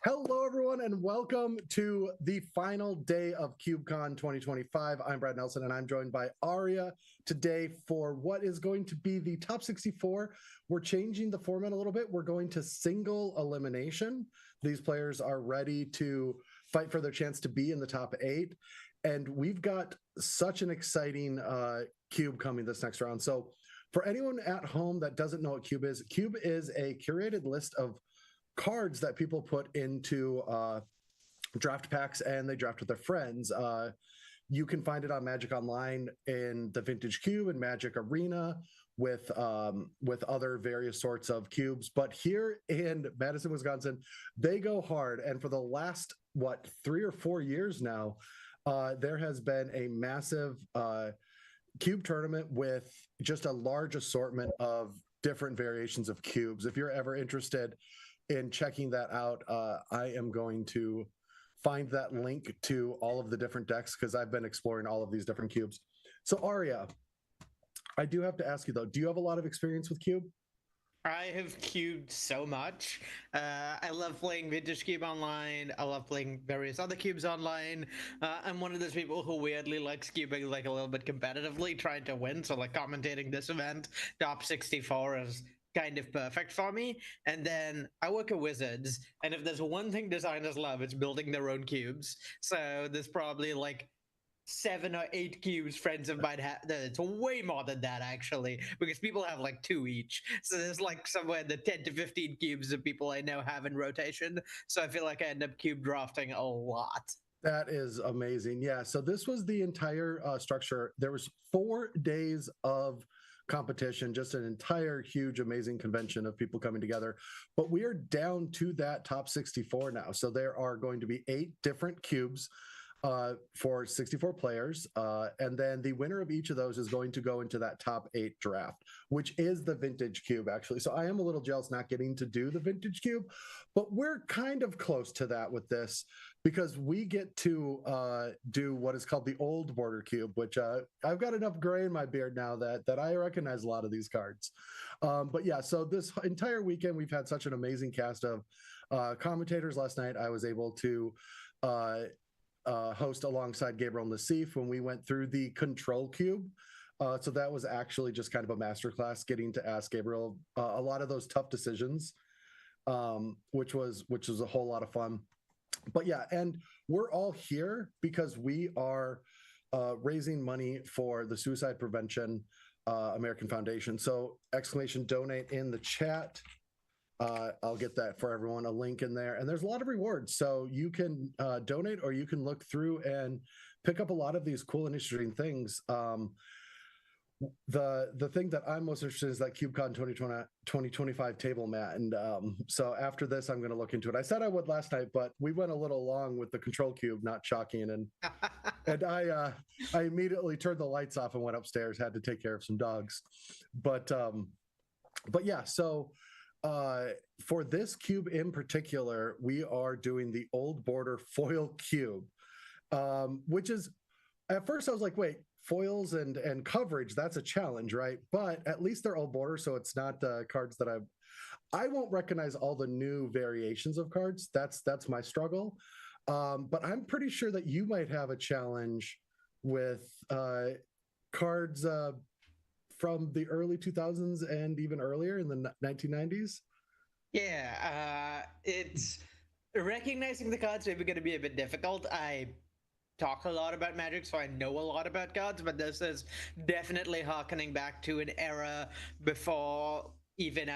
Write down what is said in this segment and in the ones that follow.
Hello, everyone, and welcome to the final day of CubeCon 2025. I'm Brad Nelson, and I'm joined by Aria today for what is going to be the top 64. We're changing the format a little bit. We're going to single elimination. These players are ready to fight for their chance to be in the top 8. And we've got such an exciting Cube coming this next round. So for anyone at home that doesn't know what Cube is a curated list of cards that people put into draft packs and they draft with their friends. You can find it on Magic Online in the Vintage Cube and Magic Arena with other various sorts of cubes. But here in Madison, Wisconsin, they go hard. And for the last 3 or 4 years now, there has been a massive cube tournament with just a large assortment of different variations of cubes. If you're ever interested in checking that out, I am going to find that link to all of the different decks because I've been exploring all of these different cubes. So Aria, I do have to ask you though, do you have a lot of experience with Cube? I have cubed so much. I love playing Vintage Cube online. I love playing various other cubes online. I'm one of those people who weirdly likes cubing like a little bit competitively, trying to win. So like commentating this event, top 64 is kind of perfect for me. And then I work at Wizards, and if there's one thing designers love, it's building their own cubes. So there's probably like 7 or 8 cubes friends of mine have. It's way more than that actually, because people have like 2 each. So there's like somewhere in the 10 to 15 cubes of people I know have in rotation. So I feel like I end up cube drafting a lot. That is amazing. Yeah. So this was the entire structure. There was 4 days of competition, just an entire huge, amazing convention of people coming together. But we are down to that top 64 now. So there are going to be 8 different cubes for 64 players. And then the winner of each of those is going to go into that top 8 draft, which is the Vintage Cube, actually. So I am a little jealous not getting to do the Vintage Cube, but we're kind of close to that with this because we get to do what is called the Old Border Cube, which I've got enough gray in my beard now that I recognize a lot of these cards. But yeah, so this entire weekend, we've had such an amazing cast of commentators. Last night, I was able to host alongside Gabriel Nassif when we went through the Control Cube. So that was actually just kind of a masterclass, getting to ask Gabriel a lot of those tough decisions, which was a whole lot of fun. But yeah, and we're all here because we are raising money for the Suicide Prevention American Foundation. So exclamation donate in the chat. I'll get that for everyone, a link in there. And there's a lot of rewards. So you can donate or you can look through and pick up a lot of these cool and interesting things. The thing that I'm most interested in is that CubeCon 2025 table mat. And so after this, I'm going to look into it. I said I would last night, but we went a little long with the Control Cube not shocking. And I immediately turned the lights off and went upstairs, had to take care of some dogs. But yeah, so for this cube in particular, we are doing the Old Border foil cube, which is, at first I was like, wait, foils and coverage, that's a challenge, right? But at least they're Old Border, so it's not cards that I won't recognize all the new variations of cards. That's my struggle. But I'm pretty sure that you might have a challenge with cards from the early 2000s and even earlier in the 1990s. Yeah, it's recognizing the cards maybe going to be a bit difficult. I talk a lot about Magic, so I know a lot about cards, but this is definitely harkening back to an era before even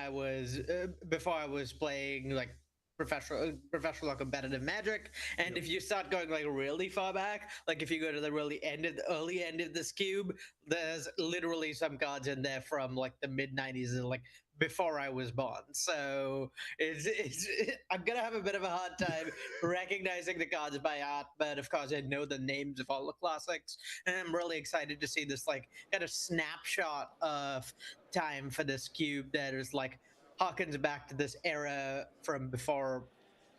before I was playing like professional or competitive Magic. And if you start going like really far back, like if you go to the early end of this cube, there's literally some cards in there from like the mid 90s and like before I was born. So I'm gonna have a bit of a hard time recognizing the cards by art, but of course I know the names of all the classics, and I'm really excited to see this like kind of snapshot of time for this cube that is like harkens back to this era from before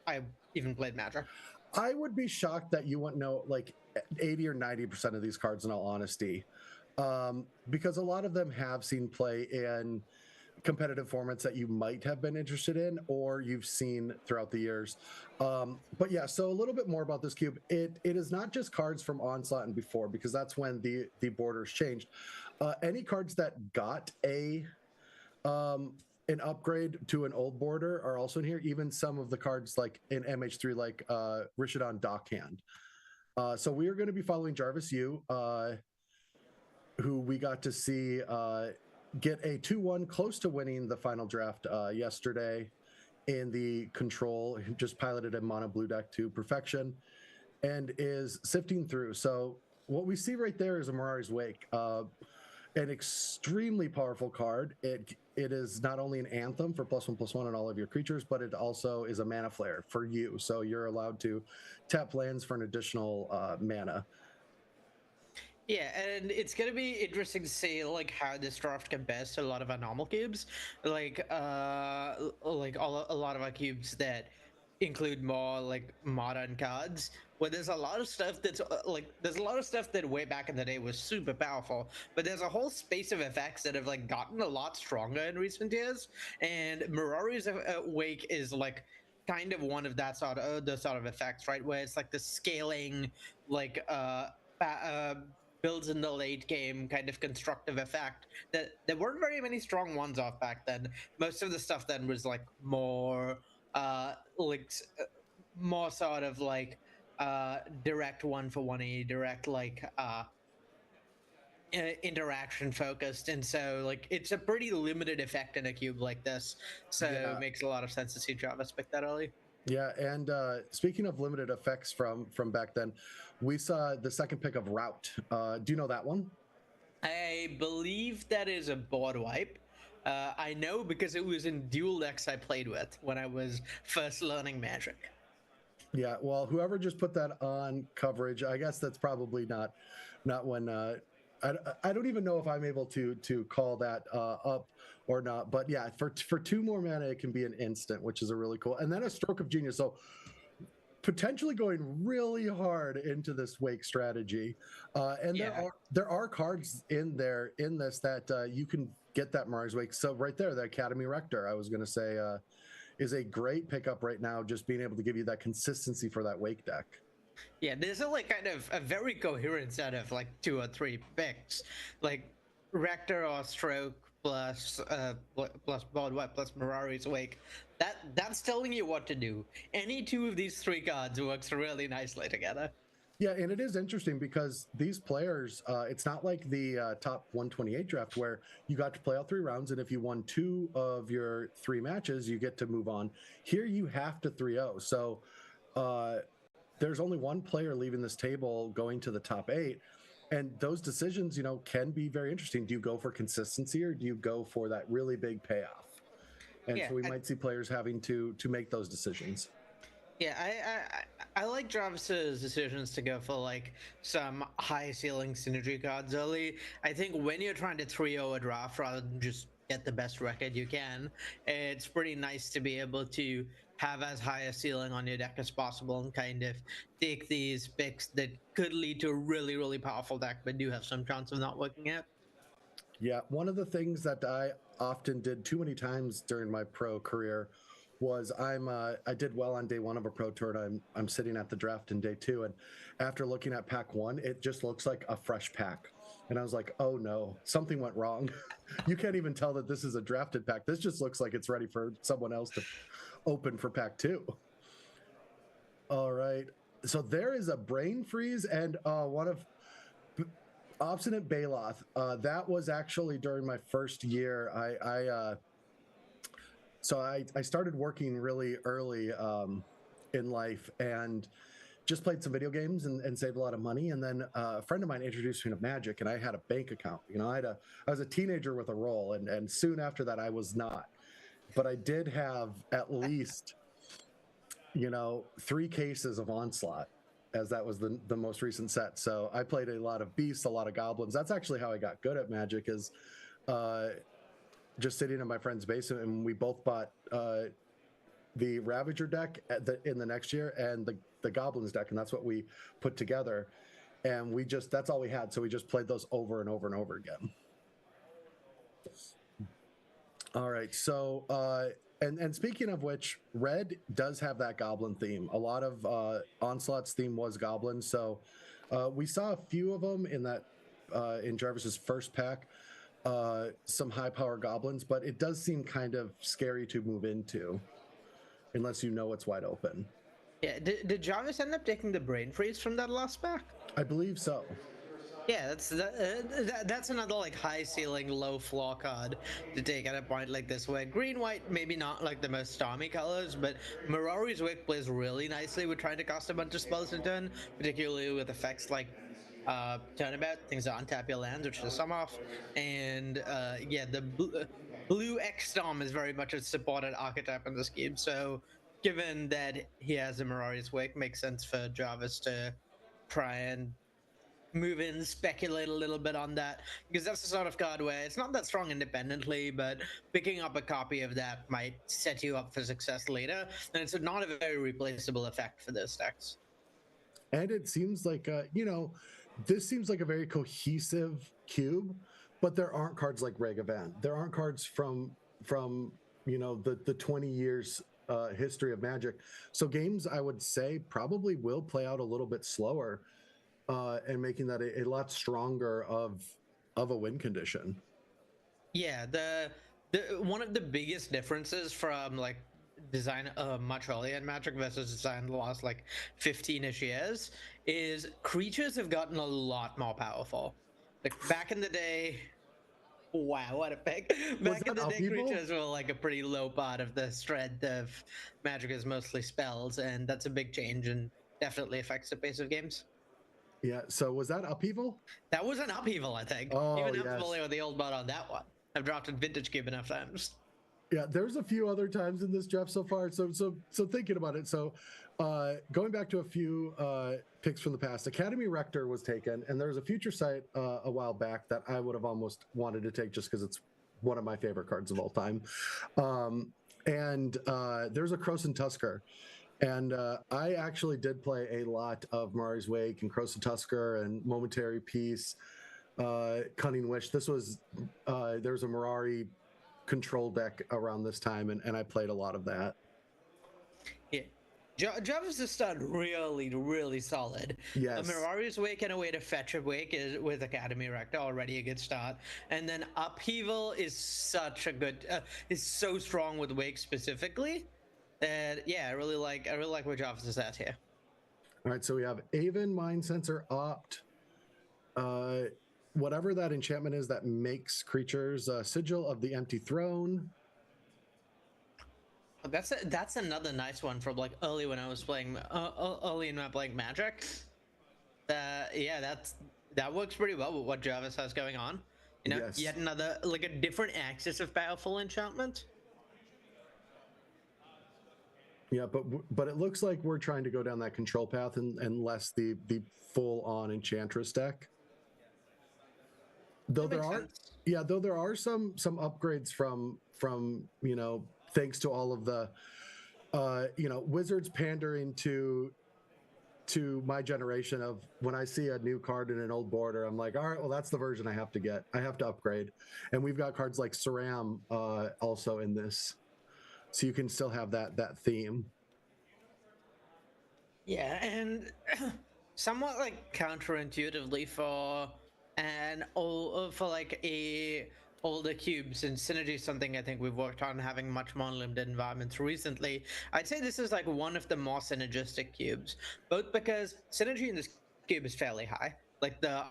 I even played Magic. I would be shocked that you wouldn't know like 80 or 90% of these cards, in all honesty, because a lot of them have seen play in competitive formats that you might have been interested in or you've seen throughout the years. But yeah, so a little bit more about this cube. It is not just cards from Onslaught and before, because that's when the borders changed. Any cards that got an upgrade to an old border are also in here. Even some of the cards like in MH3, like Rishadan Dockhand. So we are going to be following Jarvis Yu, who we got to see get a 2-1 close to winning the final draft yesterday in the control. He just piloted a mono blue deck to perfection and is sifting through. So what we see right there is a Mirari's Wake, an extremely powerful card. It is not only an anthem for +1/+1 on all of your creatures, but it also is a mana flare for you. So you're allowed to tap lands for an additional mana. Yeah, and it's gonna be interesting to see like how this draft compares to a lot of our normal cubes, like a lot of our cubes that include more like modern cards. Where there's a lot of stuff that's there's a lot of stuff that way back in the day was super powerful, but there's a whole space of effects that have like gotten a lot stronger in recent years. And Mirari's Wake is like kind of one of that sort of those sort of effects, right? Where it's like the scaling, like builds in the late game kind of constructive effect that there weren't very many strong ones off back then. Most of the stuff then was like more more sort of like direct 1-for-1, direct interaction focused, and so like it's a pretty limited effect in a cube like this, so it makes a lot of sense to see Jarvis pick that early. Yeah, and speaking of limited effects from back then, we saw the second pick of Route. Do you know that one? I believe that is a board wipe. I know because it was in dual decks I played with when I was first learning Magic. Yeah, well, whoever just put that on coverage, I guess that's probably not when. I don't even know if I'm able to call that up or not. But yeah, for 2 more mana, it can be an instant, which is a really cool. And then a Stroke of Genius. So potentially going really hard into this Wake strategy. And there are cards in this that you can get that Mirari's Wake. So right there, the Academy Rector, I was going to say, is a great pickup right now, just being able to give you that consistency for that Wake deck. Yeah, there's a like kind of a very coherent set of like 2 or 3 picks, like Rector or Stroke plus Board Wipe plus Mirari's Wake. That's telling you what to do. Any 2 of these 3 cards works really nicely together. Yeah, and it is interesting because these players, it's not like the top 128 draft where you got to play all 3 rounds, and if you won 2 of your 3 matches, you get to move on. Here you have to 3-0. So there's only one player leaving this table going to the top 8. And those decisions, can be very interesting. Do you go for consistency or do you go for that really big payoff? And so we might see players having to make those decisions. Yeah, I like Jarvis's decisions to go for like some high ceiling synergy cards early. I think when you're trying to 3-0 a draft rather than just get the best record you can, it's pretty nice to be able to have as high a ceiling on your deck as possible and kind of take these picks that could lead to a really, really powerful deck but do have some chance of not working out. Yeah, one of the things that I often did too many times during my pro career was I did well on day 1 of a pro tour, and I'm sitting at the draft in day 2, and after looking at pack 1, it just looks like a fresh pack, and I was like, oh no, something went wrong. You can't even tell that this is a drafted pack. This just looks like it's ready for someone else to open for pack 2. All right, so there is a Brain Freeze and one of Obstinate Baloth. That was actually during my first year. So I started working really early in life and just played some video games and saved a lot of money. And then a friend of mine introduced me to Magic, and I had a bank account. I was a teenager with a role, and soon after that I was not. But I did have at least 3 cases of Onslaught, as that was the most recent set. So I played a lot of Beasts, a lot of Goblins. That's actually how I got good at Magic, is just sitting in my friend's basement, and we both bought the Ravager deck in the next year and the Goblins deck, and that's what we put together. And that's all we had, so we just played those over and over and over again. All right. So, and speaking of which, Red does have that goblin theme. A lot of Onslaught's theme was goblins. So, we saw a few of them in that in Jarvis's first pack. Some high power goblins, but it does seem kind of scary to move into unless you know it's wide open. Yeah, did Jarvis end up taking the brain freeze from that last pack? I believe so. Yeah, that's another like high ceiling, low floor card to take at a point like this, where green white maybe not like the most stormy colors, but Mirari's Wake plays really nicely with trying to cast a bunch of spells in turn, particularly with effects like turnabout, things that untap your lands, which is some off, and yeah, the blue X Storm is very much a supported archetype in this game. So given that he has a Mirari's Wake, makes sense for Jarvis to try and move in, speculate a little bit on that, because that's the sort of card where it's not that strong independently, but picking up a copy of that might set you up for success later. And it's not a very replaceable effect for those decks. And it seems like this seems like a very cohesive cube, but there aren't cards like Reg Event. There aren't cards from the 20 years history of Magic. So games, I would say, probably will play out a little bit slower, and making that a lot stronger of a win condition. Yeah, the one of the biggest differences from like design much earlier in Magic versus design the last like 15ish years is creatures have gotten a lot more powerful. Like back in the day, wow, what a pick! Back in the day, creatures were like a pretty low part of the strength of Magic is mostly spells, and that's a big change and definitely affects the pace of games. Yeah. So was that Upheaval? That was an Upheaval, I think. Oh, Even yes. I'm familiar with the old bot on that one. I've dropped in Vintage Cube enough times. Yeah, there's a few other times in this draft so far. So thinking about it. So going back to a few picks from the past, Academy Rector was taken, and there was a Future Sight a while back that I would have almost wanted to take just because it's one of my favorite cards of all time. And there's a Krosan Tusker. And I actually did play a lot of Mirari's Wake and Krosan Tusker and Momentary Peace, Cunning Wish. This was there's a Mirari control deck around this time, and I played a lot of that. Yeah. Jarvis has started really solid. Yes. Mirari's Wake and a way to fetch a Wake is with Academy Rector already a good start. And then Upheaval is such a good, is so strong with Wake specifically. And yeah, I really like where Jarvis is at here. All right, so we have Aven, Mind Sensor, Opt, whatever that enchantment is that makes creatures, Sigil of the Empty Throne. That's another nice one from like early when I was playing early in my playing Magic. Yeah, that works pretty well with what Jarvis has going on. You know, yes. Yet another like a different axis of powerful enchantment. Yeah, but it looks like we're trying to go down that control path and less the full on Enchantress deck. Though there are some upgrades from thanks to all of the Wizards pandering to my generation of when I see a new card in an old border, I'm like, all right, well, that's the version I have to get. I have to upgrade. And we've got cards like Saram also in this. So you can still have that theme. Yeah, and somewhat like counterintuitively for like a older cubes, and synergy is something I think we've worked on having much more limited environments recently. I'd say this is like one of the more synergistic cubes, both because synergy in this cube is fairly high. Like the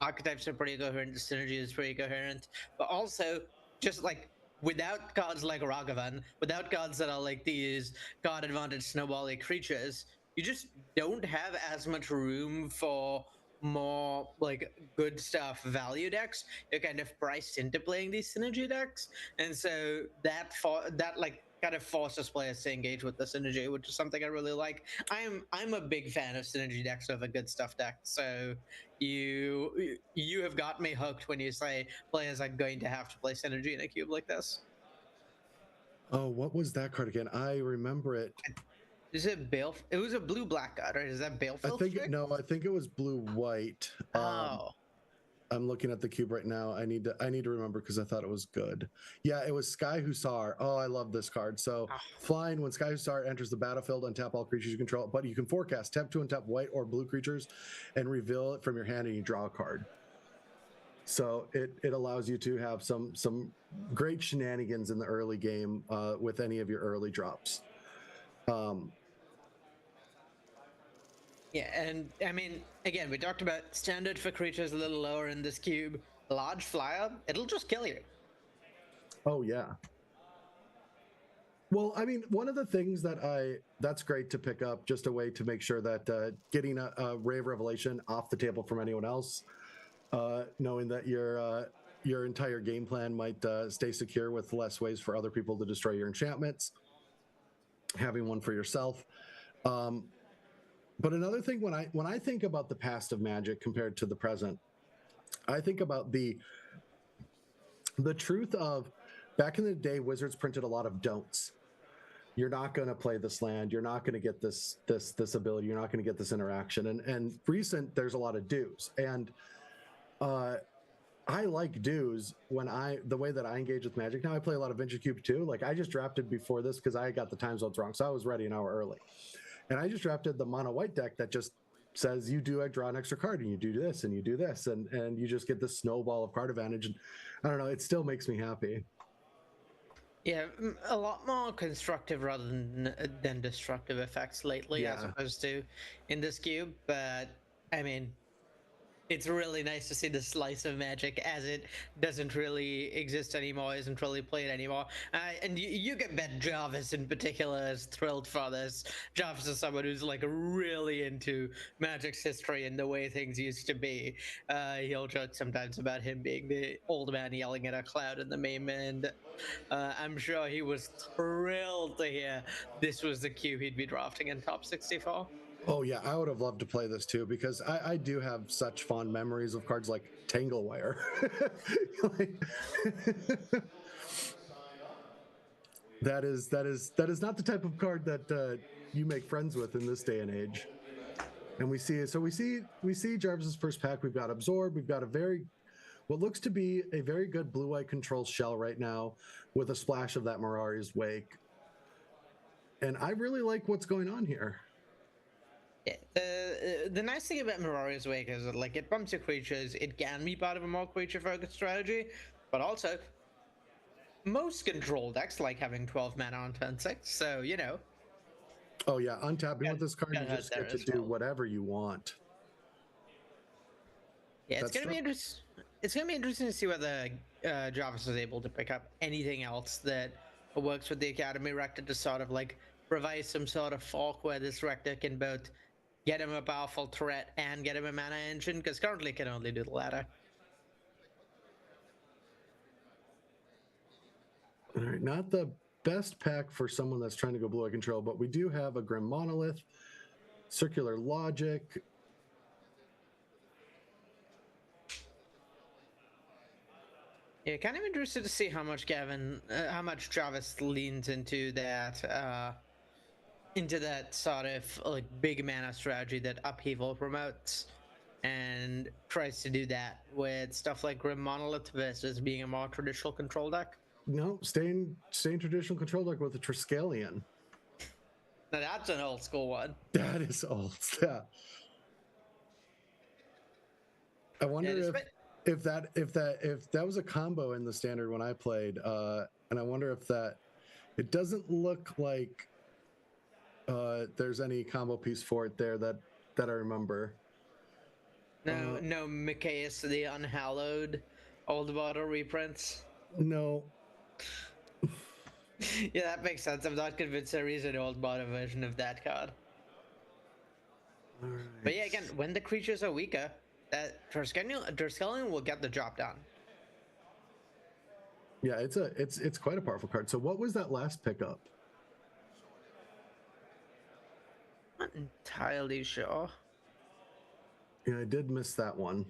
archetypes are pretty coherent, the synergy is pretty coherent, but also just like without cards like Ragavan, without cards that are like these card advantage snowbally creatures, you just don't have as much room for more like good stuff value decks. You're kind of priced into playing these synergy decks, and so that like kind of forces players to engage with the synergy, which is something I really like. I'm a big fan of synergy decks over good stuff decks. So you have got me hooked when you say players are going to have to play synergy in a cube like this. Oh, what was that card again? I remember it. Is it Bale? It was a blue-black card, right? Is that Baleful? I think it was blue-white. Oh. I'm looking at the cube right now. I need to remember because I thought it was good. Yeah, it was Sky Hussar. Oh, I love this card. So flying, when Sky Hussar enters the battlefield, untap all creatures you control, but you can forecast, tap to untap white or blue creatures and reveal it from your hand and you draw a card. So it allows you to have some great shenanigans in the early game with any of your early drops. Yeah, and I mean, again, we talked about standard for creatures a little lower in this cube. Large flyer, it'll just kill you. Oh yeah. Well, I mean, one of the things that's great to pick up, just a way to make sure that getting a Ray of Revelation off the table from anyone else, knowing that your entire game plan might stay secure with less ways for other people to destroy your enchantments, having one for yourself. But another thing, when I think about the past of Magic compared to the present, I think about the truth of back in the day, Wizards printed a lot of don'ts. You're not going to play this land. You're not going to get this ability. You're not going to get this interaction. And recent, there's a lot of do's. And I like do's when the way that I engage with Magic now. I play a lot of Vintage Cube too. Like I just drafted before this because I got the time zones wrong, so I was ready an hour early. And I just drafted the mono white deck that just says you draw an extra card and you do this and you do this and you just get this snowball of card advantage. And I don't know, it still makes me happy. Yeah, a lot more constructive rather than destructive effects lately, as opposed to in this cube. But I mean, it's really nice to see the slice of Magic as it doesn't really exist anymore, isn't really played anymore. And you can bet Jarvis in particular is thrilled for this. Jarvis is someone who's like really into Magic's history and the way things used to be. He'll joke sometimes about him being the old man yelling at a cloud in the meme, and I'm sure he was thrilled to hear this was the cube he'd be drafting in top 64. Oh yeah, I would have loved to play this too because I do have such fond memories of cards like Tanglewire. That is not the type of card that you make friends with in this day and age. And we see Jarvis's first pack. We've got Absorb. We've got what looks to be a very good blue-white control shell right now with a splash of that Mirari's Wake. And I really like what's going on here. The nice thing about Mirari's Wake is that like it bumps your creatures. It can be part of a more creature-focused strategy, but also most control decks like having 12 mana on turn 6. So you know. Oh yeah, untapping with this card, you just get to do whatever you want. Yeah, it's gonna be interesting. It's gonna be interesting to see whether Jarvis is able to pick up anything else that works with the Academy Rector to sort of like provide some sort of fork where this Rector can both get him a powerful threat and get him a mana engine, because currently it can only do the latter. All right, not the best pack for someone that's trying to go blue-eye control, but we do have a Grim Monolith, Circular Logic. Yeah, kind of interested to see how much Jarvis leans into that sort of like big mana strategy that Upheaval promotes, and tries to do that with stuff like Grim Monolith versus being a more traditional control deck. No, staying traditional control deck with a Triskelion. Now that's an old school one. That is old. Yeah. I wonder if that was a combo in the standard when I played, and I wonder if it doesn't look like there's any combo piece for it there that I remember. No Mikaeus the Unhallowed old bottle reprints. No. Yeah, that makes sense. I'm not convinced there is an old bottle version of that card. All right. But yeah, again, when the creatures are weaker, that Triskelion will get the job done. Yeah, it's quite a powerful card. So what was that last pickup? Not entirely sure. Yeah, I did miss that one.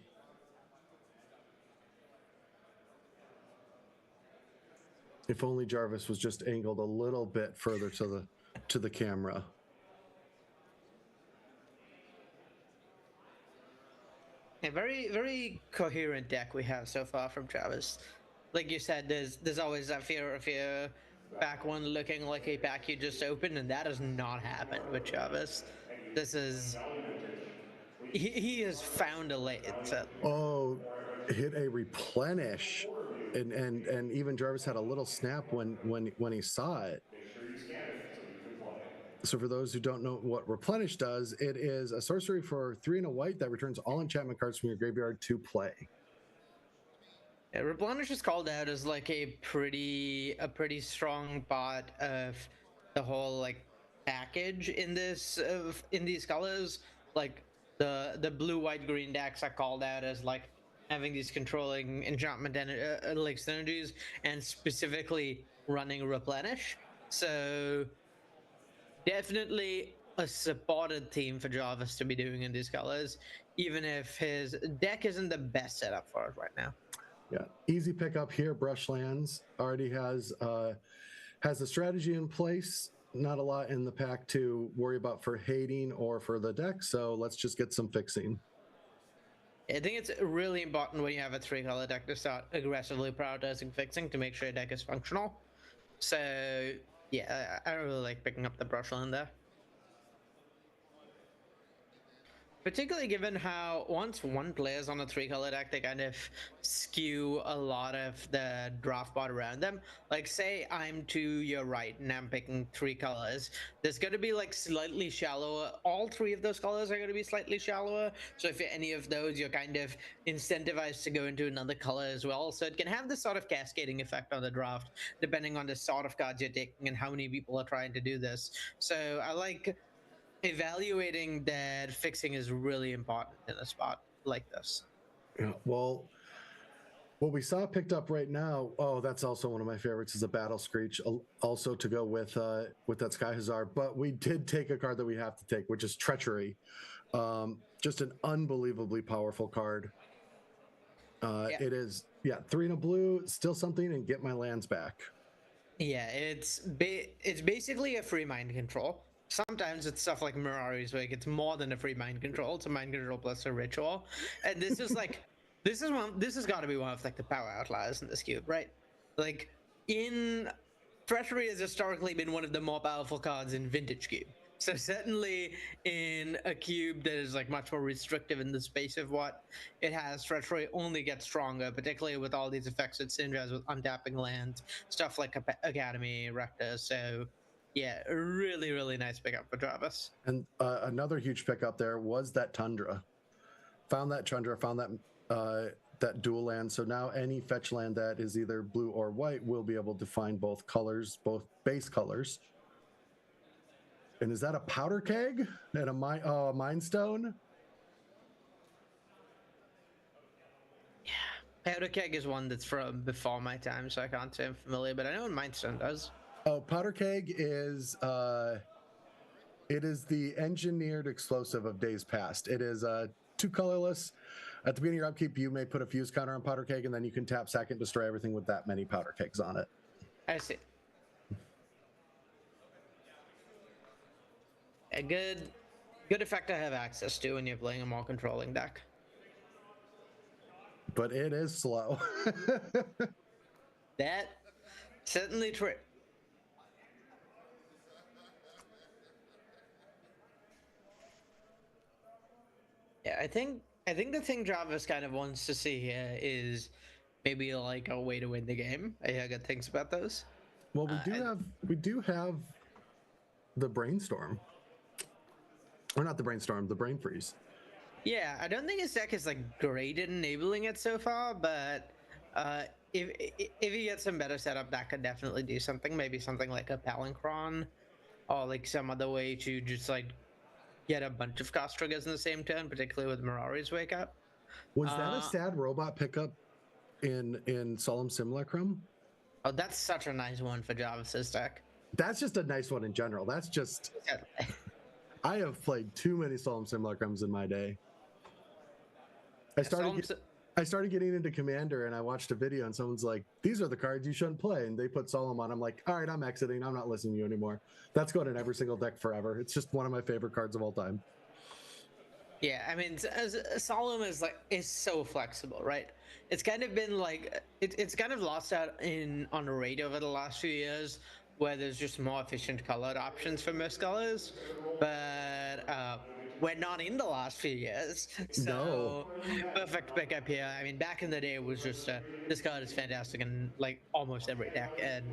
If only Jarvis was just angled a little bit further to the camera. A very, very coherent deck we have so far from Travis. Like you said, there's always that fear of your back one looking like a pack you just opened, and that has not happened with Travis. This is he has found a lane. Certainly. Oh, hit a replenish, and even Jarvis had a little snap when he saw it. So for those who don't know what replenish does, it is a sorcery for 3 and a white that returns all enchantment cards from your graveyard to play. Yeah, replenish is called out as like a pretty strong part of the whole like package in this in these colors. Like the blue, white, green decks are called out as like having these controlling enchantment and like synergies, and specifically running replenish. So definitely a supported theme for Jarvis to be doing in these colors, even if his deck isn't the best setup for it right now. Yeah, easy pickup here. Brushlands already has a strategy in place. Not a lot in the pack to worry about for hating or for the deck, so let's just get some fixing. I think it's really important when you have a 3-color deck to start aggressively prioritizing fixing to make sure your deck is functional. So yeah, I really like picking up the Brushland there. Particularly given how once one player's on a 3-color deck, they kind of skew a lot of the draft board around them. Like, say I'm to your right and I'm picking 3 colors. There's going to be like slightly shallower. All 3 of those colors are going to be slightly shallower. So if you're any of those, you're kind of incentivized to go into another color as well. So it can have this sort of cascading effect on the draft, depending on the sort of cards you're taking and how many people are trying to do this. So I like evaluating that fixing is really important in a spot like this. Yeah, well, what we saw picked up right now, oh, that's also one of my favorites, is a Battle Screech, also to go with that Sky Hussar. But we did take a card that we have to take, which is Treachery. Just an unbelievably powerful card. Yeah. It is, 3 and a blue, still something, and get my lands back. Yeah, it's basically a free mind control. Sometimes it's stuff like Mirari's Wake. It's more than a free mind control. It's a mind control plus a ritual. And this is like this has got to be one of like the power outliers in this cube, right? Like in Treachery has historically been one of the more powerful cards in Vintage Cube. So certainly in a cube that is like much more restrictive in the space of what it has, Treachery only gets stronger, particularly with all these effects it synergizes with untapping lands, stuff like Academy, Rector. So yeah, a really, really nice pickup for Travis. And another huge pickup there was that Tundra. Found that Tundra, found that dual land. So now any fetch land that is either blue or white will be able to find both colors, both base colors. And is that a Powder Keg and a Mind Stone? Yeah, Powder Keg is one that's from before my time, so I can't say I'm familiar, but I know what Mind Stone does. Oh, Powder Keg is it is the engineered explosive of days past. It is 2 colorless. At the beginning of your upkeep, you may put a fuse counter on Powder Keg, and then you can tap, sack, and destroy everything with that many Powder Kegs on it. I see. A good effect to have access to when you're playing a more controlling deck. But it is slow. That certainly true. Yeah, I think the thing Jarvis kind of wants to see here is maybe like a way to win the game. I hear good things about those. Well, we do have the Brainstorm. Or not the Brainstorm, the Brain Freeze. Yeah, I don't think his deck is like great at enabling it so far, but if he gets some better setup, that could definitely do something. Maybe something like a Palinchron, or like some other way to just like get a bunch of cost triggers in the same turn, particularly with Mirari's Wake Up. Was that a sad robot pickup in Solemn Simulacrum? Oh, that's such a nice one for Jarvis's deck. That's just a nice one in general. That's just... I have played too many Solemn Simulacrums in my day. I started getting into Commander, and I watched a video, and someone's like, "These are the cards you shouldn't play," and they put Solemn on. I'm like, "All right, I'm exiting. I'm not listening to you anymore." That's going in every single deck forever. It's just one of my favorite cards of all time. Yeah, I mean, Solemn is so flexible, right? It's kind of been like it's kind of lost out in on the rate over the last few years, where there's just more efficient colored options for most colors, but we're not in the last few years, No. so perfect pickup here. I mean, back in the day, it was just this card is fantastic in like almost every deck, and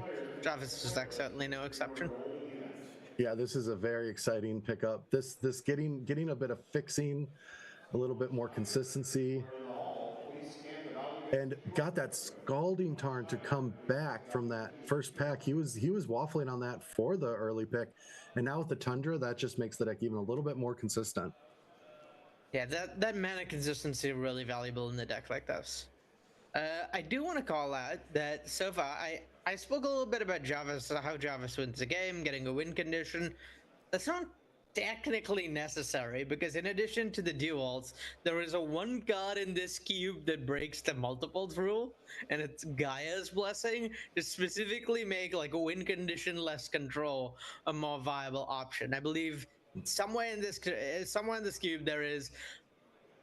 Travis's deck certainly no exception. Yeah, this is a very exciting pickup. This getting a bit of fixing, a little bit more consistency, and got that Scalding Tarn to come back from that first pack. He was waffling on that for the early pick, and now with the Tundra, that just makes the deck even a little bit more consistent. Yeah, that mana consistency is really valuable in the deck like this. I do want to call out that so far I spoke a little bit about Jarvis, how Jarvis wins the game, getting a win condition. That's not technically necessary because in addition to the duels, there is a one card in this cube that breaks the multiples rule, and it's Gaia's Blessing to specifically make like a win condition less control a more viable option. I believe somewhere in this cube there is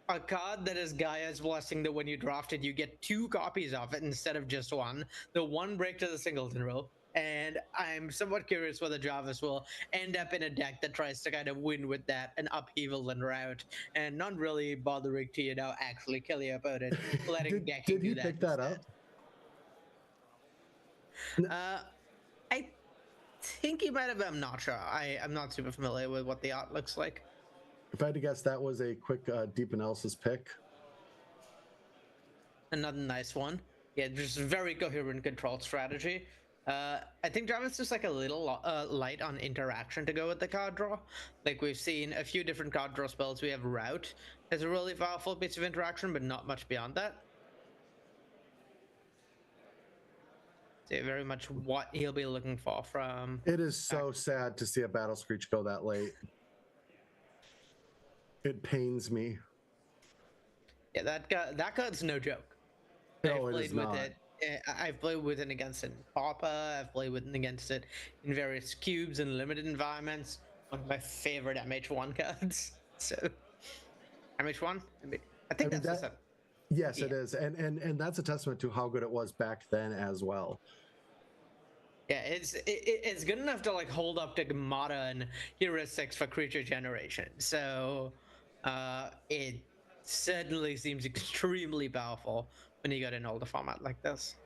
a card that is Gaia's Blessing that when you draft it, you get 2 copies of it instead of just one. The one break to the singleton rule. And I'm somewhat curious whether Jarvis will end up in a deck that tries to kind of win with that, an upheaval and route, and not really bothering to, actually kill your opponent, letting decking did do he that pick that instead. up? I think he might have, I'm not sure. I'm not super familiar with what the art looks like. If I had to guess, that was a quick deep analysis pick. Another nice one. Yeah, just very coherent control strategy. I think Jarvis is like a little light on interaction to go with the card draw. Like we've seen a few different card draw spells. We have Route as a really powerful piece of interaction, but not much beyond that. So very much what he'll be looking for from. It is so sad to see a Battle Screech go that late. It pains me. Yeah, that card's no joke. No, it is not. I've played with it against it in Pauper. I've played with it against it in various cubes and limited environments. One of my favorite MH1 cards. So, MH1? I think that's just yes, yeah. It is, and that's a testament to how good it was back then as well. Yeah, it's good enough to like hold up to modern heuristics for creature generation. So, it certainly seems extremely powerful when you get an older format like this.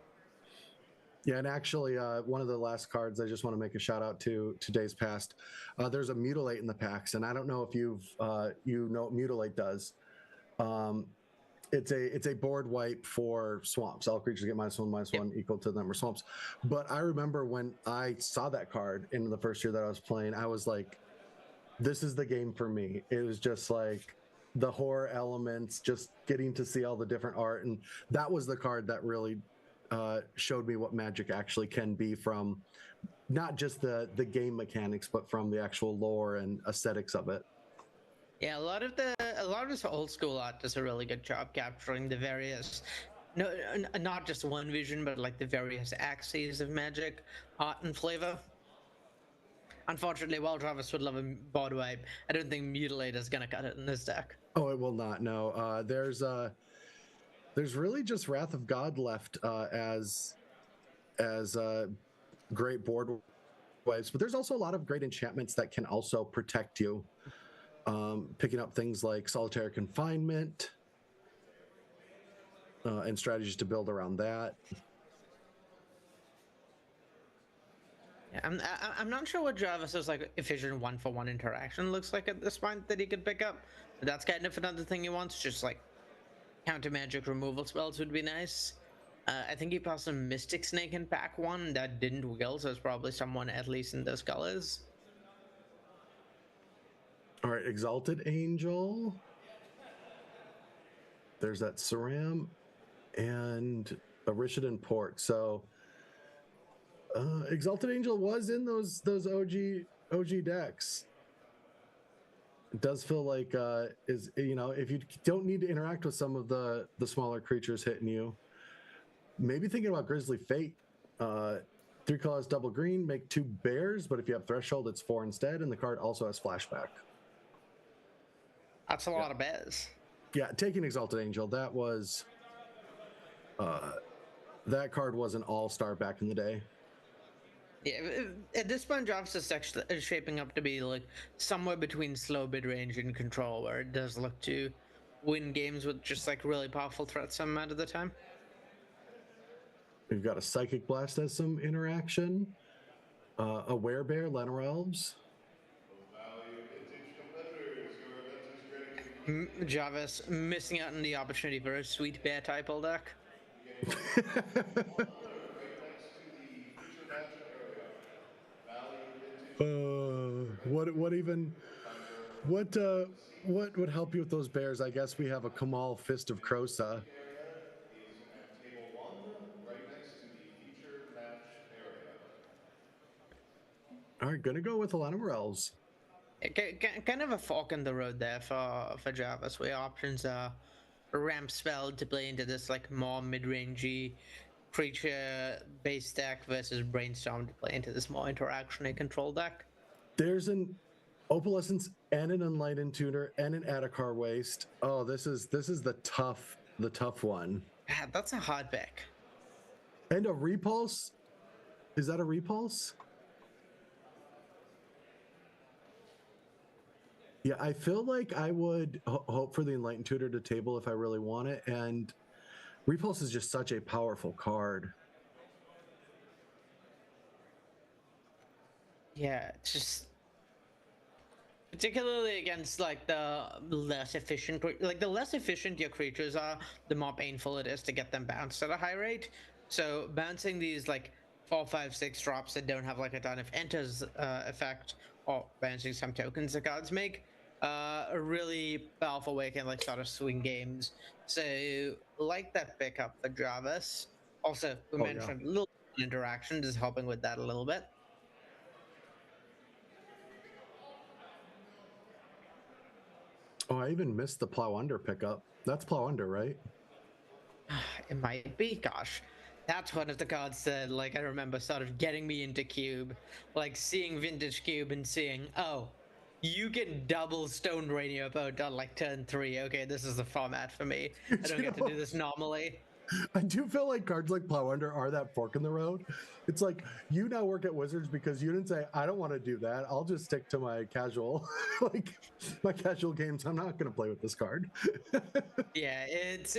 Yeah, and actually, one of the last cards I just want to make a shout out to Days Past. There's a Mutilate in the packs, and I don't know if you know what Mutilate does. It's a board wipe for swamps. All creatures get -1/-1 equal to the number of swamps. But I remember when I saw that card in the first year that I was playing, I was like, "This is the game for me." It was just like the horror elements, just getting to see all the different art, and that was the card that really showed me what Magic actually can be, from not just the game mechanics, but from the actual lore and aesthetics of it. Yeah, a lot of this old school art does a really good job capturing the various, no, not just one vision, but like the various axes of Magic art and flavor. Unfortunately, while Travis would love a board wipe, I don't think Mutilate is gonna cut it in this deck. Oh, it will not. No, there's really just Wrath of God left as great board wipes, but there's also a lot of great enchantments that can also protect you. Picking up things like Solitary Confinement and strategies to build around that. Yeah, I'm not sure what Jarvis's like efficient 1-for-1 interaction looks like at this point that he could pick up. But that's kind of another thing he wants. Just like counter magic removal spells would be nice. I think he passed a Mystic Snake in pack 1 that didn't wiggle, so it's probably someone at least in those colors. All right, Exalted Angel. There's that Saram and a Rishadan Port. So Exalted Angel was in those OG decks. It does feel like if you don't need to interact with some of the smaller creatures hitting you, maybe thinking about Grisly Fate. 3 colors, double green, make 2 bears, but if you have Threshold, it's 4 instead, and the card also has flashback. That's a lot of bears. Yeah, taking Exalted Angel, that was that card was an all-star back in the day. Yeah, at this point, Jarvis is shaping up to be like somewhere between slow mid range and control, where it does look to win games with just like really powerful threats some amount of the time. We've got a Psychic Blast as some interaction, a Werebear, Llanowar Elves. Jarvis missing out on the opportunity for a sweet bear type all deck. What would help you with those bears? I guess we have a Kamal Fist of Krosa. All right, gonna go with the Llanowar Elves. Kind of a fork in the road there for Jarvis, where options are ramp spell to play into this like more mid-rangey creature based deck versus brainstorm to play into this more interaction and control deck. There's an Opalescence and an Enlightened Tutor and an Adakar Waste. Oh, this is the tough one. God, that's a hard pick. And a Repulse. Is that a Repulse? Yeah, I feel like I would hope for the Enlightened Tutor to table if I really want it, and Repulse is just such a powerful card. Yeah, it's just particularly against like the less efficient, like the less efficient your creatures are, the more painful it is to get them bounced at a high rate. So bouncing these like 4, 5, 6 drops that don't have like a ton of enters effect, or bouncing some tokens the cards make, a really powerful way can like sort of swing games. So like that pickup for Jarvis. Also, we mentioned little interactions is helping with that a little bit. Oh, I even missed the Plow Under pickup. That's Plow Under, right? It might be. Gosh, that's one of the cards that, like, I remember sort of getting me into Cube, like seeing Vintage Cube and seeing, oh, you can double Stone Radio Boat on like turn 3. Okay, this is the format for me. I don't get to do this normally. I do feel like cards like Plow Under are that fork in the road. It's like, you now work at Wizards because you didn't say, I don't want to do that. I'll just stick to my casual, like my casual games. I'm not going to play with this card. Yeah, it's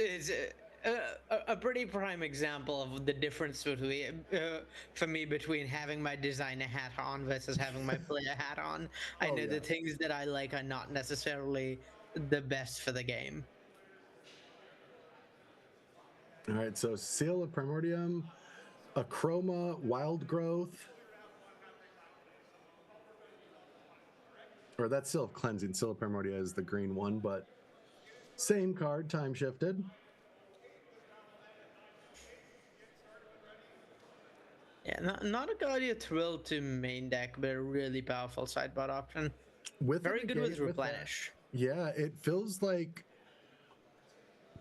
a pretty prime example of the difference between, for me, between having my designer hat on versus having my player hat on. I know the things that I like are not necessarily the best for the game. All right, so Seal of Primordium, Akroma, Wild Growth. Or that's Seal of Cleansing. Seal of Primordia is the green one, but same card, time shifted. Yeah, not a card you're thrilled to main deck, but a really powerful sideboard option. Very good with Replenish. Yeah, it feels like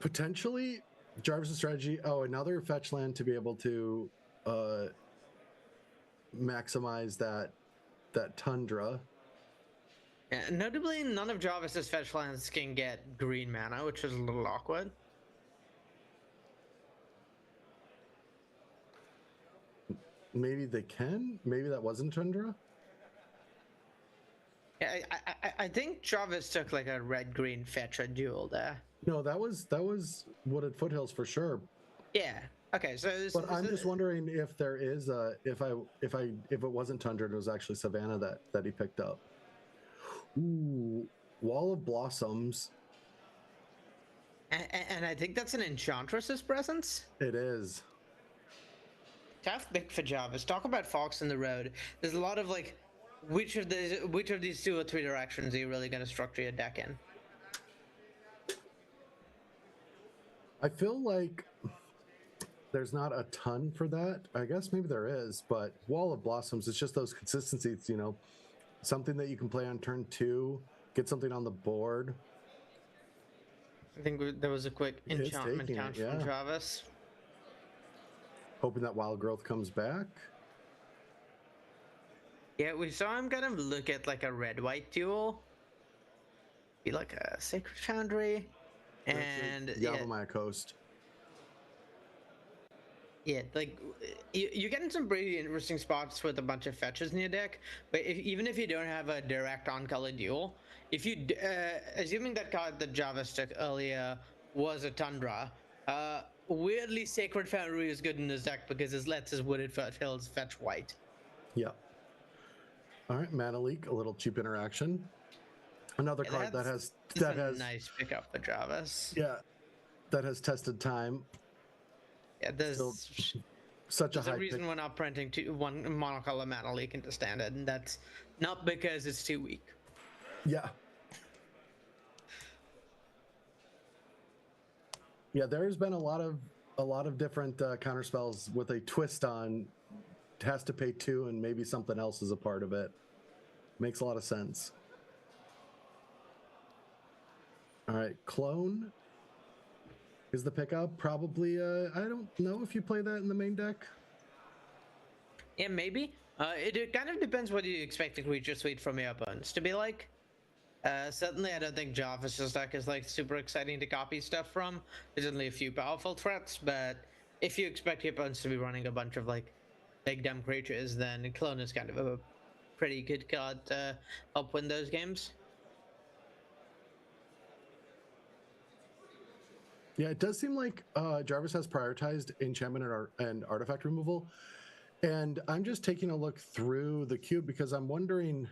potentially Jarvis' strategy. Oh, another fetch land to be able to maximize that Tundra. Yeah, notably, none of Jarvis's fetch lands can get green mana, which is a little awkward. Maybe they can. Maybe that wasn't Tundra. Yeah, I think Jarvis took like a red-green fetcher duel there. No, that was Wooded Foothills for sure. Yeah. Okay. So. But I'm just wondering if there is if it wasn't Tundra, it was actually Savannah that he picked up. Ooh, Wall of Blossoms. And I think that's an Enchantress's presence. It is. Tough pick for Jarvis. Talk about Fox in the road. There's a lot of like, which of these 2 or 3 directions are you really going to structure your deck in? I feel like there's not a ton for that. I guess maybe there is, but Wall of Blossoms, it's just those consistencies, you know, something that you can play on turn 2, get something on the board. I think there was a quick enchantment count from Jarvis. Hoping that Wild Growth comes back. Yeah, we saw him kind of look at like a red-white duel. be like a Sacred Foundry, and Yavimaya Coast. Yeah, like you get in some pretty interesting spots with a bunch of fetches in your deck. But even if you don't have a direct on-color duel, if you assuming that card that Java took earlier was a Tundra, weirdly Sacred Foundry is good in this deck because it lets his Wooded Foothills fetch white. Yeah. All right, Mana Leak, a little cheap interaction. Another card that has nice pickup for Jarvis. Yeah, that has tested time. Yeah, there's such a reason we're not printing one monocolor Mana Leak into standard, and that's not because it's too weak. Yeah. Yeah, there's been a lot of different counter spells with a twist on has to pay 2 and maybe something else is a part of it. Makes a lot of sense. All right, Clone is the pickup. Probably, I don't know if you play that in the main deck. Yeah, maybe. It kind of depends what you expect the creature suite from your opponents to be like. Certainly, I don't think Jarvis's deck is like super exciting to copy stuff from. There's only a few powerful threats, but if you expect your opponents to be running a bunch of like big dumb creatures, then Clone is kind of a pretty good card to help win those games. Yeah, it does seem like Jarvis has prioritized enchantment and artifact removal. And I'm just taking a look through the cube because I'm wondering,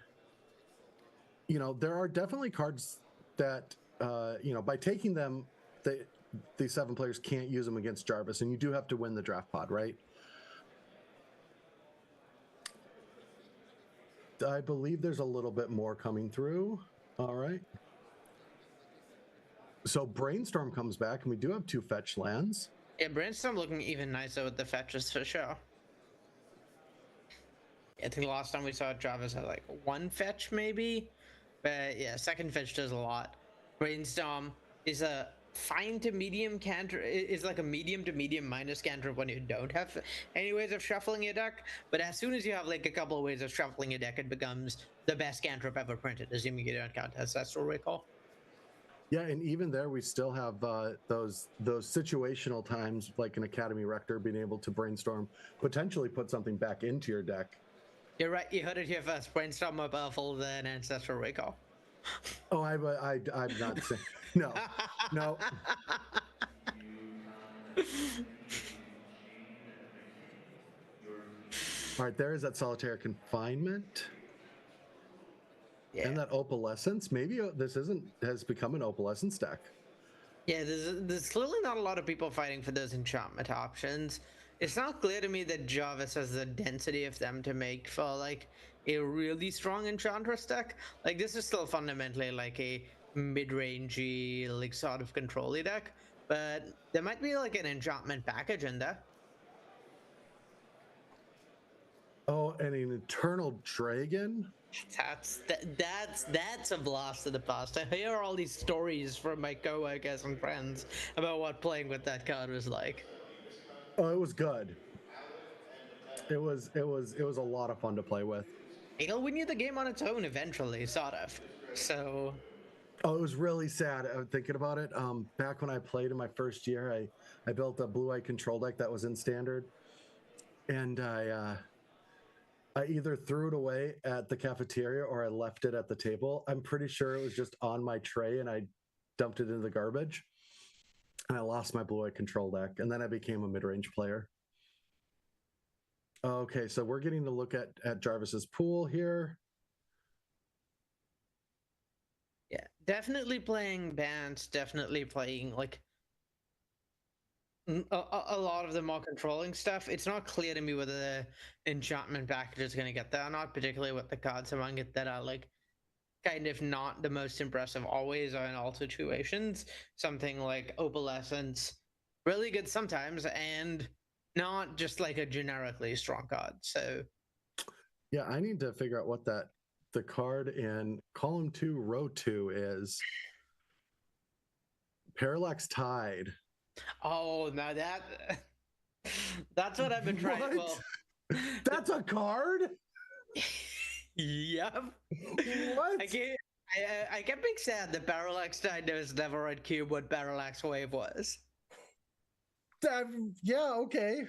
you know, there are definitely cards that, you know, by taking them, the 7 players can't use them against Jarvis, and you do have to win the draft pod, right? I believe there's a little bit more coming through. All right. So Brainstorm comes back, and we do have 2 fetch lands. Yeah, Brainstorm looking even nicer with the fetches for sure. I think the last time we saw Jarvis had like 1 fetch maybe, but yeah, 2nd fetch does a lot. Brainstorm is a fine to medium cantrip, is like a medium to medium minus cantrip when you don't have any ways of shuffling your deck, but as soon as you have like a couple of ways of shuffling your deck, it becomes the best cantrip ever printed, assuming you don't count Ancestral Recall. Yeah, and even there, we still have those situational times, like an Academy Rector being able to brainstorm, potentially put something back into your deck. You're right. You heard it here first. Brainstorm more powerful than Ancestral Recall. Oh, I'm not saying no. All right, there is that Solitary Confinement. Yeah. And that Opalescence. Maybe this has become an Opalescence deck. Yeah, there's clearly not a lot of people fighting for those enchantment options. It's not clear to me that Jarvis has the density of them to make for like a really strong Enchantress deck. Like this is still fundamentally like a mid-rangey, like sort of control-y deck, but there might be like an enchantment package in there. Oh, and an Eternal Dragon? That's a blast of the past. I hear all these stories from my coworkers and friends about what playing with that card was like. Oh, it was good. It was a lot of fun to play with. It'll win you the game on its own eventually, sort of. So. Oh, it was really sad. Thinking about it, back when I played in my first year, I built a blue-eye control deck that was in standard, and I either threw it away at the cafeteria or I left it at the table. I'm pretty sure it was just on my tray and I dumped it into the garbage. And I lost my blue-eye control deck. And then I became a mid-range player. Okay, so we're getting to look at Jarvis's pool here. Yeah, definitely playing bands, definitely playing like a lot of the more controlling stuff. It's not clear to me whether the enchantment package is going to get that or not, particularly with the cards among it that are like kind of not the most impressive always or in all situations. Something like Opalescence, really good sometimes, and not just like a generically strong card. So yeah, I need to figure out what the card in column 2, row 2 is. Parallax Tide. Oh, now that's what I've been trying. Well, that's a card. Yep. What? I I kept being sad that Parallax Dinos never read Cube what Parallax Wave was. Yeah, okay.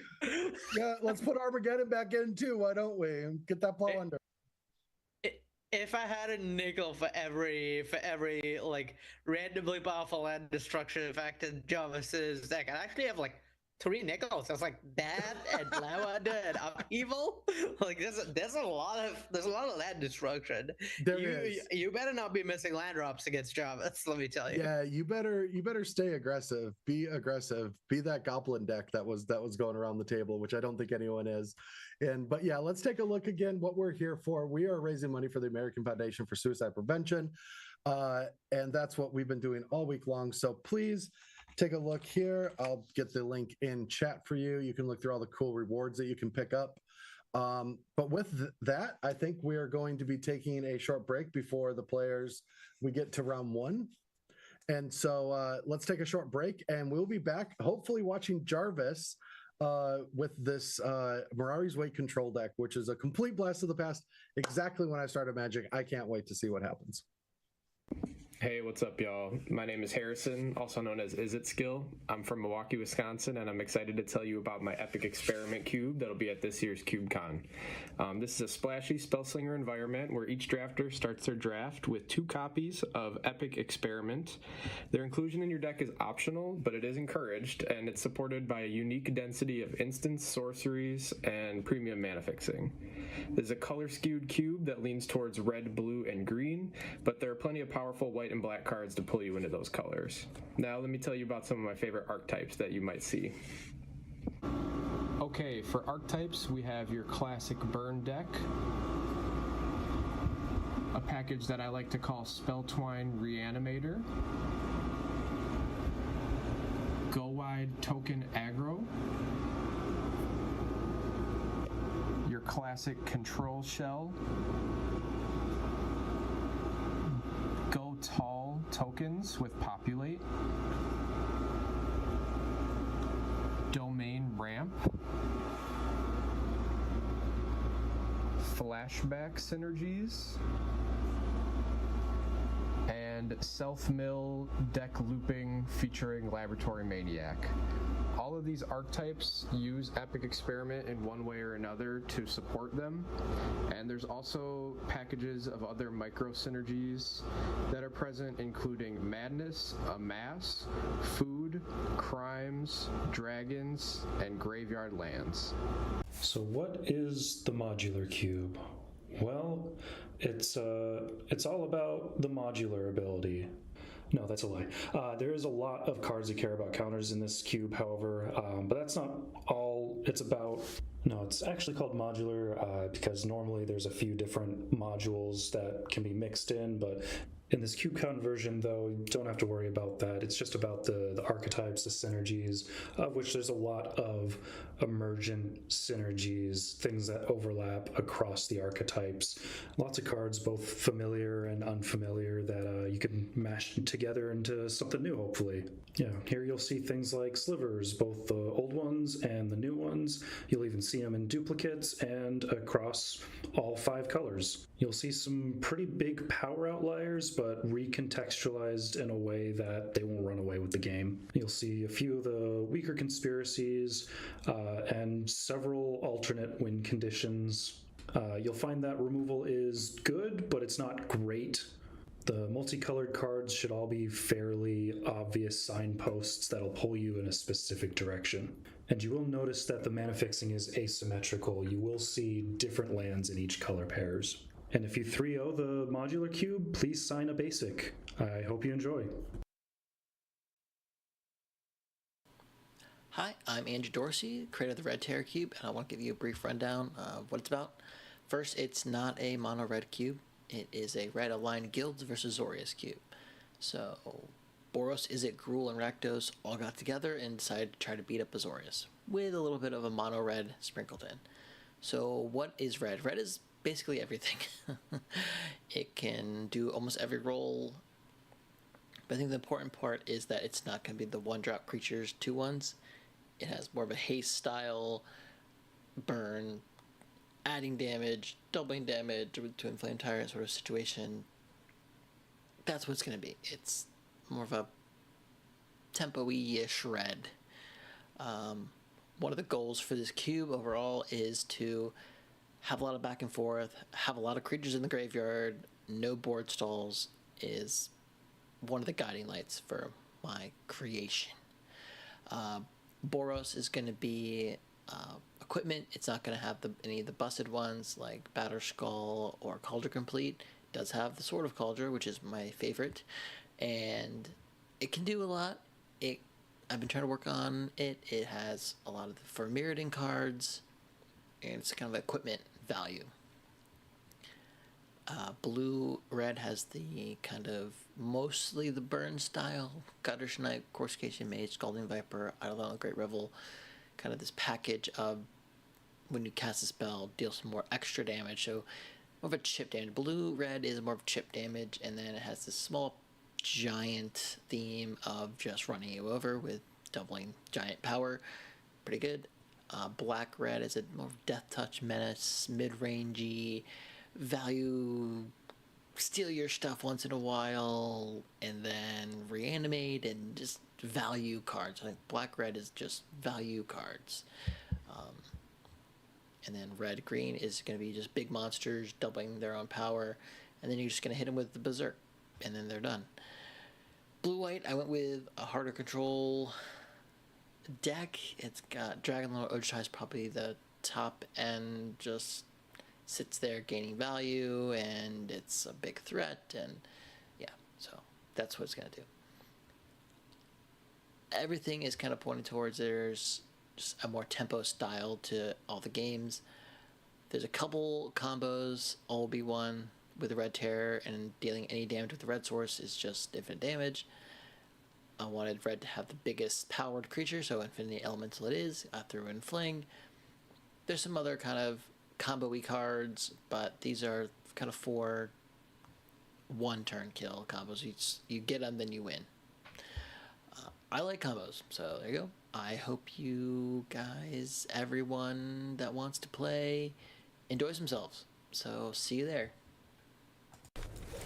Yeah, let's put Armageddon back in too. Why don't we? And get that blow under. If I had a nickel for every like randomly powerful land destruction effect in Jarvis's deck, I'd actually have like 3 nickels. That's like that and Blow Under and Upheaval. Like there's a lot of land destruction. There is. You better not be missing land drops against Jarvis, let me tell you. Yeah, you better stay aggressive. Be aggressive. Be that goblin deck that was going around the table, which I don't think anyone is. But yeah, let's take a look again what we're here for. We are raising money for the American Foundation for Suicide Prevention. And that's what we've been doing all week long. So please take a look here. I'll get the link in chat for you. You can look through all the cool rewards that you can pick up. But with that, I think we are going to be taking a short break before we get to round 1. And so let's take a short break, and we'll be back hopefully watching Jarvis with this Mirari's Weight Control deck, which is a complete blast of the past, exactly when I started Magic. I can't wait to see what happens. Hey, what's up, y'all? My name is Harrison, also known as IsItSkill. I'm from Milwaukee, Wisconsin, and I'm excited to tell you about my Epic Experiment Cube that'll be at this year's CubeCon. This is a splashy Spellslinger environment where each drafter starts their draft with 2 copies of Epic Experiment. Their inclusion in your deck is optional, but it is encouraged, and it's supported by a unique density of instants, sorceries, and premium mana fixing. This is a color-skewed cube that leans towards red, blue, and green, but there are plenty of powerful white and black cards to pull you into those colors. Now let me tell you about some of my favorite archetypes that you might see. Okay, for archetypes we have your classic burn deck, a package that I like to call Spelltwine Reanimator, Go Wide Token Aggro, your classic Control Shell, Go Tall tokens with Populate, Domain Ramp, Flashback Synergies, and Self-Mill Deck Looping featuring Laboratory Maniac. All of these archetypes use Epic Experiment in one way or another to support them, and there's also packages of other micro synergies that are present, including Madness, Amass, Food, Crimes, Dragons, and Graveyard Lands. So what is the modular cube? Well, it's all about the modular ability. No, that's a lie. There is a lot of cards that care about counters in this cube, however, but that's not all it's about. No, it's actually called modular because normally there's a few different modules that can be mixed in, but in this CubeCon version, though, you don't have to worry about that. It's just about the archetypes, the synergies, of which there's a lot of emergent synergies, things that overlap across the archetypes. Lots of cards, both familiar and unfamiliar, that you can mash together into something new, hopefully. Yeah, here you'll see things like slivers, both the old ones and the new ones. You'll even see them in duplicates and across all 5 colors. You'll see some pretty big power outliers, but recontextualized in a way that they won't run away with the game. You'll see a few of the weaker conspiracies and several alternate win conditions. You'll find that removal is good, but it's not great. The multicolored cards should all be fairly obvious signposts that'll pull you in a specific direction. And you will notice that the mana fixing is asymmetrical. You will see different lands in each color pairs. And if you 3-0 the modular cube, please sign a basic. I hope you enjoy. Hi, I'm Andrew Dorsey, creator of the Red Terror Cube, and I want to give you a brief rundown of what it's about. First, it's not a mono red cube. It is a red aligned guilds versus Zorius cube. So, Boros, Izzet, Gruul, and Rakdos all got together and decided to try to beat up Azorius, with a little bit of a mono red sprinkled in. So, what is red? Red is basically everything. It can do almost every role, but I think the important part is that it's not going to be the 1-drop creatures 2/1s. It has more of a haste style, burn, adding damage, doubling damage to inflame tyrant sort of situation. that's what it's going to be. It's more of a tempo-y-ish red. One of the goals for this cube overall is to have a lot of back and forth, have a lot of creatures in the graveyard, no board stalls is one of the guiding lights for my creation. Boros is going to be equipment. It's not going to have any of the busted ones like Batterskull or Cauldron Complete. It does have the Sword of Cauldron, which is my favorite, and it can do a lot. I've been trying to work on it. It has a lot of the for Mirrodin cards, and it's kind of equipment value. Blue-red has the kind of mostly the burn style, Gutter Snipe, Coruscation Mage, Scalding Viper, Eidolon, Great Revel, kind of this package of when you cast a spell, deal some more extra damage, so more of a chip damage. Blue-red is more of chip damage, and then it has this small giant theme of just running you over with doubling giant power. Pretty good. Black-red is a more Death Touch menace, mid-rangey, value, steal your stuff once in a while, and then reanimate, and just value cards. I think black-red is just value cards. And then red-green is going to be just big monsters doubling their own power, and then you're just going to hit them with the Berserk, and then they're done. Blue-white, I went with a harder control deck. It's got Dragonlord Ojutai is probably the top end, just sits there gaining value, and it's a big threat, and yeah, so that's what it's going to do. Everything is kind of pointing towards there's just a more tempo style to all the games. There's a couple combos, all be one with the Red Terror, and dealing any damage with the red source is just infinite damage. I wanted red to have the biggest powered creature, so Infinity Elemental it is. I threw in Fling. There's some other kind of combo-y cards, but these are kind of 4 one-turn kill combos. You get them, then you win. I like combos, so there you go. I hope you guys, everyone that wants to play, enjoys themselves. So see you there.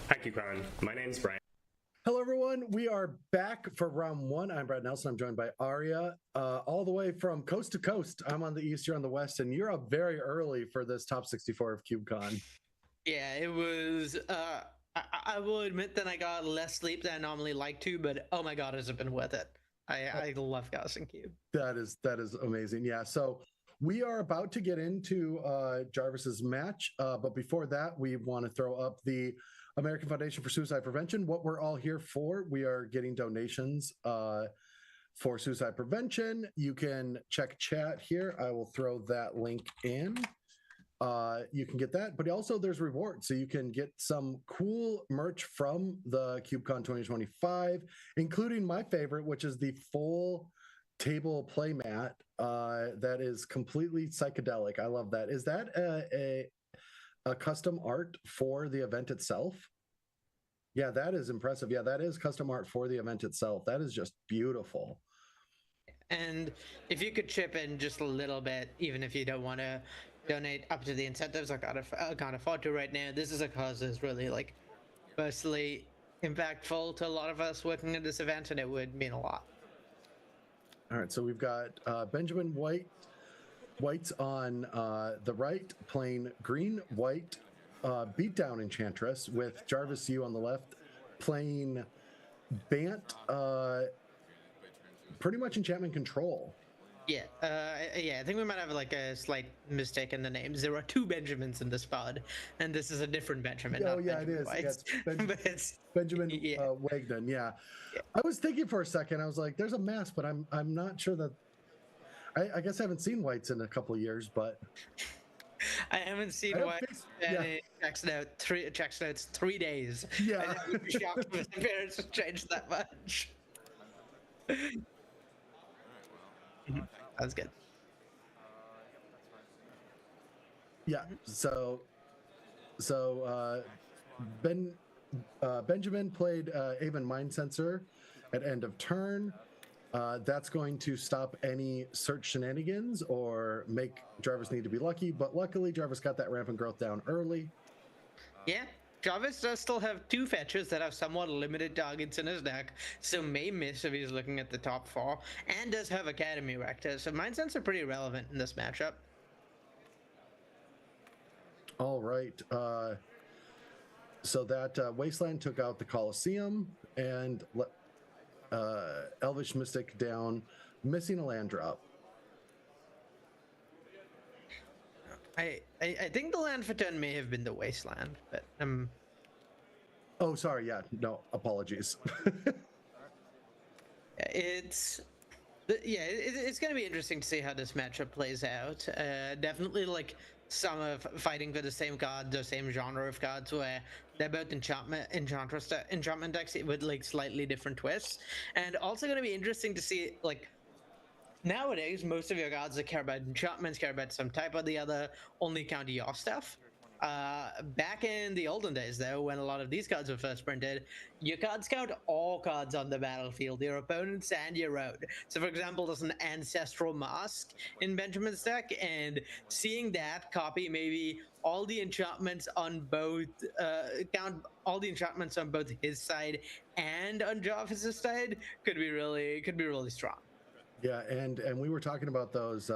Hi, CubeCon. My name's Brian. Hello, everyone. We are back for round 1. I'm Brad Nelson. I'm joined by Arya, all the way from coast to coast. I'm on the east, you're on the west, and you're up very early for this top 64 of CubeCon. Yeah, it was. I will admit that I got less sleep than I normally like to, but oh my god, has it been worth it? I love Gaussian Cube. That is amazing. Yeah. So we are about to get into Jarvis's match, but before that, we want to throw up the American Foundation for Suicide Prevention. What we're all here for, we are getting donations for suicide prevention. You can check chat here. I will throw that link in. You can get that, but also there's rewards. So you can get some cool merch from the CubeCon 2025, including my favorite, which is the full table playmat that is completely psychedelic. I love that. Is that a custom art for the event itself? Yeah, that is impressive. Yeah, that is custom art for the event itself. That is just beautiful. And if you could chip in just a little bit, even if you don't want to donate up to the incentives I can't afford to right now, this is a cause that's really like personally impactful to a lot of us working at this event, and it would mean a lot. All right, so we've got Benjamin White's on the right, playing green-white beatdown Enchantress, with Jarvis Yu on the left, playing Bant, pretty much enchantment control. Yeah, I think we might have like a slight mistake in the names. There are 2 Benjamins in this pod, and this is a different Benjamin. Oh, yeah, Benjamin it is. Yeah, it's Benjamin Wagner. Yeah. I was thinking for a second, I was like, there's a mask, but I'm not sure that. I guess I haven't seen Whites in a couple of years, but I haven't seen Whites. It checks out 3 days. Yeah, I would be shocked if the parents have changed that much. That's good. Yeah. So Benjamin played Aven Mind Sensor at end of turn. That's going to stop any search shenanigans or make Jarvis need to be lucky. But luckily, Jarvis got that rampant growth down early. Yeah, Jarvis does still have 2 fetches that have somewhat limited targets in his deck, so may miss if he's looking at the top 4, and does have Academy Rector, so Mind Sense are pretty relevant in this matchup. All right. So that Wasteland took out the Colosseum and Elvish Mystic down, missing a land drop. I think the land for turn may have been the Wasteland, but Oh, sorry. Yeah, no, apologies. it's going to be interesting to see how this matchup plays out. Definitely, like, some of fighting for the same cards or same genre of cards where they're both enchantment decks with like slightly different twists, and also going to be interesting to see, like, nowadays most of your cards that care about enchantments, care about some type or the other, only counter your stuff. Back in the olden days, though, when a lot of these cards were first printed, your cards count all cards on the battlefield, your opponents and your own. So, for example, there's an Ancestral Mask in Benjamin's deck, and seeing that copy maybe all the enchantments on both, count all the enchantments on both his side and on Jarvis's side could be really strong. Yeah, and we were talking about those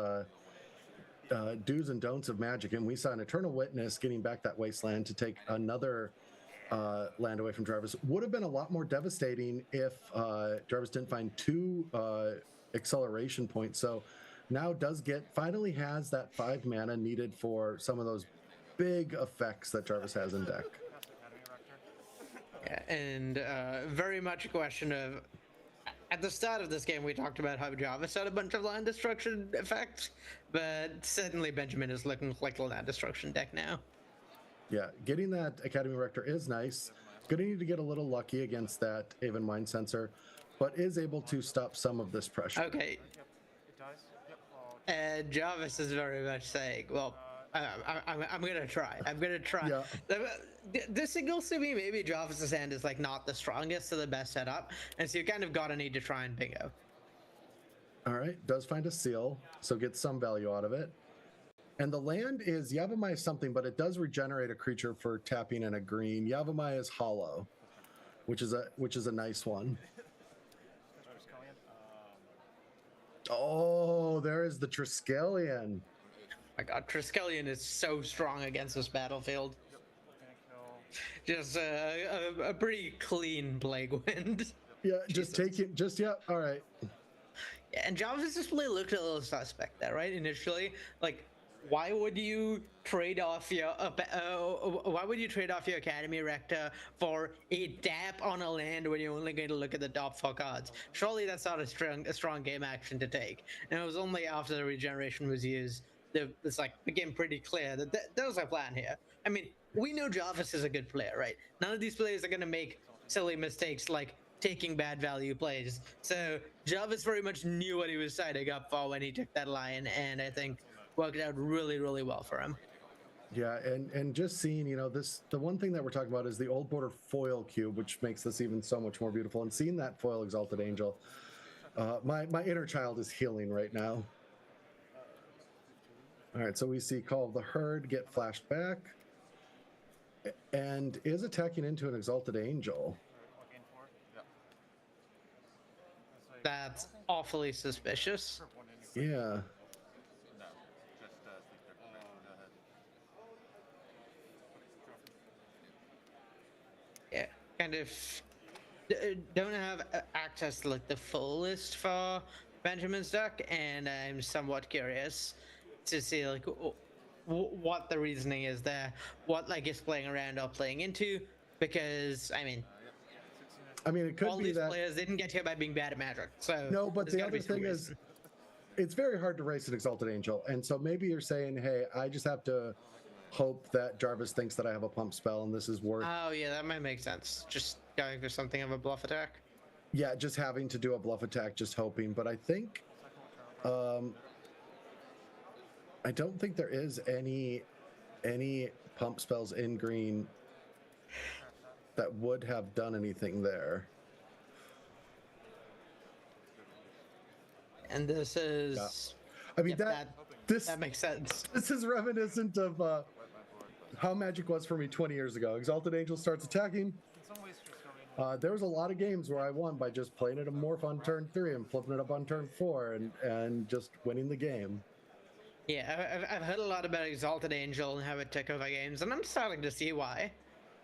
do's and don'ts of Magic, and we saw an Eternal Witness getting back that Wasteland to take another land away from Jarvis. Would have been a lot more devastating if Jarvis didn't find 2 acceleration points. So now finally has that 5 mana needed for some of those big effects that Jarvis has in deck. Yeah, and very much a question of, at the start of this game, we talked about how Jarvis had a bunch of land destruction effects, but certainly Benjamin is looking like a land destruction deck now. Yeah, getting that Academy Rector is nice. Gonna need to get a little lucky against that Aven Mind Sensor, but is able to stop some of this pressure. Okay. Jarvis is very much saying, well, I'm gonna try. I'm gonna try. Yeah. This signals to me maybe Jarvis's hand is like not the strongest or the best setup, and so you kind of gotta need to try and bingo. All right, does find a seal, so gets some value out of it. And the land is Yavimaya something, but it does regenerate a creature for tapping in a green. Yavimaya is hollow, which is a nice one. Oh, there is the Triskelion. My god, Triskelion is so strong against this battlefield. Just a pretty clean Plague Wind. Yeah, just take it. All right. Yeah, and Jarvis display looked a little suspect there, right? Initially, like, why would you trade off your Academy Rector for a tap on a land when you're only going to look at the top 4 cards? Surely that's not a strong game action to take. And it was only after the regeneration was used that it's like became pretty clear that there was a plan here. I mean, we know Jarvis is a good player, right? None of these players are going to make silly mistakes like taking bad value plays. So Jarvis very much knew what he was signing up for when he took that line, and I think worked out really, really well for him. Yeah, and just seeing, the one thing that we're talking about is the old border foil cube, which makes this even so much more beautiful. And seeing that foil Exalted Angel, my inner child is healing right now. All right, so we see Call of the Herd get flashed back and is attacking into an Exalted Angel. That's awfully suspicious. Yeah. Yeah, kind of don't have access to like the full list for Benjamin's deck, and I'm somewhat curious to see like what the reasoning is there, what like is playing around or playing into, because I mean it could all be these that players didn't get here by being bad at Magic. So no, but the other thing is, it's very hard to race an Exalted Angel, and so maybe you're saying, hey, I just have to hope that Jarvis thinks that I have a pump spell, and this is worth. Oh yeah, that might make sense. Just going for something of a bluff attack. Yeah, just having to do a bluff attack, just hoping. But I think, I don't think there is any pump spells in green that would have done anything there. And this is. I mean Yep, that makes sense. This is reminiscent of how Magic was for me 20 years ago. Exalted Angel starts attacking. There was a lot of games where I won by just playing it a morph on turn 3 and flipping it up on turn 4 and just winning the game. Yeah, I've heard a lot about Exalted Angel and how it took over games, and I'm starting to see why.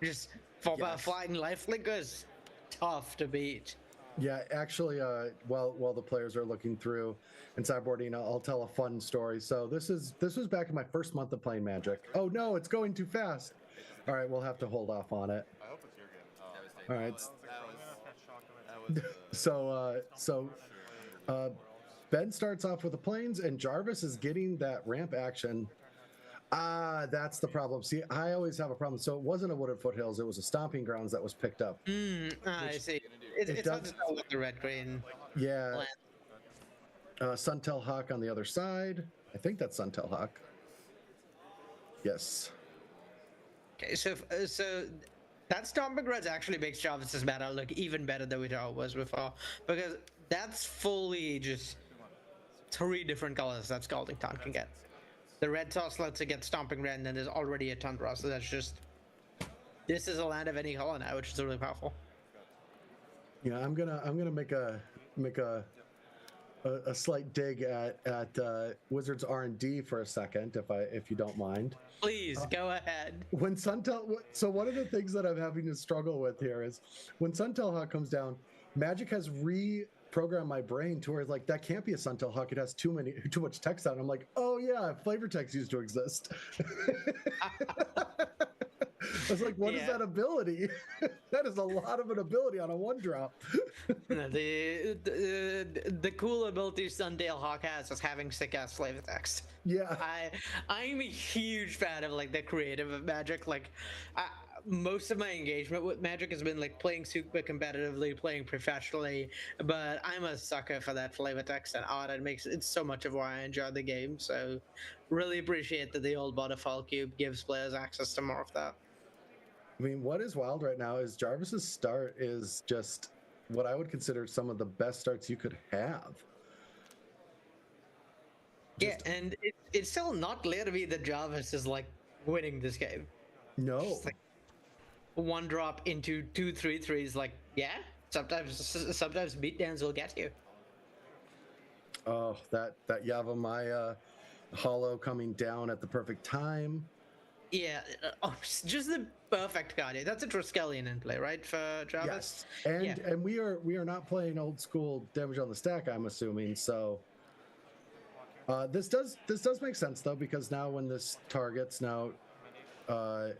Just Flying Lifelink is tough to beat. Yeah, actually, while the players are looking through and sideboarding, I'll tell a fun story. So this was back in my first month of playing Magic. Oh no, it's going too fast. All right, we'll have to hold off on it. I hope it's your game. Oh. All right. So Ben starts off with the planes, and Jarvis is getting that ramp action. That's the problem. See, I always have a problem. So it wasn't a Wooded Foothills; it was a Stomping Grounds that was picked up. I see. It's hard to tell with the red green. Yeah. Suntel Hawk on the other side. I think that's Suntel Hawk. Yes. Okay, so that Stomping Grounds actually makes Jarvis's meta look even better than we thought it was before, because that's fully just 3 different colors that Scalding Taunt can get. The red toss lets it get Stomping Ground, and there's already a Tundra, so that's just, this is a land of any color now, which is really powerful. Yeah, I'm gonna make a slight dig at Wizards R&D for a second, if you don't mind. Please go ahead. When Suntel, so one of the things that I'm having to struggle with here is when Suntel Hawk comes down, Magic has reprogrammed my brain to where it's like, that can't be a Suntel Hawk. It has too much text on it. I'm like, oh yeah, flavor text used to exist. I was like, what is that ability? That is a lot of an ability on a 1-drop. The cool ability Suntail Hawk has is having sick ass flavor text. Yeah. I'm a huge fan of like the creative of Magic. Like most of my engagement with Magic has been like playing super competitively, playing professionally, but I'm a sucker for that flavor text and art. It's so much of why I enjoy the game. So really appreciate that the old Waterfall Cube gives players access to more of that. I mean, what is wild right now is Jarvis's start is just what I would consider some of the best starts you could have. Yeah, and it's still not clear to me that Jarvis is like winning this game. No. Like 1-drop into 2/3/3s, like, yeah, sometimes beatdowns will get you. Oh, that Yavimaya hollow coming down at the perfect time. Yeah, just the perfect card. That's a Triskelion in play, right, for Jarvis? Yes, and we are not playing old school damage on the stack, I'm assuming. So this does make sense though, because now when this targets now, oh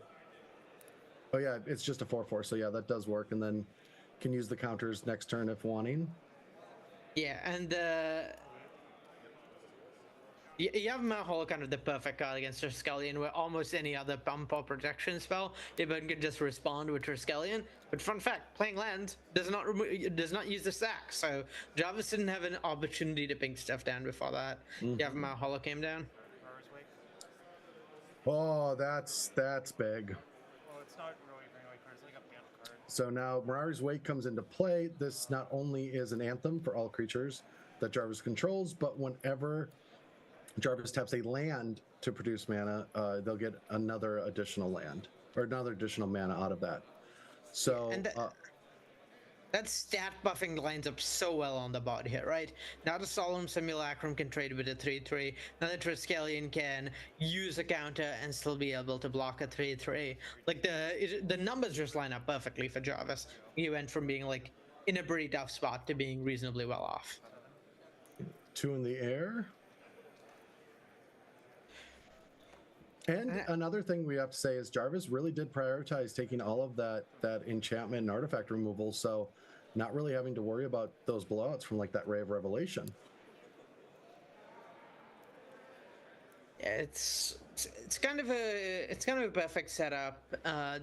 yeah, it's just a 4/4. So yeah, that does work, and then can use the counters next turn if wanting. Yeah, and you have Mahol, kind of the perfect card against Triskelion, where almost any other bump or protection spell, Ibn can just respond with Triskelion. But fun fact, playing lands does not use the stack, so Jarvis didn't have an opportunity to ping stuff down before that. You have Mahol came down. Oh, that's big. Well, it's not really cards, like a mana card. So now Mirari's Wake comes into play. This not only is an anthem for all creatures that Jarvis controls, but whenever Jarvis taps a land to produce mana, they'll get another additional land or another additional mana out of that. So that stat buffing lines up so well on the board here, right? Now the Solemn Simulacrum can trade with a 3/3. Now the Triskelion can use a counter and still be able to block a 3/3. Like the numbers just line up perfectly for Jarvis. He went from being like in a pretty tough spot to being reasonably well off. 2 in the air. And another thing we have to say is Jarvis really did prioritize taking all of that enchantment and artifact removal, so not really having to worry about those blowouts from like that Ray of Revelation. Yeah, it's kind of a perfect setup.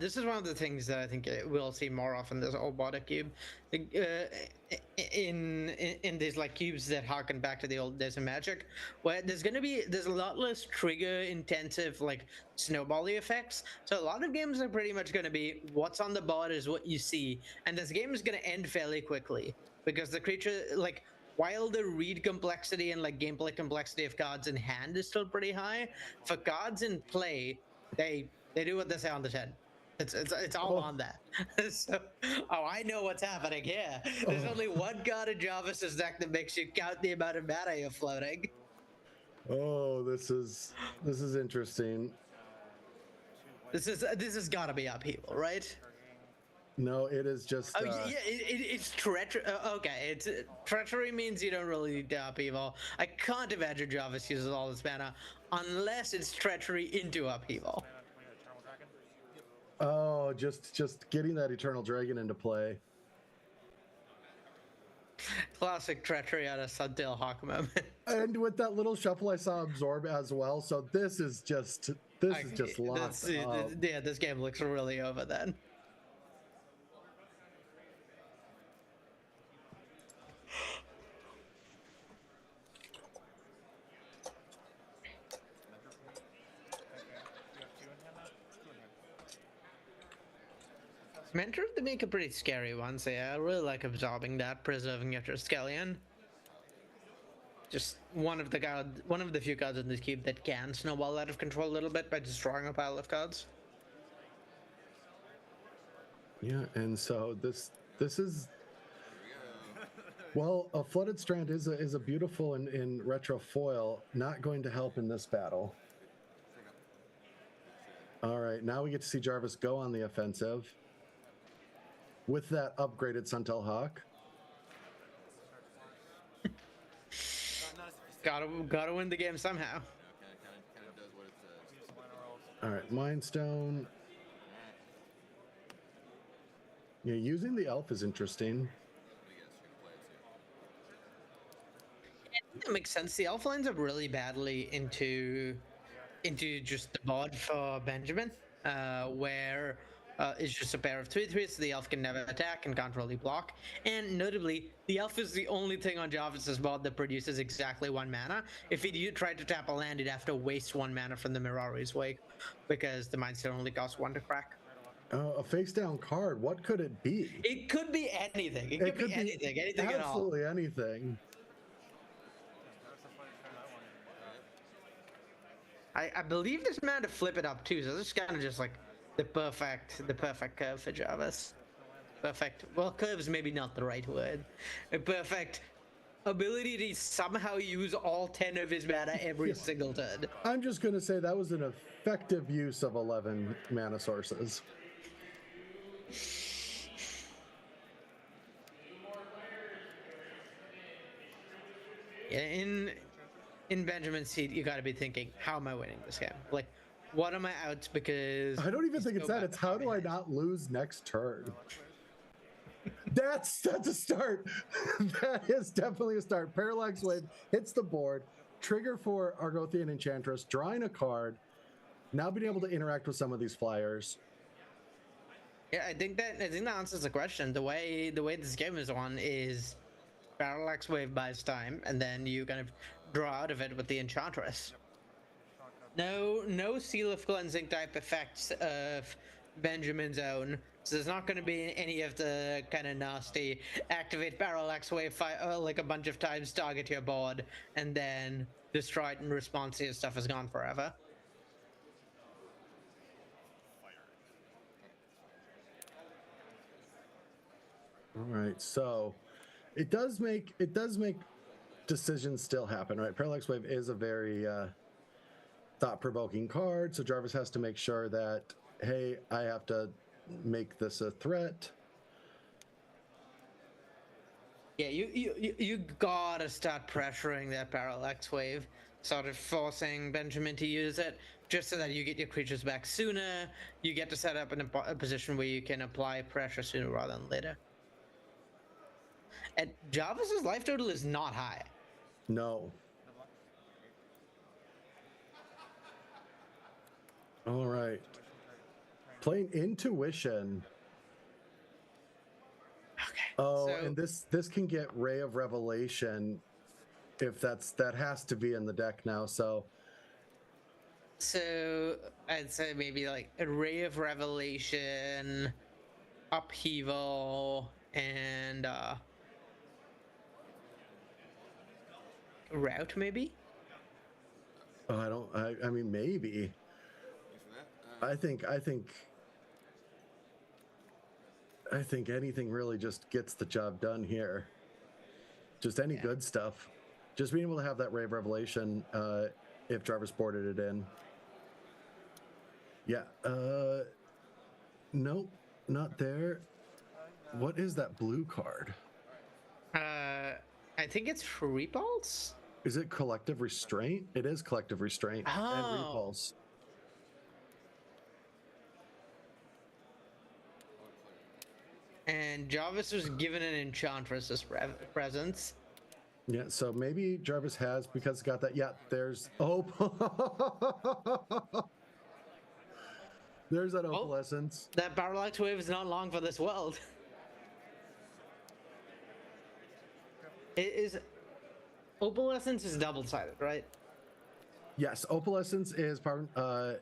This is one of the things that I think we'll see more often. This old Water Cube, in these like cubes that harken back to the old days of Magic, where there's a lot less trigger intensive like snowbally effects. So a lot of games are pretty much going to be what's on the board is what you see, and this game is going to end fairly quickly because the creature like. While the read complexity and like gameplay complexity of cards in hand is still pretty high, for cards in play, they They do what they say on the tin. It's all on that. So, I know what's happening here. There's only one god in Jarvis's deck that makes you count the amount of mana you're floating. Oh, this is interesting. This has got to be upheaval, right? No, it is just. Oh yeah, it's treachery. Okay, it's treachery means you don't really need the upheaval. I can't imagine Jarvis uses all this mana unless it's treachery into upheaval. Eternal Dragon. Oh, just getting that Eternal Dragon into play. Classic treachery out of Suntail Hawk moment. And with that little shuffle, I saw Absorb as well. So this is just locked up. Yeah, this game looks really over then. You have 2 in hand now? 2 in hand. Mentor to make a pretty scary one, so yeah, I really like absorbing that, preserving your Triskelion. Just one of the few cards in this cube that can snowball out of control a little bit by destroying a pile of cards. Yeah, and so this is. Well, a Flooded Strand is a beautiful in retro foil, not going to help in this battle. All right, now we get to see Jarvis go on the offensive with that upgraded Suntail Hawk. Gotta win the game somehow. All right, Mind Stone. Yeah, using the elf is interesting. That makes sense. The elf lines up really badly into just the board for Benjamin, where it's just a pair of 3/3, so the elf can never attack and can't really block. And notably, the elf is the only thing on Jarvis's board that produces exactly 1 mana. If he tried to tap a land, he'd have to waste 1 mana from the Mirari's Wake, because the Mind Stone only costs 1 to crack. A face down card. What could it be? It could be anything. It could be anything. Anything at all. Absolutely anything. That's the fun that one. I believe there's man to flip it up too, so this is kind of just like the perfect curve for Jarvis. Perfect. Well, curve is maybe not the right word. A perfect ability to somehow use all 10 of his mana every single turn. I'm just going to say that was an effective use of 11 mana sources. In Benjamin's seat, you got to be thinking, how am I winning this game? Like, what are my outs? Because I don't even think it's that. It's how do I not lose next turn? That's a start. That is definitely a start. Parallax Wave hits the board. Trigger for Argothian Enchantress, drawing a card. Now being able to interact with some of these flyers. Yeah, I think that answers the question. The way this game is on is Parallax Wave buys time, and then you kind of draw out of it with the Enchantress. No Seal of Cleansing type effects of Benjamin's own. So there's not going to be any of the kind of nasty activate Parallax Wave like a bunch of times, target your board, and then destroy it in response to your stuff is gone forever. All right, so it does make decisions still happen, right? Parallax Wave is a very thought-provoking card, so Jarvis has to make sure that, hey, I have to make this a threat. Yeah, you gotta start pressuring that Parallax Wave, sort of forcing Benjamin to use it, just so that you get your creatures back sooner. You get to set up in a position where you can apply pressure sooner rather than later. And Jarvis's life total is not high. No. All right. Playing Intuition. Okay. Oh, so, and this can get Ray of Revelation if that has to be in the deck now. So I'd say maybe like a Ray of Revelation, Upheaval, and Route maybe. I mean maybe. I think anything really just gets the job done here. Just any good stuff. Just being able to have that Ray of Revelation if Jarvis boarded it in. Yeah. Nope, not there. What is that blue card? I think it's Repulse. Is it Collective Restraint? It is Collective Restraint and Oh. Repulse. And Jarvis was given an Enchantress's presence. Yeah, so maybe Jarvis has, because it's got that. Yeah, there's there's that Opalescence. That Parallax Wave is not long for this world. It is. Opalescence is double-sided, right? Yes, Opalescence is power.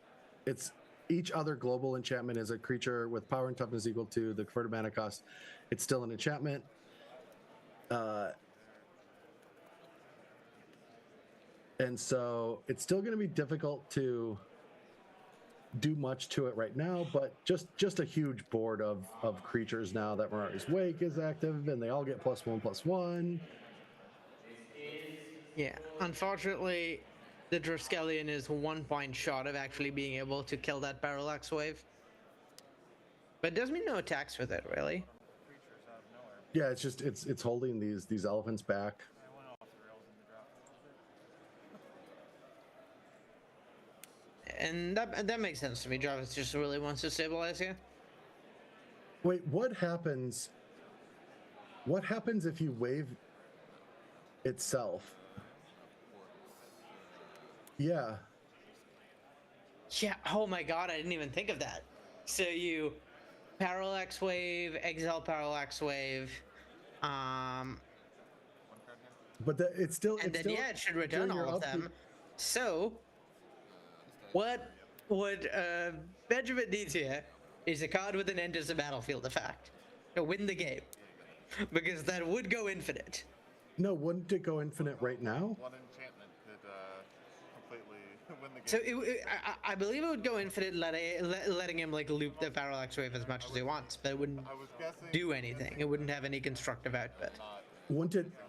It's each other global enchantment is a creature with power and toughness equal to the converted mana cost. It's still an enchantment. And so it's still going to be difficult to do much to it right now, but just a huge board of creatures now that Mirari's Wake is active, and they all get +1/+1. Yeah. Unfortunately, the Driskelion is 1 point short of actually being able to kill that Parallax Wave. But it does mean no attacks with it, really. Creatures out of nowhere. Yeah, it's just it's holding these elephants back. I went off the rails in the draft. And that makes sense to me. Jarvis just really wants to stabilize here. Wait, what happens? What happens if you wave itself? Yeah. Yeah, oh my god, I didn't even think of that. So you Parallax Wave, Exile Parallax Wave, One card here. But it's still. and then yeah, it should return during your all of upkeep- them. So what Benjamin needs here is a card with an enters the battlefield effect to win the game. Because that would go infinite. No, wouldn't it go infinite right now? One enchantment could completely win the game. So I believe it would go infinite, letting him like loop the Parallax Wave as much as he wants, but it wouldn't I was guessing. do anything. It wouldn't have any constructive output.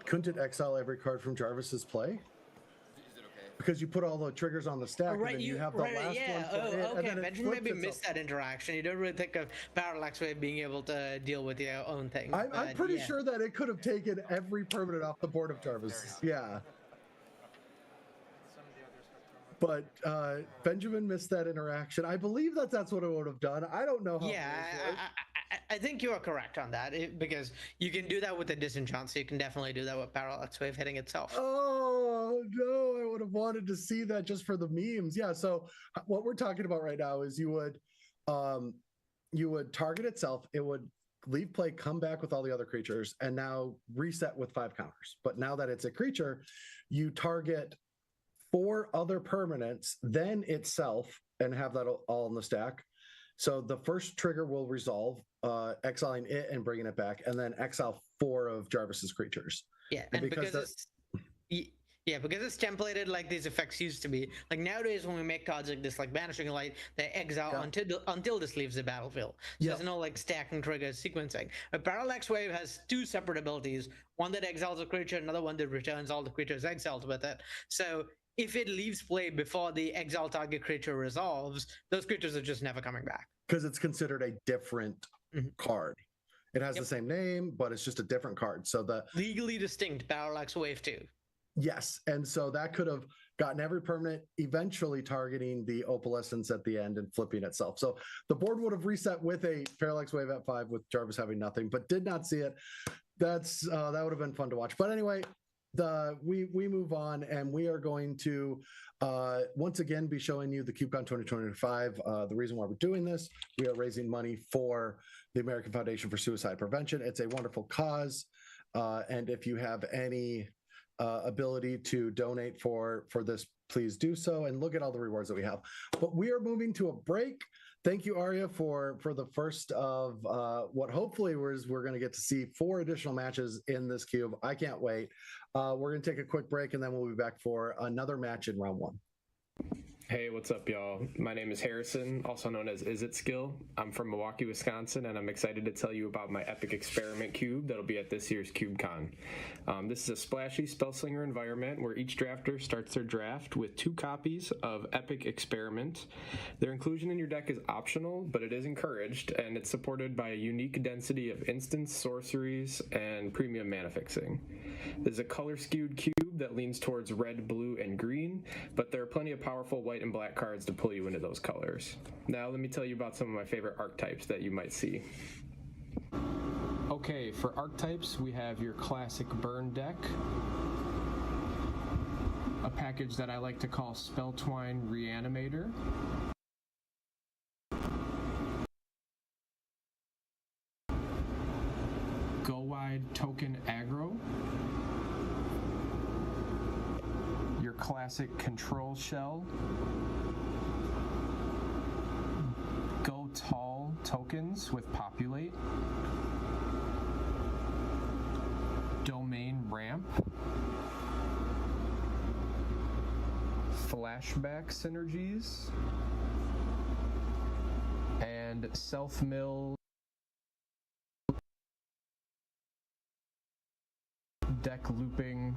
Couldn't it exile every card from Jarvis's play? Because you put all the triggers on the stack, and then you have the last yeah. one. For it, and Okay. then it Benjamin flips maybe itself. missed that interaction. You don't really think of Parallax Wave being able to deal with your own thing. I'm but pretty yeah. sure that it could have taken every permanent off the board of Jarvis. Yeah. Some of the others have thrown But Benjamin missed that interaction. I believe that's what it would have done. I don't know how. Yeah, I think you are correct on that because you can do that with the disenchant, so you can definitely do that with Parallax Wave hitting itself. Oh no! I would have wanted to see that just for the memes. Yeah. So what we're talking about right now is you would target itself. It would leave play, come back with all the other creatures, and now reset with 5 counters. But now that it's a creature, you target 4 other permanents, then itself, and have that all in the stack. So the first trigger will resolve, exiling it and bringing it back, and then exile 4 of Jarvis's creatures. Yeah, And and because because it's templated like these effects used to be. Like nowadays, when we make cards like this, like Banishing Light, they exile until this leaves the battlefield. So there's no like stacking triggers sequencing. A Parallax Wave has 2 separate abilities: one that exiles a creature, another one that returns all the creatures exiled with it. So if it leaves play before the exile target creature resolves, those creatures are just never coming back. Because it's considered a different card. It has the same name, but it's just a different card. So Legally distinct Parallax Wave 2. yes, and so that could have gotten every permanent, eventually targeting the Opalescence at the end and flipping itself. So the board would have reset with a Parallax Wave at 5 with Jarvis having nothing, but did not see it. That would have been fun to watch. But anyway, we move on, and we are going to once again be showing you the KubeCon 2025. The reason why we're doing this, we are raising money for the American Foundation for Suicide Prevention. It's a wonderful cause, and if you have any ability to donate for this, please do so, and look at all the rewards that we have. But we are moving to a break. Thank you, Arya, for the first of what hopefully we're going to get to see 4 additional matches in this cube. I can't wait. We're going to take a quick break, and then we'll be back for another match in round 1. Hey, what's up, y'all? My name is Harrison, also known as Is It Skill. I'm from Milwaukee, Wisconsin, and I'm excited to tell you about my Epic Experiment Cube that'll be at this year's CubeCon. This is a splashy Spellslinger environment where each drafter starts their draft with 2 copies of Epic Experiment. Their inclusion in your deck is optional, but it is encouraged, and it's supported by a unique density of instants, sorceries, and premium mana fixing. There's a color-skewed cube that leans towards red, blue, and green, but there are plenty of powerful white and black cards to pull you into those colors. Now let me tell you about some of my favorite archetypes that you might see. Okay, for archetypes, we have your classic burn deck, a package that I like to call Spelltwine Reanimator, Go Wide Token Aggro, your classic Control Shell, Go Tall tokens with Populate, Domain Ramp, Flashback Synergies, and Self-Mill deck looping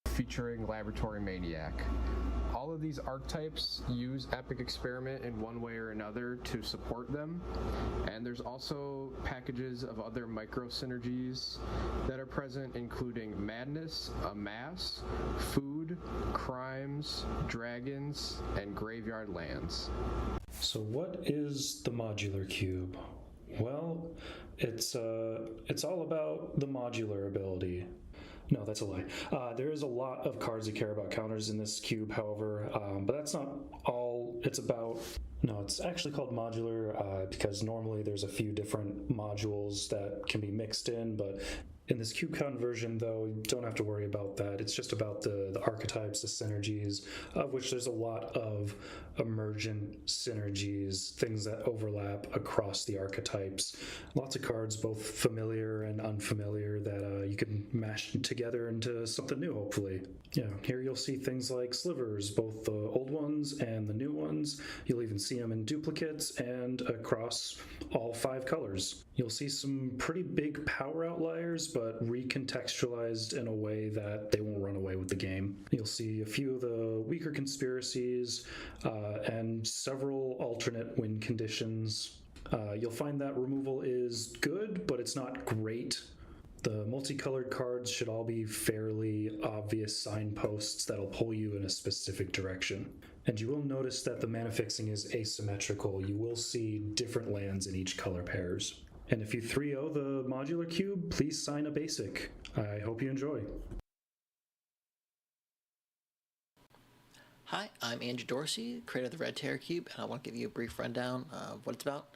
featuring Laboratory Maniac. All of these archetypes use Epic Experiment in one way or another to support them, and there's also packages of other micro synergies that are present, including Madness, Amass, Food, Crimes, Dragons, and Graveyard Lands. So what is the modular cube? Well, it's all about the modular ability. No, that's a lie. There is a lot of cards that care about counters in this cube, however, but that's not all it's about. No, it's actually called modular because normally there's a few different modules that can be mixed in, but in this CubeCon version, though, you don't have to worry about that. It's just about the archetypes, the synergies, of which there's a lot of emergent synergies, things that overlap across the archetypes. Lots of cards, both familiar and unfamiliar, that you can mash together into something new, hopefully. Yeah, here you'll see things like slivers, both the old ones and the new ones. You'll even see them in duplicates and across all 5 colors. You'll see some pretty big power outliers, but recontextualized in a way that they won't run away with the game. You'll see a few of the weaker conspiracies and several alternate win conditions. You'll find that removal is good, but it's not great. The multicolored cards should all be fairly obvious signposts that'll pull you in a specific direction. And you will notice that the mana fixing is asymmetrical. You will see different lands in each color pairs. And if you 3-0 the modular cube, please sign a basic. I hope you enjoy. Hi, I'm Andrew Dorsey, creator of the Red Terror Cube, and I want to give you a brief rundown of what it's about.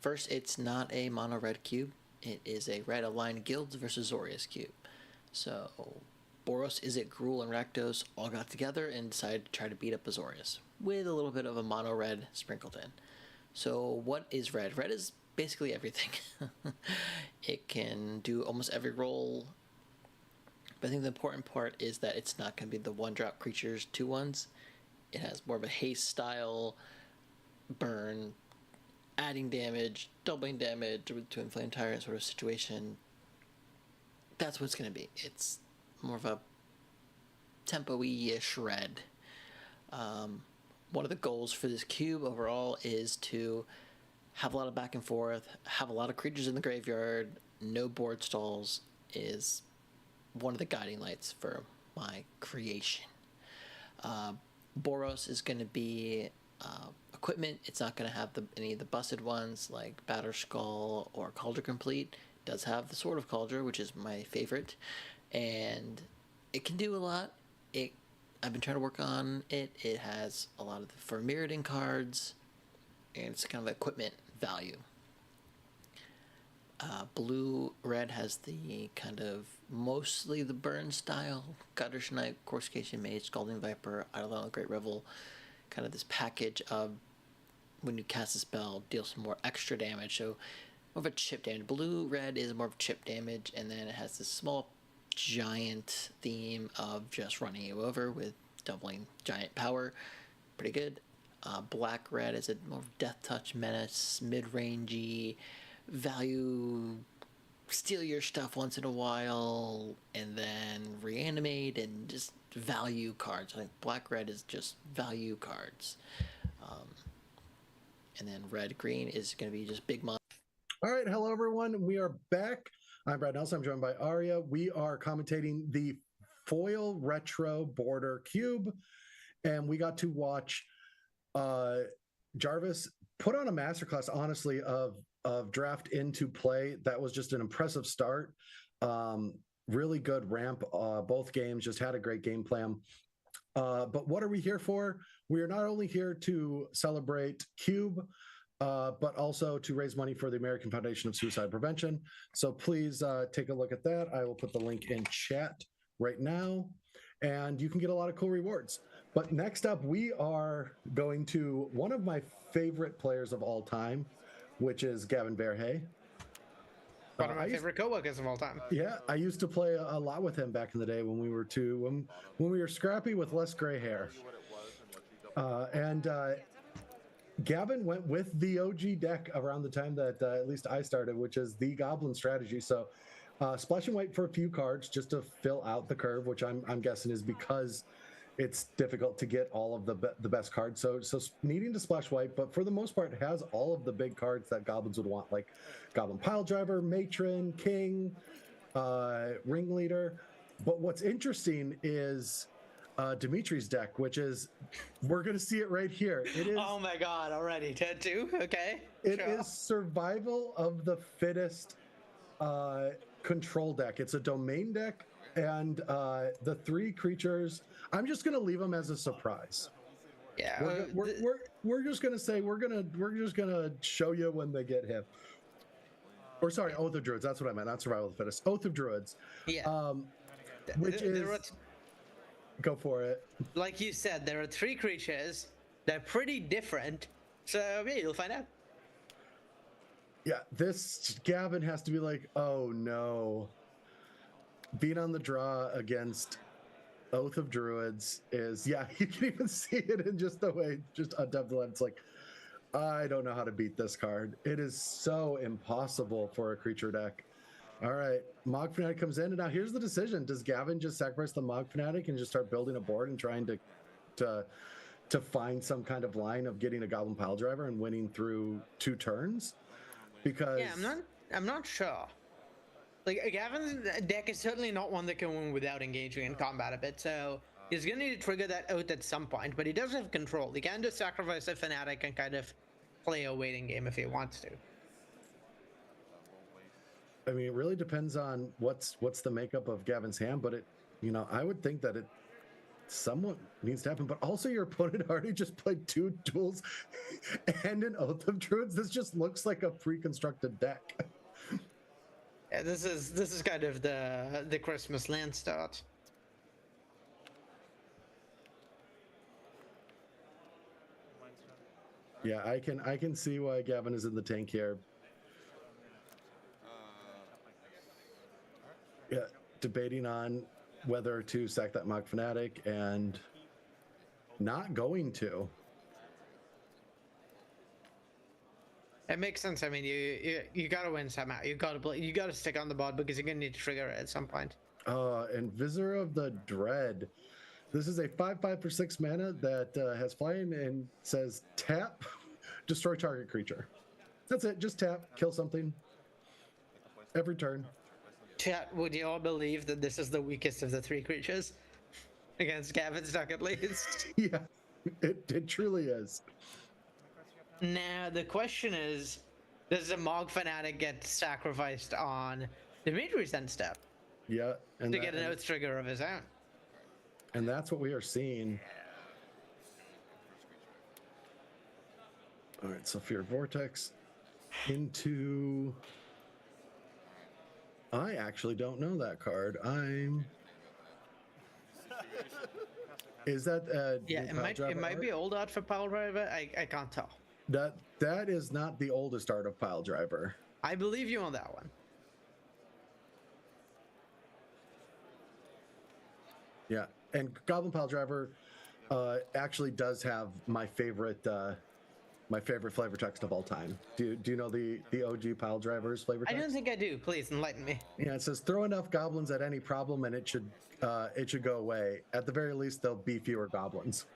First, it's not a mono red cube. It is a red aligned guilds versus Azorius cube. So, Boros, Izzet, Gruul, and Rakdos all got together and decided to try to beat up Azorius, with a little bit of a mono red sprinkled in. So, what is red? Red is basically everything. It can do almost every role, but I think the important part is that it's not going to be the 1-drop creatures 2/1s. It has more of a haste style, burn, adding damage, doubling damage to inflame tyrant sort of situation. That's what it's going to be. It's more of a tempo-y-ish red. One of the goals for this cube overall is to have a lot of back and forth, have a lot of creatures in the graveyard, no board stalls is one of the guiding lights for my creation. Boros is going to be equipment. It's not going to have any of the busted ones like Batterskull or Cauldron Complete. It does have the Sword of Cauldron, which is my favorite, and it can do a lot. I've been trying to work on it. It has a lot of the Mirrodin cards, and it's kind of equipment value. Blue-red has the kind of mostly the burn style, Gutter Snipe, Coruscation Mage, Scalding Viper, Eidolon, Great Revel, kind of this package of when you cast a spell, deal some more extra damage, so more of a chip damage. Blue-red is more of chip damage, and then it has this small giant theme of just running you over with doubling giant power. Pretty good. Black red is a more death touch menace, mid rangey, value, steal your stuff once in a while, and then reanimate and just value cards. I think black red is just value cards. And then red green is going to be just big monster. All right, hello everyone. We are back. I'm Brad Nelson. I'm joined by Arya. We are commentating the foil retro border cube, and we got to watch Jarvis put on a masterclass, honestly, of draft into play. That was just an impressive start. Really good ramp. Both games just had a great game plan. But what are we here for? We are not only here to celebrate Cube, but also to raise money for the American Foundation of Suicide Prevention. So please take a look at that. I will put the link in chat right now, and you can get a lot of cool rewards. But next up, we are going to one of my favorite players of all time, which is Gavin Verhey. One of my favorite coworkers of all time. Yeah, I used to play a lot with him back in the day when we were when we were scrappy with less gray hair. Gavin went with the OG deck around the time that at least I started, which is the Goblin strategy. So splash and white for a few cards just to fill out the curve, which I'm guessing is because it's difficult to get all of the best cards. So needing to splash white, but for the most part has all of the big cards that Goblins would want, like Goblin Piledriver, Matron, King, Ringleader. But what's interesting is Dimitri's deck, which is, we're going to see it right here. It is. Oh my god, already. Tattoo? Okay. It is survival of the fittest control deck. It's a domain deck, and the 3 creatures, I'm just going to leave them as a surprise. Yeah. We're just going to say we're just going to show you when they get hit. Or sorry, Oath of Druids. That's what I meant. Not survival of the fittest. Oath of Druids. Yeah. Which is. Go for it. Like you said, there are 3 creatures. They're pretty different. So yeah, you'll find out. Yeah, this Gavin has to be like, oh no. Being on the draw against Oath of Druids is, yeah, you can even see it in just the way, just on Devlin. It's like, I don't know how to beat this card. It is so impossible for a creature deck. All right, Mog Fanatic comes in, and now here's the decision. Does Gavin just sacrifice the Mog Fanatic and just start building a board and trying to find some kind of line of getting a Goblin Piledriver and winning through 2 turns? Because yeah, I'm not sure. Like, Gavin's deck is certainly not one that can win without engaging in combat a bit, so he's gonna need to trigger that out at some point, but he does have control. He can just sacrifice a Fanatic and kind of play a waiting game if he wants to. I mean, it really depends on what's the makeup of Gavin's hand, but I would think that it somewhat needs to happen. But also, your opponent already just played 2 duels and an Oath of Druids. This just looks like a pre-constructed deck. Yeah, this is kind of the Christmas land start. Yeah, I can see why Gavin is in the tank here. Yeah, debating on whether to sack that Mog Fanatic and not going to. It makes sense. I mean, you gotta win somehow. You gotta stick on the board because you're gonna need to trigger it at some point. And Visitor of the Dread. This is a 5/5 for 6 mana that has flying and says tap, destroy target creature. That's it. Just tap, kill something every turn. Chat, would you all believe that this is the weakest of the 3 creatures? Against Gavin's deck, at least. Yeah, it truly is. Now, the question is, does the Mog Fanatic get sacrificed on Dimitri's end step? Yeah. And to get an Oath trigger of his own. And that's what we are seeing. All right, so Fear Vortex into... I actually don't know that card. Is that yeah, it might be old art for Piledriver. I can't tell. That is not the oldest art of Piledriver. I believe you on that one. Yeah, and Goblin Piledriver, actually does have my favorite flavor text of all time. Do you know the OG Pile Drivers flavor I text? don't think I do. Please enlighten me. Yeah, it says throw enough goblins at any problem and it should go away. At the very least, there'll be fewer goblins.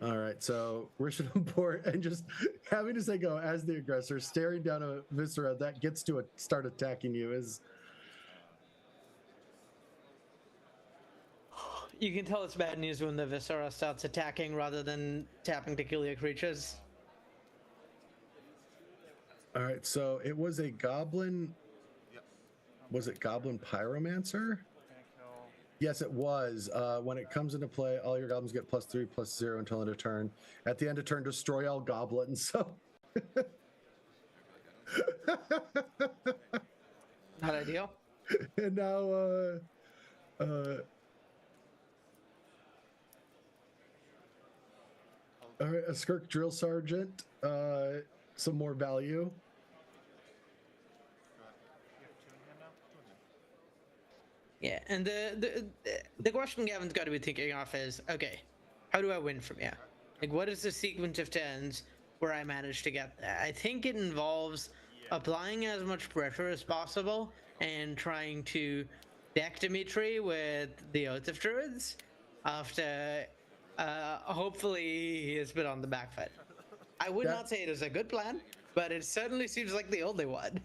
All right, so Rishidamport and just having to say go as the aggressor, staring down a Viscera that gets to start attacking you is. You can tell it's bad news when the Viscera starts attacking rather than tapping to kill your creatures. All right, so it was a goblin. Yep. Was it Goblin Pyromancer? Gonna kill. Yes, it was. When it comes into play, all your goblins get +3/+0 until end of turn. At the end of turn, destroy all goblins. So. Not ideal. And now, all right, a Skirk Drill Sergeant, some more value. You have 2 in hand now? 2 in hand. Yeah, and the question Gavin's got to be thinking of is, okay, how do I win from here? Like, what is the sequence of turns where I manage to get there? I think it involves applying as much pressure as possible and trying to deck Dimitri with the Oath of Druids after hopefully he has been on the back foot. I would not say it is a good plan, but it certainly seems like the only one.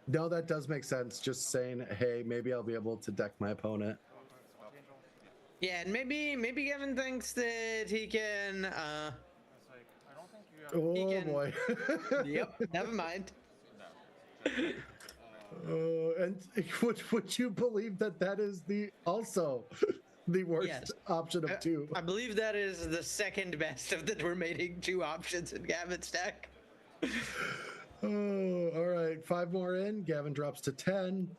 No, that does make sense. Just saying, hey, maybe I'll be able to deck my opponent. Yeah, and maybe Gavin thinks that he can. It's like, I don't think you have. Oh can- boy. Yep, never mind. And would you believe that is also the worst Yes. option of two? I believe that is the second best of the remaining 2 options in Gavin's deck. Oh, all right. 5 more in. Gavin drops to 10.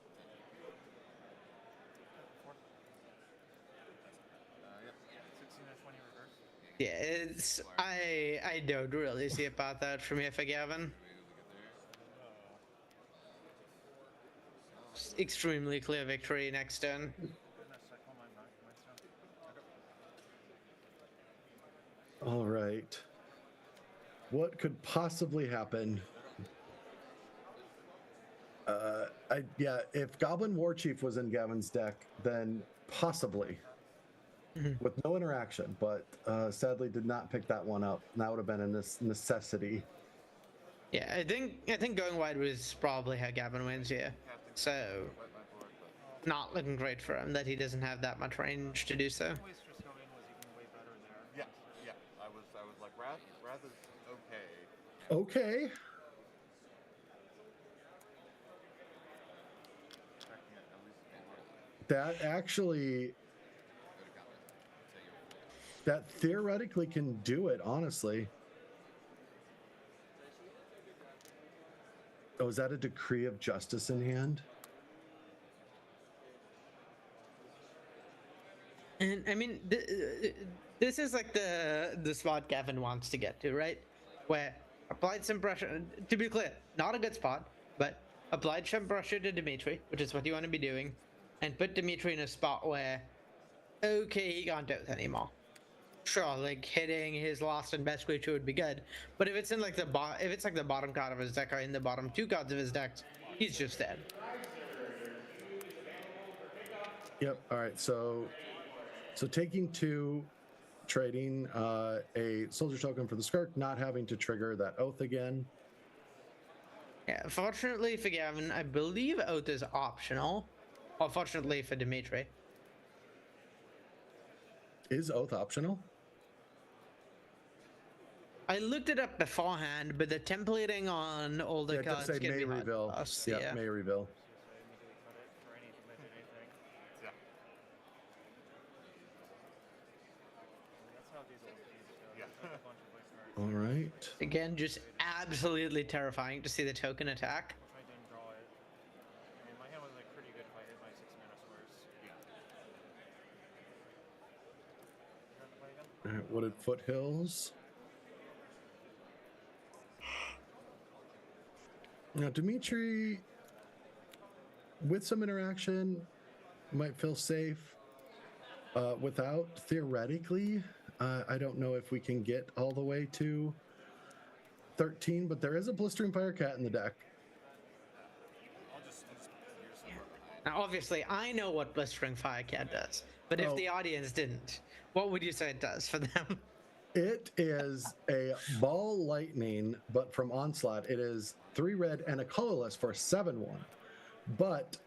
Yep. 16 or 20 reverse. Yeah, it's I don't really see a path out from here for Gavin. Just extremely clear victory next turn. Goodness, I call my mind's down. All right. What could possibly happen? If Goblin War Chief was in Gavin's deck, then possibly with no interaction, but sadly did not pick that one up. That would have been a necessity. Yeah, I think going wide was probably how Gavin wins here. So Wipe my board, but not looking great for him that he doesn't have that much range to do so. always just go in was even way better there. Yeah. I was like, Wrath is okay. Okay. Checking it at least. That actually, that theoretically can do it, honestly. Oh, is that a Decree of Justice in hand? And I mean, this is like the spot Gavin wants to get to, right? Where applied some pressure. To be clear, not a good spot, but applied some pressure to Dimitri, which is what you want to be doing, and put Dimitri in a spot where, okay, he can't do it anymore. Sure, like hitting his last and best creature would be good, but if it's in like the bottom card of his deck or in the bottom 2 cards of his deck, he's just dead. Yep. All right. So taking 2, trading a soldier token for the Skirk, not having to trigger that oath again. Yeah, fortunately for Gavin, I believe Oath is optional. Or fortunately for Dimitri. Is oath optional? I looked it up beforehand, but the templating on all the Yeah, it does cards say can may be hard to reveal. pass, Yeah, yeah. may reveal. For any anything. Yeah. That's how these old games go. Yeah. There's a bunch of voice cards. All right. Again, just absolutely terrifying to see the token attack. If I didn't draw it. I mean, my hand was like pretty good if I hit my 6 mana squares. Yeah. Play again? All right. Wooded Foothills. Now, Dimitri, with some interaction, might feel safe. Without theoretically, I don't know if we can get all the way to 13, but there is a Blistering Fire Cat in the deck. Now, obviously, I know what Blistering Firecat does, but if Oh. the audience didn't, what would you say it does for them? It is a Ball Lightning, but from Onslaught. It is 3 red and a colorless for a 7/1. But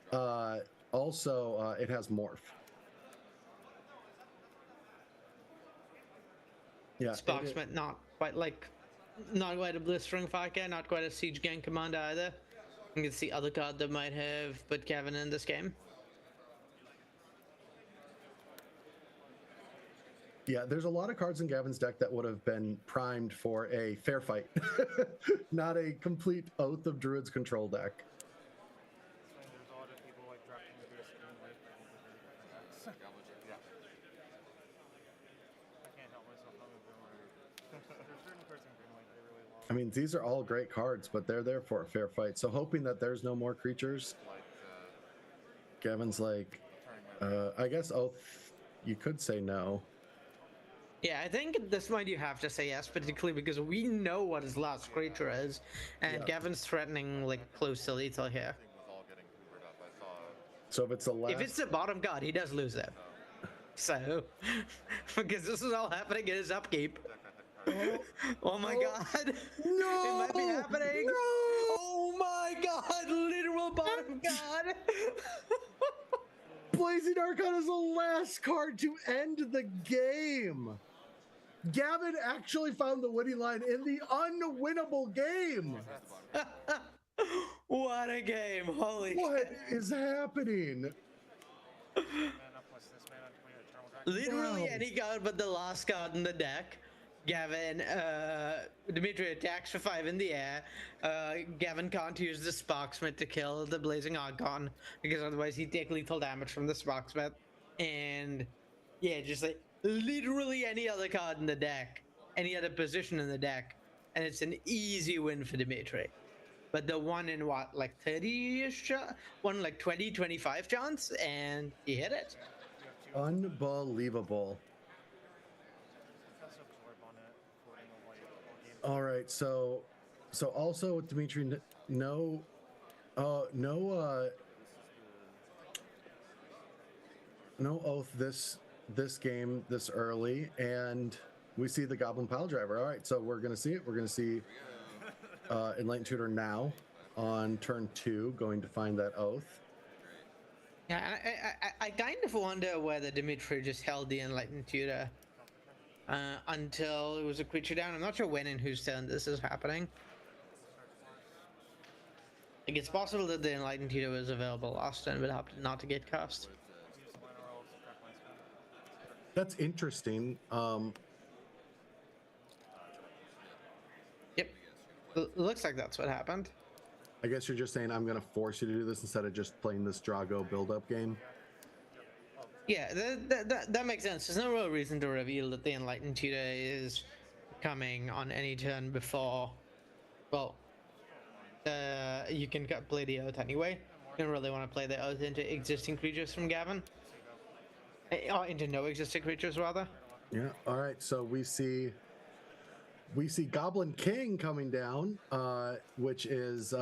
also, it has Morph. Yeah. Sparksmith, not quite a Blistering Firecat, not quite a Siege Gang commander either. I think it's the other card that might have put Gavin in this game. Yeah, there's a lot of cards in Gavin's deck that would have been primed for a fair fight, not a complete Oath of Druids control deck. There's a lot of people like drafting the base game with yeah. I can't help myself. I'm a boomer. There's certain cards in Green White I really love. I mean, these are all great cards, but they're there for a fair fight. So hoping that there's no more creatures. Gavin's like, I guess Oath, you could say no. Yeah, I think this might you have to say yes, particularly because we know what his last creature is, and Yeah. Gavin's threatening like close to lethal here. Everything was all getting cleared up. I saw So if it's the last, If it's the bottom card, he does lose it. So, because this is all happening in his upkeep. Oh my god! no, It might be happening. No! Oh my god! Literal bottom card. Blazing Archon is the last card to end the game. Gavin actually found the winning line in the unwinnable game. What a game! Holy What shit! is happening? mana plus this mana to play Eternal Dragon. Literally Wow. any card but the last card in the deck. Gavin, Dimitri attacks for 5 in the air. Gavin can't use the Sparksmith to kill the Blazing Archon because otherwise he'd take lethal damage from the Sparksmith. And yeah, just like literally any other card in the deck, any other position in the deck, and it's an easy win for Dimitri. But the one in what, like 30-ish, one like 20, 25 chance, and he hit it. Unbelievable. Also absorb on it, floating a white all game. All right, so also with Dimitri, no Oath this game this early, and we see the Goblin Pile Driver. All right, so we're gonna see it. We're gonna see Enlightened Tutor now on turn 2, going to find that Oath. Yeah, I kind of wonder whether Dimitri just held the Enlightened Tutor until it was a creature down. I'm not sure when and whose turn this is happening. Like, it's possible that the Enlightened Tutor was available last turn, but happened not to get cast. Use mana or else subtract my spell. That's interesting. Yep. Looks like that's what happened. I guess you're just saying I'm gonna force you to do this instead of just playing this Drago build-up game. Yeah, that makes sense. There's no real reason to reveal that the Enlightened Tutor is coming on any turn before. Well, you can play the Oath anyway. You don't really want to play the Oath into existing creatures from Gavin. Or into no existing creatures, rather. Yeah. All right. So we see Goblin King coming down, which is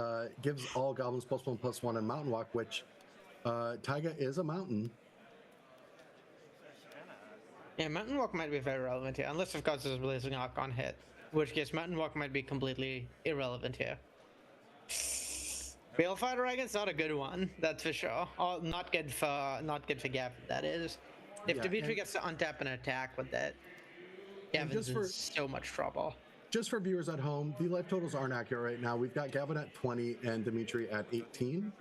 gives all goblins +1/+1 and Mountain Walk, which Taiga is a mountain. Yeah, Mountain Walk might be very relevant here, unless of course there's a Blazing Archon hit, in which case Mountain Walk might be completely irrelevant here. Balefire Dragon's not a good one, that's for sure. Oh, not good for Gavin, that is. If Yeah, Dimitri and- gets to untap and attack with that, Gavin's in so much trouble. Just for viewers at home, the life totals aren't accurate right now. We've got Gavin at 20 and Dimitri at 18.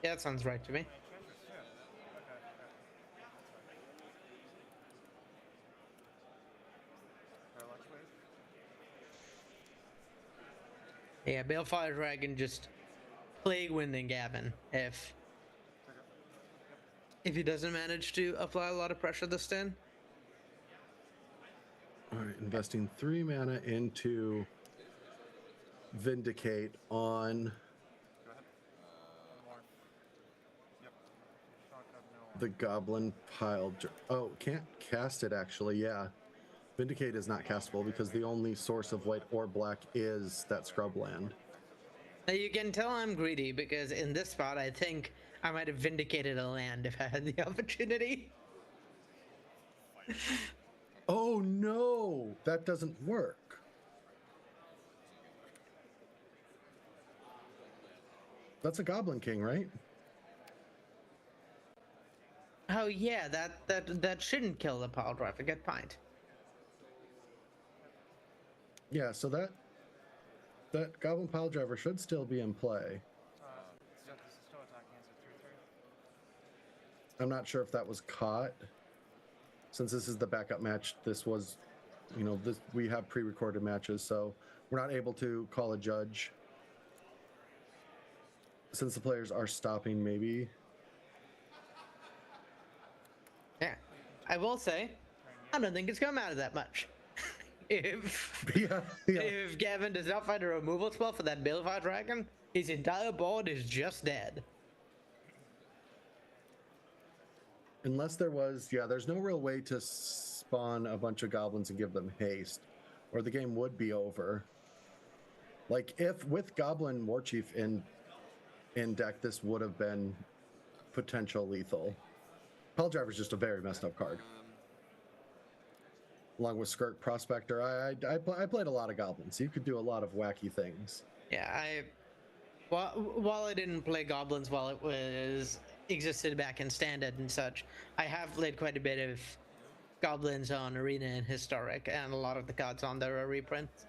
Yeah, that sounds right to me. Parallax wave. Yeah, Balefire Dragon just plague winding Gavin if he doesn't manage to apply a lot of pressure this turn. All right, investing 3 mana into Vindicate on Go ahead. One more. Yep. Shock up, no. the Goblin Pile. Oh, can't cast it actually. Yeah. Vindicate is not castable because the only source of white or black is that scrub land. Now you can tell I'm greedy because in this spot I think I might have vindicated a land if I had the opportunity. Oh no, that doesn't work. That's a Goblin King, right? Oh yeah, that shouldn't kill the pile driver. Good point. Yeah, so that Goblin Pile Driver should still be in play. I'm not sure if that was caught. Since this is the backup match, this was, you know, this we have pre-recorded matches, so we're not able to call a judge. Since the players are stopping, maybe. Yeah, I will say, I don't think it's gonna matter that much. If if Gavin does not find a removal spell for that Balefire Dragon, his entire board is just dead. Unless there was, there's no real way to spawn a bunch of goblins and give them haste, or the game would be over. Like if with Goblin Warchief in deck, this would have been potential lethal. Pile Driver is just a very messed up card. Along with Skirk Prospector, I played a lot of goblins. So you could do a lot of wacky things. Yeah, while I didn't play goblins while it was existed back in standard and such, I have played quite a bit of goblins on arena and historic, and a lot of the cards on there are reprints.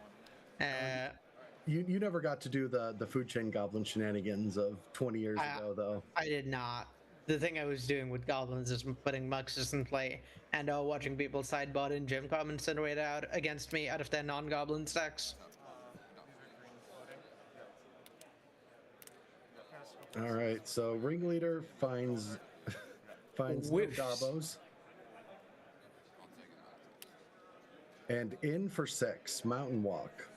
You never got to do the food chain goblin shenanigans of 20 years ago, though. I did not. The thing I was doing with goblins is putting Muxus in play and watching people sideboard and Gem Comm incinerate out against me out of their non-goblin stacks. All right, so Ringleader finds no Whiffs. Gobos. And in for 6, Mountain Walk.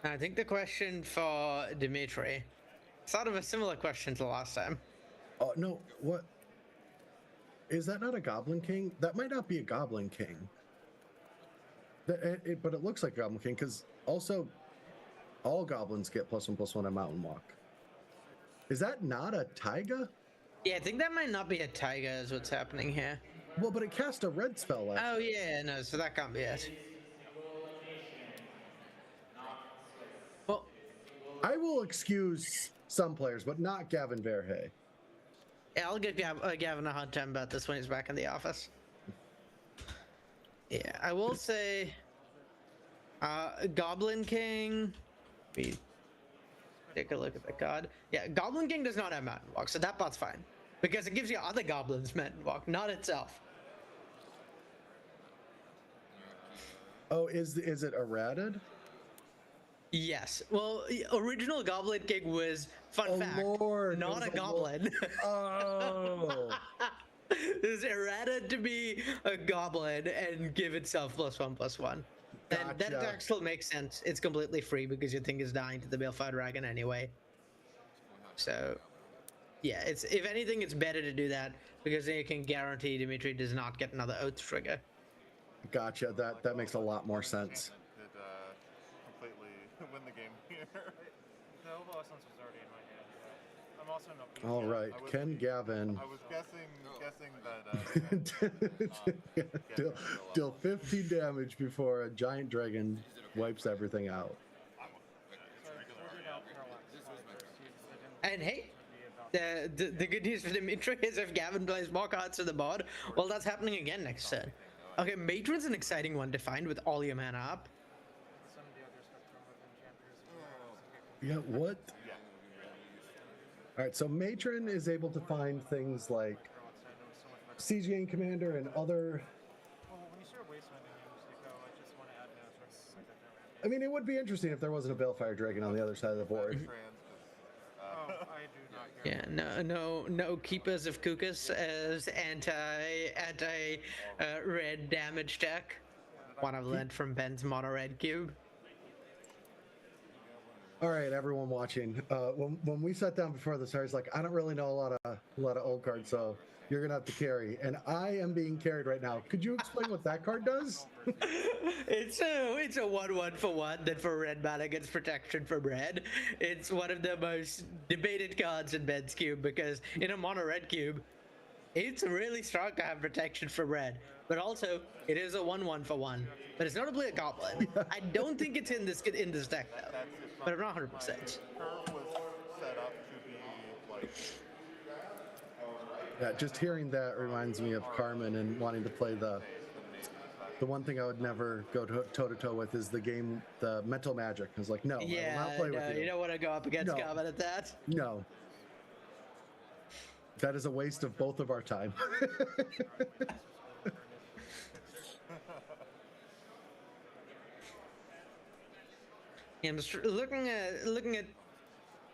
I think the question for Dimitri, sort of a similar question to last time. Oh, no, what? Is that not a Goblin King? That might not be a Goblin King. But it looks like Goblin King, because also all goblins get +1/+1 on Mountain Walk. Is that not a Taiga? Yeah, I think that might not be a Taiga is what's happening here. Well, but it cast a red spell last. Oh yeah, no, so that can't be it. Well, I will excuse some players, but not Gavin Verhey. yeah, I'll give Gavin a hard time about this when he's back in the office. Yeah, I will say, Goblin King. Let me take a look at the card. Yeah, Goblin King does not have Mountain Walk, so that part's fine. Because it gives you other goblins Mountain Walk, not itself. Oh, is it errated? Yes. Well, original Goblin King was, fun Oh, fact, Lord, not it a was a goblin. Oh. It was errata to be a goblin and give itself +1/+1. And that Gotcha. attack still makes sense. It's completely free because your thing is dying to the Balefire Dragon anyway. So, yeah, it's if anything, it's better to do that because then you can guarantee Dimitri does not get another Oath trigger. Gotcha. That makes a lot more sense. Did completely win the game here. The Oval Essence was already in my hand. Yeah. I'm also not. All right, I was- Ken Gavin. I was guessing that. Deal 15 damage before a giant dragon wipes everything out. And hey, the good news for Dimitri is if Gavin plays more cards to the board, well, that's happening again next turn. Okay, Matron's an exciting one to find with all your mana up. Some of the other spectrum of enchanters. Yeah, what? All right, so Matron is able to find things like Siege Gang Commander and other. Well, when you start wastebending, you usually go, I just want to add mana to like that. I mean, it would be interesting if there wasn't a Balefire Dragon on the other side of the board. Oh, I do not care. Yeah, no Keepers of Kukus as anti red damage deck. One I've learned from Ben's mono red cube. All right, everyone watching. When we sat down before this, I was like, I don't really know a lot of old cards, so you're gonna have to carry. And I am being carried right now. Could you explain what that card does? It's a 1/1 for one that for red mana gets protection from red. It's one of the most debated cards in Ben's cube because in a mono red cube, it's really strong to have protection from red. But also, it is a 1/1 for one. But it's notably a goblin. I don't think it's in this deck though. But I'm not 100%. Curve was set up to be like. Yeah, just hearing that reminds me of Carmen and wanting to play the one thing I would never go toe to toe with is the mental magic. I was like, no, I will not play with you. You don't want to go up against Carmen at that. No. That is a waste of both of our time. Yeah, I'm looking at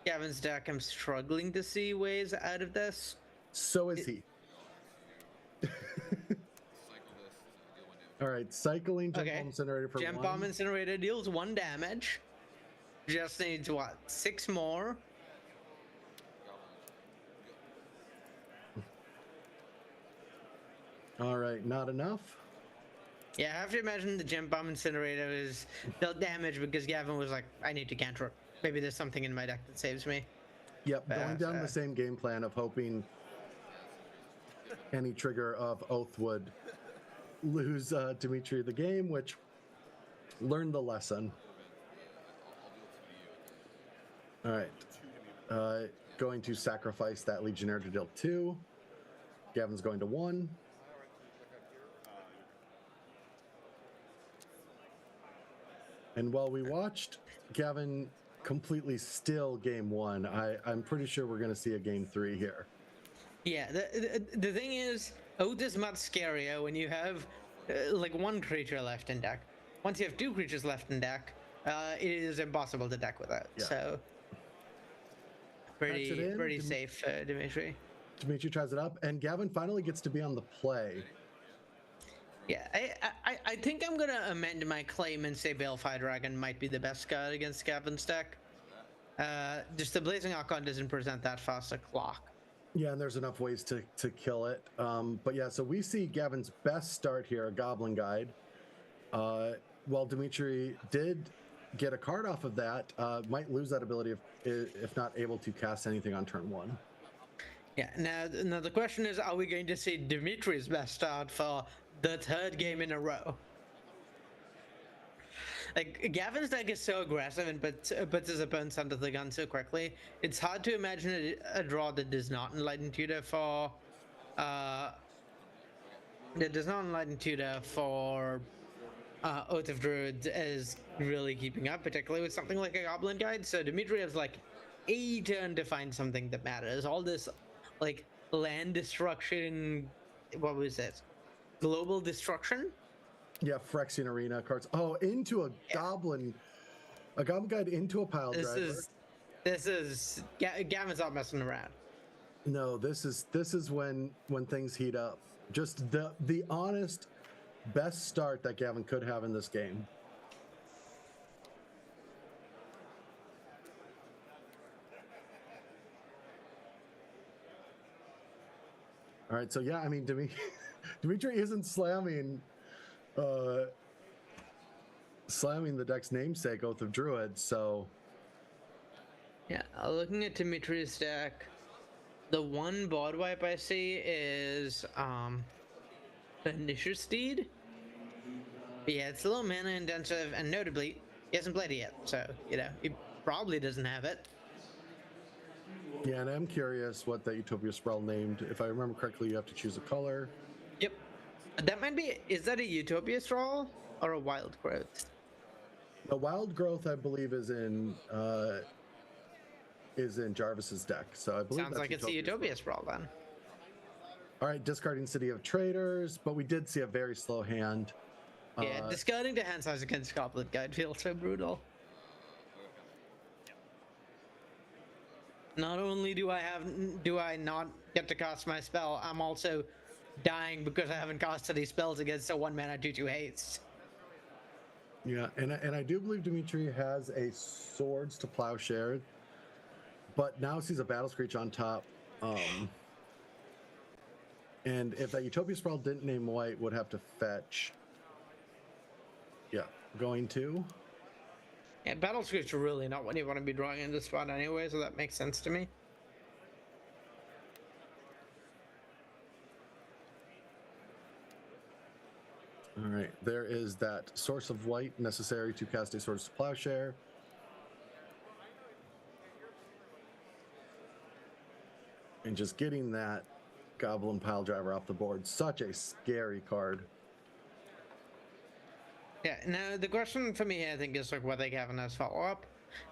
Gavin's deck. I'm struggling to see ways out of this. So is he. All right, cycling Gem Bomb Incinerator for Gem one. Bomb Incinerator deals 1 damage. Just needs what? 6 more. All right, not enough. Yeah, I have to imagine the Gem Bomb Incinerator is dealt damage because Gavin was like, I need to cantrip. Maybe there's something in my deck that saves me. Yep, going down the same game plan of hoping any trigger of Oath would lose Dimitri the game, which learned the lesson. All right, going to sacrifice that Legionnaire to deal 2. Gavin's going to 1. And while we watched Gavin completely still game 1, I'm pretty sure we're going to see a game 3 here. Yeah, the thing is, Oath is much scarier when you have like 1 creature left in deck. Once you have 2 creatures left in deck, it is impossible to deck without. Yeah. So pretty safe, Dimitri. Dimitri tries it up, and Gavin finally gets to be on the play. Yeah, I think I'm gonna amend my claim and say Balefire Dragon might be the best card against Gavin's deck. Just the Blazing Archon doesn't present that fast a clock. Yeah, and there's enough ways to kill it. But yeah, so we see Gavin's best start here, a Goblin Guide. While Dimitri did get a card off of that, might lose that ability if not able to cast anything on turn 1. Yeah, now the question is, are we going to see Dimitri's best start for the 3rd game in a row? Like, Gavin's deck is so aggressive and puts his opponents under the gun so quickly. It's hard to imagine a draw that does not Enlighten Tutor for Oath of Druids is really keeping up, particularly with something like a Goblin Guide. So Dimitri has like a turn to find something that matters. All this like land destruction, what was it? Global destruction? Yeah, Phyrexian Arena cards. Oh, into a Goblin Guide into a pile driver. Gavin's not messing around. No, this is when things heat up. Just the honest best start that Gavin could have in this game. All right, so yeah, I mean, Dimitri isn't slamming the deck's namesake, Oath of Druid, so... Yeah, looking at Dimitri's deck, the one board wipe I see is Initial Steed. But yeah, it's a little mana intensive, and notably, he hasn't played it yet, so, you know, he probably doesn't have it. Yeah, and I'm curious what that Utopia Sprawl named. If I remember correctly, you have to choose a color. Yep. That might be, is that a Utopia Sprawl or a Wild Growth? The Wild Growth, I believe, is in Jarvis's deck, so I believe sounds like it's a Utopia Sprawl then. All right, discarding City of Traders, but we did see a very slow hand. Yeah, discarding the hand size against Goblin Guide feels so brutal. Not only do I not get to cast my spell, I'm also dying because I haven't cast any spells against a 1-mana 2/2 haste. Yeah, and I do believe Dimitri has a Swords to Plowshare, but now sees a Battle Screech on top. And if that Utopia Sprawl didn't name white, would have to fetch. Yeah, going to. Yeah, Battle Screech are really not what you want to be drawing in this spot anyway, so that makes sense to me. All right, there is that Source of White necessary to cast a Swords to Plowshare. And just getting that Goblin Pile Driver off the board, such a scary card. Yeah, now the question for me, I think, is like what they have as follow-up.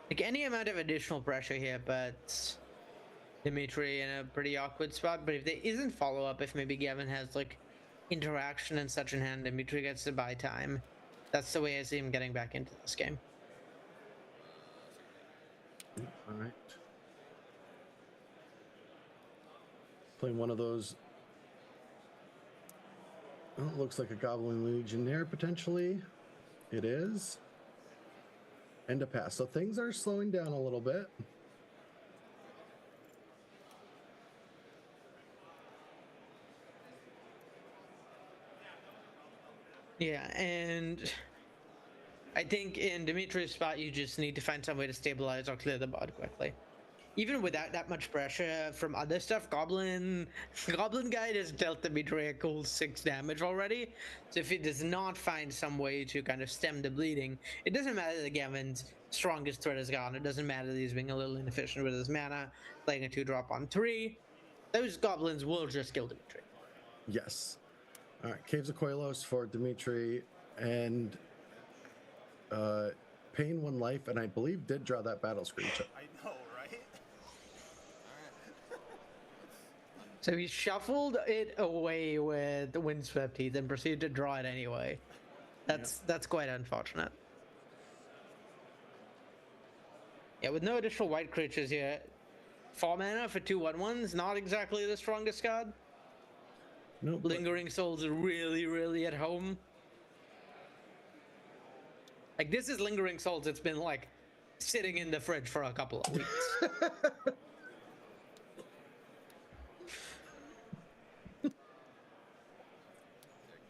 Like any amount of additional pressure here, but Dimitri in a pretty awkward spot. But if there isn't follow-up, if maybe Gavin has like interaction and such in hand, Dimitri gets to buy time. That's the way I see him getting back into this game. All right. Playing one of those. Oh, it looks like a Goblin Legionnaire potentially. It is. And a pass. So things are slowing down a little bit. Yeah, and I think in Dimitri's spot, you just need to find some way to stabilize or clear the board quickly. Even without that much pressure from other stuff, Goblin Guide has dealt Dimitri a cool 6 damage already. So if he does not find some way to kind of stem the bleeding, it doesn't matter that Gavin's strongest threat is gone. It doesn't matter that he's being a little inefficient with his mana, playing a 2-drop on 3. Those goblins will just kill Dimitri. Yes. All right, Caves of Koilos for Dimitri, and Pain 1 life, and I believe did draw that Battle Screech. I know, right? So he shuffled it away with the Windswept Heath and proceeded to draw it anyway. That's quite unfortunate. Yeah, with no additional white creatures here, 4 mana for 2/1/1s, not exactly the strongest card. No, Lingering Souls are really, really at home. Like, this is Lingering Souls. It's been, like, sitting in the fridge for a couple of weeks.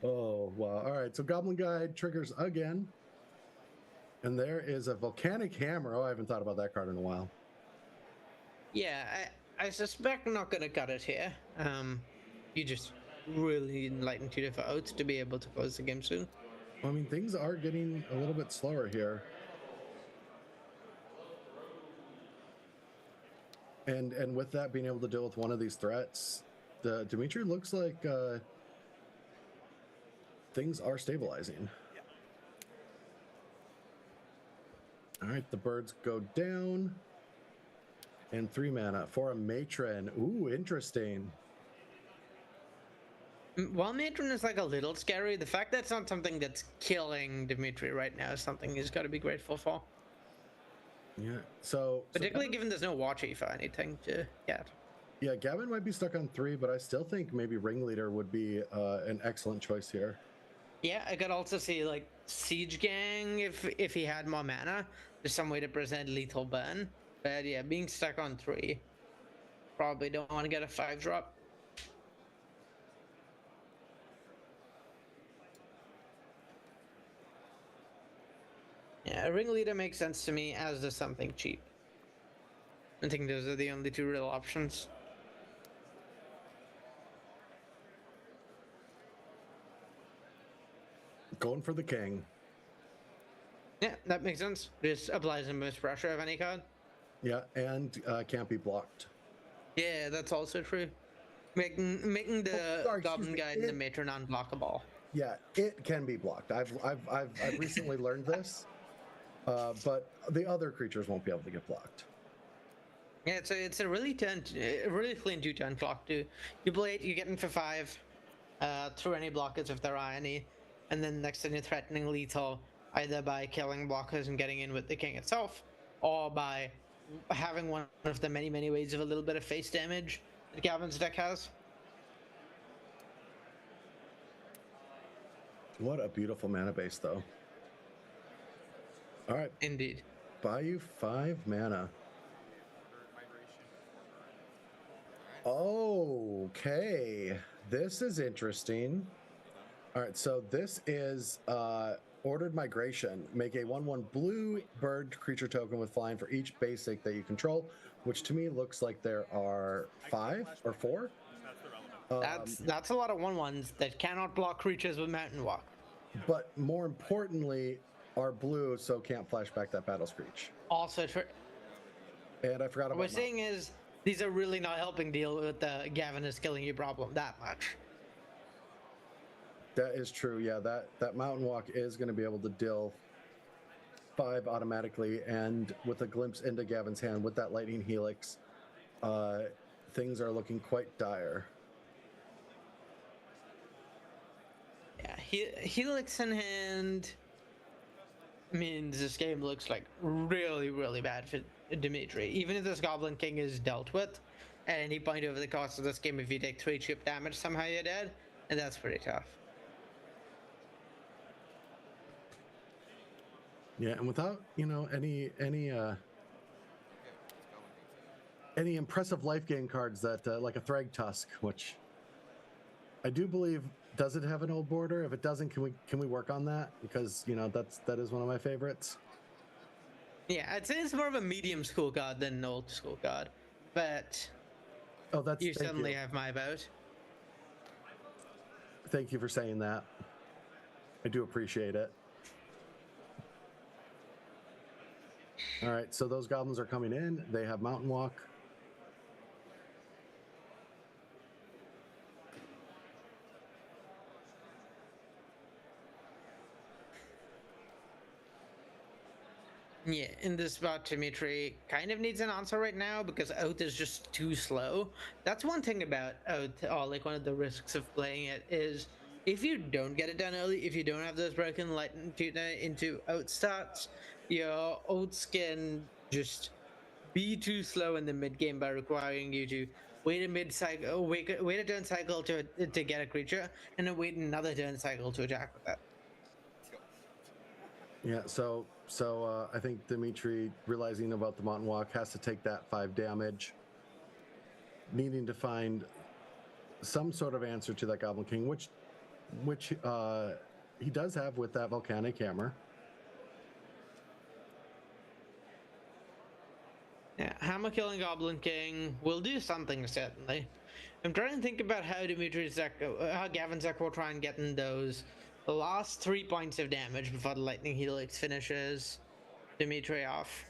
Oh, wow. All right, so Goblin Guide triggers again. And there is a Volcanic Hammer. Oh, I haven't thought about that card in a while. Yeah, I suspect I'm not going to cut it here. You just really enlightened Tutor for Oaths to be able to close the game soon. Well, I mean, things are getting a little bit slower here. And with that, being able to deal with one of these threats, the Dimitri looks like things are stabilizing. All right, the birds go down. And 3 mana for a Matron. Ooh, interesting. While Matron is like a little scary, the fact that it's not something that's killing Dimitri right now is something he's got to be grateful for. Yeah, so... Particularly given there's no Watchy for anything to get. Yeah, Gavin might be stuck on 3, but I still think maybe Ringleader would be an excellent choice here. Yeah, I could also see like Siege Gang if he had more mana. There's some way to present lethal burn. But yeah, being stuck on 3. Probably don't want to get a 5-drop. Yeah, a Ringleader makes sense to me, as does something cheap. I think those are the only 2 real options. Going for the king. Yeah, that makes sense. Just applies the most pressure of any card. Yeah, and can't be blocked. Yeah, that's also true. Making the Goblin Guide and the Matron unblockable. Yeah, it can be blocked. I've recently learned this, but the other creatures won't be able to get blocked. Yeah, it's a really clean 2-turn clock too. You play it, you get in for 5, through any blockers if there are any, and then next turn you're threatening lethal either by killing blockers and getting in with the king itself, or by having one of the many ways of a little bit of face damage that Gavin's deck has. What a beautiful mana base, though. All right, Indeed. buy you 5 mana. Okay, this is interesting. All right, so this is Ordered Migration. Make a 1/1 blue bird creature token with flying for each basic that you control, which to me looks like there are 5 or 4. That's a lot of 1/1s that cannot block creatures with Mountain Walk. But more importantly, are blue, so can't flashback that Battle Screech. Also true. And I forgot What about we're saying is these are really not helping deal with the Gavin is killing you problem that much. That is true. Yeah, that Mountain Walk is going to be able to deal 5 automatically, and with a glimpse into Gavin's hand with that Lightning Helix, things are looking quite dire. Yeah, Helix in hand means this game looks like really, really bad for Dimitri. Even if this Goblin King is dealt with, at any point over the course of this game, if you take 3 chip damage, somehow you're dead, and that's pretty tough. Yeah, and without any impressive life gain cards that like a Thrag Tusk, which I do believe does it have an old border. If it doesn't, can we work on that? Because that is one of my favorites. Yeah, I'd say it's more of a medium school card than an old school card, but Oh, you thank certainly have my vote. Thank you for saying that. I do appreciate it. All right, so those goblins are coming in. They have Mountain Walk. Yeah, in this spot, Dimitri kind of needs an answer right now because Oath is just too slow. That's one thing about Oath, or like one of the risks of playing it is if you don't get it done early, if you don't have those broken Lightning Tutor into Oath starts, your Oaths can just be too slow in the mid game by requiring you to wait a mid cycle, wait a turn cycle to get a creature, and then wait another turn cycle to attack with that. Yeah, so I think Dimitri, realizing about the Mountain Walk, has to take that 5 damage, needing to find some sort of answer to that Goblin King, which he does have with that Volcanic Hammer. Yeah, Hammer killing Goblin King will do something, certainly. I'm trying to think about how how Gavin Zek will try and get in those last 3 points of damage before the Lightning Helix finishes Dimitri off.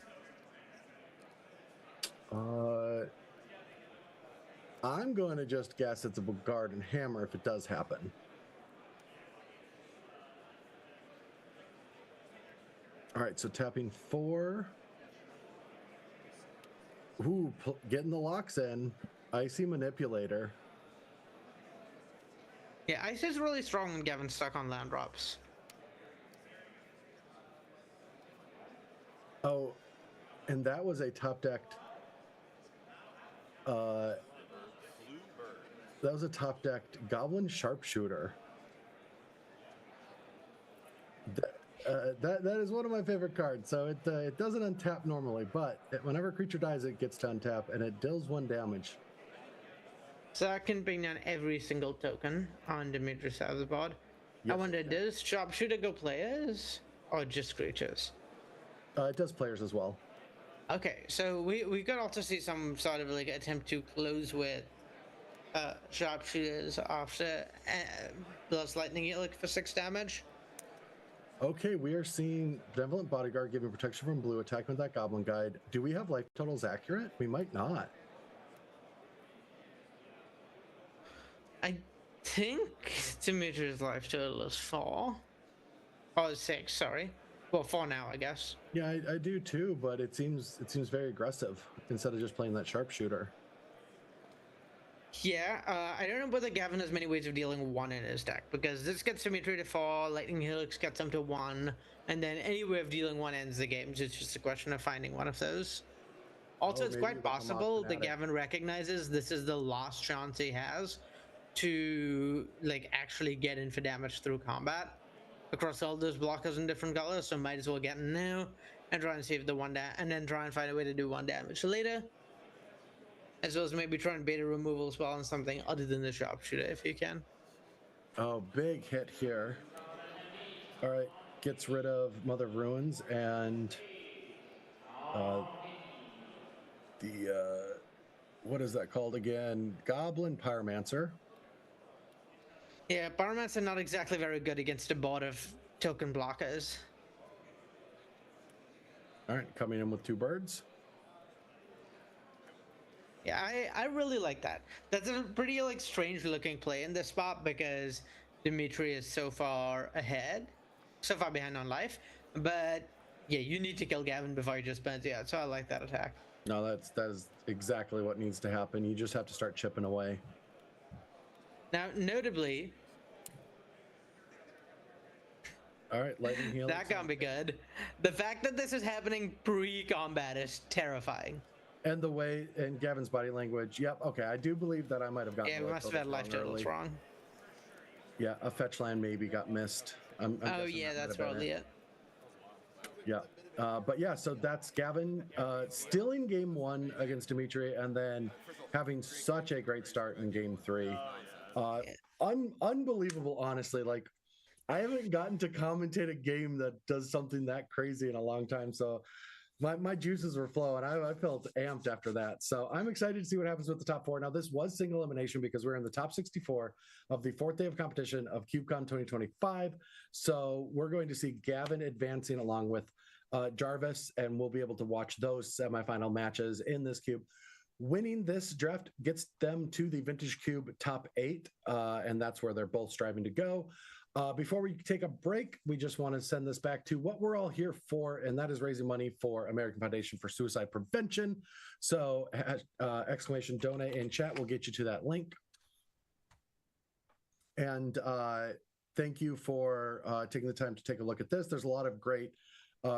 I'm going to just guess it's a Garden Hammer if it does happen. All right, so tapping 4. Ooh, getting the locks in. Icy Manipulator. Yeah, Ice is really strong when Gavin's stuck on land drops. Oh, and that was a top-decked... that was a top-decked Goblin Sharpshooter. That is one of my favorite cards. So it doesn't untap normally, but whenever a creature dies, it gets to untap, and it deals 1 damage. So that can bring down every single token on Dimitri's side of the board. Yes, I wonder, does Sharpshooter go players or just creatures? It does players as well. Okay, so we could also see some sort of like attempt to close with Sharpshooters after plus Lightning Helix for 6 damage. Okay, we are seeing Benevolent Bodyguard giving protection from blue, attack with that Goblin Guide. Do we have life totals accurate? We might not. I think Dimitri's life total is 4. Oh, 6, sorry. Well, 4 now, I guess. Yeah, I do too, but it seems very aggressive instead of just playing that Sharpshooter. Yeah, I don't know whether Gavin has many ways of dealing 1 in his deck, because this gets Dimitri to 4, Lightning Helix gets him to 1, and then any way of dealing 1 ends the game, so it's just a question of finding one of those. Also, it's maybe quite like a Moth possible that Fanatic. Gavin recognizes this is the last chance he has to, like, actually get in for damage through combat, across all those blockers in different colors, so might as well get them now and try and save the and then try and find a way to do 1 damage later. As well as maybe try and bait a removal spell on something other than the sharpshooter if you can. Oh, big hit here. All right, gets rid of Mother of Ruins and what is that called again? Goblin Pyromancer. Yeah, Pyromancer not exactly very good against a board of token blockers. All right, coming in with 2 birds. Yeah, I really like that. That's a pretty like strange looking play in this spot because Dimitri is so far behind on life. But yeah, you need to kill Gavin before he just bends you out. So I like that attack. No, that is exactly what needs to happen. You just have to start chipping away. Now, notably, all right, lightning heal. that can't be good. The fact that this is happening pre-combat is terrifying. And the way in Gavin's body language. Yep. Okay, I do believe that I might have gotten. Yeah, we must have had life totals wrong. Yeah, a fetch land maybe got missed. I'm oh yeah, that's probably it. Yeah. But yeah, so that's Gavin still in game 1 against Dimitri, and then having such a great start in game 3. Unbelievable, honestly. Like, I haven't gotten to commentate a game that does something that crazy in a long time. So my juices were flowing. I felt amped after that. So I'm excited to see what happens with the top 4. Now, this was single elimination because we're in the top 64 of the 4th day of competition of KubeCon 2025. So we're going to see Gavin advancing along with Jarvis, and we'll be able to watch those semifinal matches in this cube. Winning this draft gets them to the Vintage Cube top 8, and that's where they're both striving to go. Before we take a break, we just want to send this back to what we're all here for, and that is raising money for American Foundation for Suicide Prevention. So exclamation donate in chat will get you to that link. And thank you for taking the time to take a look at this. There's a lot of great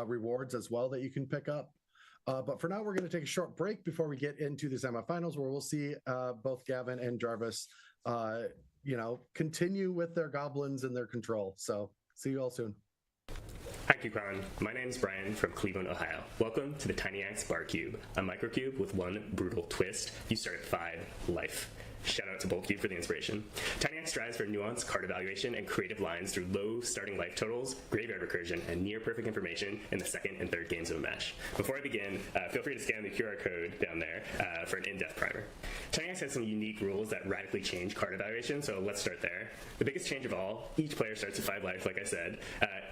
rewards as well that you can pick up. But for now, we're going to take a short break before we get into the semifinals, where we'll see both Gavin and Jarvis continue with their goblins and their control. So see you all soon. Hi KubeCon, my name is Brian from Cleveland, Ohio. Welcome to the Tiny Axe Bar Cube, a microcube with one brutal twist. You start at 5 life. Shout out to BoltCube for the inspiration. Tiny Axe strives for nuanced card evaluation and creative lines through low starting life totals, graveyard recursion, and near perfect information in the 2nd and 3rd games of a match. Before I begin, feel free to scan the QR code down there for an in-depth primer. Tiny Axe has some unique rules that radically change card evaluation, so let's start there. The biggest change of all, each player starts at 5 life, like I said.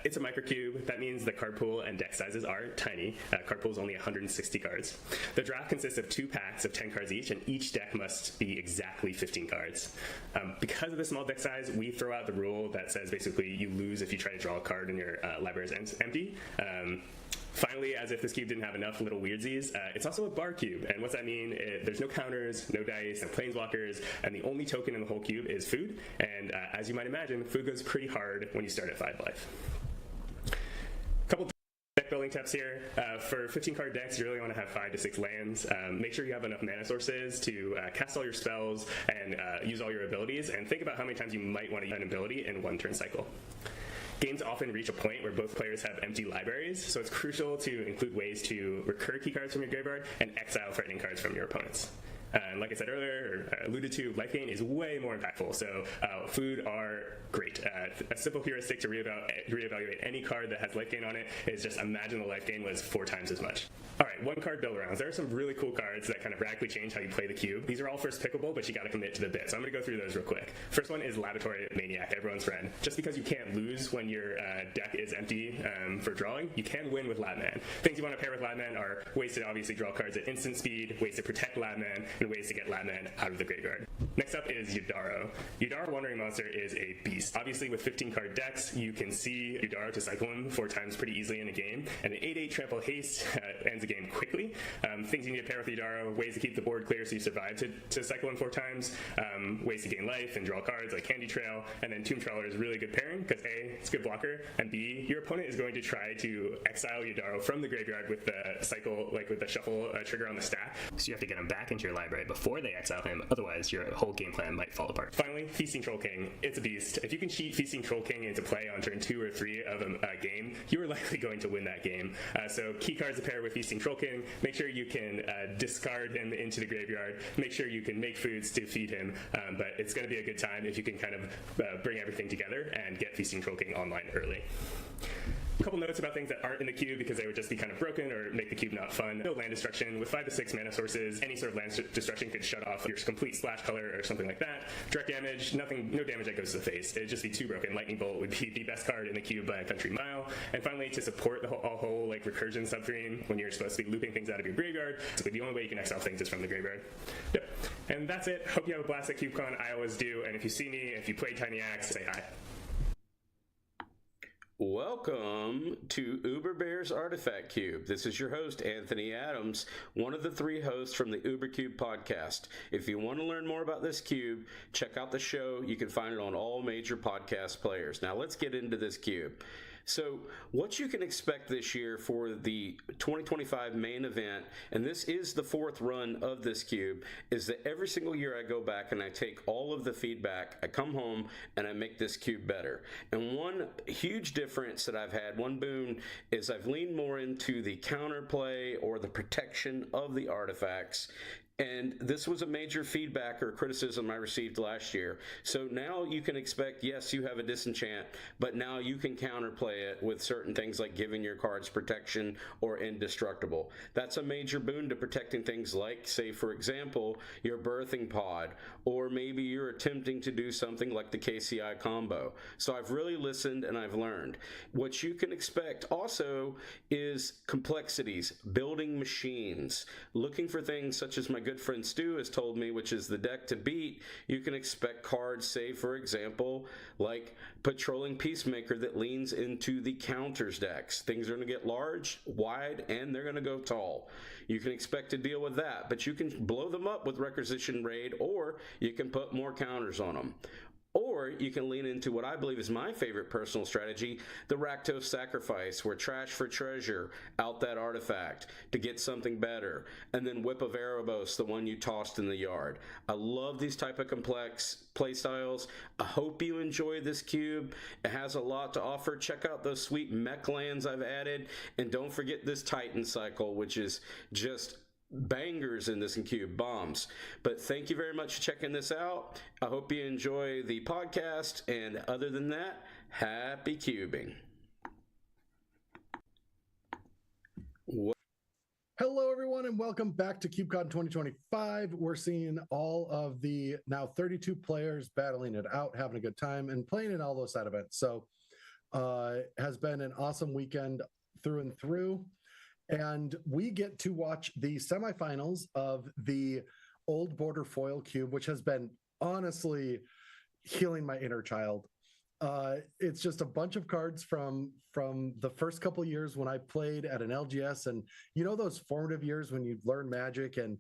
It's a microcube. That means the card pool and deck sizes are tiny. Card pool is only 160 cards. The draft consists of 2 packs of 10 cards each, and each deck must be exactly 15 cards. Because of the small deck size, we throw out the rule that says basically you lose if you try to draw a card and your library is empty. Finally, as if this cube didn't have enough little weirdsies, it's also a bar cube. And what's that mean? There's no counters, no dice, no planeswalkers, and the only token in the whole cube is food. And as you might imagine, food goes pretty hard when you start at 5 life. Couple deck building tips here. For 15 card decks, you really want to have 5 to 6 lands. Make sure you have enough mana sources to cast all your spells and use all your abilities, and think about how many times you might want to use an ability in one turn cycle. Games often reach a point where both players have empty libraries, so it's crucial to include ways to recur key cards from your graveyard and exile threatening cards from your opponents. And like I said earlier, or alluded to, life gain is way more impactful, so food are great. A simple heuristic to reevaluate any card that has life gain on it is just imagine the life gain was 4 times as much. All right, 1 card build arounds. There are some really cool cards that kind of radically change how you play the cube. These are all first pickable, but you got to commit to the bit. So I'm going to go through those real quick. First one is Laboratory Maniac, everyone's friend. Just because you can't lose when your deck is empty for drawing, you can win with Labman. Things you want to pair with Labman are ways to obviously draw cards at instant speed, ways to protect Labman, and ways to get Labman out of the graveyard. Next up is Yudaro. Yudaro Wandering Monster is a beast. Obviously, with 15 card decks, you can see Yudaro to cycle him 4 times pretty easily in a game, and an 8/8 trample haste ends the game quickly. Things you need to pair with Yudaro, ways to keep the board clear so you survive to cycle him 4 times, ways to gain life and draw cards like Candy Trail, and then Tomb Trawler is a really good pairing because A, it's a good blocker, and B, your opponent is going to try to exile Yudaro from the graveyard with the cycle, like with the shuffle trigger on the stack, so you have to get him back into your library library before they exile him, otherwise your whole game plan might fall apart. Finally, Feasting Troll King. It's a beast. If you can cheat Feasting Troll King into play on turn 2 or 3 of a game, you are likely going to win that game. So key cards to pair with Feasting Troll King. Make sure you can discard him into the graveyard. Make sure you can make foods to feed him. But it's going to be a good time if you can kind of bring everything together and get Feasting Troll King online early. A couple notes about things that aren't in the cube because they would just be kind of broken or make the cube not fun. No land destruction. With 5 to 6 mana sources, any sort of land destruction could shut off your complete splash color or something like that. Direct damage, nothing, no damage that goes to the face. It'd just be too broken. Lightning Bolt would be the best card in the cube by a country mile. And finally, to support the whole like recursion subtheme when you're supposed to be looping things out of your graveyard, so the only way you can exile things is from the graveyard. Yep. And that's it. Hope you have a blast at KubeCon. I always do. And if you see me, if you play Tiny Axe, say hi. Welcome to Uber Bears Artifact Cube. This is your host, Anthony Adams, one of the 3 hosts from the Uber Cube podcast. If you want to learn more about this cube, check out the show. You can find it on all major podcast players. Now let's get into this cube. So what you can expect this year for the 2025 main event, and this is the 4th run of this cube, is that every single year I go back and I take all of the feedback, I come home and I make this cube better. And one huge difference that I've had, one boon, is I've leaned more into the counterplay or the protection of the artifacts. And this was a major feedback or criticism I received last year. So now you can expect, yes, you have a disenchant, but now you can counterplay it with certain things like giving your cards protection or indestructible. That's a major boon to protecting things like, say, for example, your birthing pod, or maybe you're attempting to do something like the KCI combo. So I've really listened and I've learned. What you can expect also is complexities, building machines, looking for things such as my good friend Stu has told me, which is the deck to beat. You can expect cards, say, for example, like Patrolling Peacemaker that leans into the counters decks. Things are going to get large, wide, and they're going to go tall. You can expect to deal with that, but you can blow them up with Requisition Raid, or you can put more counters on them. Or you can lean into what I believe is my favorite personal strategy, the Rakdos Sacrifice, where trash for treasure out that artifact to get something better, and then Whip of Erebos, the one you tossed in the yard. I love these type of complex playstyles. I hope you enjoy this cube. It has a lot to offer. Check out those sweet mech lands I've added, and don't forget this Titan cycle, which is just bangers in this cube, bombs. But thank you very much for checking this out. I hope you enjoy the podcast, and other than that, happy cubing. Hello, everyone, and welcome back to KubeCon 2025. We're seeing all of the now 32 players battling it out, having a good time, and playing in all those side events. So has been an awesome weekend through and through. And we get to watch the semifinals of the Old Border Foil Cube, which has been honestly healing my inner child. It's just a bunch of cards from the first couple years when I played at an LGS, and you know those formative years when you learn Magic and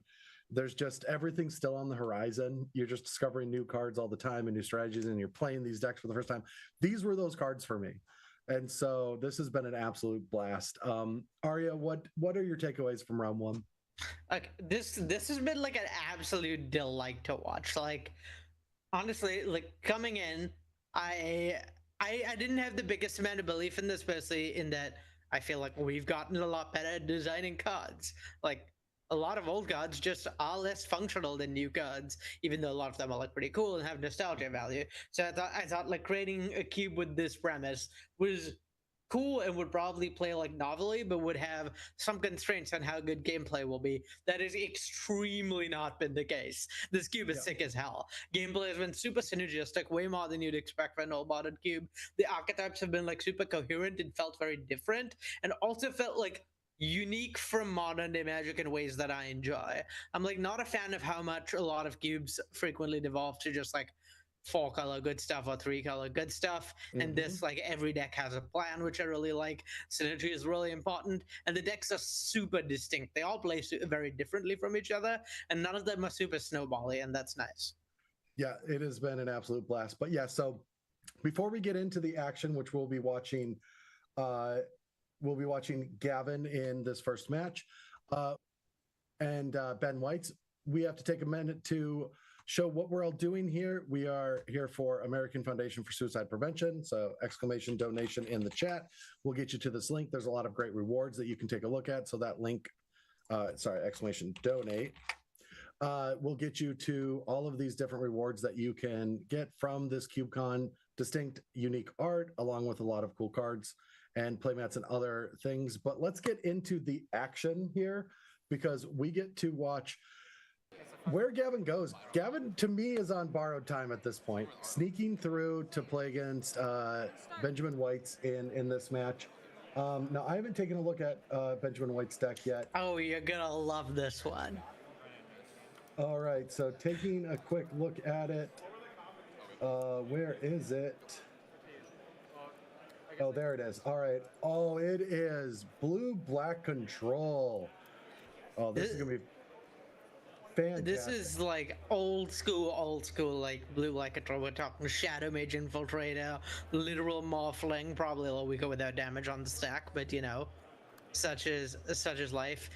there's just everything still on the horizon. You're just discovering new cards all the time and new strategies, and you're playing these decks for the first time. These were those cards for me. And so this has been an absolute blast. Arya, what are your takeaways from round 1? Like this has been like an absolute delight to watch. Like honestly, like coming in, I didn't have the biggest amount of belief in this, especially in that I feel like we've gotten a lot better at designing cards. Like a lot of old cards just are less functional than new cards, even though a lot of them are like pretty cool and have nostalgia value. So I thought like creating a cube with this premise was cool and would probably play like novelly, but would have some constraints on how good gameplay will be. That is extremely not been the case. This cube is sick as hell. Gameplay has been super synergistic, way more than you'd expect for an old modded cube. The archetypes have been like super coherent and felt very different, and also felt like unique from modern day Magic in ways that I enjoy. I'm like not a fan of how much a lot of cubes frequently devolve to just like 4-color good stuff or 3-color good stuff. And this, like, every deck has a plan, which I really like. Synergy is really important, and the decks are super distinct. They all play very differently from each other, and none of them are super snowbally, and that's nice. Yeah, it has been an absolute blast. But yeah, so before we get into the action, which we'll be watching Gavin in this first match, and Ben White's we have to take a minute to show what we're all doing here. We are here for American Foundation for Suicide Prevention. So exclamation donation in the chat. We'll get you to this link. There's a lot of great rewards that you can take a look at. So that link, exclamation donate, will get you to all of these different rewards that you can get from this KubeCon, distinct, unique art, along with a lot of cool cards and playmats and other things. But let's get into the action here, because we get to watch where Gavin goes. Gavin, to me, is on borrowed time at this point, sneaking through to play against Benjamin White's in this match. Now, I haven't taken a look at Benjamin White's deck yet. Oh, you're gonna love this one. All right, so taking a quick look at it. Where is it? Oh, there it is. All right. Oh, it is blue-black control. Oh, this is gonna be fantastic. This is like old school, like blue black control. We're talking Shadow Mage Infiltrator, literal Morphling, probably a weaker without damage on the stack, but you know, such is life.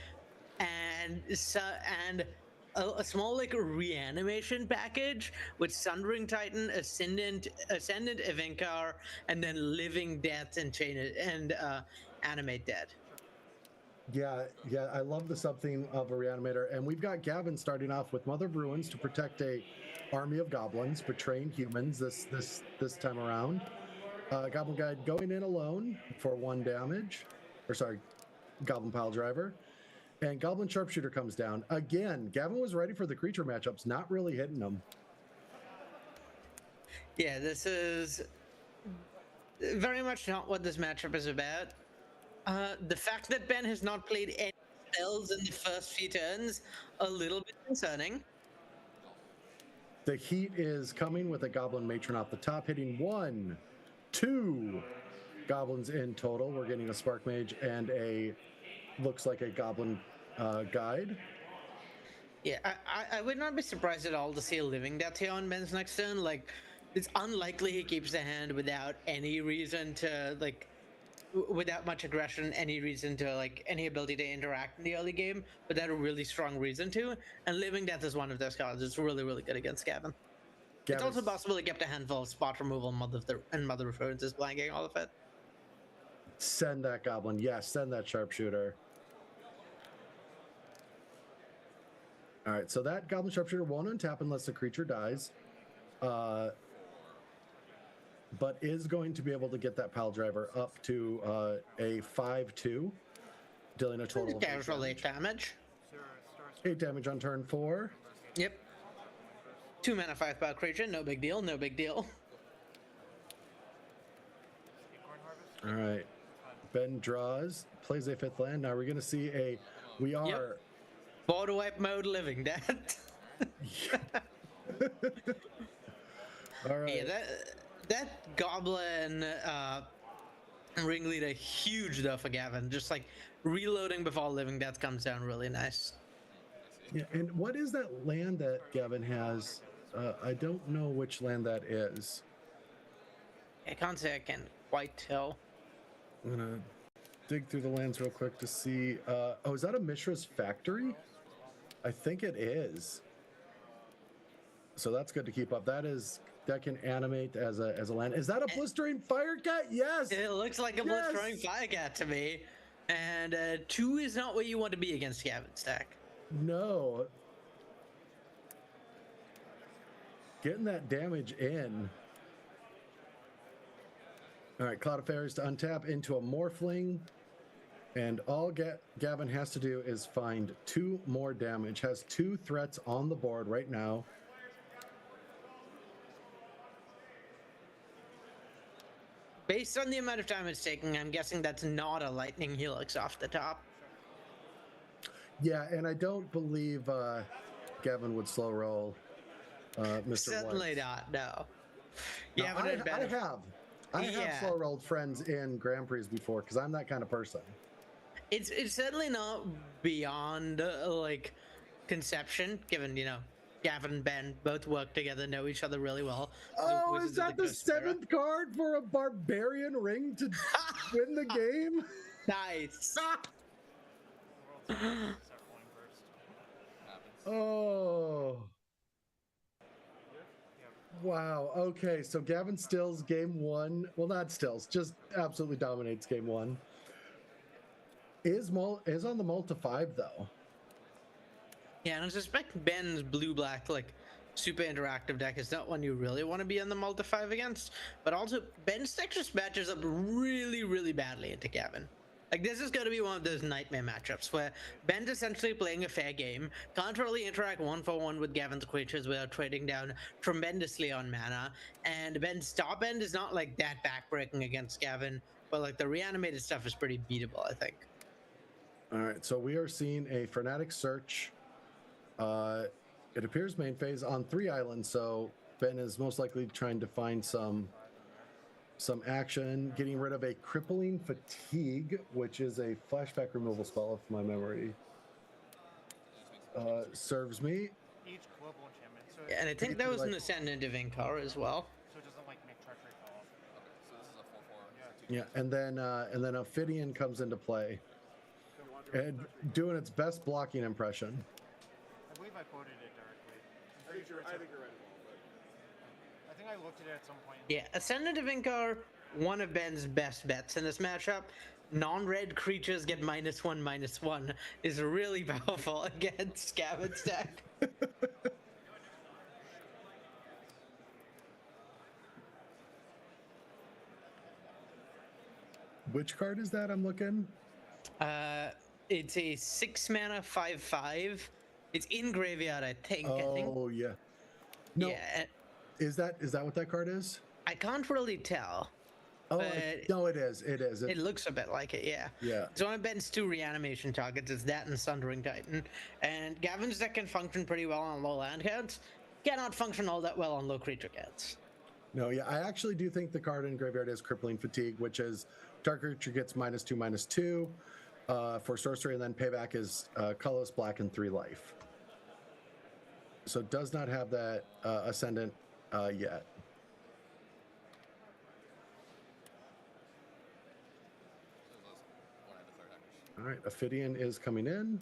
And a small like reanimation package with Sundering Titan, Ascendant Evinkar, and then Living Death and Animate Dead. Yeah, I love the something of a reanimator, and we've got Gavin starting off with Mother of Ruins to protect a army of goblins betraying humans this time around. Goblin Guide going in alone for 1 damage, Goblin Pile Driver, and Goblin Sharpshooter comes down again. Gavin was ready for the creature matchups, not really hitting them. Yeah, this is very much not what this matchup is about. The fact that Ben has not played any spells in the first few turns, a little bit concerning. The heat is coming with a Goblin Matron off the top, hitting 1, 2 goblins in total. We're getting a Spark Mage and looks like a Goblin Guide. Yeah, I would not be surprised at all to see a Living Death here on Ben's next turn. Like, it's unlikely he keeps the hand without any reason to, like, without much aggression, any reason to, like, any ability to interact in the early game, but that a really strong reason to. And Living Death is one of those cards. It's really, really good against Gavin. It's also possible he kept a handful of spot removal and Mother of Ruins is blanking all of it. Send that Goblin. Yes, send that Sharpshooter. All right, so that Goblin Sharpshooter won't untap unless the creature dies. But is going to be able to get that Pile Driver up to a 5/2, dealing a total of casual 8 damage. 8 damage on turn 4. Yep. 2 mana 5/5 creature, no big deal, no big deal. All right. Ben draws, plays a 5th land. Now we're going to see Yep. Border wipe mode Living Death. All right. Yeah, that Goblin Ringleader, huge though for Gavin. Just like reloading before Living Death comes down, really nice. Yeah, and what is that land that Gavin has? I don't know which land that is. I can't say I can quite tell. I'm gonna dig through the lands real quick to see. Is that a Mishra's Factory? I think it is. So that's good to keep up. That can animate as a land. Is that a Blistering Firecat? Yes. It looks like a Blistering Firecat to me. And 2 is not where you want to be against Gavin's stack. No. Getting that damage in. All right, Cloud of Fairies to untap into a Morphling. And all Gavin has to do is find 2 more damage. Has 2 threats on the board right now. Based on the amount of time it's taking, I'm guessing that's not a Lightning Helix off the top. Yeah, and I don't believe Gavin would slow roll Mr. Certainly White. not, no. Yeah, I have slow rolled friends in Grand Prix before because I'm that kind of person. It's certainly not beyond like conception, given Gavin and Ben both work together, know each other really well. Oh, is that the 7th card for a Barbarian Ring to win the game? Nice. Oh, Wow. Okay. So Gavin Stills game one. Well, not Stills, just absolutely dominates game one. Is on the Multi 5 though. Yeah, and I suspect Ben's blue-black, like, super interactive deck is not one you really want to be on the multi-5 against, but also Ben's deck just matches up really, really badly into Gavin. Like, this is going to be one of those nightmare matchups where Ben's essentially playing a fair game, can't really interact 1-for-1 with Gavin's creatures without trading down tremendously on mana, and Ben's top end is not, like, that backbreaking against Gavin, but, like, the reanimated stuff is pretty beatable, I think. All right. So we are seeing a Frenetic Search. It appears main phase on 3 islands, so Ben is most likely trying to find some action, getting rid of a Crippling Fatigue, which is a flashback removal spell, if my memory serves me. Each global enchantment. So Yeah, and I think that was like- an Ascendant of Inkar as well. so it doesn't like make treachery fall off. Okay, so this is a 4/4. Yeah, and then Ophidian comes into play and doing its best blocking impression. I believe I quoted it directly. I'm pretty sure I think you're right, but I think I looked at it at some point. Yeah, Ascendant of Inkar, one of Ben's best bets in this matchup. Non-red creatures get -1/-1 is really powerful against Gavin's deck. Which card is that I'm looking? It's a 6-mana 5/5. It's in graveyard, I think. Oh, yeah. No, Yeah, is that what that card is? I can't really tell. Oh, But- no, it is. It is. It looks a bit like it, yeah. Yeah. It's one of Ben's 2 reanimation targets. It's that and Sundering Titan. And Gavin's deck can function pretty well on low land counts. Cannot function all that well on low creature counts. No, yeah, I actually do think the card in graveyard is Crippling Fatigue, which is target creature gets -2/-2 for sorcery, and then payback is colorless, black, and 3 life. So it does not have that Ascendant yet. All right, Ophidian is coming in.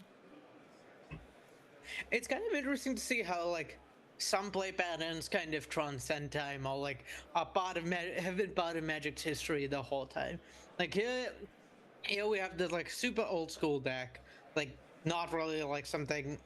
It's kind of interesting to see how, like, some play patterns kind of transcend time or, like, are part of have been part of Magic's history the whole time. Like, here we have this, like, super old school deck, like, not really, like, something...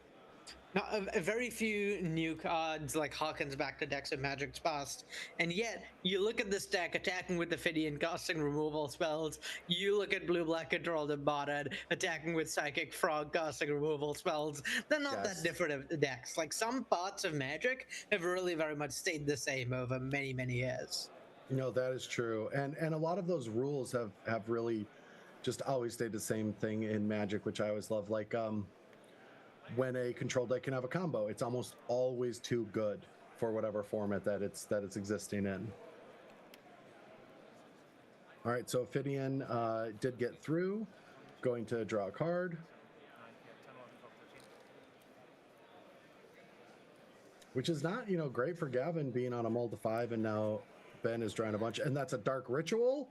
Not a very few new cards like harkens back to decks of Magic's past, and yet you look at this deck attacking with Ophidian, casting removal spells. You look at blue-black control the botted, attacking with Psychic Frog, casting removal spells. They're not Yes. that different of decks. Like, some parts of Magic have really very much stayed the same over many, many years. No, that is true, and a lot of those rules have really just always stayed the same thing in Magic, which I always love. Like when a control deck can have a combo, it's almost always too good for whatever format that it's existing in. All right, so Ophidian did get through, going to draw a card, 9, 10, 11, 12, 13. which is not great for Gavin being on a multi-5, and now Ben is drawing a bunch, and that's a Dark Ritual.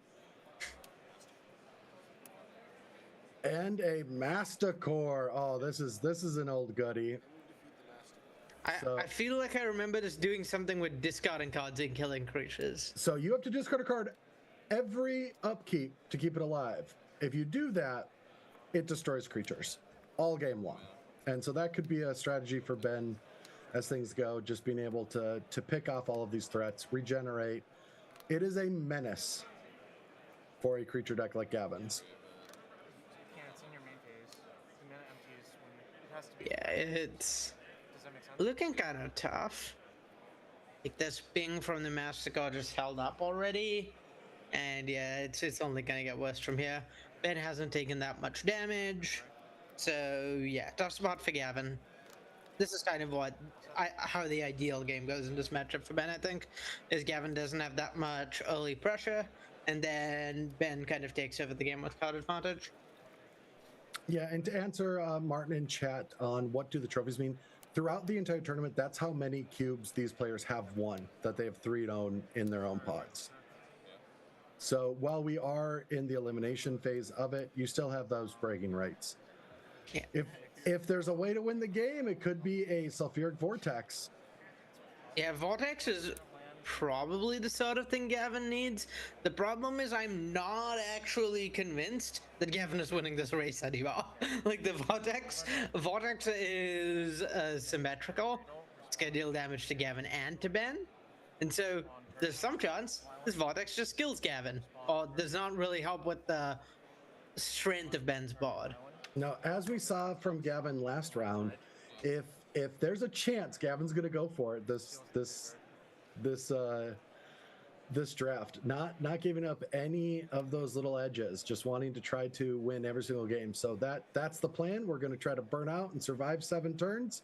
And a Masticore. Oh, this is an old goodie. I feel like I remember this doing something with discarding cards and killing creatures. So you have to discard a card every upkeep to keep it alive. If you do that, it destroys creatures all game long. And so that could be a strategy for Ben as things go, just being able to pick off all of these threats, regenerate. It is a menace for a creature deck like Gavin's. Yeah, it's in your main phase. The mana empties when it has to be. Yeah, it's Does that make sense? looking kind of tough. Like, this ping from the Masticore just held up already. And yeah, it's only gonna get worse from here. Ben hasn't taken that much damage. So yeah, tough spot for Gavin. This is kind of how the ideal game goes in this matchup for Ben, I think, is Gavin doesn't have that much early pressure, and then Ben kind of takes over the game with card advantage. Yeah, and to answer Martin in chat on what do the trophies mean, throughout the entire tournament, that's how many cubes these players have won, that they have 3-0 in their own pods. So while we are in the elimination phase of it, you still have those bragging rights. Yeah. If there's a way to win the game, it could be a Sulfuric Vortex. Yeah, Vortex is probably the sort of thing Gavin needs. The problem is I'm not actually convinced that Gavin is winning this race anymore. Like the Vortex is symmetrical. It's gonna deal damage to Gavin and to Ben. And so there's some chance this Vortex just kills Gavin, or does not really help with the strength of Ben's board. Now, as we saw from Gavin last round, if there's a chance Gavin's going to go for it this draft, not giving up any of those little edges, just wanting to try to win every single game. So that's the plan. We're going to try to burn out and survive 7 turns.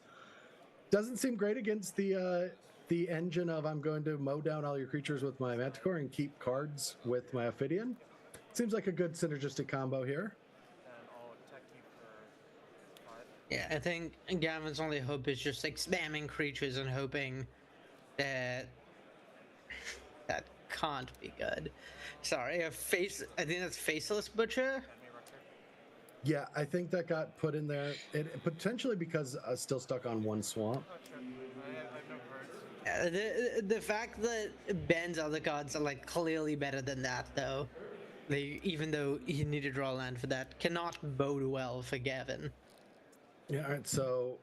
Doesn't seem great against the engine of I'm going to mow down all your creatures with my Manticore and keep cards with my Ophidian. Seems like a good synergistic combo here. Yeah, I think Gavin's only hope is just like spamming creatures and hoping that can't be good. Sorry, I think that's Faceless Butcher. Yeah, I think that got put in there. It potentially because still stuck on 1 swamp. Yeah, the fact that Ben's other cards are like clearly better than that, though, even though he needed to draw land for that, cannot bode well for Gavin. Yeah, all right, so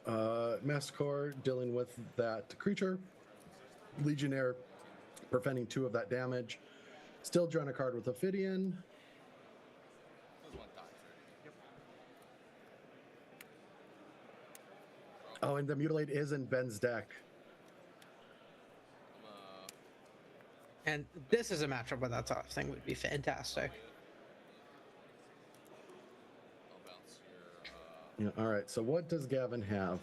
Mastercore dealing with that creature, Legionnaire preventing 2 of that damage, still drawing a card with Ophidian. Oh, and the Mutilate is in Ben's deck. And this is a matchup where that sort of thing would be fantastic. Yeah, all right, so what does Gavin have?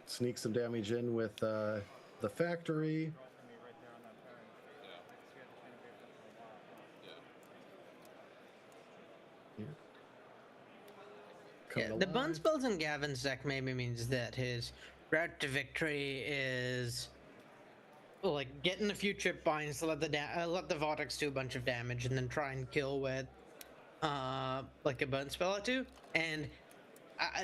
Sneak some damage in with the factory. Yeah, the bun spells in Gavin's deck maybe means that his route to victory is like getting a few chip binds to let the Vortex do a bunch of damage and then try and kill with like a burn spell or 2. And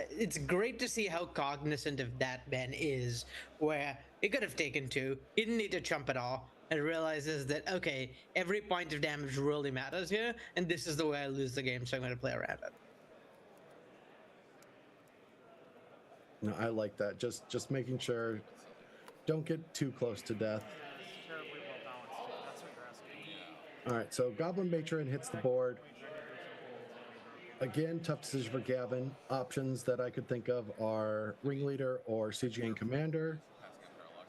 it's great to see how cognizant of that Ben is, where he could have taken 2, he didn't need to chump at all, and realizes that, okay, every point of damage really matters here, and this is the way I lose the game, so I'm going to play around it. No, I like that. Just making sure don't get too close to death. All right, so Goblin Matron hits the board. Again, tough decision for Gavin. Options that I could think of are Ringleader or Siege Gang Commander.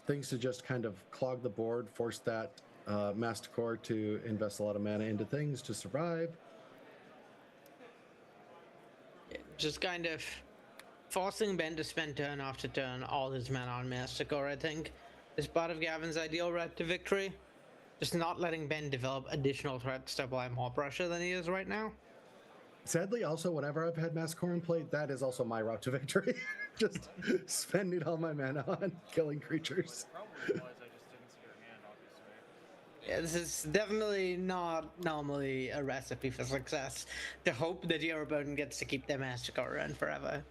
Things to just kind of clog the board, force that Mastercore to invest a lot of mana into things to survive. Yeah, just kind of forcing Ben to spend turn after turn all his mana on Mastercore, I think, is part of Gavin's ideal route to victory. Just not letting Ben develop additional threats to apply more pressure than he is right now. Sadly, also, whenever I've had Mastercore in play, that is also my route to victory. Just spending all my mana on killing creatures. Yeah, this is definitely not normally a recipe for success, to hope that your opponent gets to keep their Mastercore around forever.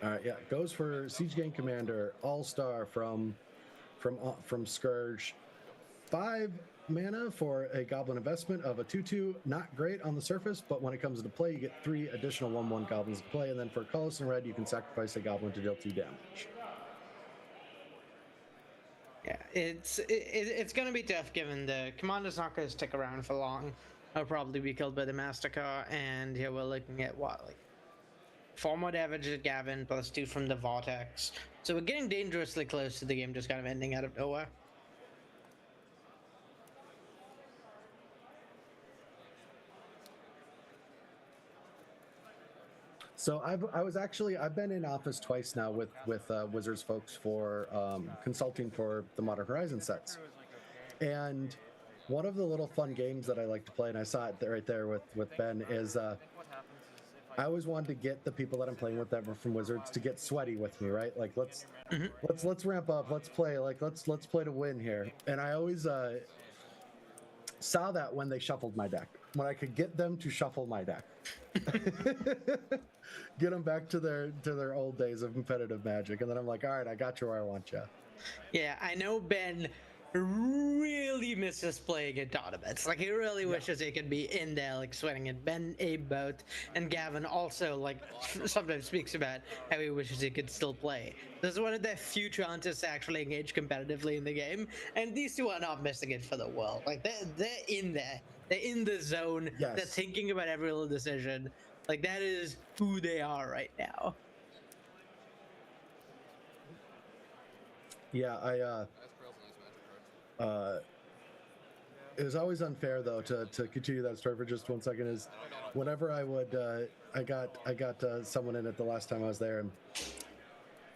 All right, yeah, goes for Siege Gang Commander, All-Star from Scourge. 5 mana for a Goblin investment of a 2/2. Not great on the surface, but when it comes into play, you get 3 additional 1/1 Goblins to play, and then for colorless and red, you can sacrifice a Goblin to deal 2 damage. Yeah, it's going to be tough given the commander's not going to stick around for long. He'll probably be killed by the Mastercore, and here we're looking at what, like 4 more damage to Gavin plus 2 from the Vortex. So we're getting dangerously close to the game just kind of ending out of nowhere. So I've been in office twice now with Wizards folks for consulting for the Modern Horizon sets, and one of the little fun games that I like to play, and I saw it right there with Ben, is I always wanted to get the people that I'm playing with that were from Wizards to get sweaty with me, right? Like let's ramp up, let's play, like let's play to win here. And I always saw that when they shuffled my deck. when I could get them to shuffle my deck. Get them back to their old days of competitive Magic, and then I'm like, all right, I got you where I want you. Yeah, I know Ben really misses playing in tournaments. Like, he really wishes he could be in there, like, sweating it. Ben, Abe both, and Gavin also, like, sometimes speaks about how he wishes he could still play. This is one of their few chances to actually engage competitively in the game, and these two are not missing it for the world. Like, they're in there. They're in the zone. Yes. They're thinking about every little decision. Like, that is who they are right now. Yeah, it was always unfair though to continue that story for just 1 second. Is whenever I would I got someone in it the last time I was there, and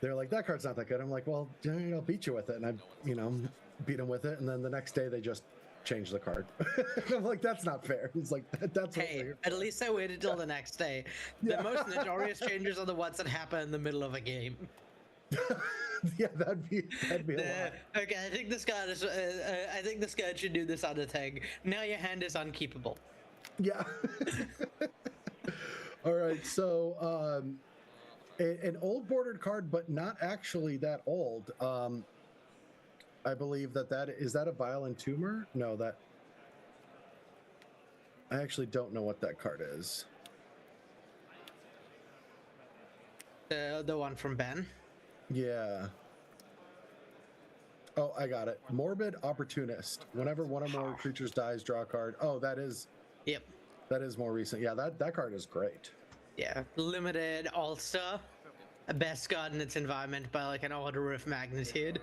they're like, that card's not that good. I'm like, well, I'll beat you with it, and I beat them with it, and then the next day they just change the card. I'm like, that's not fair. It's like, that's hey, at least I waited till the next day. The most notorious changes are the ones that happen in the middle of a game. Yeah, that'd be a lot. Okay, I think this guy is. I think this guy should do this other thing. Now your hand is unkeepable. Yeah. All right, so an old bordered card, but not actually that old. I believe that is that a Violent Tumor? No, that I actually don't know what that card is. The one from Ben. Yeah. Oh, I got it. Morbid Opportunist. Whenever one or more creatures dies, draw a card. Oh, that is. Yep. That is more recent. Yeah, that card is great. Yeah, limited All-Star. Best card in its environment by like an order of magnitude.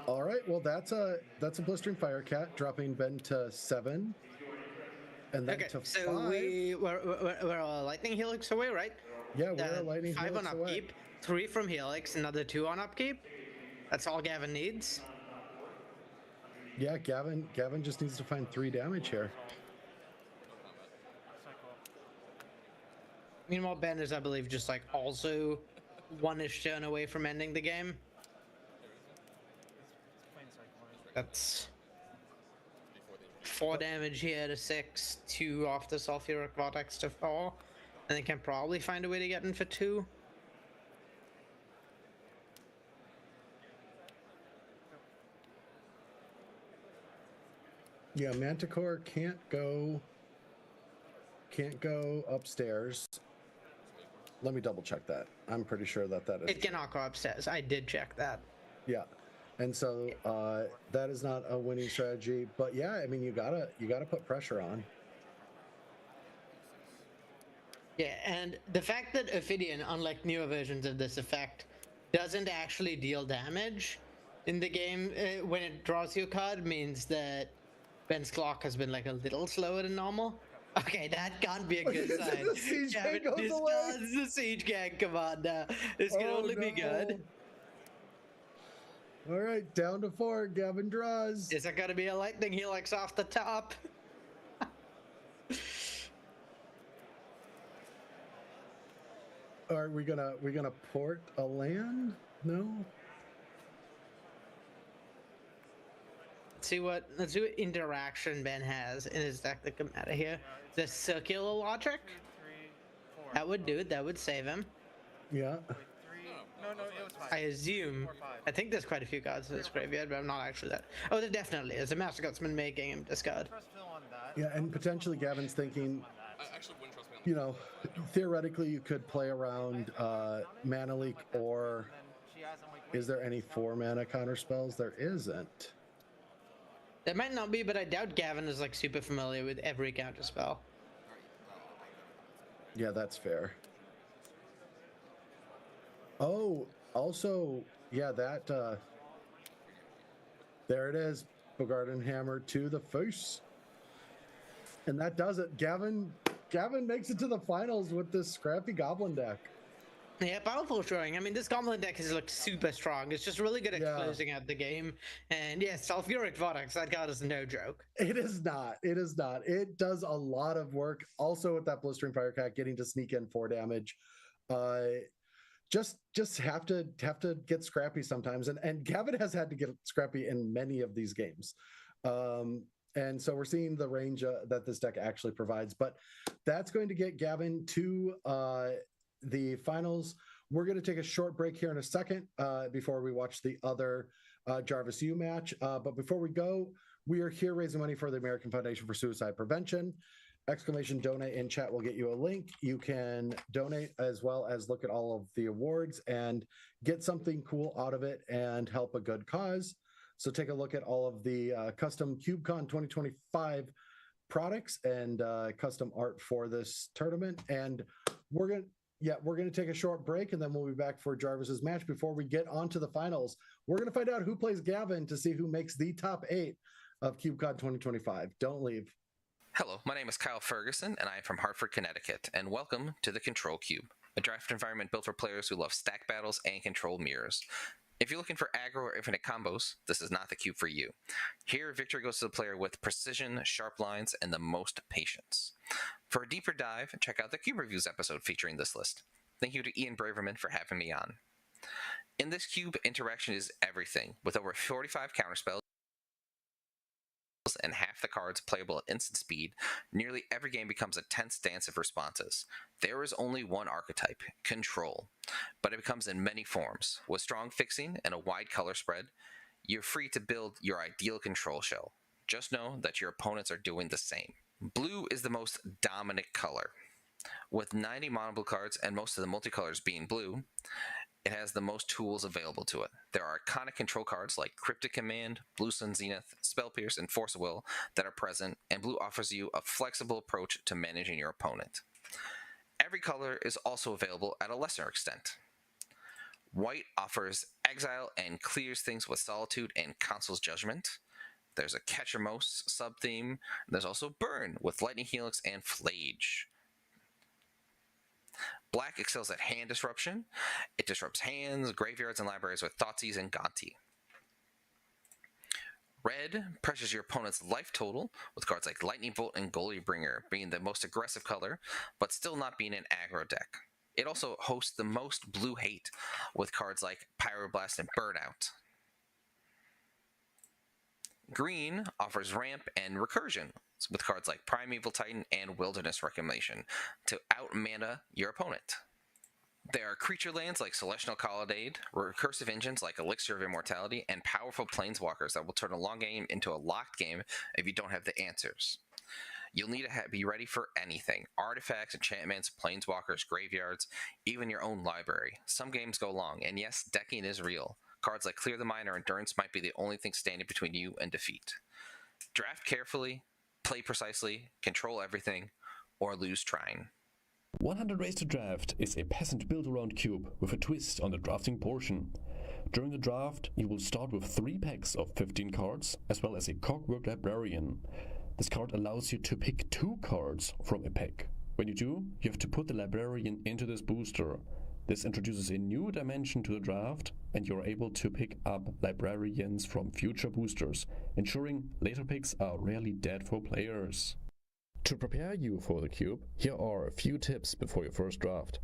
All right, well that's a Blistering Firecat, dropping Ben to 7, and then to 5. So we're a Lightning Helix away, right? Yeah, we're a Lightning 5 Helix on away. upkeep, 3 from Helix, another 2 on upkeep. That's all Gavin needs. Yeah, Gavin just needs to find 3 damage here. Meanwhile, Ben is, I believe, just like also 1-ish turn away from ending the game. That's 4 damage here to 6, 2 off the Sulfuric Vortex to 4, and they can probably find a way to get in for 2. Yeah, Manticore can't go upstairs. Let me double check that. I'm pretty sure that is. It cannot go upstairs. I did check that. Yeah. And so that is not a winning strategy, but yeah, I mean you gotta put pressure on. Yeah, and the fact that Ophidian, unlike newer versions of this effect, doesn't actually deal damage in the game when it draws you a card means that Ben's clock has been like a little slower than normal. Okay, that can't be a good sign. The siege gang goes away. The siege gang, come on now. This can only be good. All right, down to 4. Gavin draws. Is it going to be a Lightning Helix off the top? Are we gonna port a land? No. Let's see what interaction Ben has in his deck that come out of here. The Circular Logic. That would do it. That would save him. Yeah. No, it was 5. I assume. 4 or 5. I think there's quite a few cards in this graveyard, but I'm not actually that. Oh, there definitely is. The Master Gutsman making him discard. Trust Phil on that. Yeah, and potentially Gavin's thinking, I actually wouldn't trust me on theoretically you could play around Mana Leak, or And then she has him like, is there any 4-mana counter spells? There isn't. There might not be, but I doubt Gavin is like super familiar with every counter spell. Yeah, that's fair. Oh, also, yeah, that there it is. Bogarden Hammer to the face. And that does it. Gavin makes it to the finals with this scrappy goblin deck. Yeah, powerful showing. I mean, this Goblin deck has looked super strong. It's just really good at closing out the game. And yeah, Sulfuric Vortex, that card is no joke. It is not. It is not. It does a lot of work. Also with that Blistering Firecat, getting to sneak in 4 damage. Just have to get scrappy sometimes. And Gavin has had to get scrappy in many of these games. And so we're seeing the range that this deck actually provides. But that's going to get Gavin to the finals. We're going to take a short break here in a second before we watch the other Jarvis U match. But before we go, we are here raising money for the American Foundation for Suicide Prevention. Exclamation donate in chat will get you a link. You can donate as well as look at all of the awards and get something cool out of it and help a good cause. So take a look at all of the custom CubeCon 2025 products and custom art for this tournament. And we're gonna take a short break, and then we'll be back for Jarvis's match. Before we get on to the finals, we're gonna find out who plays Gavin to see who makes the top 8 of CubeCon 2025. Don't leave. Hello, my name is Kyle Ferguson, and I am from Hartford, Connecticut, and welcome to the Control Cube, a draft environment built for players who love stack battles and control mirrors. If you're looking for aggro or infinite combos, this is not the cube for you. Here, victory goes to the player with precision, sharp lines, and the most patience. For a deeper dive, check out the Cube Reviews episode featuring this list. Thank you to Ian Braverman for having me on. In this cube, interaction is everything, with over 45 counterspells and half the cards playable at instant speed. Nearly every game becomes a tense dance of responses. There is only one archetype, Control, but it comes in many forms. With strong fixing and a wide color spread, you're free to build your ideal control shell. Just know that your opponents are doing the same. Blue is the most dominant color. With 90 mono blue cards and most of the multicolors being blue, it has the most tools available to it. There are iconic control cards like Cryptic Command, Blue Sun Zenith, Spell Pierce, and Force of Will that are present, and blue offers you a flexible approach to managing your opponent. Every color is also available at a lesser extent. White offers Exile and clears things with Solitude and Council's Judgment. There's a Ketchermos sub-theme. There's also Burn with Lightning Helix and Flage. Black excels at hand disruption. It disrupts hands, graveyards, and libraries with Thoughtseize and Gonti. Red pressures your opponent's life total with cards like Lightning Bolt and Goalie-Bringer being the most aggressive color, but still not being an aggro deck. It also hosts the most blue hate with cards like Pyroblast and Burnout. Green offers ramp and recursion with cards like Primeval Titan and Wilderness Reclamation to out-mana your opponent. There are creature lands like Celestial Colonnade, recursive engines like Elixir of Immortality, and powerful planeswalkers that will turn a long game into a locked game if you don't have the answers. You'll need to be ready for anything. Artifacts, enchantments, planeswalkers, graveyards, even your own library. Some games go long, and yes, decking is real. Cards like Clear the Mind or Endurance might be the only thing standing between you and defeat. Draft carefully, play precisely, control everything, or lose trying. 100 Ways to Draft is a peasant build-around cube with a twist on the drafting portion. During the draft, you will start with 3 packs of 15 cards, as well as a Clockwork Librarian. This card allows you to pick 2 cards from a pack. When you do, you have to put the Librarian into this booster. This introduces a new dimension to the draft, and you're able to pick up Librarians from future boosters, ensuring later picks are rarely dead for players. To prepare you for the cube, here are a few tips before your first draft.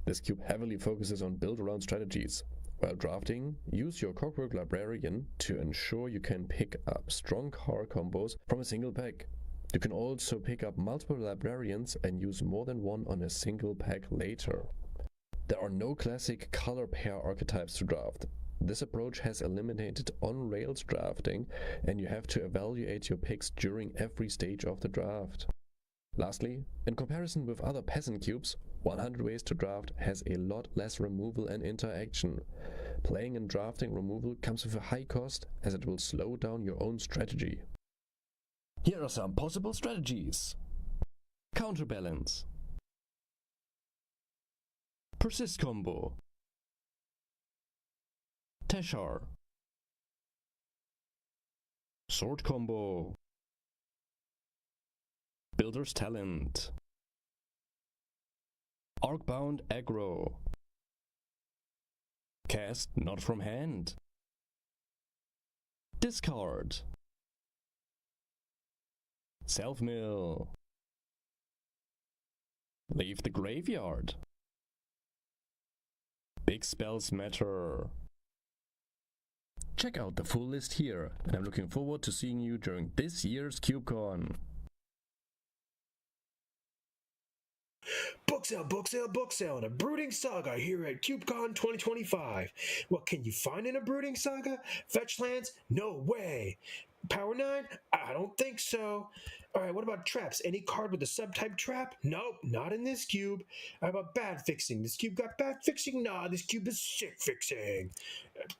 This cube heavily focuses on build-around strategies. While drafting, use your Clockwork Librarian to ensure you can pick up strong card combos from a single pack. You can also pick up multiple Librarians and use more than one on a single pack later. There are no classic color pair archetypes to draft. This approach has eliminated on-rails drafting, and you have to evaluate your picks during every stage of the draft. Lastly, in comparison with other peasant cubes, 100 Ways to Draft has a lot less removal and interaction. Playing and drafting removal comes with a high cost, as it will slow down your own strategy. Here are some possible strategies. Counterbalance. Persist combo. Teshar. Sword combo. Builder's Talent. Arcbound Aggro. Cast not from hand. Discard. Self-mill. Leave the graveyard. Big spells matter. Check out the full list here, and I'm looking forward to seeing you during this year's KubeCon. Book sale, book sale, book sale, and a Brooding Saga here at KubeCon 2025. What can you find in a Brooding Saga? Fetch lands? No way. Power 9? I don't think so. Alright, what about traps? Any card with a subtype trap? Nope, not in this cube. How about bad fixing? This cube got bad fixing? Nah, this cube is sick fixing.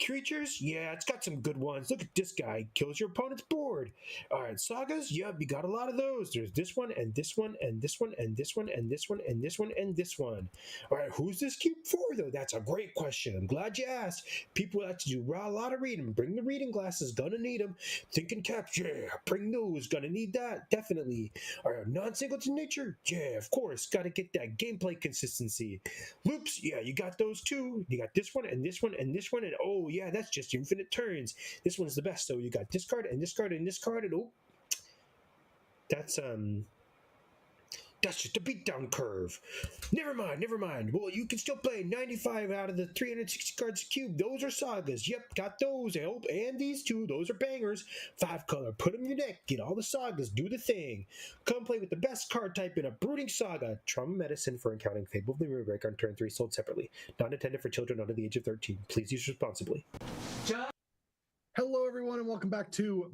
Creatures? Yeah, it's got some good ones. Look at this guy. Kills your opponent's board. Alright, sagas? Yep, you got a lot of those. There's this one, and this one, and this one, and this one, and this one, and this one, and this one. Alright, who's this cube for, though? That's a great question. I'm glad you asked. People like to do a lot of reading. Bring the reading glasses. Gonna need them. Thinking caps? Yeah, bring those. Gonna need that. Definitely. Alright, non-singleton nature? Yeah, of course. Gotta get that gameplay consistency. Loops? Yeah, you got those too. You got this one, and this one, and this one, and oh yeah, that's just infinite turns. This one's the best. So you got this card, and this card, and this card, and oh, that's just a beatdown curve. Never mind. Well, you can still play 95 out of the 360 cards cube. Those are sagas. Yep, got those. And these two, those are bangers. 5 color. Put them in your deck. Get all the sagas. Do the thing. Come play with the best card type in a Brooding Saga. Trauma Medicine for encountering Fable of the Moonbreaker on turn 3, sold separately. Not intended for children under the age of 13. Please use responsibly. Hello, everyone, and welcome back to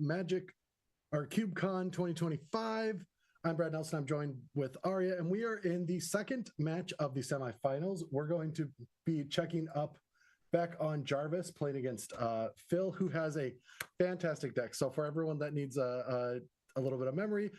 KubeCon 2025. I'm Brad Nelson. I'm joined with Arya, and we are in the second match of the semifinals. We're going to be checking up back on Jarvis, playing against Phil, who has a fantastic deck. So for everyone that needs a little bit of memory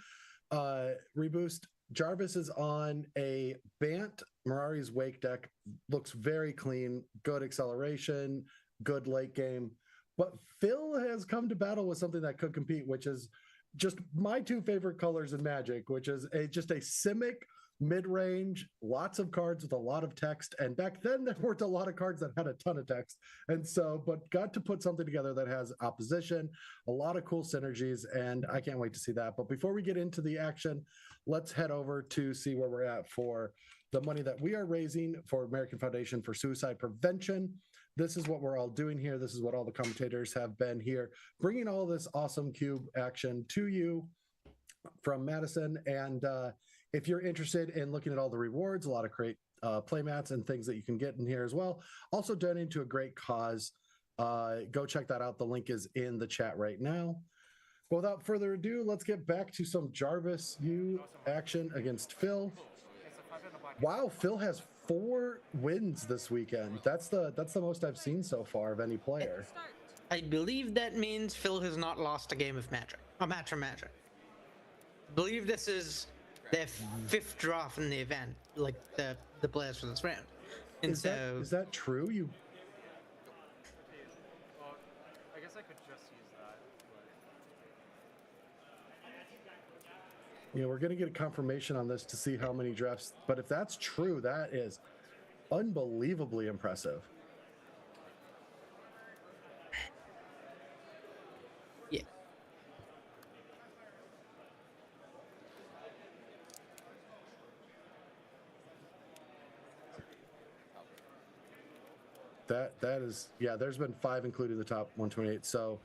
reboost, Jarvis is on a Bant Mirari's Wake deck. Looks very clean, good acceleration, good late game. But Phil has come to battle with something that could compete, which is just my two favorite colors in Magic, which is just a Simic mid-range, lots of cards with a lot of text. And back then there weren't a lot of cards that had a ton of text. And so, but got to put something together that has opposition, a lot of cool synergies, and I can't wait to see that. But before we get into the action, let's head over to see where we're at for the money that we are raising for American Foundation for Suicide Prevention. This is what we're all doing here. This is what all the commentators have been here, bringing all this awesome cube action to you from Madison. And if you're interested in looking at all the rewards, a lot of great playmats and things that you can get in here as well. Also donating to a great cause. Go check that out. The link is in the chat right now. But without further ado, let's get back to some Jarvis U action against Phil. Wow, Phil has 4 wins this weekend. That's the most I've seen so far of any player. I believe that means Phil has not lost a game of Magic. A match of Magic. I believe this is their 5th draw from the event, like the players for this round. And is that true? Well, I guess I could just use that. We're going to get a confirmation on this to see how many drafts, but if that's true, that is unbelievably impressive. Yeah. That is, yeah, there's been 5 including the top 128. So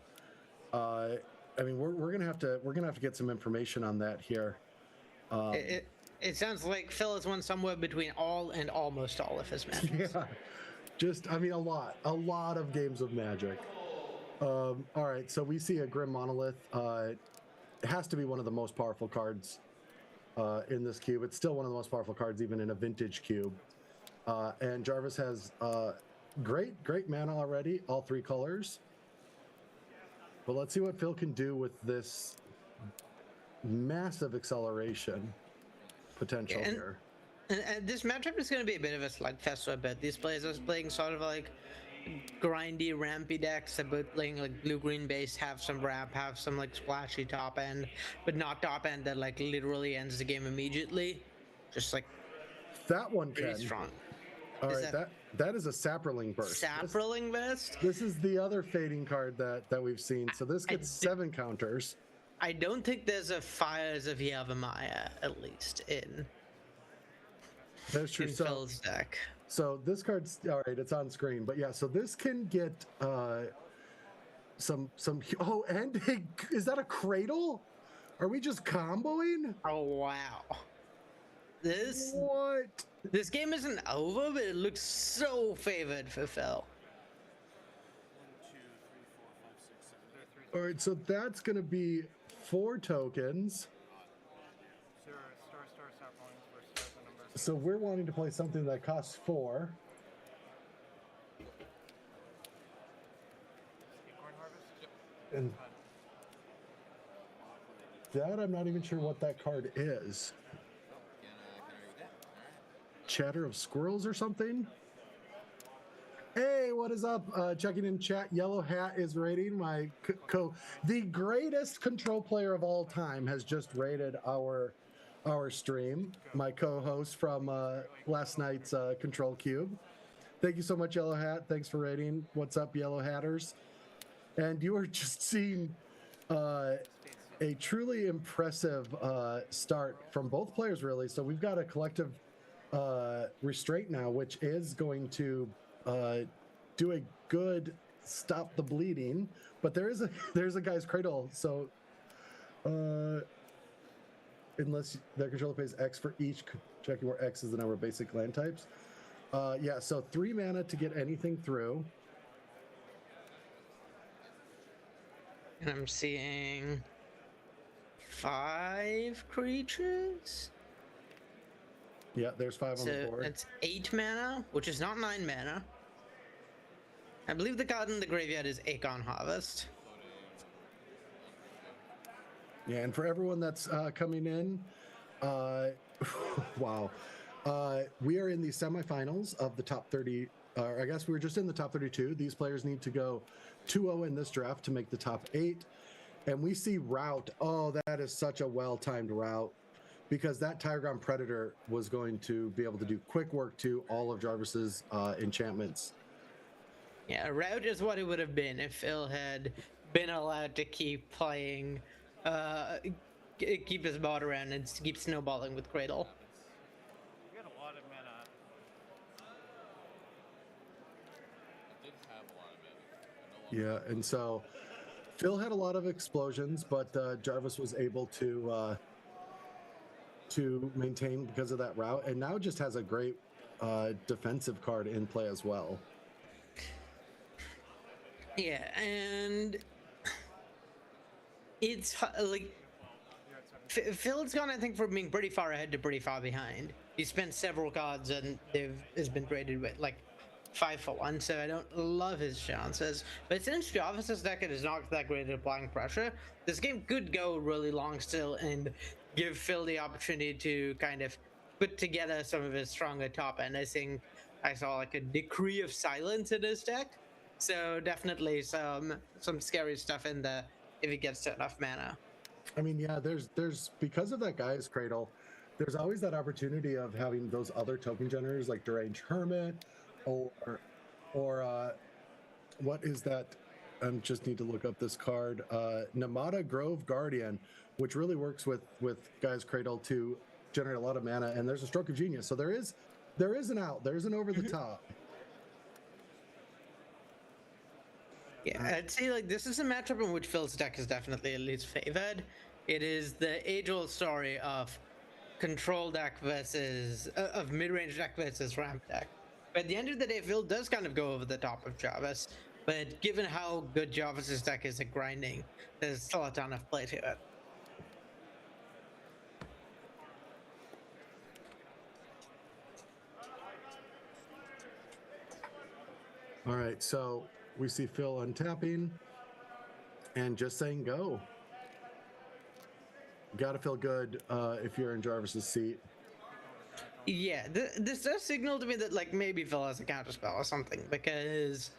I mean, we're gonna have to get some information on that here. It sounds like Phil has won somewhere between all and almost all of his matches. Yeah, I mean, a lot of games of Magic. All right, so we see a Grim Monolith. It has to be one of the most powerful cards in this cube. It's still one of the most powerful cards even in a vintage cube. And Jarvis has great mana already, all 3 colors. But let's see what Phil can do with this massive acceleration potential here. And this matchup is going to be a bit of a slugfest, I bet. These players are playing sort of like grindy, rampy decks, but playing like blue-green base, have some ramp, have some like splashy top end, but not top end that like literally ends the game immediately. Just like that one pretty can. Strong. All right, that is a Saproling Burst. Saproling Burst? This is the other fading card that we've seen. So this gets 7 counters. I don't think there's a Fires of Yavimaya, at least, in Phil's deck. So this card's, all right, it's on screen. But yeah, so this can get Oh, and is that a cradle? Are we just comboing? Oh wow. What? This game isn't over, but it looks so favored for Phil. 1, 2, 3, 4, 5, 6, 7. There are 3. All right, so that's gonna be 4 tokens. Star points versus the numbers. So we're wanting to play something that costs 4. Acorn Harvest? And that I'm not even sure what that card is. Chatter of Squirrels or something? Hey, what is up? Checking in chat. Yellow Hat is rating my the greatest control player of all time has just rated our stream. My co-host from last night's Control Cube. Thank you so much, Yellow Hat. Thanks for rating. What's up, Yellow Hatters? And you are just seeing a truly impressive start from both players, really. So we've got a collective restraint now, which is going to do a good stop the bleeding. But there's a guy's cradle. So unless their controller pays X for each, checking where X is the number of basic land types. Yeah, so 3 mana to get anything through. And I'm seeing 5 creatures. Yeah, there's 5 on the board. That's 8 mana, which is not 9 mana. I believe the card in the graveyard is Acorn Harvest. Yeah, and for everyone that's coming in, wow. We are in the semifinals of the top 30. I guess we were just in the top 32. These players need to go 2-0 in this draft to make the top 8. And we see Route. Oh, that is such a well-timed route, because that Tiger Ground Predator was going to be able to do quick work to all of Jarvis's enchantments. Yeah, Route is what it would have been if Phil had been allowed to keep playing, keep his bot around and keep snowballing with Cradle. We got a lot of mana. Yeah, and so Phil had a lot of explosions, but Jarvis was able to maintain because of that route, and now just has a great defensive card in play as well. Yeah, and it's like Phil's gone, I think, from being pretty far ahead to pretty far behind. He spent several cards and has been graded with like 5-for-1, so I don't love his chances. But since Jarvis's deck is not that great at applying pressure, this game could go really long still and give Phil the opportunity to kind of put together some of his stronger top end. I think I saw like a Decree of Silence in his deck, so definitely some scary stuff in there if he gets to enough mana. I mean, yeah, there's because of that guy's Cradle, there's always that opportunity of having those other token generators like Deranged Hermit, or what is that? I just need to look up this card. Namada Grove Guardian, which really works with Guy's Cradle to generate a lot of mana, and there's a Stroke of Genius. So there is an out. There's an over the top. Yeah, I'd say like this is a matchup in which Phil's deck is definitely at least favored. It is the age-old story of control deck versus of mid-range deck versus ramp deck. But at the end of the day, Phil does kind of go over the top of Jarvis. But given how good Jarvis's deck is at grinding, there's still a ton of play to it. All right, so we see Phil untapping and just saying go. Gotta feel good if you're in Jarvis's seat. Yeah, this does signal to me that like maybe Phil has a counterspell or something, because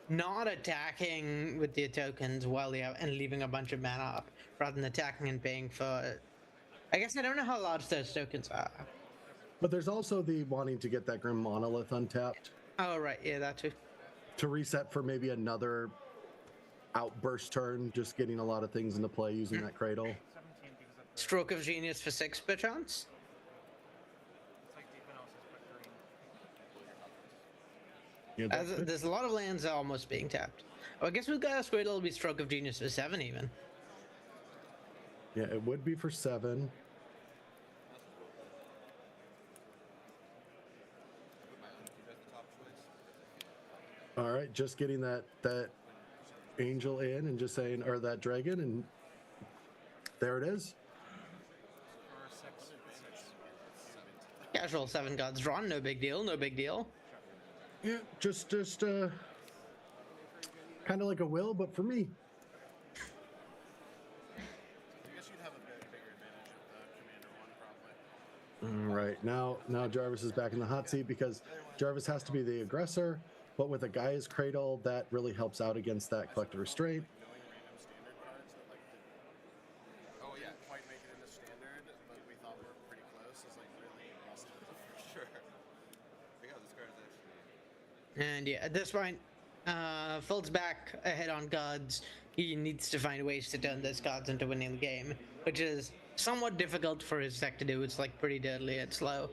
not attacking with the tokens while you have, and leaving a bunch of mana up rather than attacking and paying for. I guess I don't know how large those tokens are. But there's also the wanting to get that Grim Monolith untapped. Oh right, yeah, that too. To reset for maybe another outburst turn, just getting a lot of things into play using that Cradle. Stroke of Genius for 6 perchance. Yeah, There's a lot of lands almost being tapped. Oh, I guess we've got a squid. It'll be Stroke of Genius for 7 even. Yeah, it would be for 7. All right, just getting that angel in and just saying, or that dragon, and there it is. Casual 7 gods drawn, no big deal, no big deal. Yeah, just kind of like a will, but for me. All right, now Jarvis is back in the hot seat because Jarvis has to be the aggressor, but with a Gaia's Cradle, that really helps out against that Collective Restraint. Oh yeah, quite make it into standard, but we thought we were pretty close. It's like really impressive for sure. Yeah, this card is actually. And yeah, at this point, Phil's back ahead on gods. He needs to find ways to turn those gods into winning the game, which is somewhat difficult for his deck to do. It's like pretty deadly and slow.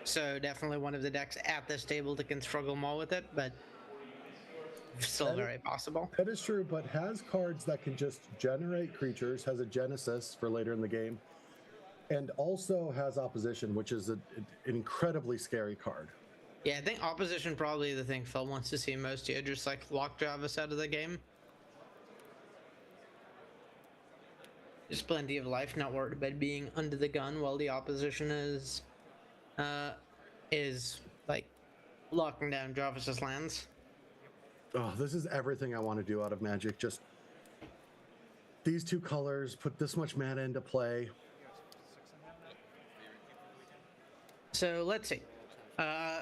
So definitely one of the decks at this table that can struggle more with it, but still very possible. That is true, but has cards that can just generate creatures, has a Genesis for later in the game, and also has opposition, which is an incredibly scary card. Yeah, I think opposition probably the thing Phil wants to see most here, just like lock Jarvis out of the game. There's plenty of life, not worried about being under the gun while the opposition is like locking down Jarvis's lands. Oh, this is everything I want to do out of Magic. Just these 2 colors, put this much mana into play. So let's see.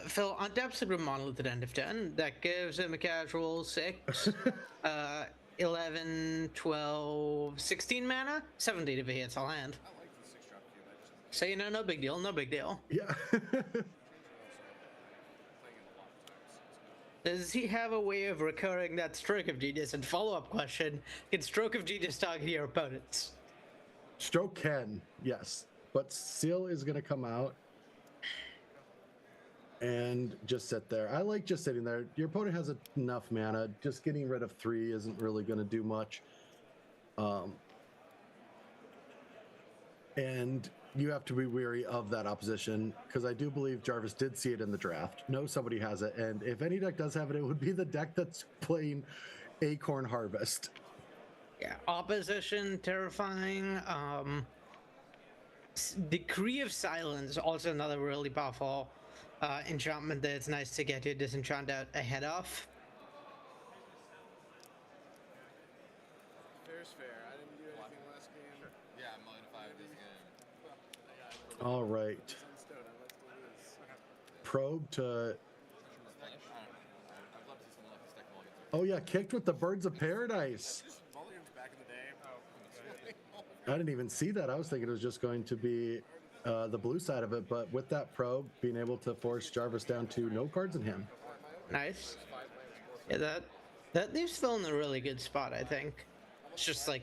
Phil untaps the Grim Monolith at end of turn. That gives him a casual 6, 11, 12, 16 mana. 17 if he hits a land. So, you know, no big deal, no big deal. Yeah. Does he have a way of recurring that Stroke of Genius? And follow-up question, can Stroke of Genius target your opponents? Stroke can, yes. But Seal is going to come out and just sit there. I like just sitting there. Your opponent has enough mana. Just getting rid of 3 isn't really going to do much. And you have to be wary of that opposition, because I do believe Jarvis did see it in the draft. No, somebody has it. And if any deck does have it, it would be the deck that's playing Acorn Harvest. Yeah, opposition, terrifying. Decree of Silence, also another really powerful enchantment that it's nice to get your disenchant out ahead of. Fair's fair. I didn't do anything last game. Yeah, I'm modified this game. All right. Probe to... Oh yeah, kicked with the Birds of Paradise. I didn't even see that. I was thinking it was just going to be the blue side of it, but with that probe, being able to force Jarvis down to no cards in hand. Nice. Yeah, that leaves Phil in a really good spot, I think. It's just like,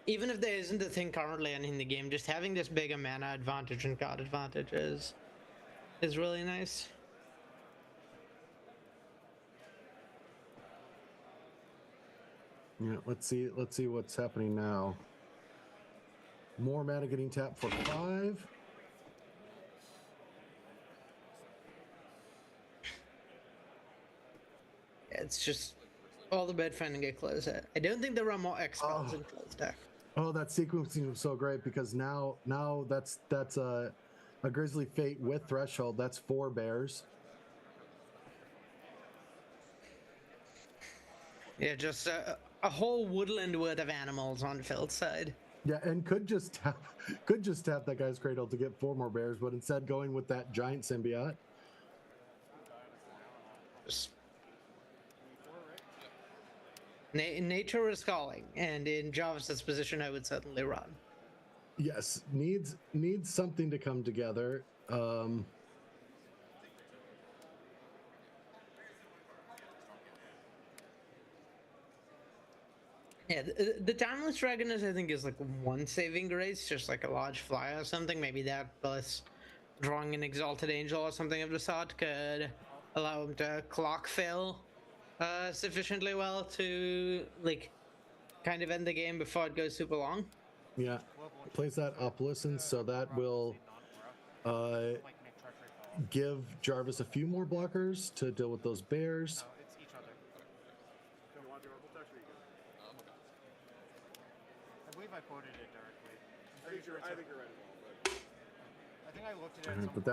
even if there isn't a thing currently in the game, just having this bigger mana advantage and card advantage is really nice. Yeah, let's see what's happening now. More mana getting tapped for 5. It's just all the bed finding get close. I don't think there are more X spells in Phil's deck. Oh, that sequencing was so great, because now that's a Grizzly Fate with Threshold. That's 4 bears. Yeah, just a whole woodland worth of animals on Phil's side. Yeah, and could just tap that guy's Cradle to get 4 more bears, but instead going with that giant symbiote. Just nature is calling, and in Jarvis's position, I would certainly run. Yes, needs something to come together. Yeah, the Timeless Dragon I think is like 1 saving grace, just like a large flyer or something. Maybe that plus drawing an Exalted Angel or something of the sort could allow him to clock Phil sufficiently well to like kind of end the game before it goes super long. Yeah, plays that Opalescence, so that will give Jarvis a few more blockers to deal with those bears. No, it's each other. You want the Oracle Text or you good? I believe I quoted it directly. I think you're right. I think I looked at it. But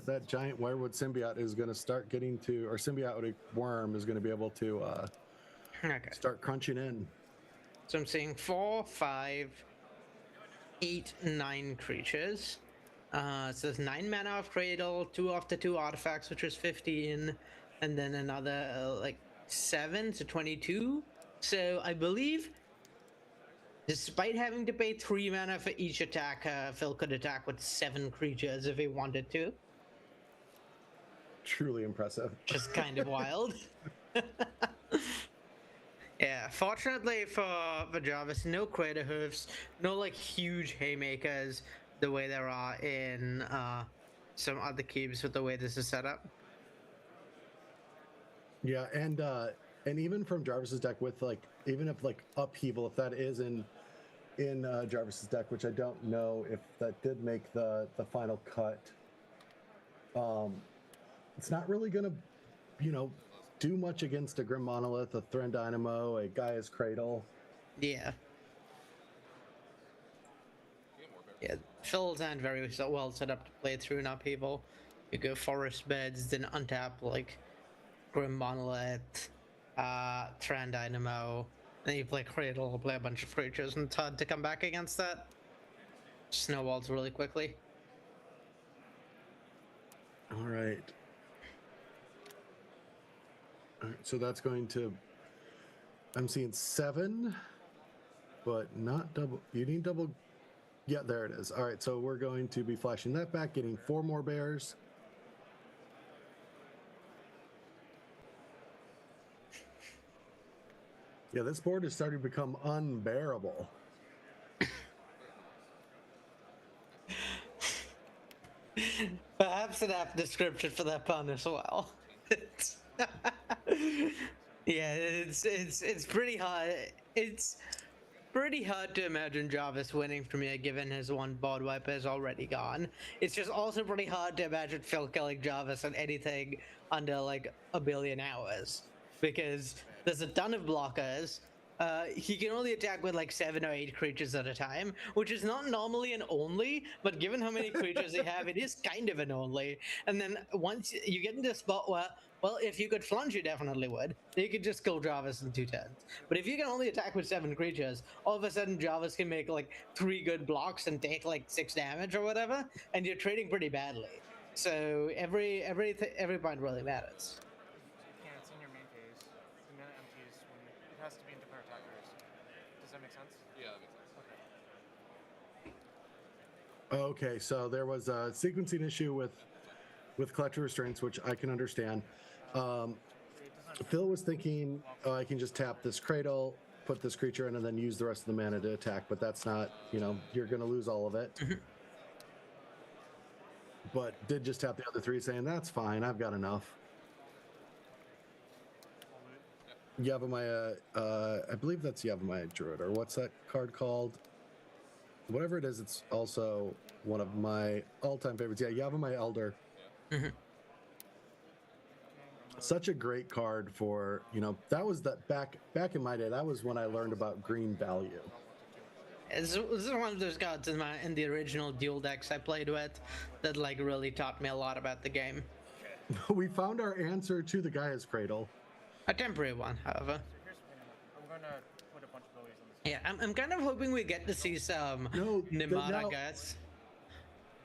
that giant wirewood symbiote is going to start getting to, or symbiotic worm is going to be able to Okay. start crunching in. So I'm seeing 4, 5, 8, 9 creatures. So there's 9 mana of Cradle, 2 of the 2 artifacts, which is 15, and then another like 7 to 22. So I believe, despite having to pay 3 mana for each attack, Phil could attack with 7 creatures if he wanted to. Truly impressive. Just kind of wild. Yeah, fortunately for Jarvis, no Crater Hoofs, no like huge haymakers the way there are in some other cubes with the way this is set up. Yeah, and even from Jarvis's deck with like, even if like Upheaval, if that is in Jarvis's deck, which I don't know if that did make the final cut, it's not really gonna, do much against a Grim Monolith, a Thran Dynamo, a Gaia's Cradle. Yeah. Yeah, Phil's hand very well set up to play through an Upheaval. You go Forest Beds, then untap like Grim Monolith, Thran Dynamo, then you play Cradle, play a bunch of creatures, and it's hard to come back against that. Snowballs really quickly. All right. All right, so that's going to, I'm seeing 7, but not double. You need double. Yeah, there it is. All right, so we're going to be flashing that back, getting 4 more bears. Yeah, this board is starting to become unbearable. Perhaps an apt description for that pun as well. Yeah, it's pretty hard. It's pretty hard to imagine Jarvis winning from here, given his one board wiper is already gone. It's just also pretty hard to imagine Phil killing Jarvis on anything under like a billion hours, because there's a ton of blockers. He can only attack with like 7 or 8 creatures at a time, which is not normally an only, but given how many creatures they have, it is kind of an only. And then once you get into a spot where, well, if you could flunge, you definitely would. You could just kill Jarvis in 2 turns. But if you can only attack with 7 creatures, all of a sudden Jarvis can make like 3 good blocks and take like 6 damage or whatever, and you're trading pretty badly. So every point really matters. Yeah, it's in your main phase. The mana empties when it has to be into per attackers. Does that make sense? Yeah, that makes sense. Okay. Okay, so there was a sequencing issue with Collector Restraints, which I can understand. Phil was thinking, I can just tap this Cradle, put this creature in, and then use the rest of the mana to attack, but that's not, you're going to lose all of it. But did just tap the other 3, saying, that's fine, I've got enough. Yavimaya, I believe that's Yavimaya Druid, or what's that card called? Whatever it is, it's also one of my all-time favorites. Yeah, Yavimaya Elder. Such a great card for, that was that back in my day, that was when I learned about green value. This is one of those cards in the original duel decks I played with that like really taught me a lot about the game. We found our answer to the Gaia's Cradle. A temporary one, however. I'm gonna put a bunch of abilities on this. Yeah, I'm kind of hoping we get to see some Nimada guys.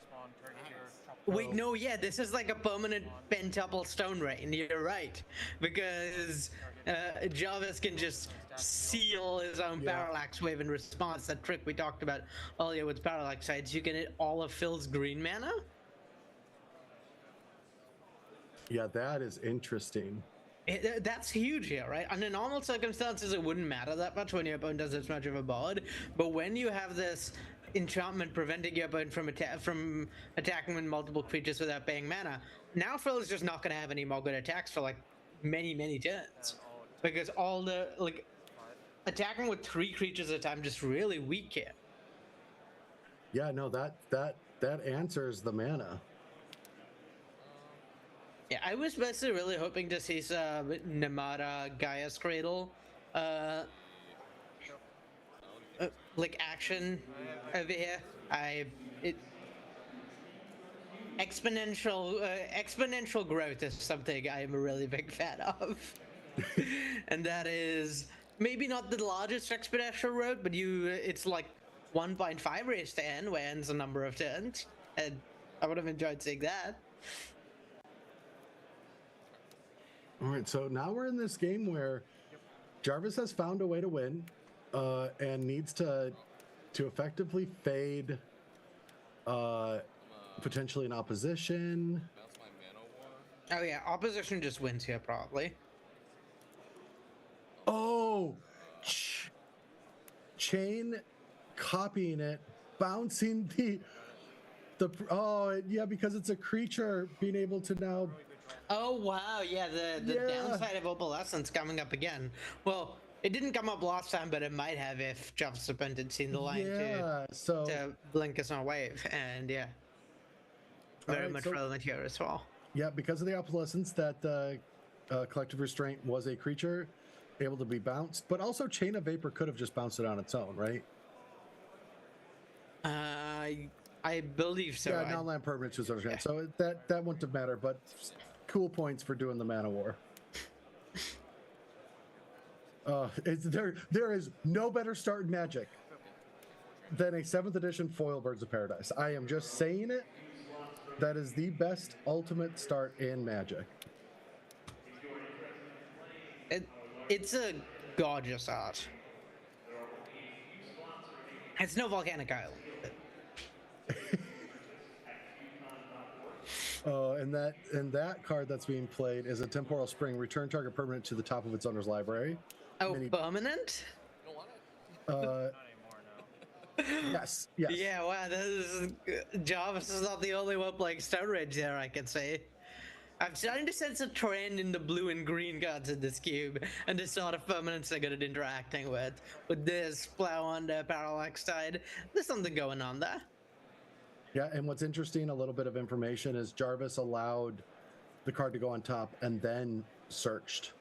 Spawn, target your chop. Wait, no, yeah, this is like a permanent pentuple stone rain. You're right, because Jarvis can just seal his own parallax wave in response. That trick we talked about earlier with parallax sides. You can hit all of Phil's green mana. Yeah, that is interesting. That's huge here, right? Under normal circumstances, it wouldn't matter that much when your opponent does this much of a board, but when you have this enchantment preventing your opponent from attacking with multiple creatures without paying mana, now Phil is just not going to have any more good attacks for like many turns, because all the like attacking with 3 creatures at a time just really weak here. Yeah, no, that answers the mana. Yeah, I was basically really hoping to see some Namada Gaia's Cradle like action over here. Exponential growth is something I am a really big fan of. And that is maybe not the largest exponential growth, but it's like 1.5 raised to n, where n's a number of turns, and I would have enjoyed seeing that. All right, so now we're in this game where Jarvis has found a way to win, and needs to effectively fade potentially an opposition. Oh yeah, opposition just wins here probably. Oh, Chain copying it, bouncing the oh yeah, because it's a creature being able to now. Oh wow, yeah, the downside of Opalescence coming up again. Well, it didn't come up last time, but it might have if Jarvis had seen the line to blink us on wave, and yeah, very much relevant here as well. Yeah, because of the Opalescence, that Collective Restraint was a creature able to be bounced, but also Chain of Vapor could have just bounced it on its own, right? I believe so. Yeah, non-land permanent was yeah. So that wouldn't have mattered, but cool points for doing the Mana War. There is no better start in Magic than a 7th edition foil Birds of Paradise. I am just saying it. That is the best ultimate start in Magic. It's a gorgeous art. It's no Volcanic Island. And that card that's being played is a Temporal Spring. Return target permanent to the top of its owner's library. Oh, permanent? Yes. Yeah, wow, Jarvis is not the only one playing Stone Rage there, I can say. I'm starting to sense a trend in the blue and green cards in this cube, and the sort of permanents they're good at interacting with. With this, Plow Under, Parallax Tide, there's something going on there. Yeah, and what's interesting, a little bit of information, is Jarvis allowed the card to go on top and then searched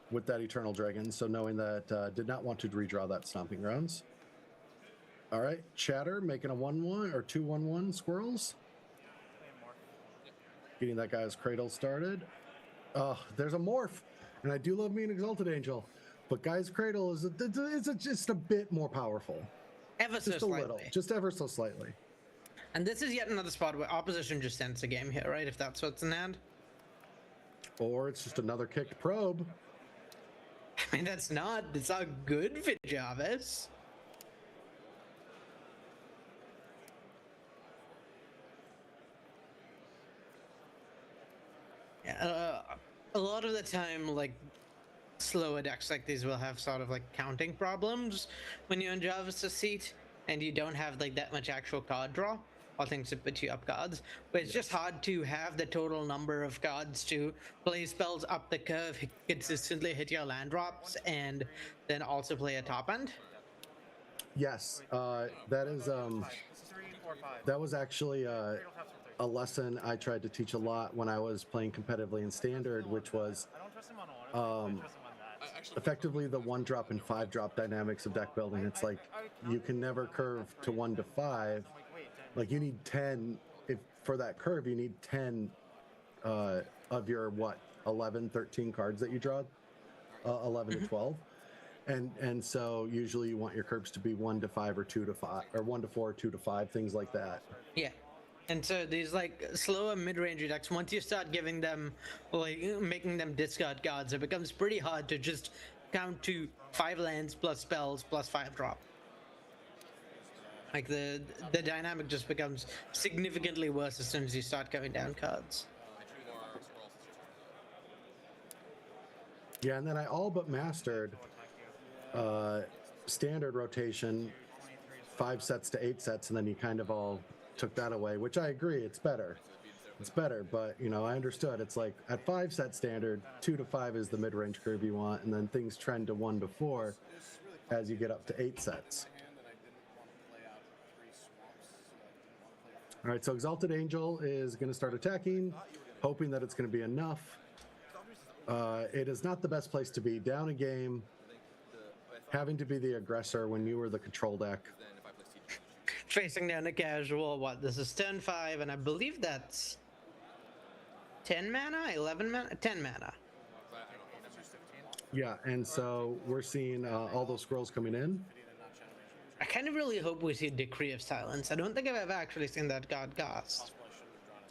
with that Eternal Dragon, so knowing that did not want to redraw that Stomping Grounds. All right, Chatter making a 1-1 or 2-1-1 Squirrels. Getting that guy's Cradle started. There's a morph, and I do love me an Exalted Angel, but Guy's Cradle is just a bit more powerful. Ever so just a slightly. little, just ever so slightly. And this is yet another spot where opposition just ends the game here, right? If that's what's in hand. Or it's just another kicked probe. I mean, it's not good for Jarvis. A lot of the time, like, slower decks like these will have sort of like counting problems when you're in Jarvis' seat and you don't have like that much actual card draw or things to put you up cards, but it's just hard to have the total number of cards to play spells up the curve, consistently hit your land drops, and then also play a top end. Yes, that is that was actually a lesson I tried to teach a lot when I was playing competitively in Standard, which was effectively the 1-drop and 5-drop dynamics of deck building. It's like you can never curve to 1 to 5. Like you need 10 for that curve. You need 10 of your 11, 13 cards that you draw, 11 to 12. And so usually you want your curves to be 1 to 5 or 2 to 5 or 1 to 4, 2 to 5, things like that. Yeah. And so these like slower mid-range decks, once you start giving them, like making them discard cards, it becomes pretty hard to just count to 5 lands plus spells plus 5-drop. Like the dynamic just becomes significantly worse as soon as you start going down cards. Yeah, and then I all but mastered Standard rotation, 5 sets to 8 sets, and then you kind of all took that away, which I agree, it's better. It's better, but you know, I understood. It's like at 5 set standard, 2 to 5 is the mid-range curve you want, and then things trend to 1 to 4 as you get up to 8 sets. All right, so Exalted Angel is going to start attacking, hoping that it's going to be enough. It is not the best place to be. Down a game, having to be the aggressor when you were the control deck. Facing down a casual, what? This is turn 5, and I believe that's 10 mana, 11 mana, 10 mana. Yeah, and so we're seeing all those scrolls coming in. I kind of really hope we see a Decree of Silence. I don't think I've ever actually seen that god cast.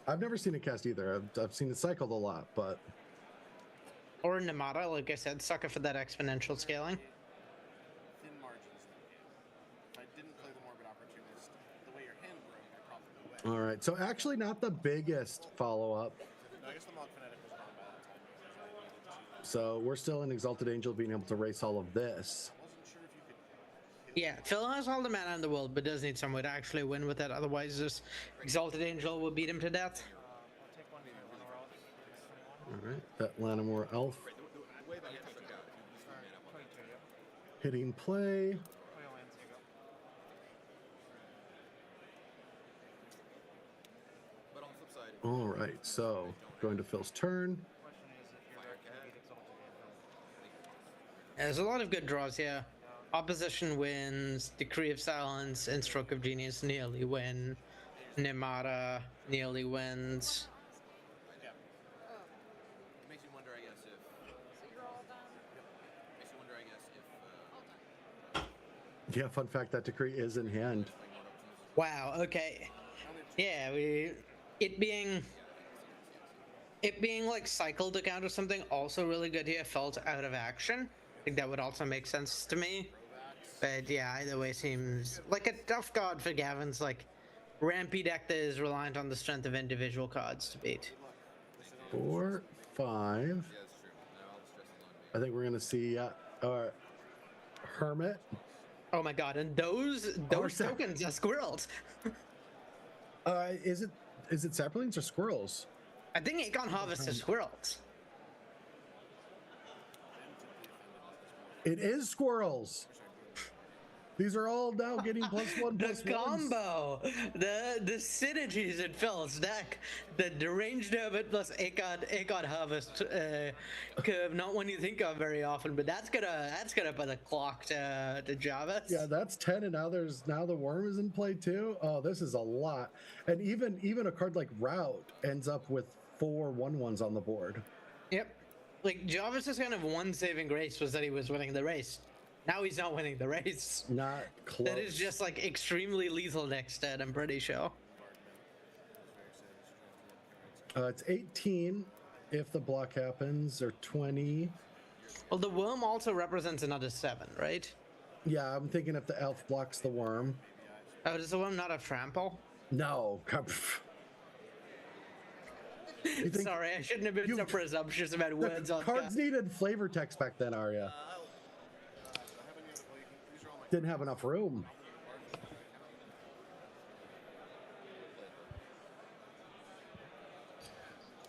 I've never seen it cast either. I've seen it cycled a lot, but... Or Namada, like I said, sucker for that exponential scaling. Thin margins. I didn't play the Morbid Opportunist. The way your hand broke, I probably went. All right, so actually not the biggest follow-up. I guess the Mog Fanatic was gone by that time. So we're still in Exalted Angel being able to race all of this. Yeah, Phil has all the mana in the world, but does need some way to actually win with it. Otherwise, this Exalted Angel will beat him to death. All right, that Lanimore Elf. Hitting play. All right, so going to Phil's turn. There's a lot of good draws here. Opposition wins, Decree of Silence, and Stroke of Genius nearly win. Nemata nearly wins. It makes you wonder, I guess, if... Makes you wonder, I guess, if... Yeah, fun fact, that decree is in hand. Wow, okay. Yeah, it being like cycled to counter something also really good here, felt out of action. I think that would also make sense to me. But yeah, either way seems like a tough card for Gavin's like rampy deck that is reliant on the strength of individual cards to beat. 4, 5. I think we're gonna see Hermit. Oh my god, and those tokens are squirrels. Is it saplings or squirrels? I think Aegon Harvest is squirrels. It is squirrels. These are all now getting +1 plus The combo, the synergies in Phil's deck, the deranged Hermit plus Aegon Harvest curve, not one you think of very often, but that's gonna put a clock to Jarvis. Yeah, that's 10, and now the worm is in play too. Oh, this is a lot, and even a card like Route ends up with 4 1/1s on the board. Yep, like Jarvis's kind of one saving grace was that he was winning the race. Now he's not winning the race. Not close. That is just like extremely lethal next stat, I'm pretty sure. It's 18 if the block happens, or 20. Well, the worm also represents another 7, right? Yeah, I'm thinking if the elf blocks the worm. Oh, does the worm not have trample? No. Sorry, I shouldn't have been so presumptuous about words on cards needed flavor text back then, Arya. Didn't have enough room.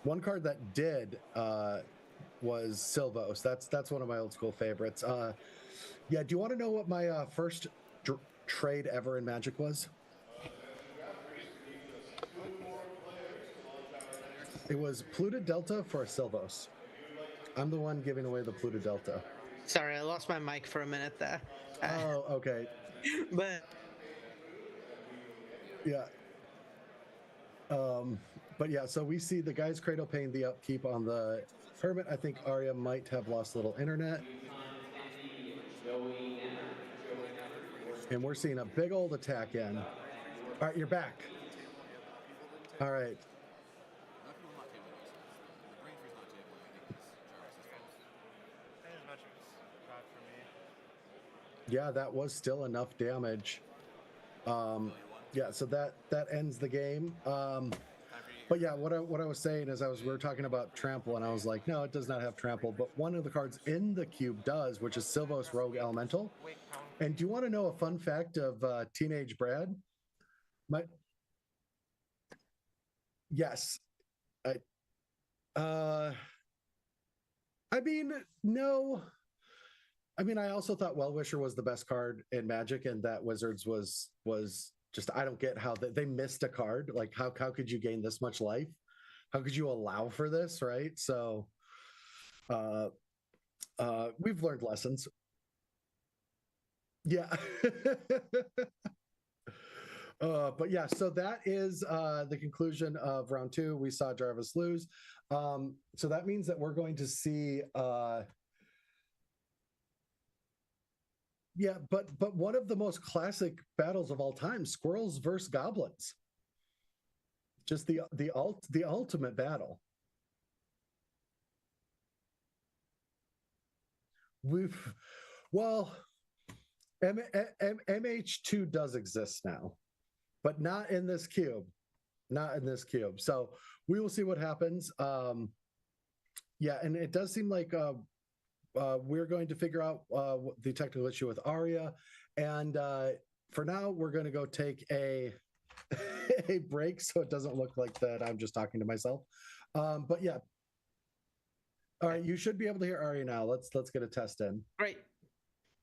One card that did was Sylvos. That's one of my old school favorites. Yeah, do you want to know what my first trade ever in Magic was? It was Pluto Delta for a Sylvos. I'm the one giving away the Pluto Delta. Sorry, I lost my mic for a minute there. Oh, okay. But yeah. But yeah, so we see the guy's Cradle paying the upkeep on the Hermit. I think Arya might have lost a little internet. And we're seeing a big old attack in. All right, you're back. All right. Yeah, that was still enough damage. Yeah, so that ends the game. But yeah, what I was saying is we were talking about trample, and I was like, no, it does not have trample. But one of the cards in the cube does, which is Sylvos Rogue Elemental. And do you want to know a fun fact of Teenage Brad? Yes, I mean, no. I mean, I also thought Well Wisher was the best card in Magic, and that Wizards was just, I don't get how they missed a card. Like, how could you gain this much life? How could you allow for this, right? So we've learned lessons. Yeah. But yeah, so that is the conclusion of round 2. We saw Jarvis lose. So that means that we're going to see yeah, but one of the most classic battles of all time, Squirrels versus Goblins. Just the ultimate battle. MH2 does exist now, but not in this cube. Not in this cube. So we will see what happens. Yeah, and it does seem like we're going to figure out the technical issue with Arya. And for now, we're going to go take a break so it doesn't look like that I'm just talking to myself. But yeah. All right, you should be able to hear Arya now. Let's get a test in. Great.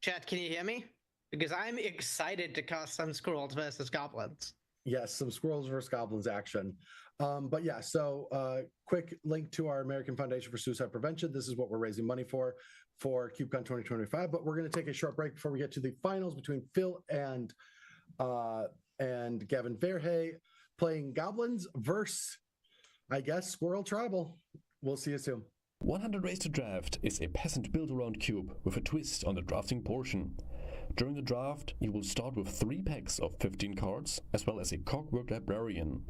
Chat, can you hear me? Because I'm excited to cast some Squirrels versus Goblins. Yes, some Squirrels versus Goblins action. But yeah, so quick link to our American Foundation for Suicide Prevention. This is what we're raising money for CubeCon 2025. But we're going to take a short break before we get to the finals between Phil and Gavin Verhey playing Goblins versus, I guess, Squirrel Tribal. We'll see you soon. 100 Ways to Draft is a peasant build-around cube with a twist on the drafting portion. During the draft, you will start with 3 packs of 15 cards, as well as a Clockwork Librarian.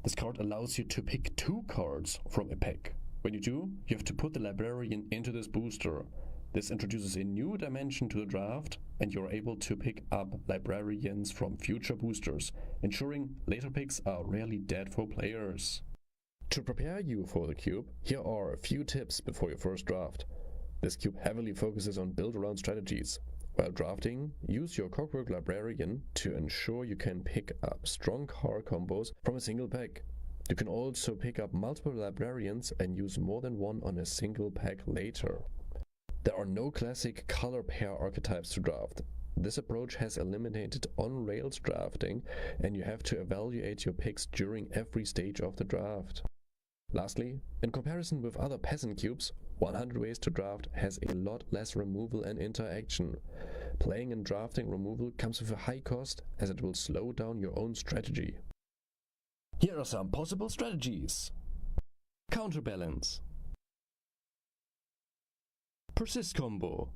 This card allows you to pick 2 cards from a pack. When you do, you have to put the Librarian into this booster. This introduces a new dimension to the draft, and you're able to pick up Librarians from future boosters, ensuring later picks are rarely dead for players. To prepare you for the cube, here are a few tips before your first draft. This cube heavily focuses on build-around strategies. While drafting, use your Clockwork Librarian to ensure you can pick up strong card combos from a single pack. You can also pick up multiple Librarians and use more than one on a single pack later. There are no classic color pair archetypes to draft. This approach has eliminated on-rails drafting, and you have to evaluate your picks during every stage of the draft. Lastly, in comparison with other peasant cubes, 100 Ways to Draft has a lot less removal and interaction. Playing and drafting removal comes with a high cost, as it will slow down your own strategy. Here are some possible strategies. Counterbalance. Persist combo.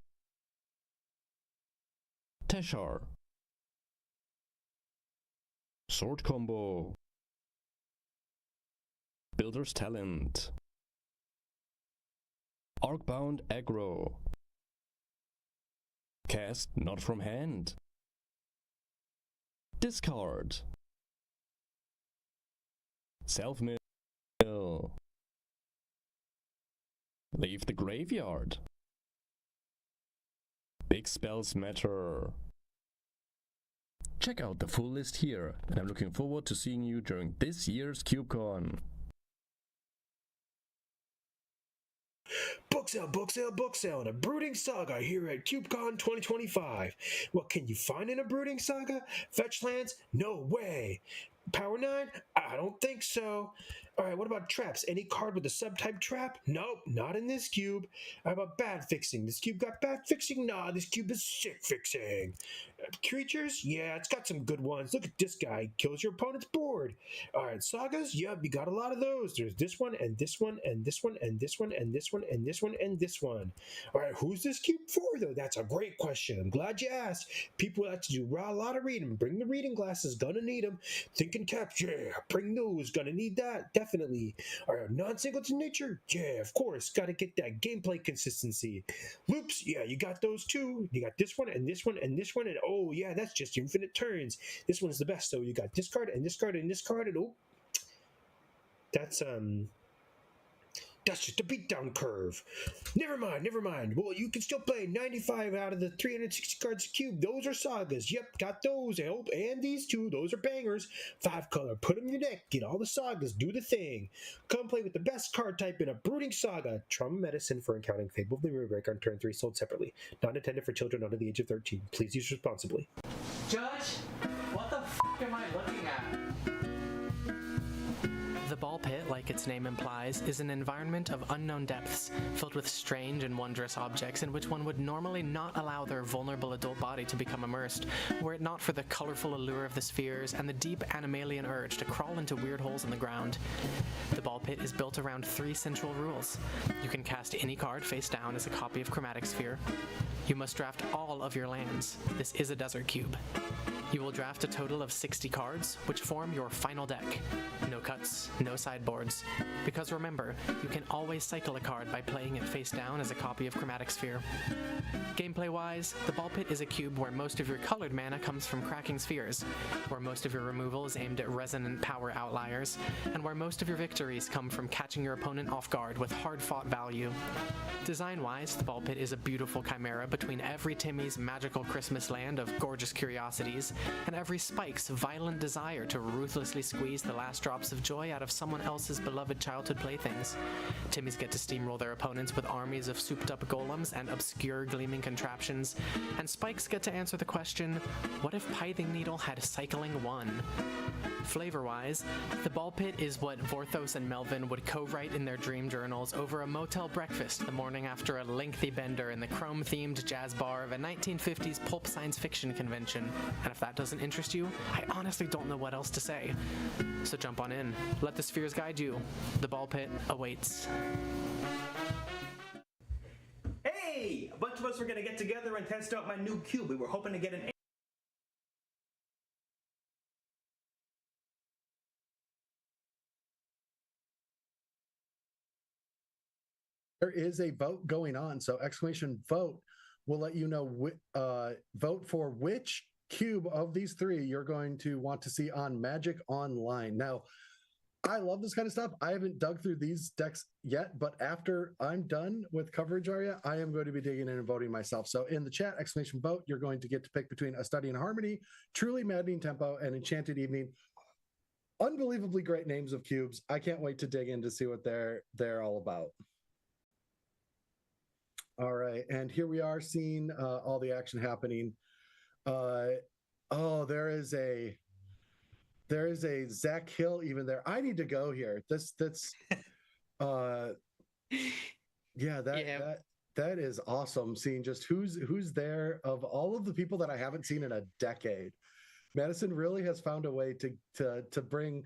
Teshar. Sword combo. Builder's Talent. Arcbound Aggro. Cast not from hand. Discard. Self-mill. Leave the graveyard. Big spells matter. Check out the full list here, and I'm looking forward to seeing you during this year's CubeCon. Book sale, book sale, book sale, and a Brooding Saga here at CubeCon 2025. What can you find in a Brooding Saga? Fetch lands? No way. Power 9? I don't think so. Alright, what about traps? Any card with a subtype trap? Nope, not in this cube. How about bad fixing? This cube got bad fixing? Nah, this cube is sick fixing. Creatures? Yeah, it's got some good ones. Look at this guy. Kills your opponent's board. Alright, sagas? Yep, you got a lot of those. There's this one, and this one, and this one, and this one, and this one, and this one, and this one. Alright, who's this cube for, though? That's a great question. I'm glad you asked. People have to do a lot of reading. Bring the reading glasses. Gonna need them. Thinking caps? Yeah, bring those. Gonna need that. Definitely. Alright, non-singleton nature? Yeah, of course. Gotta get that gameplay consistency. Loops? Yeah, you got those too. You got this one, and this one, and this one, and oh yeah, that's just infinite turns. This one's the best. So you got this card, and this card, and this card, and oh, that's That's just a beatdown curve. Never mind. Well, you can still play 95 out of the 360 cards cube. Those are sagas. Yep, got those. I hope. And these two, those are bangers. 5 color. Put them in your deck. Get all the sagas. Do the thing. Come play with the best card type in a Brooding Saga. Trauma Medicine for encountering Fable of the Moonbreaker on turn 3, sold separately. Not intended for children under the age of 13. Please use responsibly. Judge, what the f*** am I looking at? The ball pit, like its name implies, is an environment of unknown depths, filled with strange and wondrous objects in which one would normally not allow their vulnerable adult body to become immersed, were it not for the colorful allure of the spheres and the deep animalian urge to crawl into weird holes in the ground. The ball pit is built around 3 central rules. You can cast any card face down as a copy of Chromatic Sphere. You must draft all of your lands. This is a desert cube. You will draft a total of 60 cards, which form your final deck. No cuts, no sideboards. Because remember, you can always cycle a card by playing it face down as a copy of Chromatic Sphere. Gameplay-wise, the ball pit is a cube where most of your colored mana comes from cracking spheres, where most of your removal is aimed at resonant power outliers, and where most of your victories come from catching your opponent off guard with hard-fought value. Design-wise, the ball pit is a beautiful chimera between every Timmy's magical Christmas land of gorgeous curiosities and every Spike's violent desire to ruthlessly squeeze the last drops of joy out of someone else's beloved childhood playthings. Timmy's get to steamroll their opponents with armies of souped-up golems and obscure gleaming contraptions, and Spikes get to answer the question, what if Pithing Needle had cycling 1? Flavor-wise, the ball pit is what Vorthos and Melvin would co-write in their dream journals over a motel breakfast the morning after a lengthy bender in the chrome-themed jazz bar of a 1950s pulp science fiction convention. And if that doesn't interest you, I honestly don't know what else to say. So jump on in. Let the spheres guide you. The ball pit awaits. Hey! A bunch of us were gonna get together and test out my new cube. We were hoping to get an There is a vote going on, so exclamation vote will let you know vote for which cube of these 3 you're going to want to see on Magic Online. Now, I love this kind of stuff. I haven't dug through these decks yet, but after I'm done with coverage area, I am going to be digging in and voting myself. So in the chat, exclamation vote, you're going to get to pick between A Study in Harmony, Truly Maddening Tempo, and Enchanted Evening. Unbelievably great names of cubes. I can't wait to dig in to see what they're all about. All right, and here we are seeing all the action happening. Oh, there is a Zach Hill even there. I need to go here. That's yeah, that is awesome. Seeing just who's there of all of the people that I haven't seen in a decade. Madison really has found a way to bring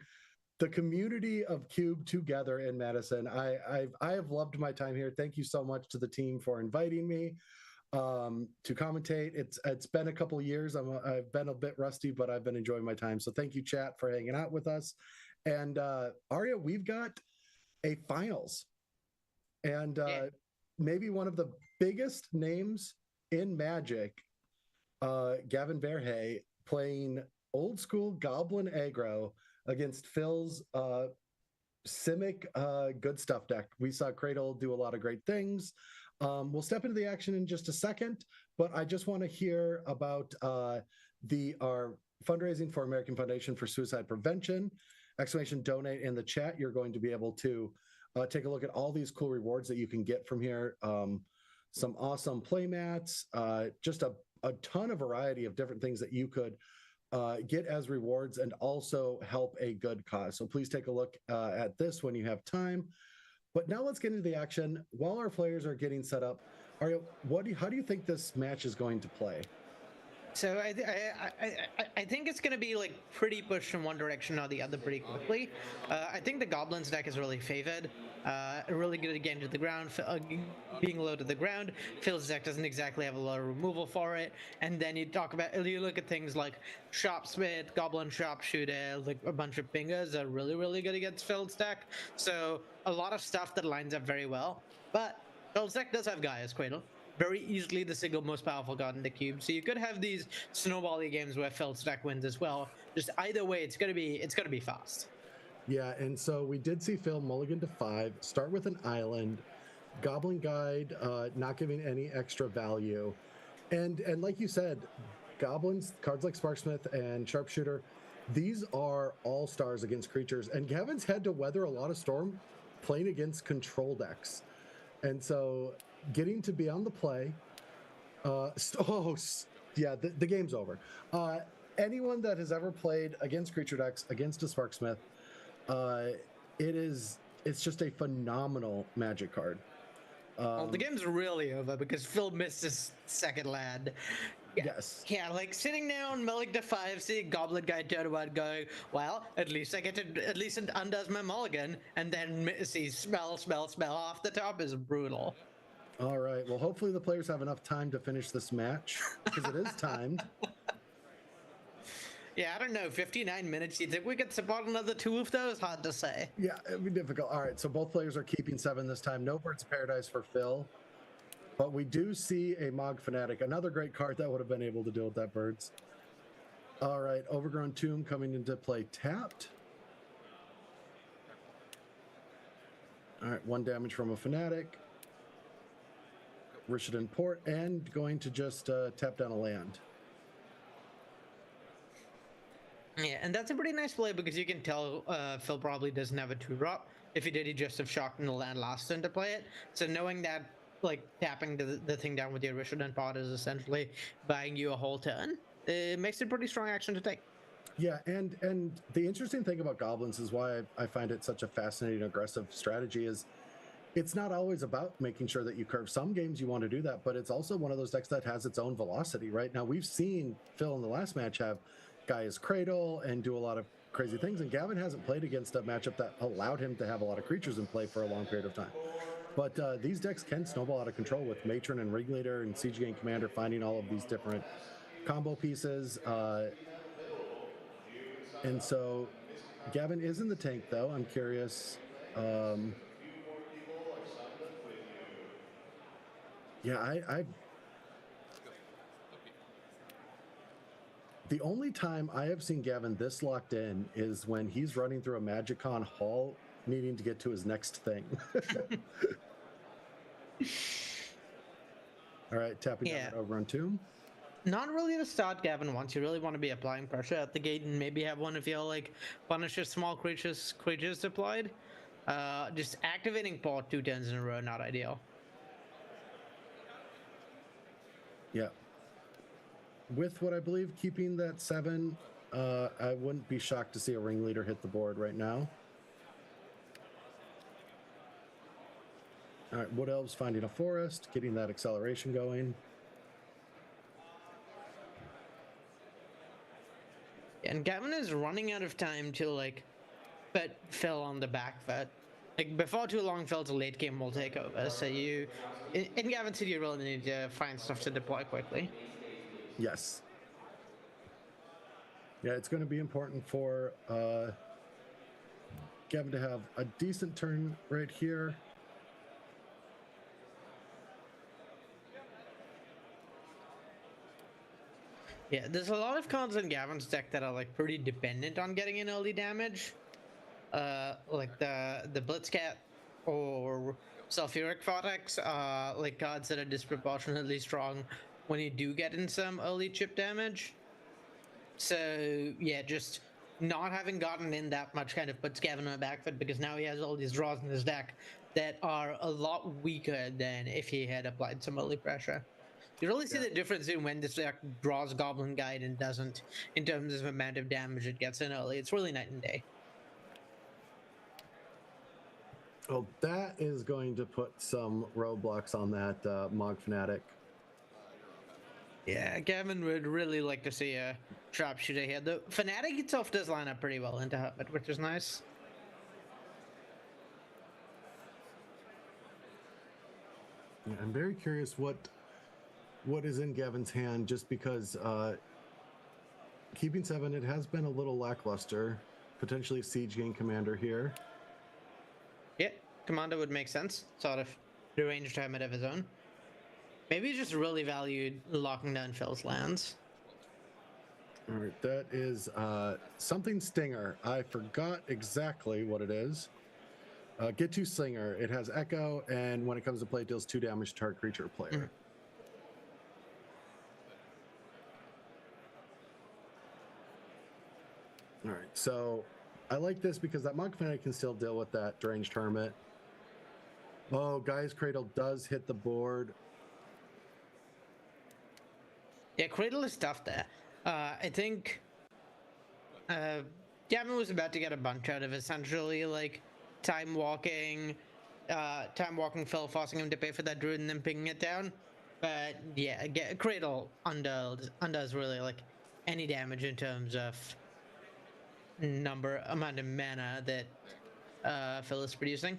the community of Cube together in Madison. I have loved my time here. Thank you so much to the team for inviting me to commentate. It's been a couple years. I've been a bit rusty, but I've been enjoying my time. So thank you, chat, for hanging out with us. And Arya, we've got a finals, and maybe one of the biggest names in Magic, Gavin Verhey, playing old school Goblin aggro against Phil's Simic good stuff deck. We saw Cradle do a lot of great things. We'll step into the action in just a second, but I just want to hear about our fundraising for American Foundation for Suicide Prevention. Exclamation donate in the chat. You're going to be able to take a look at all these cool rewards that you can get from here. Some awesome play mats, just a ton of variety of different things that you could get as rewards and also help a good cause. So please take a look at this when you have time. But now let's get into the action. While our players are getting set up, Arya, how do you think this match is going to play? So I think it's going to be like pretty pushed in one direction or the other pretty quickly. I think the Goblins deck is really favored. Really good at getting to the ground, being low to the ground. Phil's deck doesn't exactly have a lot of removal for it. And then you look at things like Shopsmith, Goblin Sharpshooter, like a bunch of pingers are really, really good against Phil's deck. So a lot of stuff that lines up very well. But Phil's deck does have Gaia's Cradle. Very easily the single most powerful card in the cube. So you could have these snowbally games where Phil's deck wins as well. Just either way, it's gonna be fast. Yeah, and so we did see Phil mulligan to 5, start with an island, Goblin Guide not giving any extra value. And like you said, goblins, cards like Sparksmith and Sharpshooter, these are all-stars against creatures. And Gavin's had to weather a lot of storm playing against control decks. And so getting to be on the play, the game's over. Anyone that has ever played against creature decks, against a Sparksmith, it's just a phenomenal Magic card. Well, the game's really over because Phil missed his second land. Yes. Yeah, like sitting down, mulling to 5, seeing Goblin Guide turn one, going, well, at least it undoes my mulligan, and then see smell off the top is brutal. All right. Well, hopefully the players have enough time to finish this match because it is timed. Yeah, I don't know. 59 minutes. You think we could support another 2 of those? Hard to say. Yeah, it'd be difficult. All right. So both players are keeping 7 this time. No Birds of Paradise for Phil. But we do see a Mog Fanatic, another great card that would have been able to deal with that Birds. All right. Overgrown Tomb coming into play tapped. All right. 1 damage from a Fanatic. Rishadan Port, and going to just tap down a land. Yeah, and that's a pretty nice play because you can tell Phil probably doesn't have a 2-drop. If he did, he'd just have shocked in the land last turn to play it. So knowing that, like, tapping the thing down with your Rishadan Pot is essentially buying you a whole turn, it makes it a pretty strong action to take. Yeah, and the interesting thing about Goblins is why I find it such a fascinating, aggressive strategy is it's not always about making sure that you curve. Some games you want to do that, but it's also one of those decks that has its own velocity, right? Now, we've seen Phil in the last match have Gaia's Cradle and do a lot of crazy things, and Gavin hasn't played against a matchup that allowed him to have a lot of creatures in play for a long period of time. But these decks can snowball out of control with Matron and Ringleader and Siege Gang Commander finding all of these different combo pieces. And so Gavin is in the tank, though. I'm curious. Yeah, the only time I have seen Gavin this locked in is when he's running through a MagicCon hall needing to get to his next thing. All right, tapping down that Overrun Tomb. Not really to start Gavin once. You really want to be applying pressure at the gate and maybe have one of your like punishes small creatures deployed. Just activating Port 2 turns in a row, not ideal. Yeah. With what I believe keeping that 7, I wouldn't be shocked to see a Ringleader hit the board right now. All right, Wood Elves finding a forest, getting that acceleration going. And Gavin is running out of time to like put Phil on the back foot. Like before too long, Phil's late game will take over. So in Gavin's City, you really need to find stuff to deploy quickly. Yes. Yeah, it's going to be important for Gavin to have a decent turn right here. Yeah, there's a lot of cards in Gavin's deck that are like pretty dependent on getting in early damage. Like the Blitzcat or Sulfuric Vortex are like cards that are disproportionately strong when you do get in some early chip damage. So yeah, just not having gotten in that much kind of puts Gavin on the back foot because now he has all these draws in his deck that are a lot weaker than if he had applied some early pressure. You really see the difference in when this deck draws Goblin Guide and doesn't in terms of amount of damage it gets in early. It's really night and day. Well, that is going to put some roadblocks on that Mog Fanatic. Yeah, Gavin would really like to see a Sharpshooter here. The Fanatic itself does line up pretty well into Hermit, which is nice. Yeah, I'm very curious what is in Gavin's hand, just because keeping 7, it has been a little lackluster. Potentially Siege Gang Commander here. Yeah, Commander would make sense. Sort of deranged Hermit of his own. Maybe he just really valued locking down Phil's lands. All right, that is something Stinger. I forgot exactly what it is. Get to Slinger. It has Echo, and when it comes to play, it deals 2 damage to target creature or player. All right, so I like this because that Monk Fanatic can still deal with that Deranged Hermit. Oh, Gaia's Cradle does hit the board. Yeah, Cradle is tough there. I think Gavin was about to get a bunch out of essentially like time walking Phil, forcing him to pay for that druid and then picking it down. But yeah, Cradle undoes really like any damage in terms of amount of mana that Phil is producing.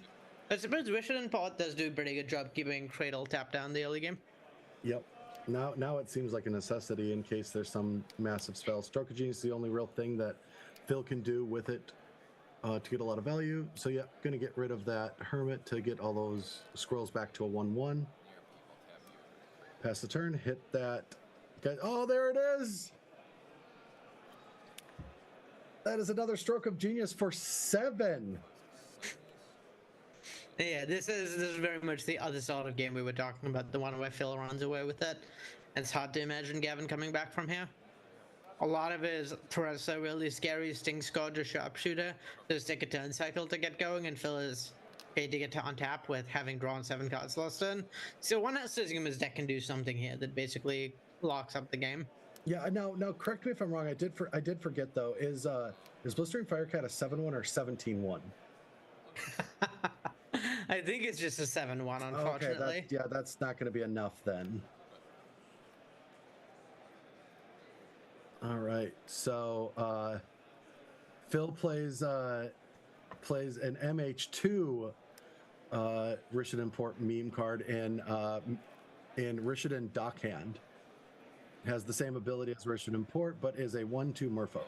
I suppose Rishadan Pot does do a pretty good job keeping Cradle tapped down the early game. Yep. Now it seems like a necessity in case there's some massive spell. Stroke of Genius is the only real thing that Phil can do with it to get a lot of value. So yeah, gonna get rid of that Hermit to get all those scrolls back to a 1/1. Pass the turn, hit that. Oh, there it is! That is another Stroke of Genius for 7. Yeah, this is very much the other sort of game we were talking about, the one where Phil runs away with it. And it's hard to imagine Gavin coming back from here. A lot of his threats are really scary. Sting Scourge or Sharpshooter. Just take a turn cycle to get going, and Phil is paid to get to untap with having drawn 7 cards last turn. So one has to assume his deck can do something here that basically locks up the game. Yeah, now correct me if I'm wrong. I did forget though. Is Blistering Firecat a 7/1 or 17/1? I think it's just a 7/1, unfortunately. Okay, that's not going to be enough then. All right, so Phil plays an MH2 Rishadan Port meme card in Rishadan Dockhand. Has the same ability as Rishadan Port, but is a 1/2 Merfolk.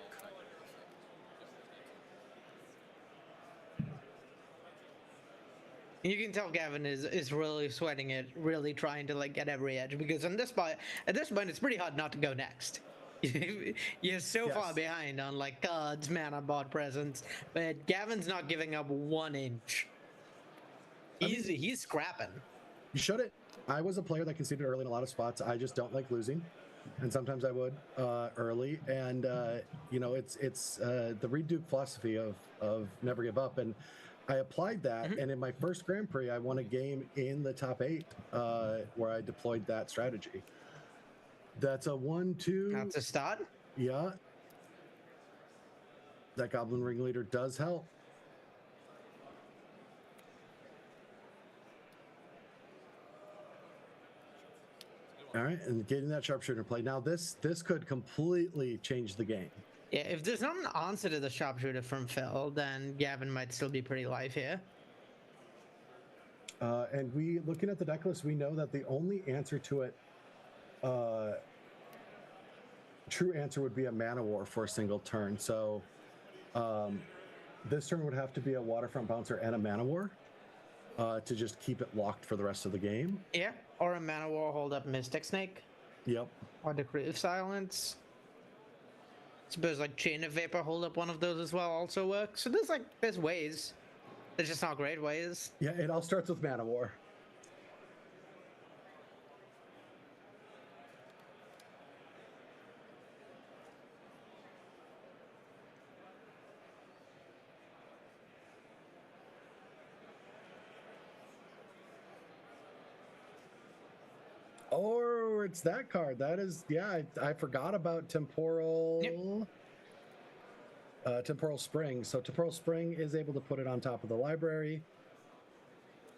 You can tell Gavin is really sweating it, really trying to like get every edge, because at this point it's pretty hard not to go next. You're so far behind on like cards, mana, board presence, but Gavin's not giving up 1 inch. He's scrapping. You shouldn't. I was a player that conceded early in a lot of spots. I just don't like losing, and sometimes I would early. And it's the Reed Duke philosophy of never give up. And I applied that, and in my first Grand Prix, I won a game in the top 8 where I deployed that strategy. That's a 1/2. That's a start. Yeah. That Goblin Ringleader does help. All right, and getting that Sharpshooter play. Now this could completely change the game. Yeah, if there's not an answer to the Sharpshooter from Phil, then Gavin might still be pretty live here. And looking at the deck list, we know that the only answer to it, true answer would be a Mana War for a single turn. So this turn would have to be a Waterfront Bouncer and a Mana War to just keep it locked for the rest of the game. Yeah, or a Mana War hold up Mystic Snake. Yep. Or Decree of Silence. Suppose like Chain of Vapor hold up one of those as well also works. So there's ways. There's just not great ways. Yeah, it all starts with Mana War. Or it's that card. That is, yeah, I forgot about Temporal. Temporal Spring. So Temporal Spring is able to put it on top of the library.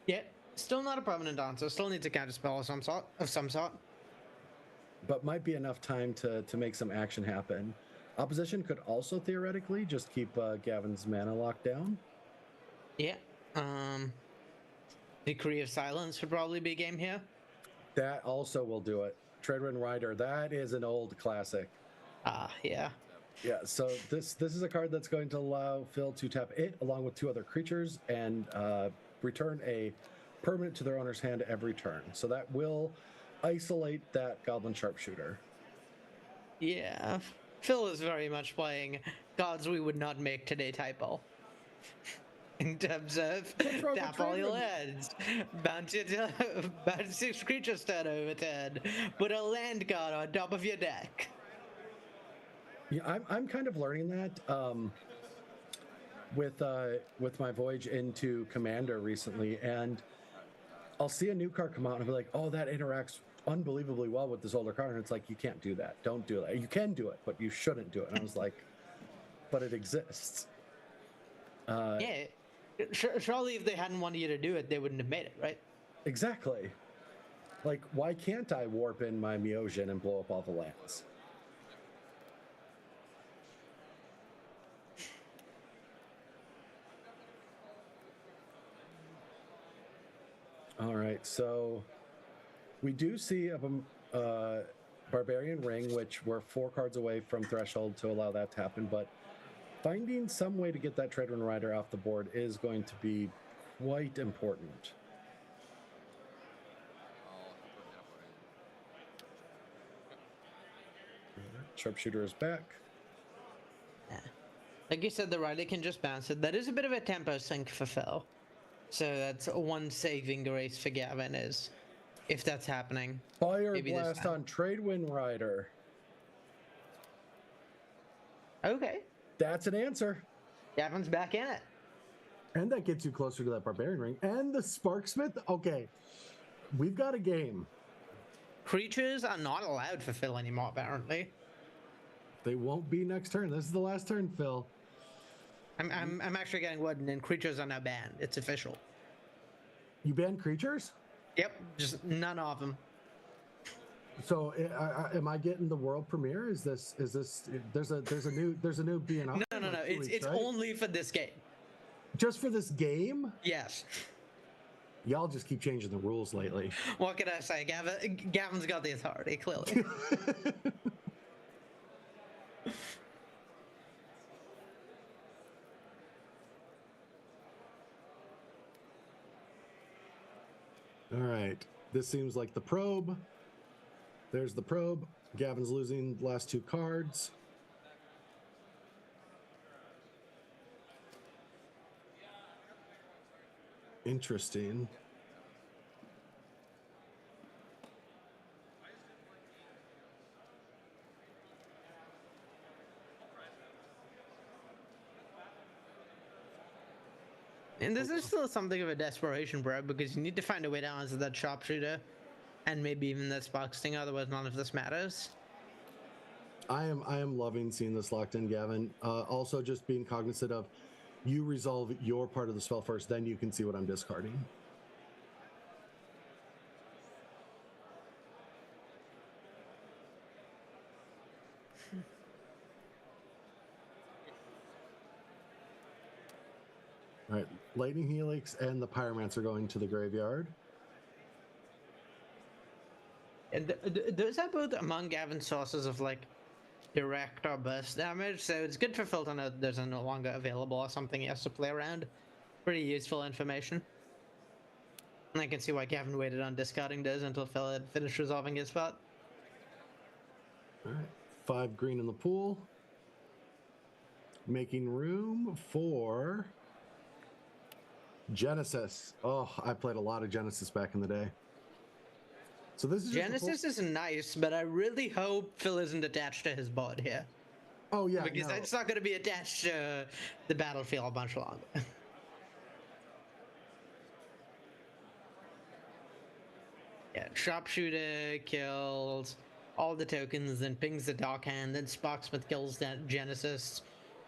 Yeah, still not a permanent answer. Still needs a counterspell of some sort. But might be enough time to make some action happen. Opposition could also theoretically just keep Gavin's mana locked down. Yeah. Decree of Silence would probably be a game here. That also will do it. Treadwind Rider, that is an old classic. Yeah. Yeah, so this is a card that's going to allow Phil to tap it along with 2 other creatures and return a permanent to their owner's hand every turn. So that will isolate that Goblin Sharpshooter. Yeah. Phil is very much playing cards we would not make today typo. In terms of tap all your lands, bounce 6 creatures turn over turn, put a land card on top of your deck. Yeah, I'm kind of learning that with my voyage into Commander recently, and I'll see a new card come out and I'll be like, oh, that interacts unbelievably well with this older card, and it's like, you can't do that. Don't do that. You can do it, but you shouldn't do it. And I was like, but it exists. Yeah. Surely if they hadn't wanted you to do it, they wouldn't have made it, right? Exactly. Like, why can't I warp in my Myojin and blow up all the lands? All right, so we do see a Barbarian Ring, which we're 4 cards away from Threshold to allow that to happen, but finding some way to get that Treadwind Rider off the board is going to be quite important. Sharpshooter is back. Yeah. Like you said, the rider can just bounce it. That is a bit of a tempo sink for Phil. So that's one saving grace for Gavin is if that's happening. Fire Blast on Treadwind Rider. Okay. That's an answer. Gavin's back in it. And that gets you closer to that Barbarian Ring. And the Sparksmith. Okay. We've got a game. Creatures are not allowed for Phil anymore, apparently. They won't be next turn. This is the last turn, Phil. I'm actually getting word, and creatures are now banned. It's official. You banned creatures? Yep, just none of them. So, am I getting the world premiere? Is this? There's a new being. No. It's right? only for this game. Just for this game? Yes. Y'all just keep changing the rules lately. What can I say? Gavin's got the authority, clearly. All right. This seems like the probe. There's the probe. Gavin's losing the last 2 cards. Interesting. And this is still something of a desperation, bro, because you need to find a way to answer that Sharpshooter and maybe even that Spark Stinger, otherwise none of this matters. I am loving seeing this locked in, Gavin. Also, just being cognizant of you resolve your part of the spell first, then you can see what I'm discarding. All right, Lightning Helix and the Pyromancer going to the graveyard. And those are both among Gavin's sources of like direct or burst damage, so it's good for Phil to know those are no longer available or something he has to play around. Pretty useful information. And I can see why Gavin waited on discarding those until Phil had finished resolving his spot. All right, 5 green in the pool. Making room for Genesis. Oh, I played a lot of Genesis back in the day. So this is Genesis is nice, but I really hope Phil isn't attached to his board here. Oh yeah, because it's not going to be attached to the battlefield a bunch longer. Yeah, Sharpshooter kills all the tokens, then pings the Dark Hand, then Sparksmith kills that Genesis,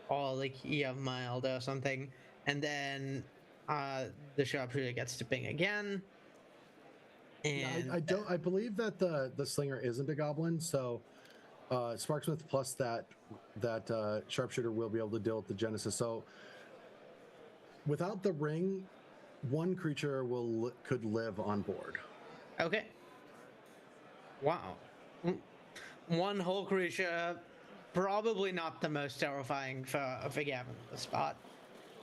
or like EF Mild or something, and then the Sharpshooter gets to ping again. And I believe that the Slinger isn't a goblin, so Sparksmith plus that Sharpshooter will be able to deal with the Genesis. So without the ring, one creature could live on board. Okay. Wow. One whole creature, probably not the most terrifying for Gavin on the spot.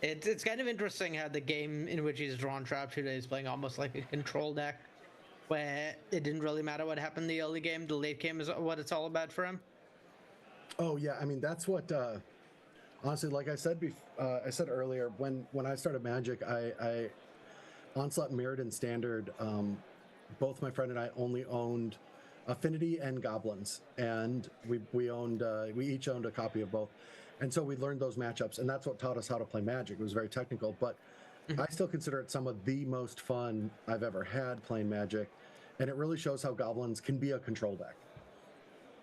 It's kind of interesting how the game in which he's drawn Sharpshooter is playing almost like a control deck, where it didn't really matter what happened in the early game, the late game is what it's all about for him. Oh yeah, I mean that's what. Honestly, like I said, I said earlier, when I started Magic, I Onslaught, Mirrored, and Standard. Both my friend and I only owned Affinity and Goblins, and we each owned a copy of both, and so we learned those matchups, and that's what taught us how to play Magic. It was very technical, but I still consider it some of the most fun I've ever had playing Magic, and it really shows how Goblins can be a control deck,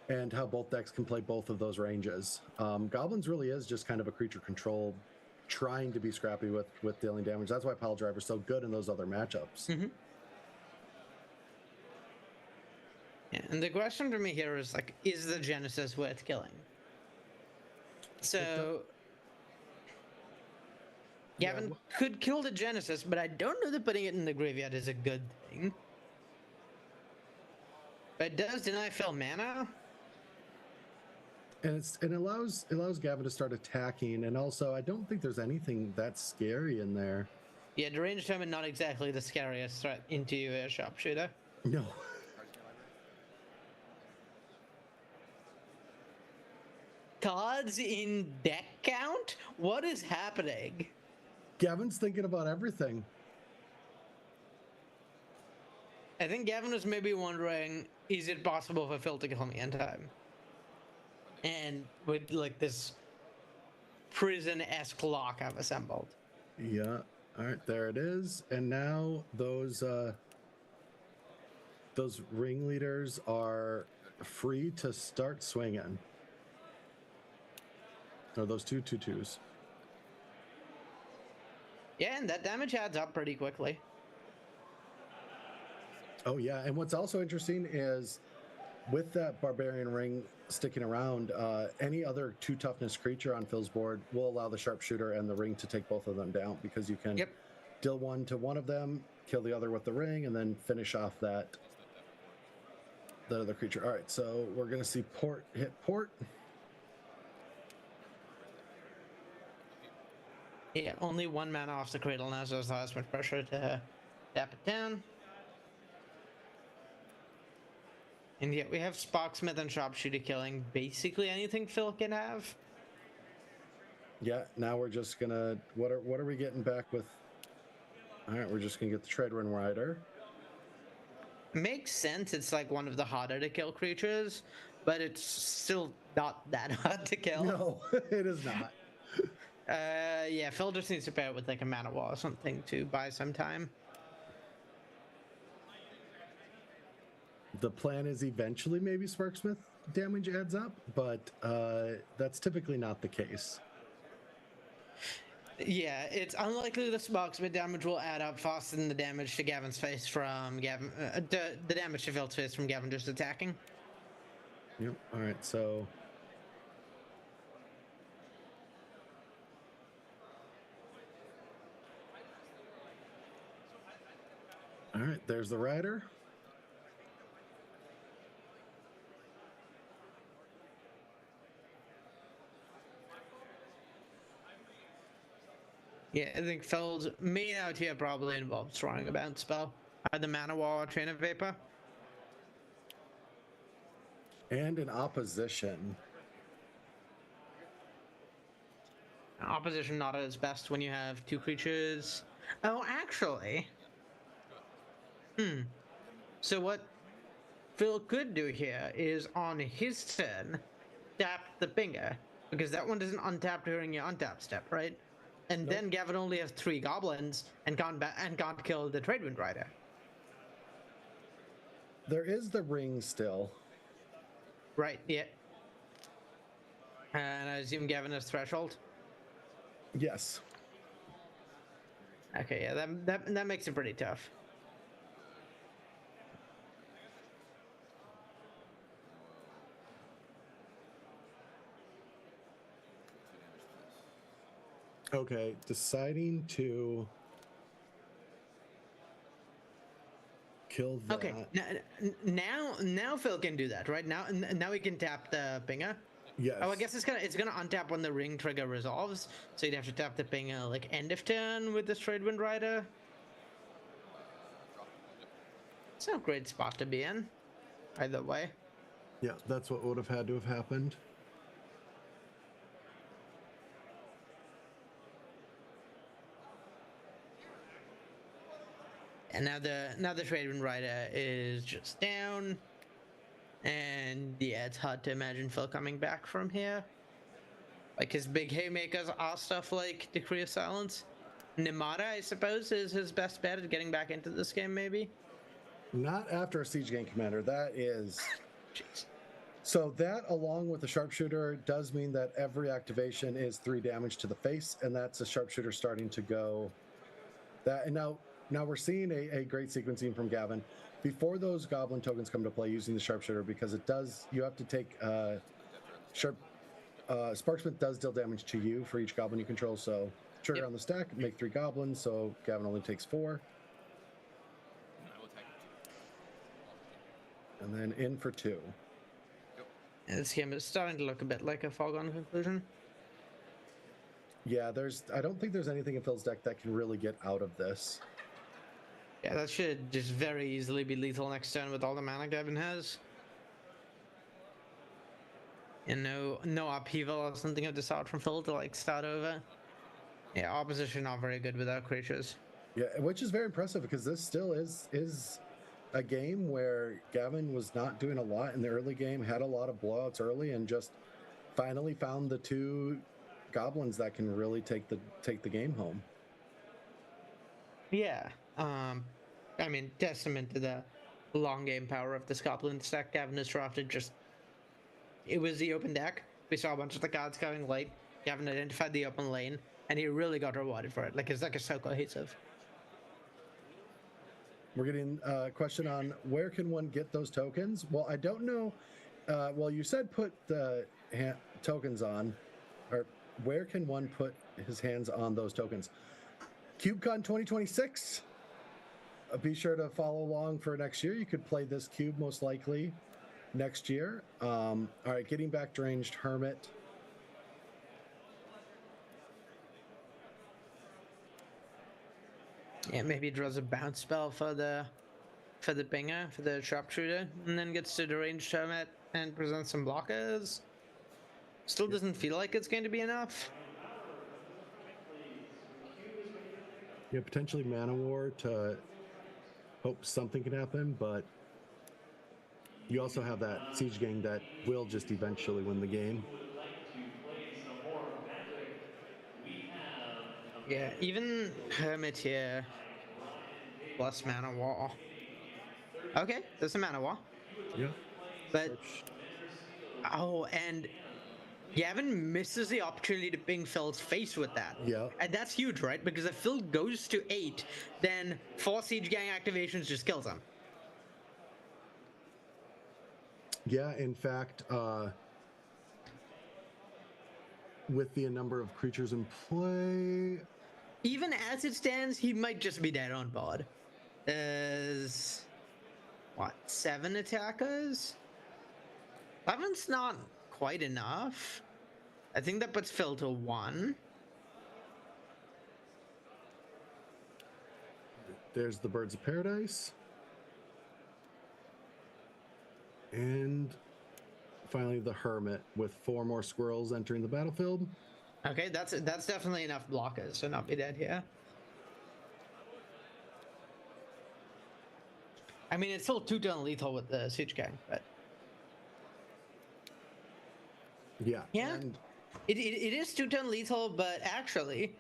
and how both decks can play both of those ranges. Goblins really is just kind of a creature control, trying to be scrappy with dealing damage. That's why Pile Driver's so good in those other matchups. Yeah, and the question for me here is like, is the Genesis worth killing? So Gavin could kill the Genesis, but I don't know that putting it in the graveyard is a good thing. But it does deny Phil mana. And it allows Gavin to start attacking, and also I don't think there's anything that scary in there. Yeah, deranged Hermit not exactly the scariest threat into a sharpshooter. No. Cards in deck count? What is happening? Gavin's thinking about everything. I think Gavin was maybe wondering, is it possible for Phil to kill me in time? And with like this prison-esque lock I've assembled. Yeah. All right, there it is. And now those ringleaders are free to start swinging. Or those 2/2/2s. Yeah, and that damage adds up pretty quickly. Oh yeah, and what's also interesting is with that Barbarian Ring sticking around, any other 2 toughness creature on Phil's board will allow the Sharpshooter and the Ring to take both of them down, because you can deal 1 to one of them, kill the other with the Ring, and then finish off that other creature. All right, so we're gonna see Port hit Port. Yeah, only 1 mana off the Cradle now, so there's not as much pressure to tap it down. And yet we have Sparksmith and Sharpshooter killing basically anything Phil can have. Yeah, now we're just gonna what are we getting back with? All right, we're just gonna get the Treadwind Rider. Makes sense. It's like one of the harder to kill creatures, but it's still not that hard to kill. No, it is not. Yeah, Phil just needs to pair it with like a Mana Wall or something to buy some time. The plan is eventually maybe Sparksmith damage adds up, but that's typically not the case. Yeah, it's unlikely the Sparksmith damage will add up faster than the damage to Gavin's face from Gavin. The damage to Phil's face from Gavin just attacking. Yep. All right. So. All right. There's the rider. Yeah, I think Phil's main out here probably involves throwing a bounce spell. The Mana Wall or Train of Vapor. And an opposition. Opposition not at its best when you have 2 creatures. Oh, actually. So what Phil could do here is on his turn, tap the Pinger, because that one doesn't untap during your untap step, right? And then Gavin only has 3 goblins and can't kill the Treadwind Rider. There is the ring still. Right, yeah. And I assume Gavin has Threshold? Yes. Okay, yeah, that makes it pretty tough. Okay, deciding to kill that. Okay, now Phil can do that, right? Now he can tap the Pinger. Yes. Oh, I guess it's gonna untap when the ring trigger resolves. So you'd have to tap the Pinger like end of turn with this Treadwind Rider. It's not a great spot to be in, either way. Yeah, that's what would have had to have happened. And now the Trade Wind Rider is just down. And yeah, it's hard to imagine Phil coming back from here. Like, his big haymakers are stuff like Decree of Silence. Nimata, I suppose, is his best bet at getting back into this game, maybe? Not after a Siege Gang Commander. That is... So that, along with the Sharpshooter, does mean that every activation is 3 damage to the face, and that's a Sharpshooter starting to go... That, and now we're seeing a great sequencing from Gavin. Before those Goblin tokens come to play using the Sharpshooter, because it does... You have to take... Sparksmith does deal damage to you for each Goblin you control, so trigger on the stack, make 3 Goblins, so Gavin only takes 4. And then in for 2. This game is starting to look a bit like a foregone conclusion. Yeah, I don't think there's anything in Phil's deck that can really get out of this. Yeah, that should just very easily be lethal next turn with all the mana Gavin has. And no upheaval or something of this out from Phil to like start over. Yeah, opposition not very good without creatures. Yeah, which is very impressive because this still is a game where Gavin was not doing a lot in the early game, had a lot of blowouts early, and just finally found the 2 Goblins that can really take the game home. Yeah, I mean, testament to the long game power of this Goblin stack Gavin has drafted. Just, it was the open deck. We saw a bunch of the cards going late. Gavin identified the open lane, and he really got rewarded for it. Like, his deck is so cohesive. We're getting a question on where can one get those tokens? Well, I don't know. Well, you said put the tokens on, or where can one put his hands on those tokens? CubeCon 2026. Be sure to follow along for next year. You could play this cube most likely next year. All right, getting back Deranged Hermit. Yeah, maybe he draws a bounce spell for the Binger, for the Sharpshooter, and then gets to Deranged Hermit and presents some blockers. Still doesn't feel like it's going to be enough. Yeah, potentially Mana War to hope something can happen, but you also have that Siege Gang that will just eventually win the game. Yeah, even Hermit here, plus Mana War. Okay, there's a Mana War. Yeah. But, oh, and Gavin misses the opportunity to ping Phil's face with that. Yeah. And that's huge, right? Because if Phil goes to 8, then 4 Siege Gang activations just kills him. Yeah, in fact, with the number of creatures in play... Even as it stands, he might just be dead on board. There's... what, 7 attackers? 11's not quite enough. I think that puts Phil to 1. There's the Birds of Paradise. And finally the Hermit with 4 more squirrels entering the battlefield. Okay, that's definitely enough blockers to not be dead here. I mean, it's still 2-turn lethal with the Siege Gang, but... Yeah. Yeah, it is 2-turn lethal, but actually,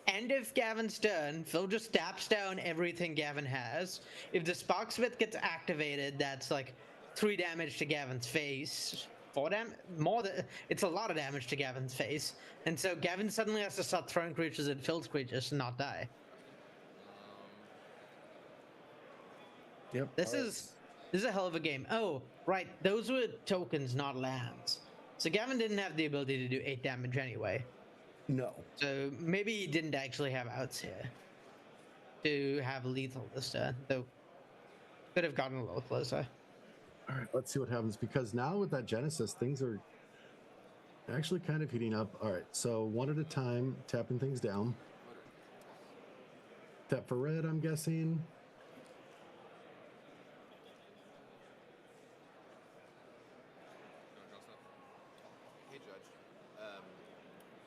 end of Gavin's turn, Phil just taps down everything Gavin has. If the Sparksmith gets activated, that's like 3 damage to Gavin's face. 4 damage? More than... It's a lot of damage to Gavin's face. And so Gavin suddenly has to start throwing creatures at Phil's creatures to not die. Yep. This is a hell of a game. Oh, right. Those were tokens, not lands. So Gavin didn't have the ability to do 8 damage anyway. No. So maybe he didn't actually have outs here to have lethal this turn, though could have gotten a little closer. All right, let's see what happens, because now with that Genesis, things are actually kind of heating up. All right, so one at a time, tapping things down. Tap for red, I'm guessing. Hey, Judge.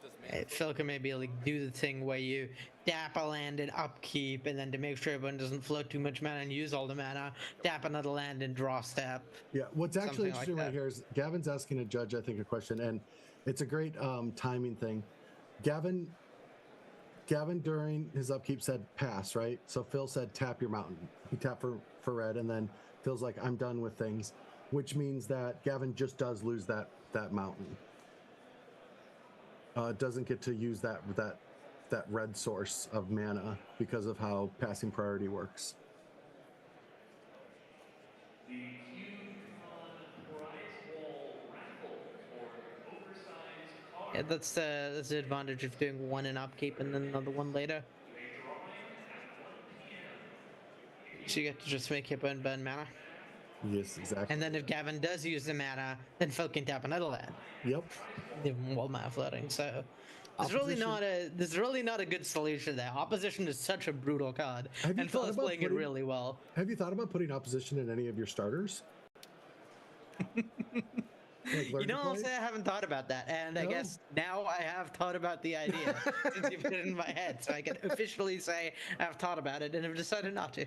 Does Phil can maybe like do the thing where you tap a land and upkeep, and then to make sure everyone doesn't float too much mana and use all the mana, tap another land and draw step. Yeah, what's actually Something like interesting right that. here is Gavin's asking a judge, I think, a question, and it's a great timing thing. Gavin during his upkeep said pass, right? So Phil said tap your mountain. He tapped for red, and then Phil's like, I'm done with things, which means that Gavin just does lose that mountain. Doesn't get to use that red source of mana because of how passing priority works. Yeah, that's the advantage of doing one in upkeep and then another one later. So you get to just make your burn mana. Yes, exactly. And then if Gavin does use the mana, then Phil can tap another land. Yep. Give him one mana floating. So there's really not a good solution there. Opposition is such a brutal card, and Phil is playing it really well. Have you thought about putting opposition in any of your starters? You know, honestly, I haven't thought about that, and I guess now I have thought about the idea since you put it in my head, so I can officially say I've thought about it and have decided not to.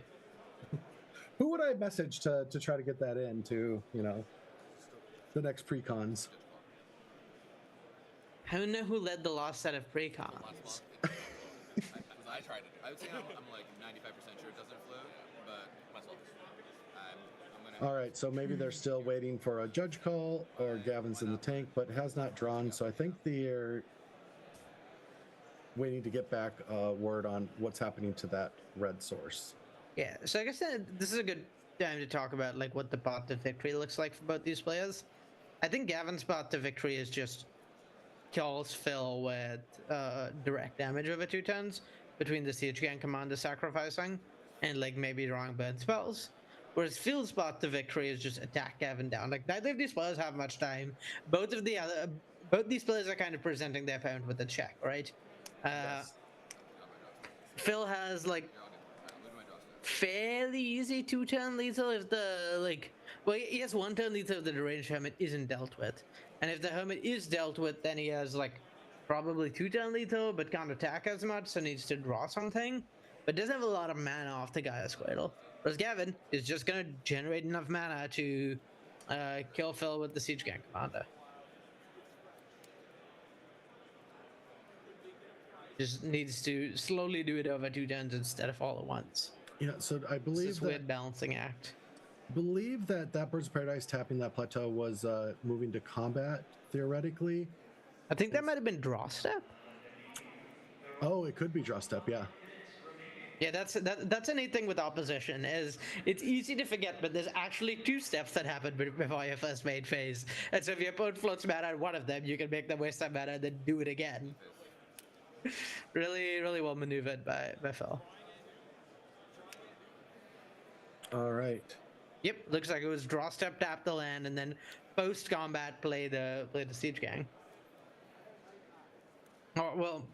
Who would I message to try to get that into, the next pre-cons? I don't know who led the last set of pre-cons. I tried it. I would say I'm like 95% sure it doesn't float, but myself, I'm gonna. All right, so maybe they're still waiting for a judge call, or Gavin's in the tank, but has not drawn. So I think they're waiting to get back word on what's happening to that red source. Yeah, so I guess this is a good time to talk about like what the path to victory looks like for both these players. I think Gavin's path to victory is just kills Phil with direct damage over 2 turns between the Siege Gang commander sacrificing and like maybe drawing burn spells. Whereas Phil's path to victory is just attack Gavin down. Like neither of these players have much time. Both these players are kind of presenting their opponent with a check, right? Phil has like fairly easy 2-turn lethal if he has 1-turn lethal if the deranged hermit isn't dealt with, and if the hermit is dealt with, then he has like probably 2-turn lethal but can't attack as much, so needs to draw something, but doesn't have a lot of mana off the Gaia's Cradle. Whereas Gavin is just gonna generate enough mana to kill Phil with the Siege Gang commander. Just needs to slowly do it over 2 turns instead of all at once. Yeah, so I believe it's this weird balancing act. Believe that Birds of Paradise tapping that plateau was moving to combat theoretically. I think that might have been draw step. Oh, it could be draw step. Yeah. Yeah, that's a neat thing with opposition is it's easy to forget, but there's actually 2 steps that happen before your first main phase. And so if your opponent floats mana on one of them, you can make them waste that mana and then do it again. Really, really well maneuvered by Phil. All right. Yep, looks like it was draw step, tap the land, and then post combat play the Siege Gang. Or well,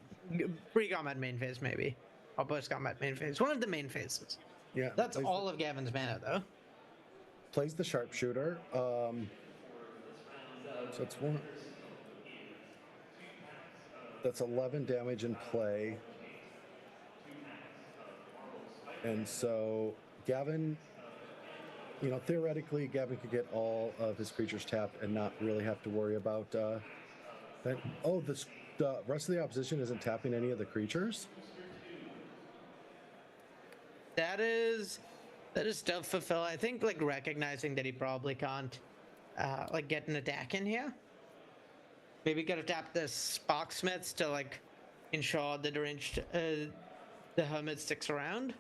pre-combat main phase maybe, or post combat main phase. One of the main phases. Yeah. That's all of Gavin's mana though. Plays the sharpshooter. So it's one. That's 11 damage in play. And so Gavin, theoretically, Gavin could get all of his creatures tapped and not really have to worry about that. Oh, the rest of the opposition isn't tapping any of the creatures? That is tough for Phil. I think like recognizing that he probably can't get an attack in here. Maybe gotta tap the Sparksmiths to like ensure the deranged the hermit sticks around.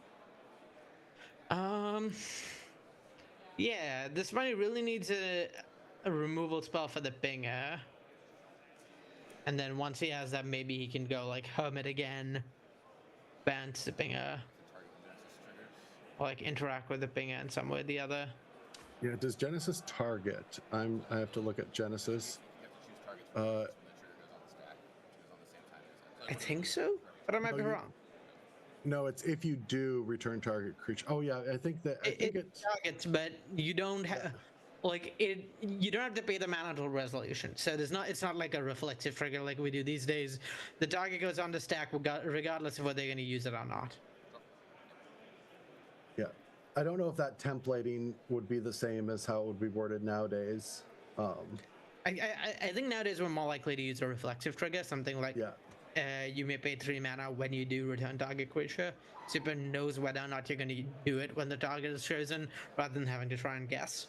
Yeah, this money really needs a removal spell for the Pinger. And then once he has that, maybe he can go like hermit again, ban the Pinger, or like interact with the Pinger in some way or the other. Yeah, does Genesis target? I have to look at Genesis. I think so, but I might be wrong. No, it's if you do return target creature. Oh yeah, I think that it targets, but you don't have. like you don't have to pay the mana until resolution, so it's not like a reflexive trigger like we do these days. The target goes on the stack regardless of whether they're going to use it or not. Yeah, I don't know if that templating would be the same as how it would be worded nowadays. I think nowadays we're more likely to use a reflexive trigger, something like you may pay 3 mana when you do return target creature. Super knows whether or not you're going to do it when the target is chosen, rather than having to try and guess.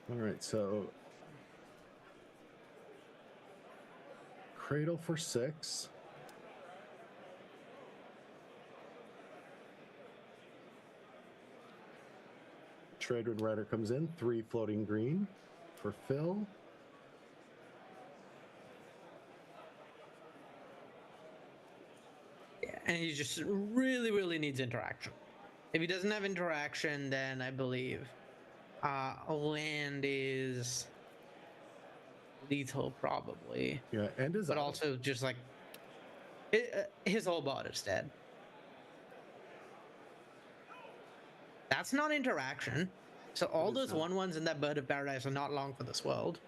All right, so Cradle for 6. Tradewind Rider comes in, 3 floating green for Phil. Yeah, and he just really needs interaction. If he doesn't have interaction, then I believe land is lethal probably. Yeah, and is but also just like his whole board is dead. That's not interaction. So all those 1/1s in that Bird of Paradise are not long for this world.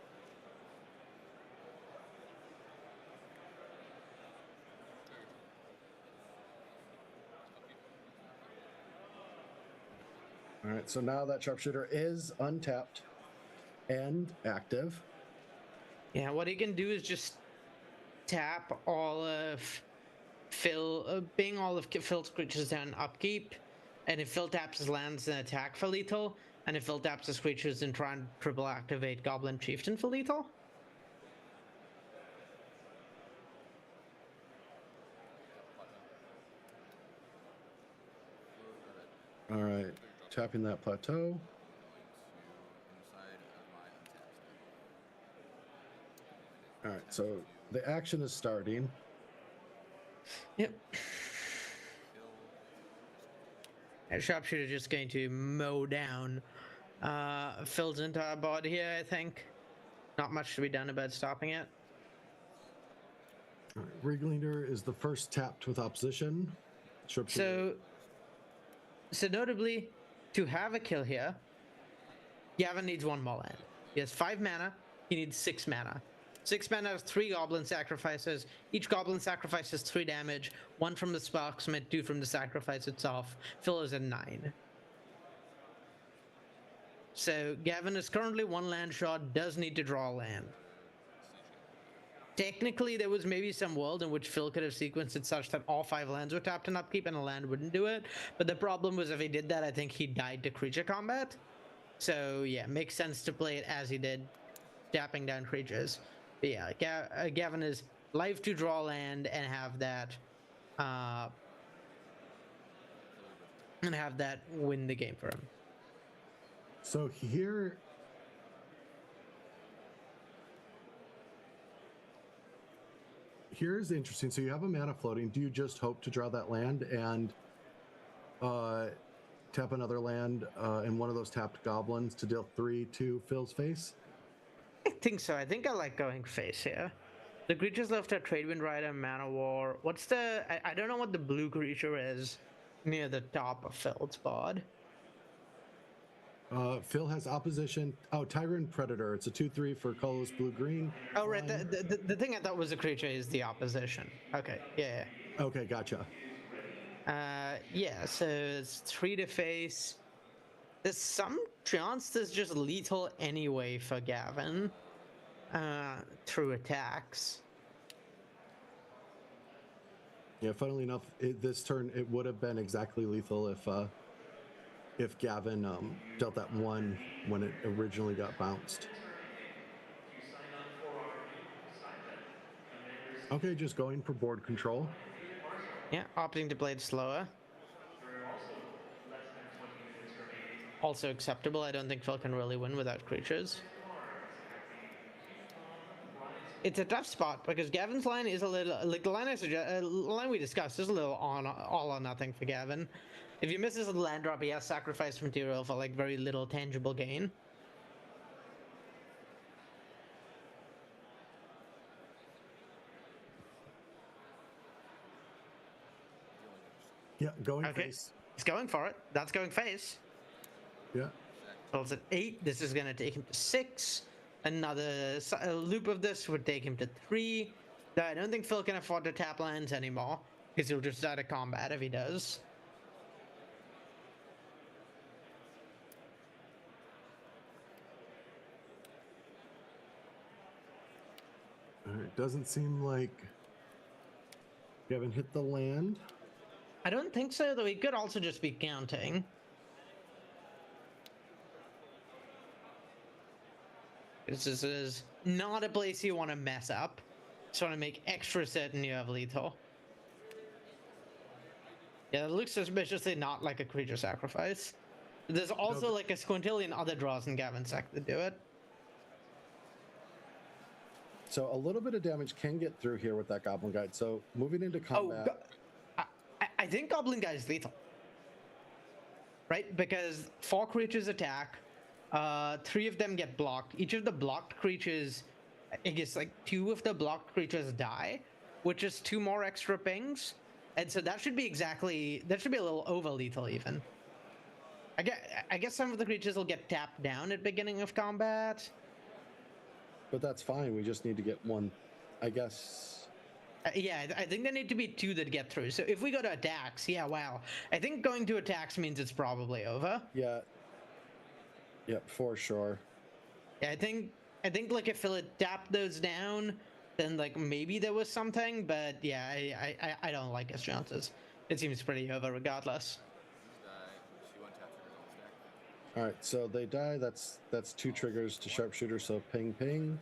All right, so now that Sharpshooter is untapped and active. Yeah, what he can do is just tap all of all of Phil's creatures down upkeep, and if Phil taps his lands, then attack for lethal, and if Phil taps his creatures, then try and triple activate Goblin Chieftain for lethal. All right, tapping that plateau. All right, so the action is starting. Yep. And Sharpshooter just going to mow down Phil's entire board here, I think. Not much to be done about stopping it. All right, Ringleader is the first tapped with opposition. So notably, to have a kill here, Gavin needs 1 more land. He has 5 mana, he needs 6 mana. 6 mana has 3 goblin sacrifices. Each goblin sacrifices 3 damage. 1 from the Sparksmith, 2 from the sacrifice itself. Phil is at 9. So Gavin is currently 1 land short, does need to draw a land. Technically, there was maybe some world in which Phil could have sequenced it such that all 5 lands were tapped in upkeep and a land wouldn't do it. But the problem was if he did that, I think he died to creature combat. So yeah, makes sense to play it as he did, tapping down creatures. But yeah, Gavin is live to draw land and have that win the game for him. So here's interesting. So you have a mana floating. Do you just hope to draw that land and tap another land and one of those tapped goblins to deal 3 to Phil's face? I think so. I think I like going face here. The creatures left are Tradewind Rider, Mana War. What's the... I don't know what the blue creature is near the top of Phil's board. Phil has opposition. Oh, Tyrant Predator. It's a 2/3 for colorless blue-green. Oh, right. The thing I thought was a creature is the opposition. Okay, yeah. Okay, gotcha. Yeah, so it's 3 to face. There's some chance there's just lethal anyway for Gavin through attacks. Yeah, funnily enough, this turn it would have been exactly lethal if Gavin dealt that 1 when it originally got bounced. Okay, just going for board control. Yeah, opting to play it slower. Also acceptable. I don't think Phil can really win without creatures. It's a tough spot because Gavin's line is a little like the line we discussed is a little all or nothing for Gavin. If he misses a land drop, he has sacrifice material for like very little tangible gain. Yeah, going Okay. face. He's going for it. That's going face. Yeah. Phil's at 8. This is going to take him to 6. Another loop of this would take him to 3. I don't think Phil can afford to tap lands anymore, because he'll just die to combat if he does. All right, doesn't seem like you haven't hit the land. I don't think so, though he could also just be counting. This is not a place you want to mess up. Just want to make extra certain you have lethal. Yeah, it looks suspiciously not like a creature sacrifice. There's also like a squintillion other draws in Gavin's deck that do it. So a little bit of damage can get through here with that Goblin Guide. So moving into combat. I think Goblin Guide is lethal. Right? Because 4 creatures attack. 3 of them get blocked. Each of the blocked creatures, I guess like 2 of the blocked creatures die, which is 2 more extra pings. And so that should be a little over lethal even. I guess some of the creatures will get tapped down at beginning of combat. But that's fine. We just need to get one, I guess. Yeah, I think there need to be 2 that get through. So if we go to attacks, yeah, wow. I think going to attacks means it's probably over. Yeah. Yep, for sure. Yeah, I think like if Phil had tapped those down, then like maybe there was something, but yeah, I don't like his chances. It seems pretty over regardless. All right, so they die. That's 2 triggers to sharpshooter. So ping, ping,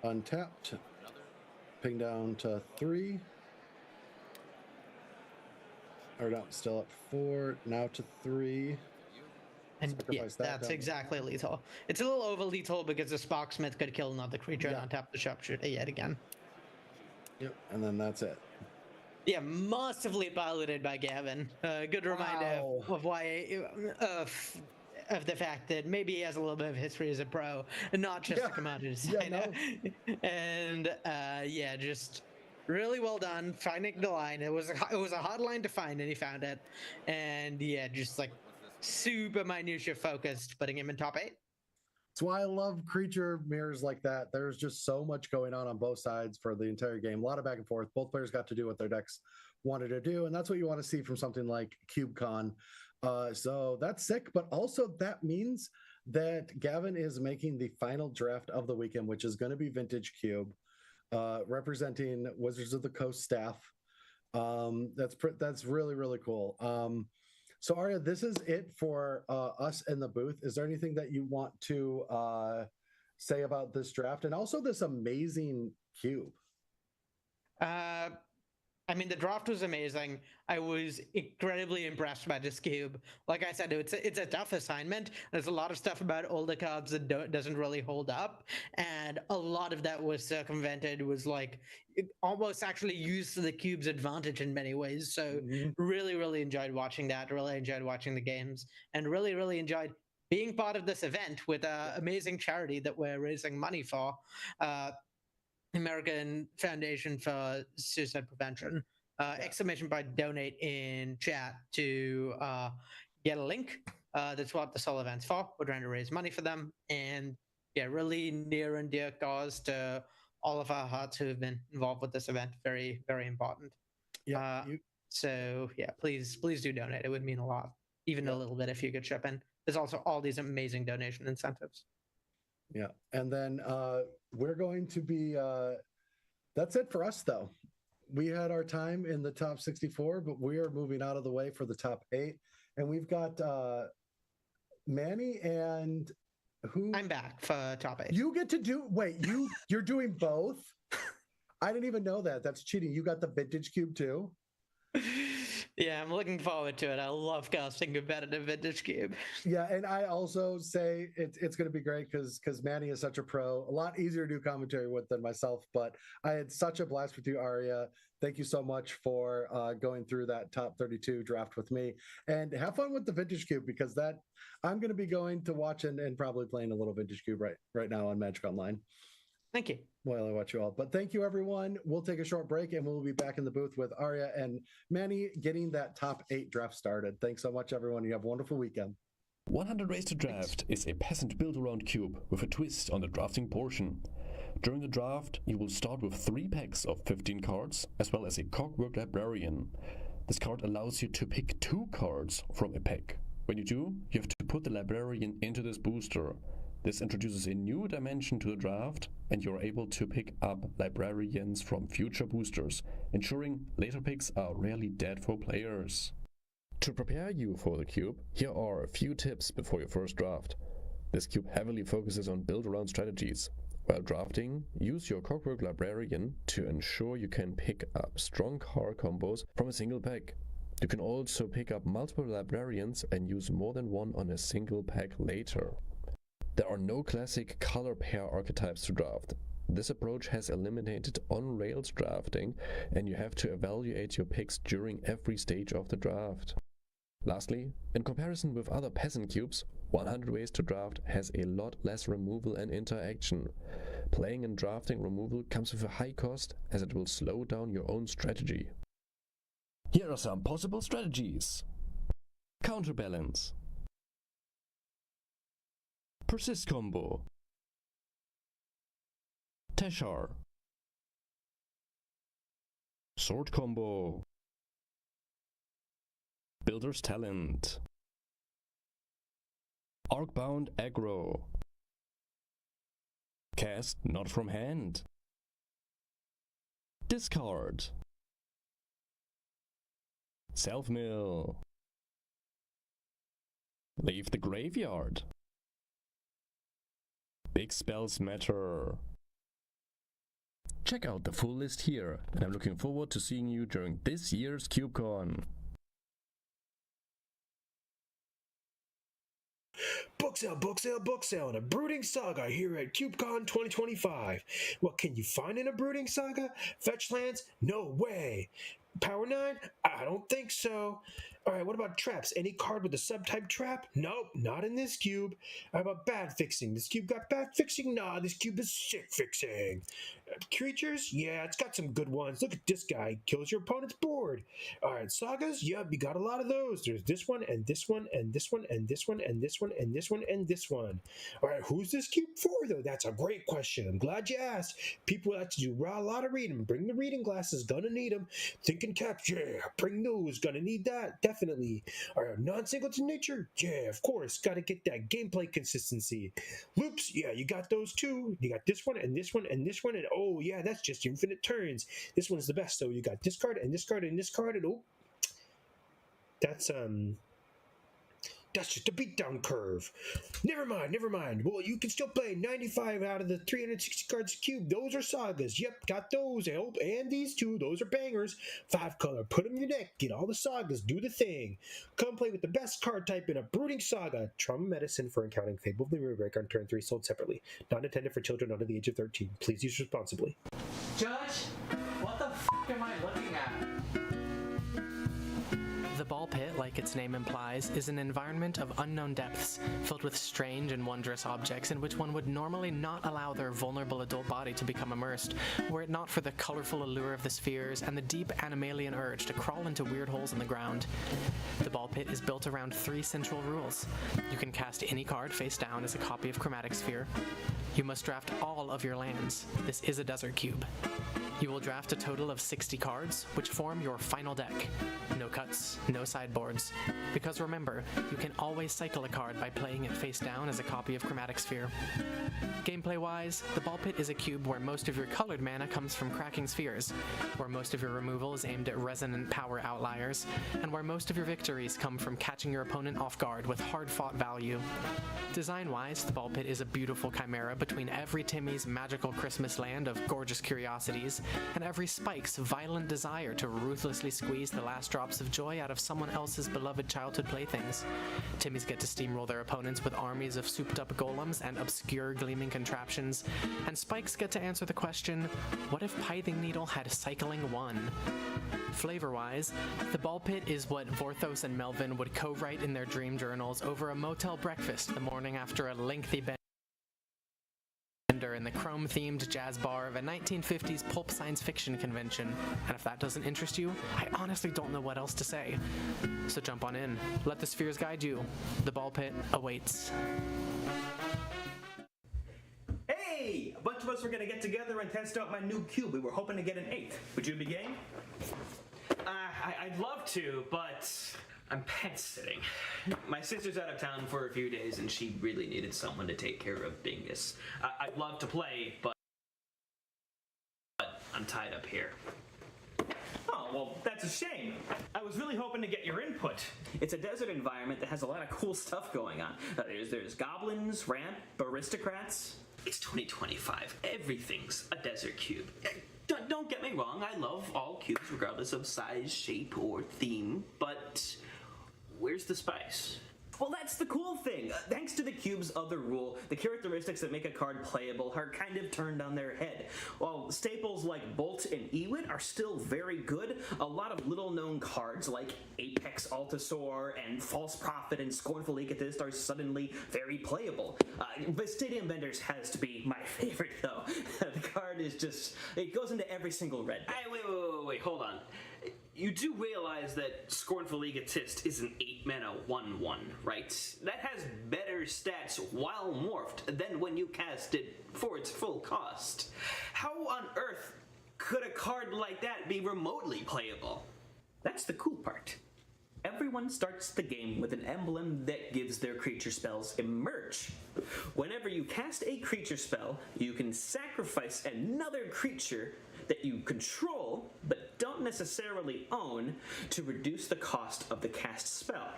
untapped, ping down to 3, or no, still at 4. Now to 3. And yeah, that's exactly lethal. It's a little over lethal because the Sparksmith could kill another creature and untap the sharpshooter yet again. Yep, and then that's it. Yeah, massively piloted by Gavin. Good reminder of why of the fact that maybe he has a little bit of history as a pro, and not just a commander designer. And yeah, just really well done finding the line. It was a hard line to find, and he found it. And yeah, just like super minutia focused, putting him in top 8. That's why I love creature mirrors like that. There's just so much going on both sides for the entire game. A lot of back and forth. Both players got to do what their decks wanted to do, and that's what you want to see from something like CubeCon. So that's sick, but also that means that Gavin is making the final draft of the weekend, which is going to be Vintage Cube, representing Wizards of the Coast staff. That's really, really cool. So Arya, this is it for us in the booth. Is there anything that you want to say about this draft and also this amazing cube? I mean, the draft was amazing. I was incredibly impressed by this cube. Like I said, it's a tough assignment. There's a lot of stuff about older cards that doesn't really hold up, and a lot of that was circumvented. Was like almost actually used to the cube's advantage in many ways. So really, really enjoyed watching that. Really enjoyed watching the games, and really, really enjoyed being part of this event with an amazing charity that we're raising money for. American Foundation for Suicide Prevention. Exclamation by donate in chat to get a link. That's what this whole event's for. We're trying to raise money for them. And yeah, really near and dear cause to all of our hearts who have been involved with this event. Very, very important. Yeah. So yeah, please do donate. It would mean a lot. Even a little bit if you could chip in. There's also all these amazing donation incentives. Yeah. And then we're going to be, that's it for us though. We had our time in the top 64, but we are moving out of the way for the top 8. And we've got Manny and who? I'm back for top 8. You get to do, wait, you're doing both? I didn't even know that. That's cheating. You got the Vintage Cube too? Yeah, I'm looking forward to it. I love casting competitive Vintage Cube. Yeah, and I also say it's going to be great because Manny is such a pro. A lot easier to do commentary with than myself, but I had such a blast with you, Arya. Thank you so much for going through that top 32 draft with me. And have fun with the Vintage Cube because that I'm going to be going to watch and probably playing a little Vintage Cube right now on Magic Online. Thank you. Well, I watch you all. But thank you, everyone. We'll take a short break and we'll be back in the booth with Arya and Manny getting that top 8 draft started. Thanks so much, everyone. You have a wonderful weekend. 100 Ways to Draft is a peasant build-around cube with a twist on the drafting portion. During the draft, you will start with 3 packs of 15 cards, as well as a Cogwork Librarian. This card allows you to pick 2 cards from a pack. When you do, you have to put the Librarian into this booster. This introduces a new dimension to the draft, and you're able to pick up Librarians from future boosters, ensuring later picks are rarely dead for players. To prepare you for the cube, here are a few tips before your first draft. This cube heavily focuses on build-around strategies. While drafting, use your Cogwork Librarian to ensure you can pick up strong card combos from a single pack. You can also pick up multiple Librarians and use more than one on a single pack later. There are no classic color pair archetypes to draft. This approach has eliminated on-rails drafting, and you have to evaluate your picks during every stage of the draft. Lastly, in comparison with other peasant cubes, 100 Ways to Draft has a lot less removal and interaction. Playing and drafting removal comes with a high cost, as it will slow down your own strategy. Here are some possible strategies. Counterbalance. Persist combo. Teshar. Sword combo. Builder's Talent. Arcbound Aggro. Cast not from hand. Discard. Self-mill. Leave the graveyard. Big spells matter. Check out the full list here, and I'm looking forward to seeing you during this year's CubeCon. Book sale, book sale, book sale, and a Brooding Saga here at CubeCon 2025. What can you find in a Brooding Saga? Fetch lands? No way. Power 9? I don't think so. Alright, what about traps? Any card with a subtype trap? Nope, not in this cube. How about bad fixing? This cube got bad fixing? Nah, this cube is sick fixing. Creatures? Yeah, it's got some good ones. Look at this guy. Kills your opponent's board. Alright, sagas? Yep, you got a lot of those. There's this one, and this one, and this one, and this one, and this one, and this one, and this one. Alright, who's this cube for, though? That's a great question. I'm glad you asked. People like to do a lot of reading. Bring the reading glasses. Gonna need them. Thinking caps? Yeah, bring those. Gonna need that. Definitely. Alright, non-singleton nature? Yeah, of course. Gotta get that gameplay consistency. Loops? Yeah, you got those too. You got this one, and this one, and this one, and oh yeah, that's just infinite turns. This one's the best, though. You got this card, and this card, and this card, and oh, that's just a beatdown curve. Never mind. Well, you can still play 95 out of the 360 cards cube. Those are sagas. Yep, got those. And these two, those are bangers. 5 color. Put them in your deck. Get all the sagas. Do the thing. Come play with the best card type in a Brooding Saga. Trauma Medicine for encountering Fable of the Ruinbreaker on turn 3, sold separately. Not intended for children under the age of 13. Please use responsibly. Judge, what the f*** am I looking at? The ball pit, like its name implies, is an environment of unknown depths, filled with strange and wondrous objects in which one would normally not allow their vulnerable adult body to become immersed, were it not for the colorful allure of the spheres and the deep animalian urge to crawl into weird holes in the ground. The ball pit is built around 3 central rules. You can cast any card face down as a copy of Chromatic Sphere. You must draft all of your lands. This is a desert cube. You will draft a total of 60 cards, which form your final deck. No cuts, no sideboards. Because remember, you can always cycle a card by playing it face down as a copy of Chromatic Sphere. Gameplay-wise, the ball pit is a cube where most of your colored mana comes from cracking spheres, where most of your removal is aimed at resonant power outliers, and where most of your victories come from catching your opponent off guard with hard-fought value. Design-wise, the ball pit is a beautiful chimera between every Timmy's magical Christmas land of gorgeous curiosities and every Spike's violent desire to ruthlessly squeeze the last drops of joy out of someone else's beloved childhood playthings. Timmy's get to steamroll their opponents with armies of souped-up golems and obscure gleaming contraptions, and Spikes get to answer the question, what if Pithing Needle had Cycling 1? Flavor-wise, the ball pit is what Vorthos and Melvin would co-write in their dream journals over a motel breakfast the morning after a lengthy bender bartender in the chrome-themed jazz bar of a 1950s pulp science fiction convention. And if that doesn't interest you, I honestly don't know what else to say. So jump on in. Let the spheres guide you. The ball pit awaits. Hey! A bunch of us were gonna get together and test out my new cube. We were hoping to get an 8. Would you be game? I'd love to, but I'm pet sitting. My sister's out of town for a few days, and she really needed someone to take care of Bingus. I'd love to play, but I'm tied up here. Oh, well, that's a shame. I was really hoping to get your input. It's a desert environment that has a lot of cool stuff going on. There's goblins, ramp, aristocrats. It's 2025. Everything's a desert cube. Don't get me wrong, I love all cubes regardless of size, shape, or theme, but where's the spice? Well, that's the cool thing. Thanks to the cube's other rule, the characteristics that make a card playable are kind of turned on their head. While staples like Bolt and Ewit are still very good, a lot of little-known cards like Apex Altasaur and False Prophet and Scornful Egotist are suddenly very playable. Stadium Vendors has to be my favorite, though. The card is just... it goes into every single red deck. Hey, wait, hold on. You do realize that Scornful Egotist is an 8-mana 1/1, right? That has better stats while morphed than when you cast it for its full cost. How on earth could a card like that be remotely playable? That's the cool part. Everyone starts the game with an emblem that gives their creature spells emerge. Whenever you cast a creature spell, you can sacrifice another creature that you control but don't necessarily own to reduce the cost of the cast spell.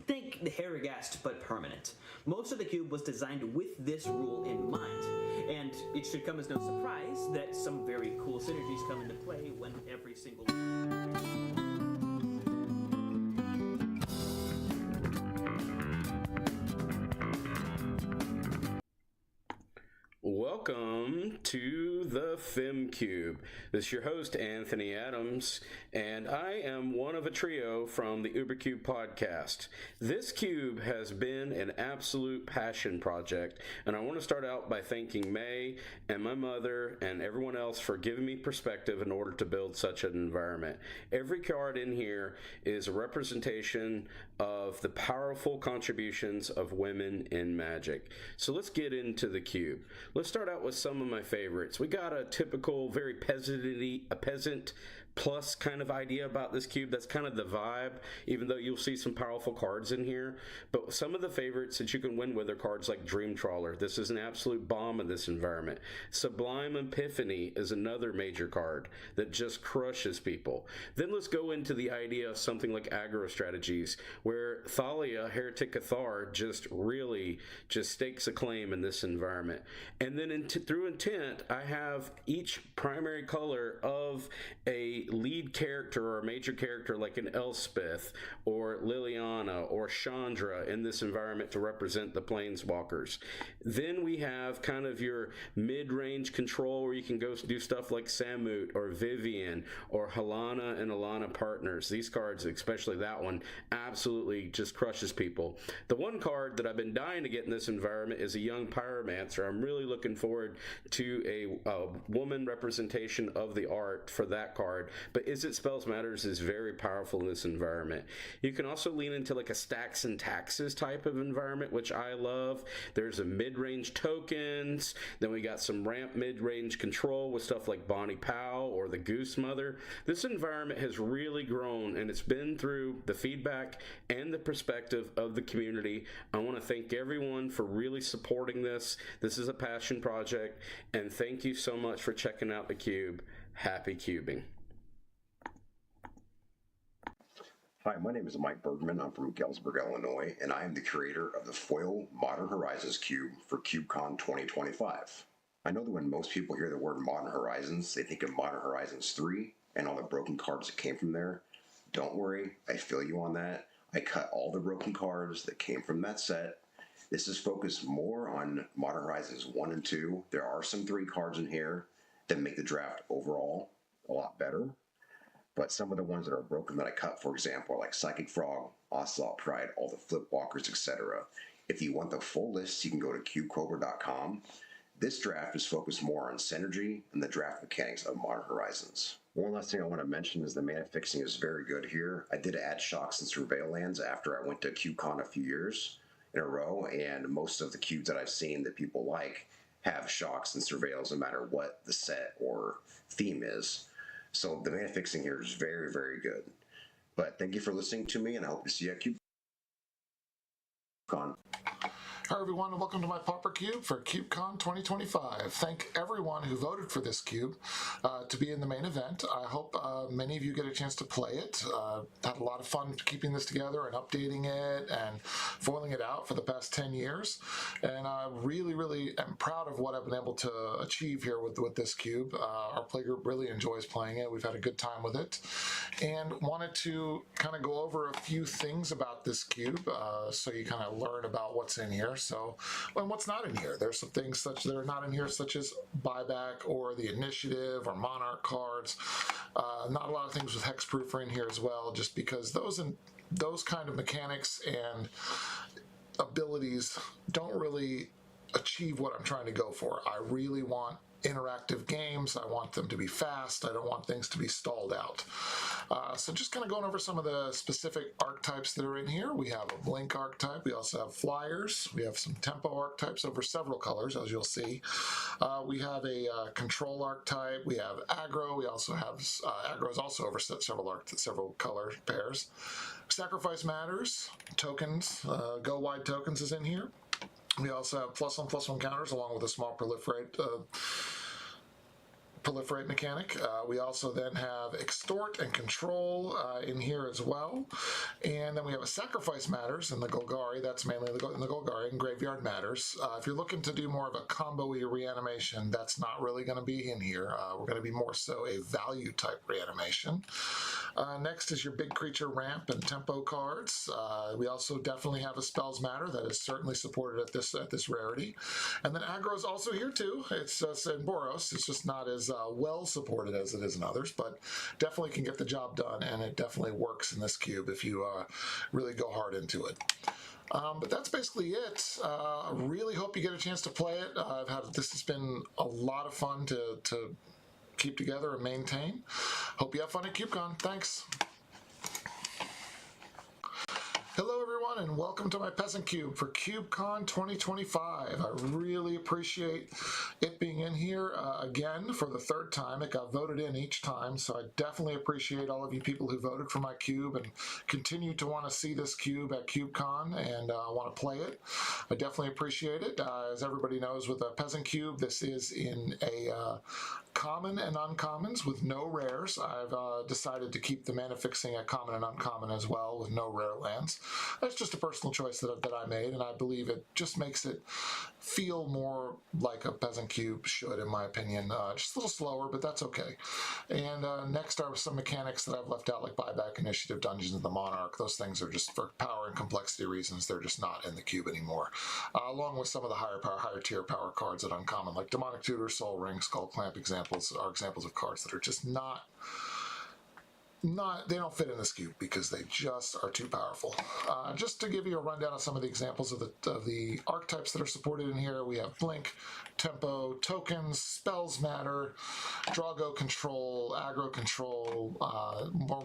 Think the Harrogast but permanent. Most of the cube was designed with this rule in mind, and it should come as no surprise that some very cool synergies come into play when every single Welcome to the FemCube. This is your host, Anthony Adams, and I am one of a trio from the UberCube podcast. This cube has been an absolute passion project, and I want to start out by thanking May and my mother and everyone else for giving me perspective in order to build such an environment. Every card in here is a representation of the powerful contributions of women in Magic. So let's get into the cube. Let's start out with some of my favorites. We got a typical, very peasant plus kind of idea about this cube. That's kind of the vibe, even though you'll see some powerful cards in here. But some of the favorites that you can win with are cards like Dream Trawler. This is an absolute bomb in this environment. Sublime Epiphany is another major card that just crushes people. Then let's go into the idea of something like aggro strategies, where Thalia, Heretic Cathar, just really stakes a claim in this environment. And then through intent, I have each primary color of a lead character or a major character like an Elspeth or Liliana or Chandra in this environment to represent the Planeswalkers. Then we have kind of your mid-range control where you can go do stuff like Samut or Vivian or Halana and Alana Partners. These cards, especially that one, absolutely just crushes people. The one card that I've been dying to get in this environment is a Young Pyromancer. I'm really looking forward to a woman representation of the art for that card. But Izzet Spells Matters is very powerful in this environment. You can also lean into like a Stacks and Taxes type of environment, which I love. There's a mid-range tokens. Then we got some ramp mid-range control with stuff like Bonnie Powell or the Goose Mother. This environment has really grown, and it's been through the feedback and the perspective of the community. I want to thank everyone for really supporting this. This is a passion project, and thank you so much for checking out the cube. Happy cubing. Hi, my name is Mike Bergman. I'm from Galesburg, Illinois, and I am the creator of the Foil Modern Horizons Cube for CubeCon 2025. I know that when most people hear the word Modern Horizons, they think of Modern Horizons 3 and all the broken cards that came from there. Don't worry, I feel you on that. I cut all the broken cards that came from that set. This is focused more on Modern Horizons 1 and 2. There are some 3 cards in here that make the draft overall a lot better. But some of the ones that are broken that I cut, for example, are like Psychic Frog, Ocelot Pride, all the Flip Walkers, etc. If you want the full list, you can go to cubecobra.com. This draft is focused more on synergy and the draft mechanics of Modern Horizons. One last thing I want to mention is the mana fixing is very good here. I did add shocks and surveil lands after I went to CubeCon a few years in a row, and most of the cubes that I've seen that people like have shocks and surveils no matter what the set or theme is. So the mana fixing here is very, very good. But thank you for listening to me, and I hope to see you at CubeCon. Hi everyone, and welcome to my Pauper Cube for CubeCon 2025. Thank everyone who voted for this cube to be in the main event. I hope many of you get a chance to play it. Had a lot of fun keeping this together and updating it and foiling it out for the past 10 years. And I really am proud of what I've been able to achieve here with this cube. Our playgroup really enjoys playing it. We've had a good time with it. And wanted to kind of go over a few things about this cube so you kind of learn about what's in here. So, and what's not in here? There's some things that are not in here, such as buyback or the initiative or monarch cards. Not a lot of things with hexproof are in here as well, just because those kind of mechanics and abilities don't really achieve what I'm trying to go for. I really want interactive games. I want them to be fast. I don't want things to be stalled out. So just kind of going over some of the specific archetypes that are in here. We have a blink archetype. We also have flyers. We have some tempo archetypes over several colors, as you'll see. We have a control archetype. We have aggro. We also have aggro is also over several color pairs. Sacrifice matters. Tokens. Go wide tokens is in here. We also have +1/+1 counters along with a small proliferate mechanic. We also then have extort and control in here as well. And then we have a sacrifice matters in the Golgari. That's mainly in the Golgari, and graveyard matters. If you're looking to do more of a combo-y reanimation, that's not really going to be in here. We're going to be more so a value type reanimation. Next is your big creature ramp and tempo cards. We also definitely have a spells matter that is certainly supported at this rarity. And then aggro is also here too. It's just in Boros. It's just not as well supported as it is in others, but definitely can get the job done, and it definitely works in this cube if you really go hard into it. But that's basically it. I really hope you get a chance to play it. This has been a lot of fun to keep together and maintain. Hope you have fun at CubeCon. Thanks. Hello everyone, and welcome to my Peasant Cube for CubeCon 2025. I really appreciate it being in here again for the third time. It got voted in each time, so I definitely appreciate all of you people who voted for my cube and continue to want to see this cube at CubeCon and want to play it. I definitely appreciate it. As everybody knows, with a Peasant Cube, this is in a common and uncommons with no rares. I've decided to keep the mana fixing at common and uncommon as well with no rare lands. That's just a personal choice that I made, and I believe it just makes it feel more like a Peasant Cube should, in my opinion. Just a little slower, but that's okay. And next are some mechanics that I've left out, like buyback, initiative, dungeons, and the monarch. Those things are just for power and complexity reasons. They're just not in the cube anymore. Along with some of the higher tier power cards that uncommon, like Demonic Tutor, Soul Ring, Skull Clamp examples are examples of cards that are just not they don't fit in this cube because they just are too powerful. Just to give you a rundown of some of the examples of the archetypes that are supported in here, we have Blink, Tempo, Tokens, Spells Matter, Drago Control, Aggro Control,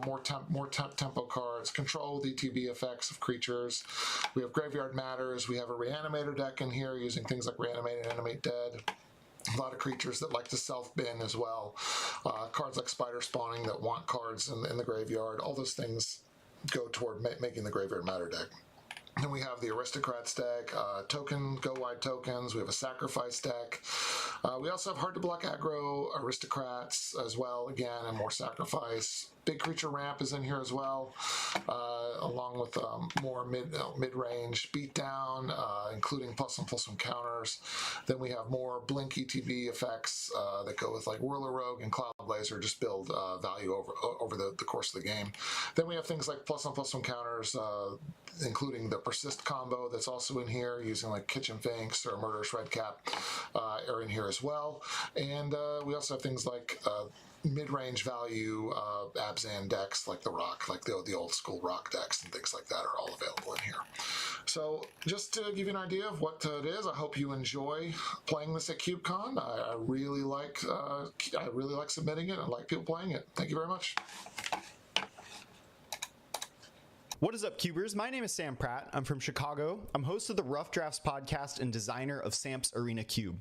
more Tempo cards, Control with ETB effects of creatures. We have Graveyard Matters. We have a Reanimator deck in here using things like Reanimate and Animate Dead. A lot of creatures that like to self-bin as well. Cards like Spider Spawning that want cards in the graveyard. All those things go toward making the Graveyard Matter deck. Then we have the Aristocrats deck, go wide tokens. We have a Sacrifice deck. We also have hard to block aggro Aristocrats as well, again, and more Sacrifice. Big Creature Ramp is in here as well, along with more mid-range beatdown, including +1/+1 counters. Then we have more Blink ETB effects that go with like Whirler Rogue and Cloud Blazer, just build value over the course of the game. Then we have things like +1/+1 counters, including the Persist combo that's also in here, using like Kitchen Finks or Murderous Redcap are in here as well. And we also have things like mid-range value Abzan decks like the Rock, like the old school Rock decks and things like that are all available in here. So just to give you an idea of what it is, I hope you enjoy playing this at KubeCon. I really like submitting it. I like people playing it. Thank you very much. What is up, Cubers? My name is Sam Pratt. I'm from Chicago. I'm host of the Rough Drafts podcast and designer of Sam's Arena Cube.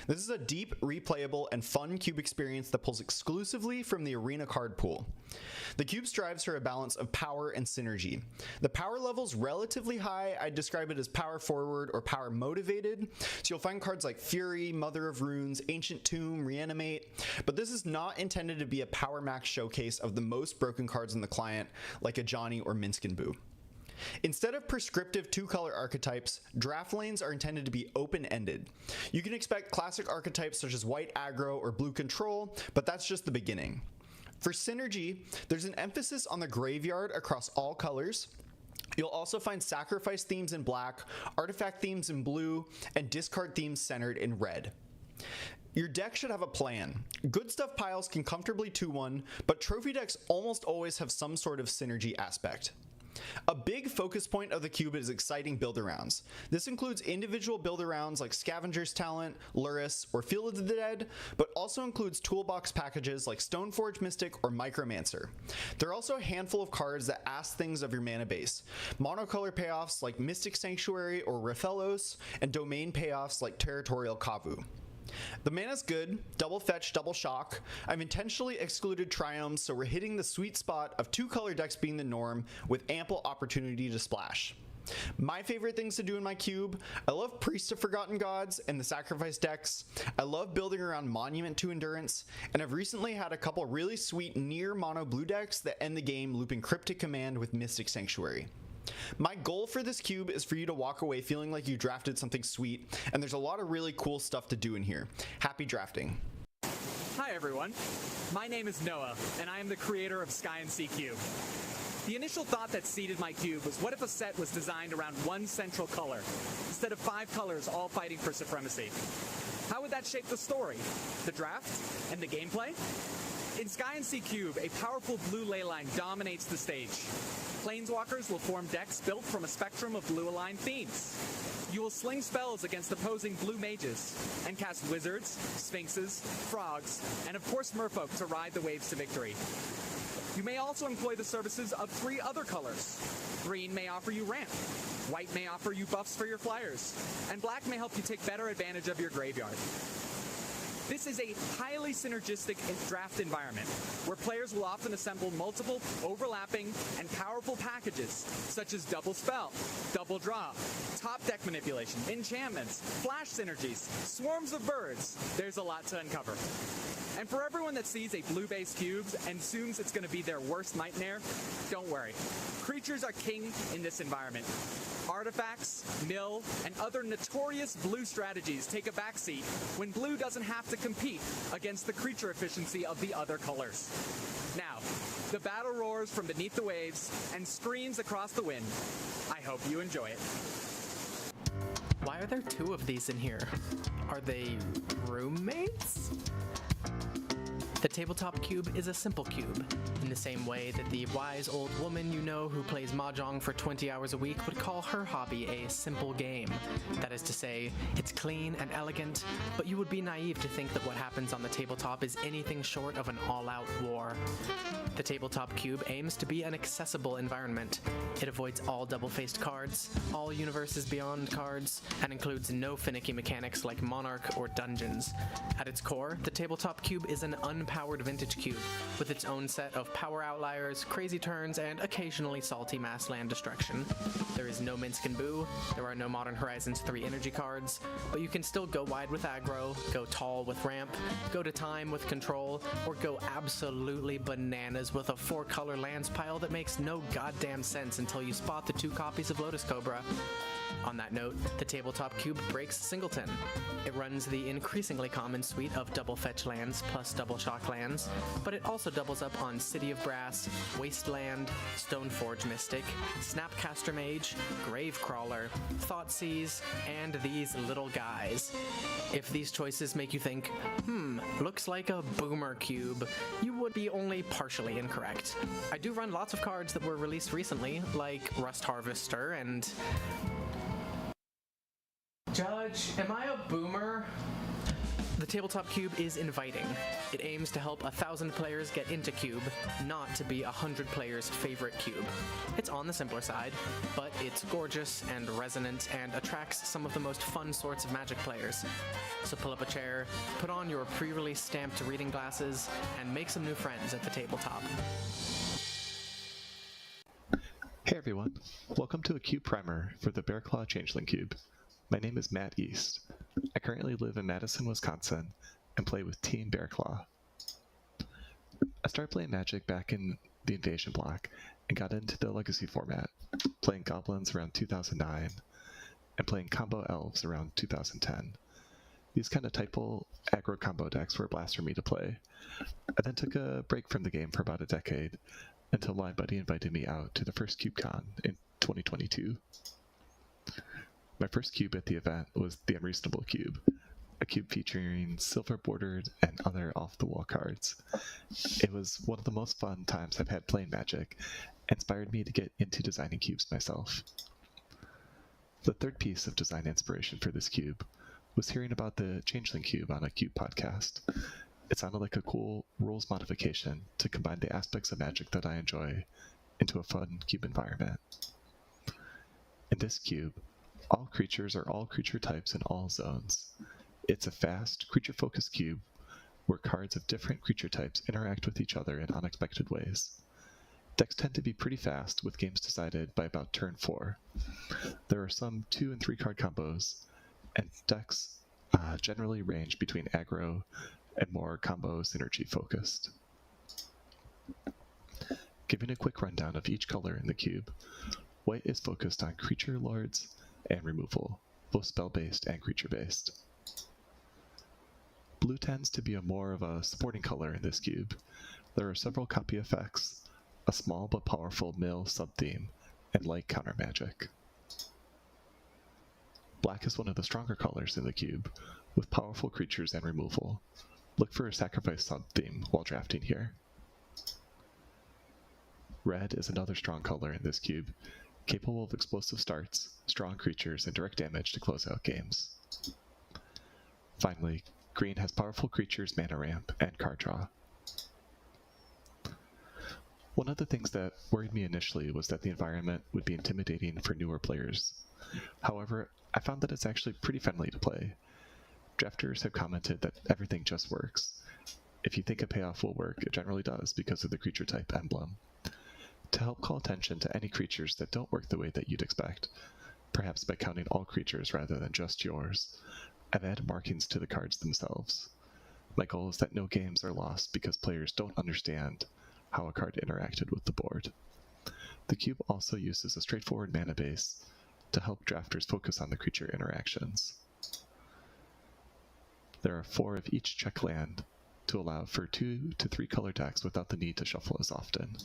This is a deep, replayable, and fun cube experience that pulls exclusively from the Arena card pool. The cube strives for a balance of power and synergy. The power level's relatively high. I'd describe it as power forward or power motivated. So you'll find cards like Fury, Mother of Runes, Ancient Tomb, Reanimate, but this is not intended to be a power max showcase of the most broken cards in the client, like a Johnny or Minsc and Boo. Instead of prescriptive two-color archetypes, draft lanes are intended to be open-ended. You can expect classic archetypes such as white aggro or blue control, but that's just the beginning. For synergy, there's an emphasis on the graveyard across all colors. You'll also find sacrifice themes in black, artifact themes in blue, and discard themes centered in red. Your deck should have a plan. Good stuff piles can comfortably 2-1, but trophy decks almost always have some sort of synergy aspect. A big focus point of the cube is exciting build-arounds. This includes individual build-arounds like Scavenger's Talent, Lurrus, or Field of the Dead, but also includes toolbox packages like Stoneforge Mystic or Micromancer. There are also a handful of cards that ask things of your mana base. Monocolor payoffs like Mystic Sanctuary or Rathalos, and domain payoffs like Territorial Kavu. The mana's good, double fetch, double shock. I've intentionally excluded triomes, so we're hitting the sweet spot of two-color decks being the norm with ample opportunity to splash. My favorite things to do in my cube: I love Priest of Forgotten Gods and the Sacrifice decks. I love building around Monument to Endurance, and I've recently had a couple really sweet near mono blue decks that end the game looping Cryptic Command with Mystic Sanctuary. My goal for this cube is for you to walk away feeling like you drafted something sweet, and there's a lot of really cool stuff to do in here. Happy drafting. Hi everyone, my name is Noah, and I am the creator of Sky and Sea Cube. The initial thought that seeded my cube was, what if a set was designed around one central color, instead of 5 colors all fighting for supremacy? How would that shape the story, the draft, and the gameplay? In Sky and Sea Cube, a powerful blue leyline dominates the stage. Planeswalkers will form decks built from a spectrum of blue-aligned themes. You will sling spells against opposing blue mages, and cast wizards, sphinxes, frogs, and of course merfolk to ride the waves to victory. You may also employ the services of 3 other colors. Green may offer you ramp, white may offer you buffs for your flyers, and black may help you take better advantage of your graveyard. This is a highly synergistic draft environment, where players will often assemble multiple, overlapping, and powerful packages, such as double spell, double draw, top deck manipulation, enchantments, flash synergies, swarms of birds. There's a lot to uncover. And for everyone that sees a blue-based cube and assumes it's going to be their worst nightmare, don't worry. Creatures are king in this environment. Artifacts, mill, and other notorious blue strategies take a backseat when blue doesn't have to compete against the creature efficiency of the other colors. Now, the battle roars from beneath the waves and screams across the wind. I hope you enjoy it. Why are there 2 of these in here? Are they roommates? The tabletop cube is a simple cube, in the same way that the wise old woman you know who plays mahjong for 20 hours a week would call her hobby a simple game. That is to say, it's clean and elegant, but you would be naive to think that what happens on the tabletop is anything short of an all-out war. The tabletop cube aims to be an accessible environment. It avoids all double-faced cards, all Universes Beyond cards, and includes no finicky mechanics like Monarch or Dungeons. At its core, the tabletop cube is an unpowered vintage cube, with its own set of power outliers, crazy turns, and occasionally salty mass land destruction. There is no Minsc and Boo, there are no Modern Horizons 3 energy cards, but you can still go wide with aggro, go tall with ramp, go to time with control, or go absolutely bananas with a 4-color lands pile that makes no goddamn sense until you spot the 2 copies of Lotus Cobra. On that note, the tabletop cube breaks Singleton. It runs the increasingly common suite of double fetch lands plus double shock lands, but it also doubles up on City of Brass, Wasteland, Stoneforge Mystic, Snapcaster Mage, Gravecrawler, Thoughtseize, and these little guys. If these choices make you think, looks like a boomer cube, you would be only partially incorrect. I do run lots of cards that were released recently, like Rust Harvester and... Judge, am I a boomer? The tabletop cube is inviting. It aims to help 1,000 players get into cube, not to be 100 players' favorite cube. It's on the simpler side, but it's gorgeous and resonant and attracts some of the most fun sorts of Magic players. So pull up a chair, put on your pre-release stamped reading glasses, and make some new friends at the tabletop. Hey everyone, welcome to a cube primer for the Bearclaw Changeling Cube. My name is Matt East. I currently live in Madison, Wisconsin, and play with Team Bearclaw. I started playing Magic back in the Invasion block and got into the Legacy format, playing Goblins around 2009 and playing Combo Elves around 2010. These kind of typal aggro combo decks were a blast for me to play. I then took a break from the game for about a decade until my buddy invited me out to the first CubeCon in 2022. My first cube at the event was the Unreasonable Cube, a cube featuring silver-bordered and other off-the-wall cards. It was one of the most fun times I've had playing Magic, and inspired me to get into designing cubes myself. The third piece of design inspiration for this cube was hearing about the Changeling Cube on a Cube podcast. It sounded like a cool rules modification to combine the aspects of Magic that I enjoy into a fun cube environment. In this cube, all creatures are all creature types in all zones. It's a fast, creature-focused cube where cards of different creature types interact with each other in unexpected ways. Decks tend to be pretty fast, with games decided by about turn 4. There are some 2 and 3 card combos, and decks generally range between aggro and more combo synergy focused. Giving a quick rundown of each color in the cube, white is focused on creature lords and removal, both spell-based and creature-based. Blue tends to be more of a supporting color in this cube. There are several copy effects, a small but powerful mill sub-theme, and light counter magic. Black is one of the stronger colors in the cube, with powerful creatures and removal. Look for a sacrifice sub-theme while drafting here. Red is another strong color in this cube, capable of explosive starts, strong creatures, and direct damage to close out games. Finally, green has powerful creatures, mana ramp, and card draw. One of the things that worried me initially was that the environment would be intimidating for newer players. However, I found that it's actually pretty friendly to play. Drafters have commented that everything just works. If you think a payoff will work, it generally does because of the creature type emblem. To help call attention to any creatures that don't work the way that you'd expect, perhaps by counting all creatures rather than just yours, I've added markings to the cards themselves. My goal is that no games are lost because players don't understand how a card interacted with the board. The cube also uses a straightforward mana base to help drafters focus on the creature interactions. There are 4 of each check land to allow for 2 to 3 color decks without the need to shuffle as often.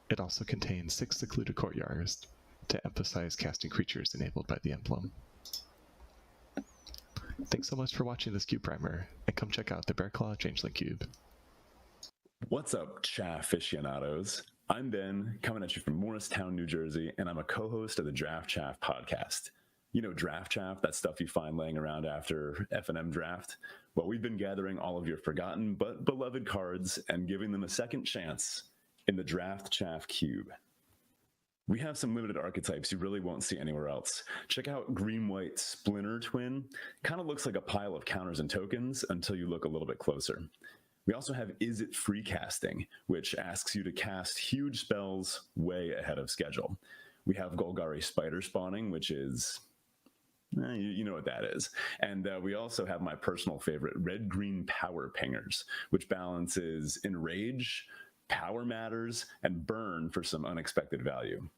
It also contains 6 secluded courtyards to emphasize casting creatures enabled by the emblem. Thanks so much for watching this cube primer, and come check out the Bearclaw Changeling Cube. What's up, chaff aficionados? I'm Ben, coming at you from Morristown, New Jersey, and I'm a co-host of the Draft Chaff podcast. You know Draft Chaff, that stuff you find laying around after F&M draft? Well, we've been gathering all of your forgotten but beloved cards and giving them a second chance in the Draft Chaff Cube. We have some limited archetypes you really won't see anywhere else. Check out Green-White Splinter Twin. Kind of looks like a pile of counters and tokens until you look a little bit closer. We also have Is It Free Casting, which asks you to cast huge spells way ahead of schedule. We have Golgari Spider Spawning, which is... you know what that is. And we also have my personal favorite, Red-Green Power Pingers, which balances Enrage, Power Matters, and Burn for some unexpected value.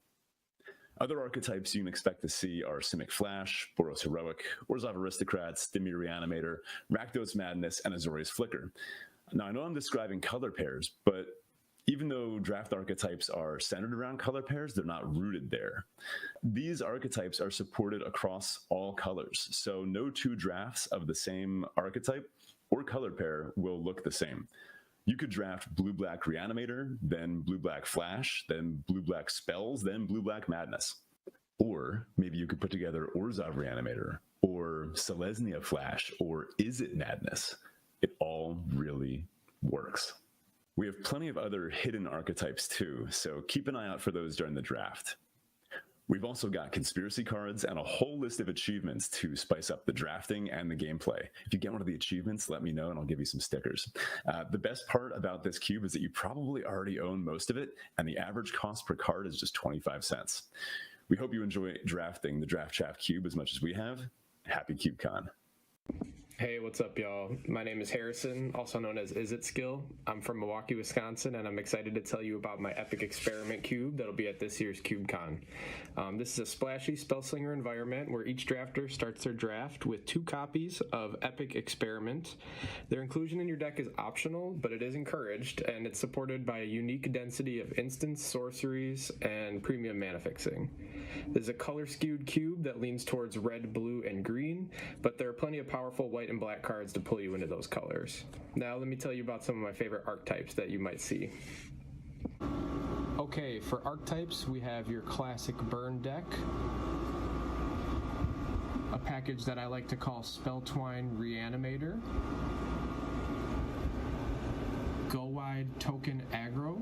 Other archetypes you can expect to see are Simic Flash, Boros Heroic, Orzhov Aristocrats, Dimir Reanimator, Rakdos Madness, and Azorius Flicker. Now, I know I'm describing color pairs, but even though draft archetypes are centered around color pairs, they're not rooted there. These archetypes are supported across all colors, so no two drafts of the same archetype or color pair will look the same. You could draft Blue-Black Reanimator, then Blue-Black Flash, then Blue-Black Spells, then Blue-Black Madness. Or maybe you could put together Orzhov Reanimator, or Selesnya Flash, or Is It Madness? It all really works. We have plenty of other hidden archetypes too, so keep an eye out for those during the draft. We've also got conspiracy cards and a whole list of achievements to spice up the drafting and the gameplay. If you get one of the achievements, let me know and I'll give you some stickers. The best part about this cube is that you probably already own most of it, and the average cost per card is just 25 cents. We hope you enjoy drafting the Draft Chaff Cube as much as we have. Happy CubeCon. Hey, what's up, y'all? My name is Harrison, also known as Is It Skill. I'm from Milwaukee, Wisconsin, and I'm excited to tell you about my Epic Experiment Cube that'll be at this year's CubeCon. This is a splashy Spellslinger environment where each drafter starts their draft with 2 copies of Epic Experiment. Their inclusion in your deck is optional, but it is encouraged, and it's supported by a unique density of instants, sorceries, and premium mana fixing. There's a color-skewed cube that leans towards red, blue, and green, but there are plenty of powerful white and black cards to pull you into those colors. Now let me tell you about some of my favorite archetypes that you might see. Okay, for archetypes, we have your classic burn deck, a package that I like to call Spelltwine Reanimator, Go Wide Token Aggro,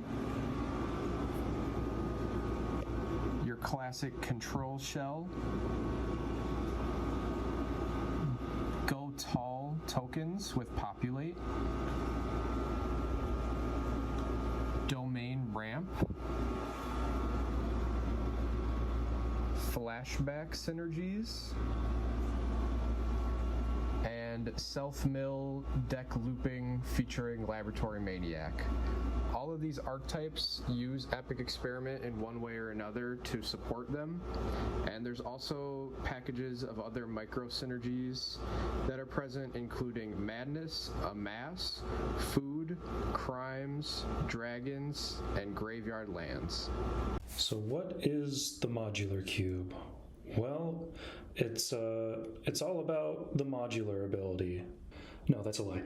your classic Control Shell, Go Tall tokens with Populate, Domain Ramp, Flashback Synergies, and Self-Mill Deck Looping featuring Laboratory Maniac. All of these archetypes use Epic Experiment in one way or another to support them, and there's also packages of other micro synergies that are present, including Madness, Amass, Food, Crimes, Dragons, and Graveyard Lands. So what is the modular cube? Well, it's all about the modular ability. No, that's a lie.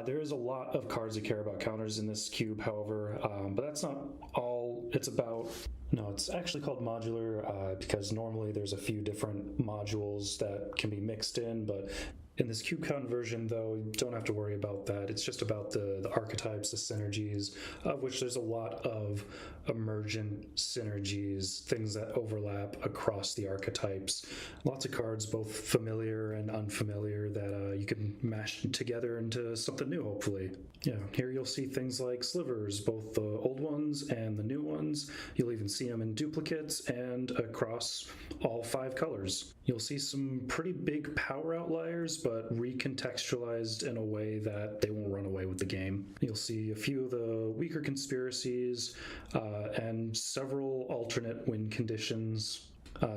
There is a lot of cards that care about counters in this cube, however, but that's not all it's about. No, it's actually called modular because normally there's a few different modules that can be mixed in, but in this CubeCon version, though, you don't have to worry about that. It's just about the archetypes, the synergies, of which there's a lot of emergent synergies, things that overlap across the archetypes. Lots of cards, both familiar and unfamiliar, that you can mash together into something new, hopefully. Yeah, here you'll see things like slivers, both the old ones and the new ones. You'll even see them in duplicates and across all 5 colors. You'll see some pretty big power outliers, but recontextualized in a way that they won't run away with the game. You'll see a few of the weaker conspiracies and several alternate win conditions.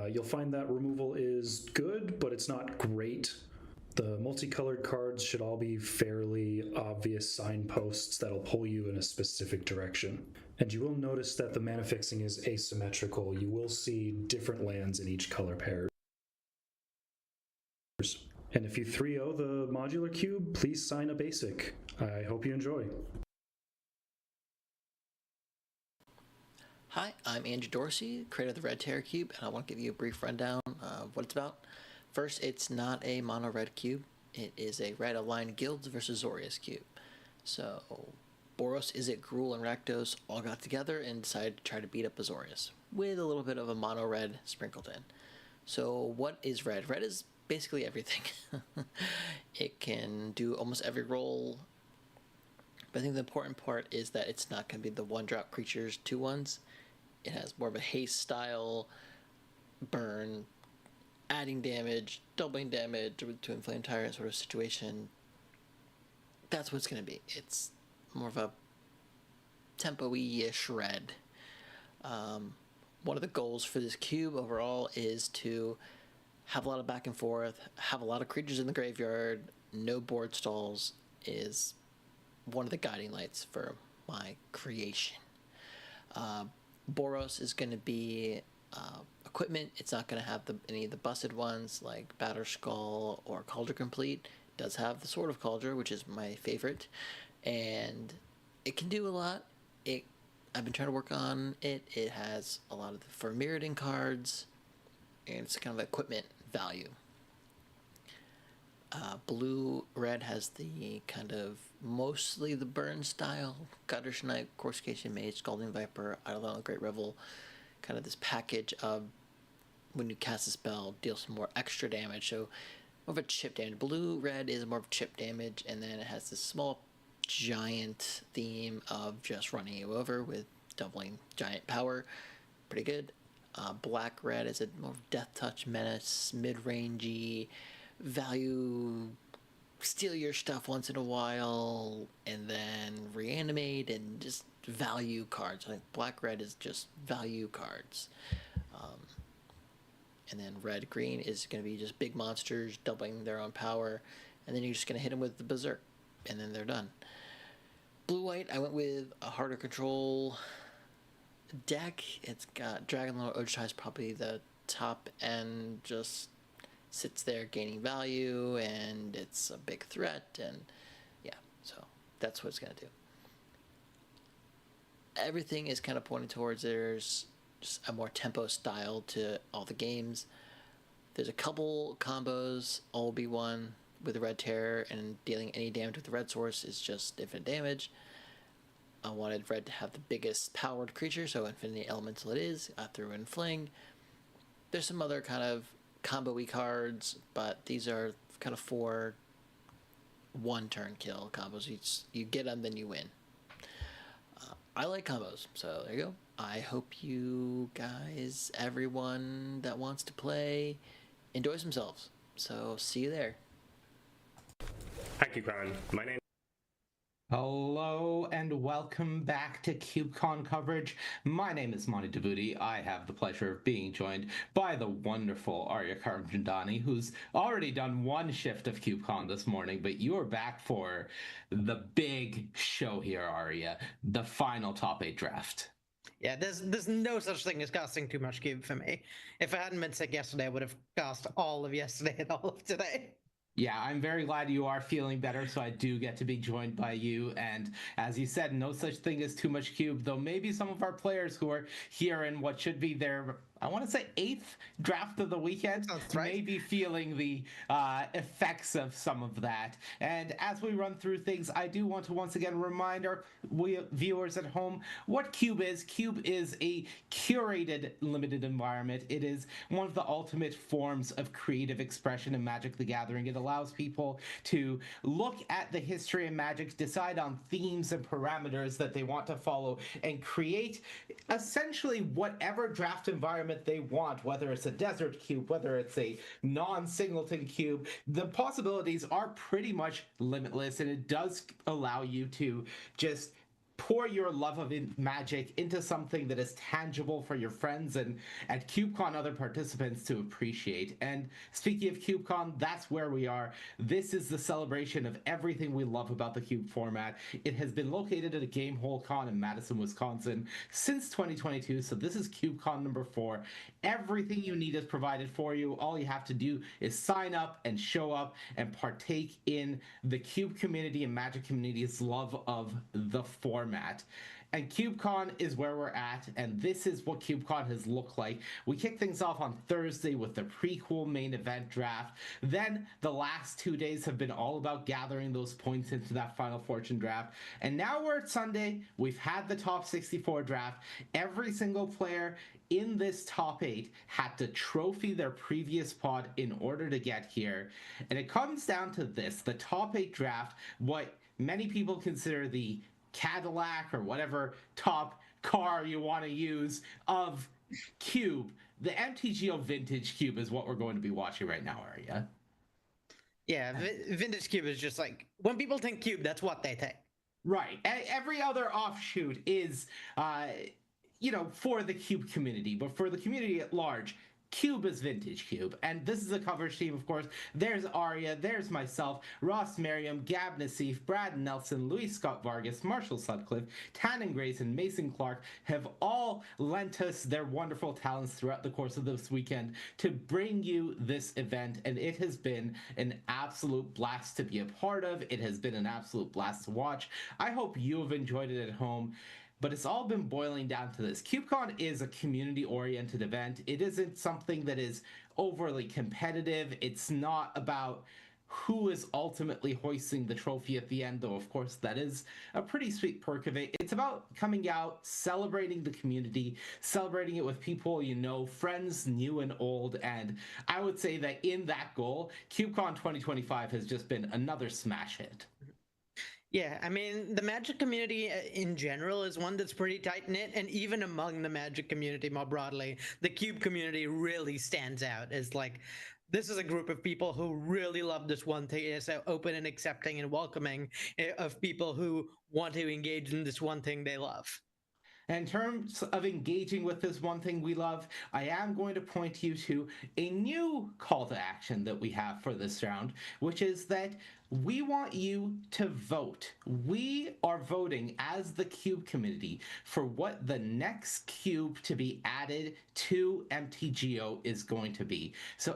You'll find that removal is good, but it's not great. The multicolored cards should all be fairly obvious signposts that'll pull you in a specific direction. And you will notice that the mana fixing is asymmetrical. You will see different lands in each color pair. And if you 3-0 the modular cube, please sign a basic. I hope you enjoy. Hi, I'm Andrew Dorsey, creator of the Red Terror Cube, and I want to give you a brief rundown of what it's about. First, it's not a mono red cube. It is a red aligned guilds versus Azorius cube. So, Boros, Izzet, Gruul, and Rakdos all got together and decided to try to beat up Azorius, with a little bit of a mono red sprinkled in. So, what is red? Red is basically everything. It can do almost every role, but I think the important part is that it's not going to be the 1-drop creatures 2/1s. It has more of a haste style, burn, adding damage, doubling damage to inflame tyrant sort of situation. That's what it's going to be. It's more of a tempo-y-ish red. one of the goals for this cube overall is to have a lot of back and forth, have a lot of creatures in the graveyard, no board stalls is one of the guiding lights for my creation. Boros is going to be equipment. It's not going to have any of the busted ones like Batter Skull or Cauldron Complete. It does have the Sword of Cauldron, which is my favorite, and it can do a lot. I've been trying to work on it. It has a lot of the for Mirrodin cards, and it's kind of equipment value. Blue-red has the kind of mostly the burn style, Gutter Snipe, Coruscation Mage, Scalding Viper, Eidolon, Great Revel, kind of this package of when you cast a spell, deal some more extra damage, so more of a chip damage. Blue-red is more of chip damage, and then it has this small giant theme of just running you over with doubling giant power. Pretty good. Black-red is a more Death Touch menace, mid-rangey, value, steal your stuff once in a while, and then reanimate, and just value cards. Like black-red is just value cards. And then red-green is going to be just big monsters doubling their own power, and then you're just going to hit them with the Berserk, and then they're done. Blue-white, I went with a harder control deck. It's got Dragonlord Ojutai is probably the top end, just sits there gaining value, and it's a big threat, and yeah, so that's what it's going to do. Everything is kind of pointing towards there's just a more tempo style to all the games. There's a couple combos, all be one with the Red Terror, and dealing any damage with the red source is just infinite damage. I wanted red to have the biggest powered creature, so Infinity Elemental it is. I threw in Fling. There's some other kind of combo-y cards, but these are kind of 4 one-turn kill combos. You get them, then you win. I like combos, so there you go. I hope you guys, everyone that wants to play, enjoys themselves. So see you there. Hi, CubeCon. My name. Hello and welcome back to CubeCon coverage. My name is Monty Devuti. I have the pleasure of being joined by the wonderful Arya Karamjandani, who's already done one shift of CubeCon this morning, but you're back for the big show here, Arya, the final top 8 draft. Yeah, there's no such thing as casting too much cube for me. If I hadn't been sick yesterday, I would have cast all of yesterday and all of today. Yeah, I'm very glad you are feeling better, so I do get to be joined by you. And as you said, no such thing as too much cube, though maybe some of our players who are here in what should be their, I want to say, 8th draft of the weekend, may be feeling the effects of some of that. And as we run through things, I do want to once again remind our viewers at home what Cube is. Cube is a curated limited environment. It is one of the ultimate forms of creative expression in Magic the Gathering. It allows people to look at the history of Magic, decide on themes and parameters that they want to follow, and create essentially whatever draft environment they want, whether it's a desert cube, whether it's a non-singleton cube. The possibilities are pretty much limitless, and it does allow you to just pour your love of Magic into something that is tangible for your friends and at CubeCon other participants to appreciate. And speaking of CubeCon, that's where we are. This is the celebration of everything we love about the Cube format. It has been located at a Gamehole Con in Madison, Wisconsin since 2022, so this is CubeCon number 4. Everything you need is provided for you. All you have to do is sign up and show up and partake in the Cube community and Magic community's love of the format. And CubeCon is where we're at, and this is what CubeCon has looked like. We kick things off on Thursday with the prequel main event draft. Then the last 2 days have been all about gathering those points into that Final Fortune draft. And now we're at Sunday. We've had the top 64 draft. Every single player in this top 8 had to trophy their previous pod in order to get here. And it comes down to this, the top 8 draft, what many people consider the Cadillac or whatever top car you want to use of Cube. The MTGO Vintage Cube is what we're going to be watching right now, Arya. Yeah, Vintage Cube is just like, when people think Cube, that's what they think. Right. Every other offshoot is for the Cube community, but for the community at large, Cube is Vintage Cube. And this is the coverage team, of course. There's Arya, there's myself, Ross Merriam, Gab Nassif, Brad Nelson, Luis Scott Vargas, Marshall Sutcliffe, Tannen Grayson, Mason Clark have all lent us their wonderful talents throughout the course of this weekend to bring you this event. And it has been an absolute blast to be a part of. It has been an absolute blast to watch. I hope you have enjoyed it at home. But it's all been boiling down to this. CubeCon is a community-oriented event. It isn't something that is overly competitive. It's not about who is ultimately hoisting the trophy at the end, though, of course, that is a pretty sweet perk of it. It's about coming out, celebrating the community, celebrating it with people you know, friends new and old, and I would say that in that goal, CubeCon 2025 has just been another smash hit. Yeah, I mean, the Magic community in general is one that's pretty tight-knit, and even among the Magic community more broadly, the Cube community really stands out as, like, this is a group of people who really love this one thing. It's so open and accepting and welcoming of people who want to engage in this one thing they love. In terms of engaging with this one thing we love, I am going to point you to a new call to action that we have for this round, which is that we want you to vote. We are voting as the Cube community for what the next cube to be added to MTGO is going to be. So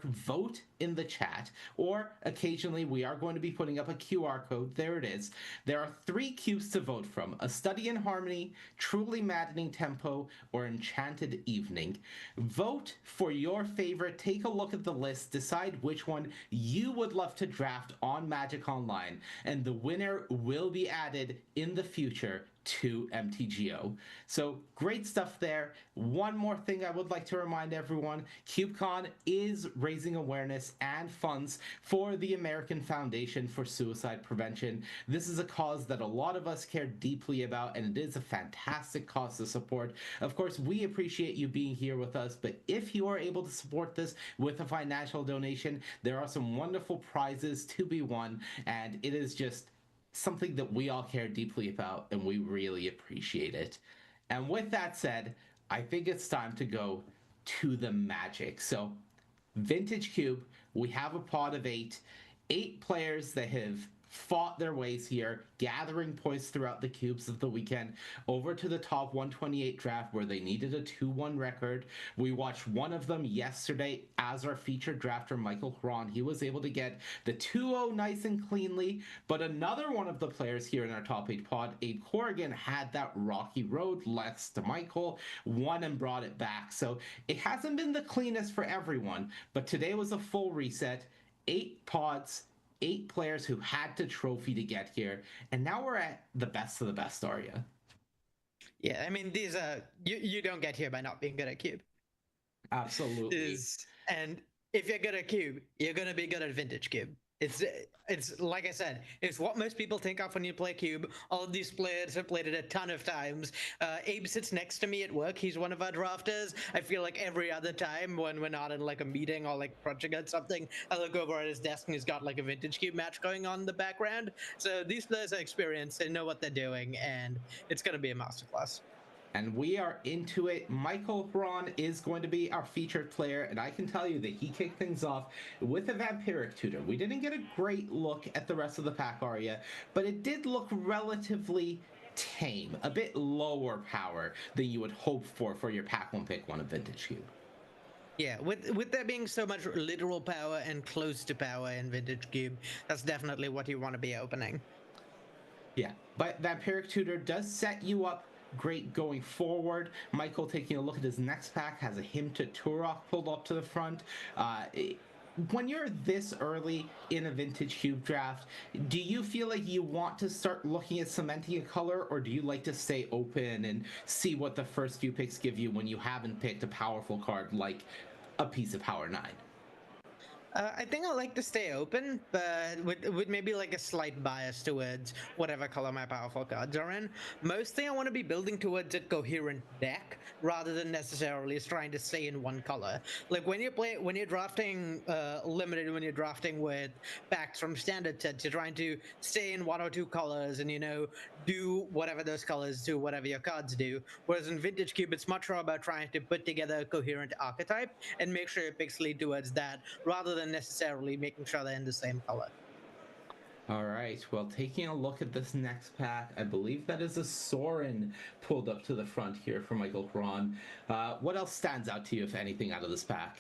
!vote in the chat, or occasionally we are going to be putting up a QR code. There it is. There are 3 cubes to vote from: A Study in Harmony, Truly Maddening Tempo, or Enchanted Evening. Vote for your favorite. Take a look at the list. Decide which one you would love to draft on Magic Online, and the winner will be added in the future to MTGO. So great stuff there. One more thing I would like to remind everyone, CubeCon is raising awareness and funds for the American Foundation for Suicide Prevention. This is a cause that a lot of us care deeply about, and it is a fantastic cause to support. Of course, we appreciate you being here with us, but if you are able to support this with a financial donation, there are some wonderful prizes to be won, and it is just something that we all care deeply about, and we really appreciate it. And with that said, I think it's time to go to the Magic. So, Vintage Cube, we have a pod of 8 players that have fought their ways here, gathering points throughout the cubes of the weekend over to the top 128 draft where they needed a 2-1 record. We watched one of them yesterday as our featured drafter, Michael Hron. He was able to get the 2-0 nice and cleanly, but another one of the players here in our top 8 pod, Abe Corrigan, had that rocky road, left to Michael, won and brought it back. So it hasn't been the cleanest for everyone, but today was a full reset, 8 pods, 8 players who had to trophy to get here, and now we're at the best of the best, Arya. Yeah, I mean, these you don't get here by not being good at Cube. Absolutely. And if you're good at Cube, you're gonna be good at Vintage Cube. It's like I said, it's what most people think of when you play Cube. All of these players have played it a ton of times. Abe sits next to me at work. He's one of our drafters. I feel like every other time when we're not in like a meeting or like crunching on something, I look over at his desk and he's got like a Vintage Cube match going on in the background. So these players are experienced. They know what they're doing, and it's going to be a masterclass. And we are into it. Michael Hron is going to be our featured player, and I can tell you that he kicked things off with a Vampiric Tutor. We didn't get a great look at the rest of the pack, Arya, but it did look relatively tame, a bit lower power than you would hope for your pack one pick one of Vintage Cube. Yeah, with there being so much literal power and close to power in Vintage Cube, that's definitely what you want to be opening. Yeah, but Vampiric Tutor does set you up great going forward. Michael, taking a look at his next pack, has a Hymn to Turok pulled up to the front. When you're this early in a Vintage Cube draft, do you feel like you want to start looking at cementing a color, or do you like to stay open and see what the first few picks give you when you haven't picked a powerful card like a piece of Power 9? I think I like to stay open, but with maybe like a slight bias towards whatever color my powerful cards are in. Mostly I want to be building towards a coherent deck rather than necessarily trying to stay in one color. Like when you're drafting limited, when you're drafting with packs from standard sets, you're trying to stay in one or two colors and, you know, do whatever those colors do, whatever your cards do. Whereas in Vintage Cube, it's much more about trying to put together a coherent archetype and make sure your picks lead towards that rather than necessarily making sure they're in the same color. All right, well, taking a look at this next pack, I believe that is a Sorin pulled up to the front here for Michael Cron. What else stands out to you, if anything, out of this pack?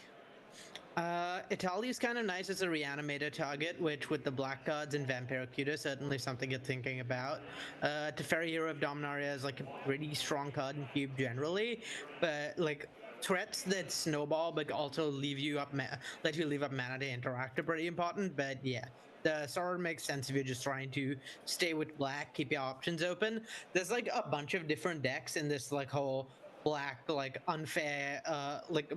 Italia's kind of nice as a reanimator target, which with the black cards and Vampiracuda, certainly something you're thinking about. Teferi, Hero of Dominaria is like a pretty strong card in Cube generally, but like threats that snowball but also let you leave up mana to interact are pretty important. But yeah, the Sorin makes sense if you're just trying to stay with black, keep your options open. There's like a bunch of different decks in this like whole black like unfair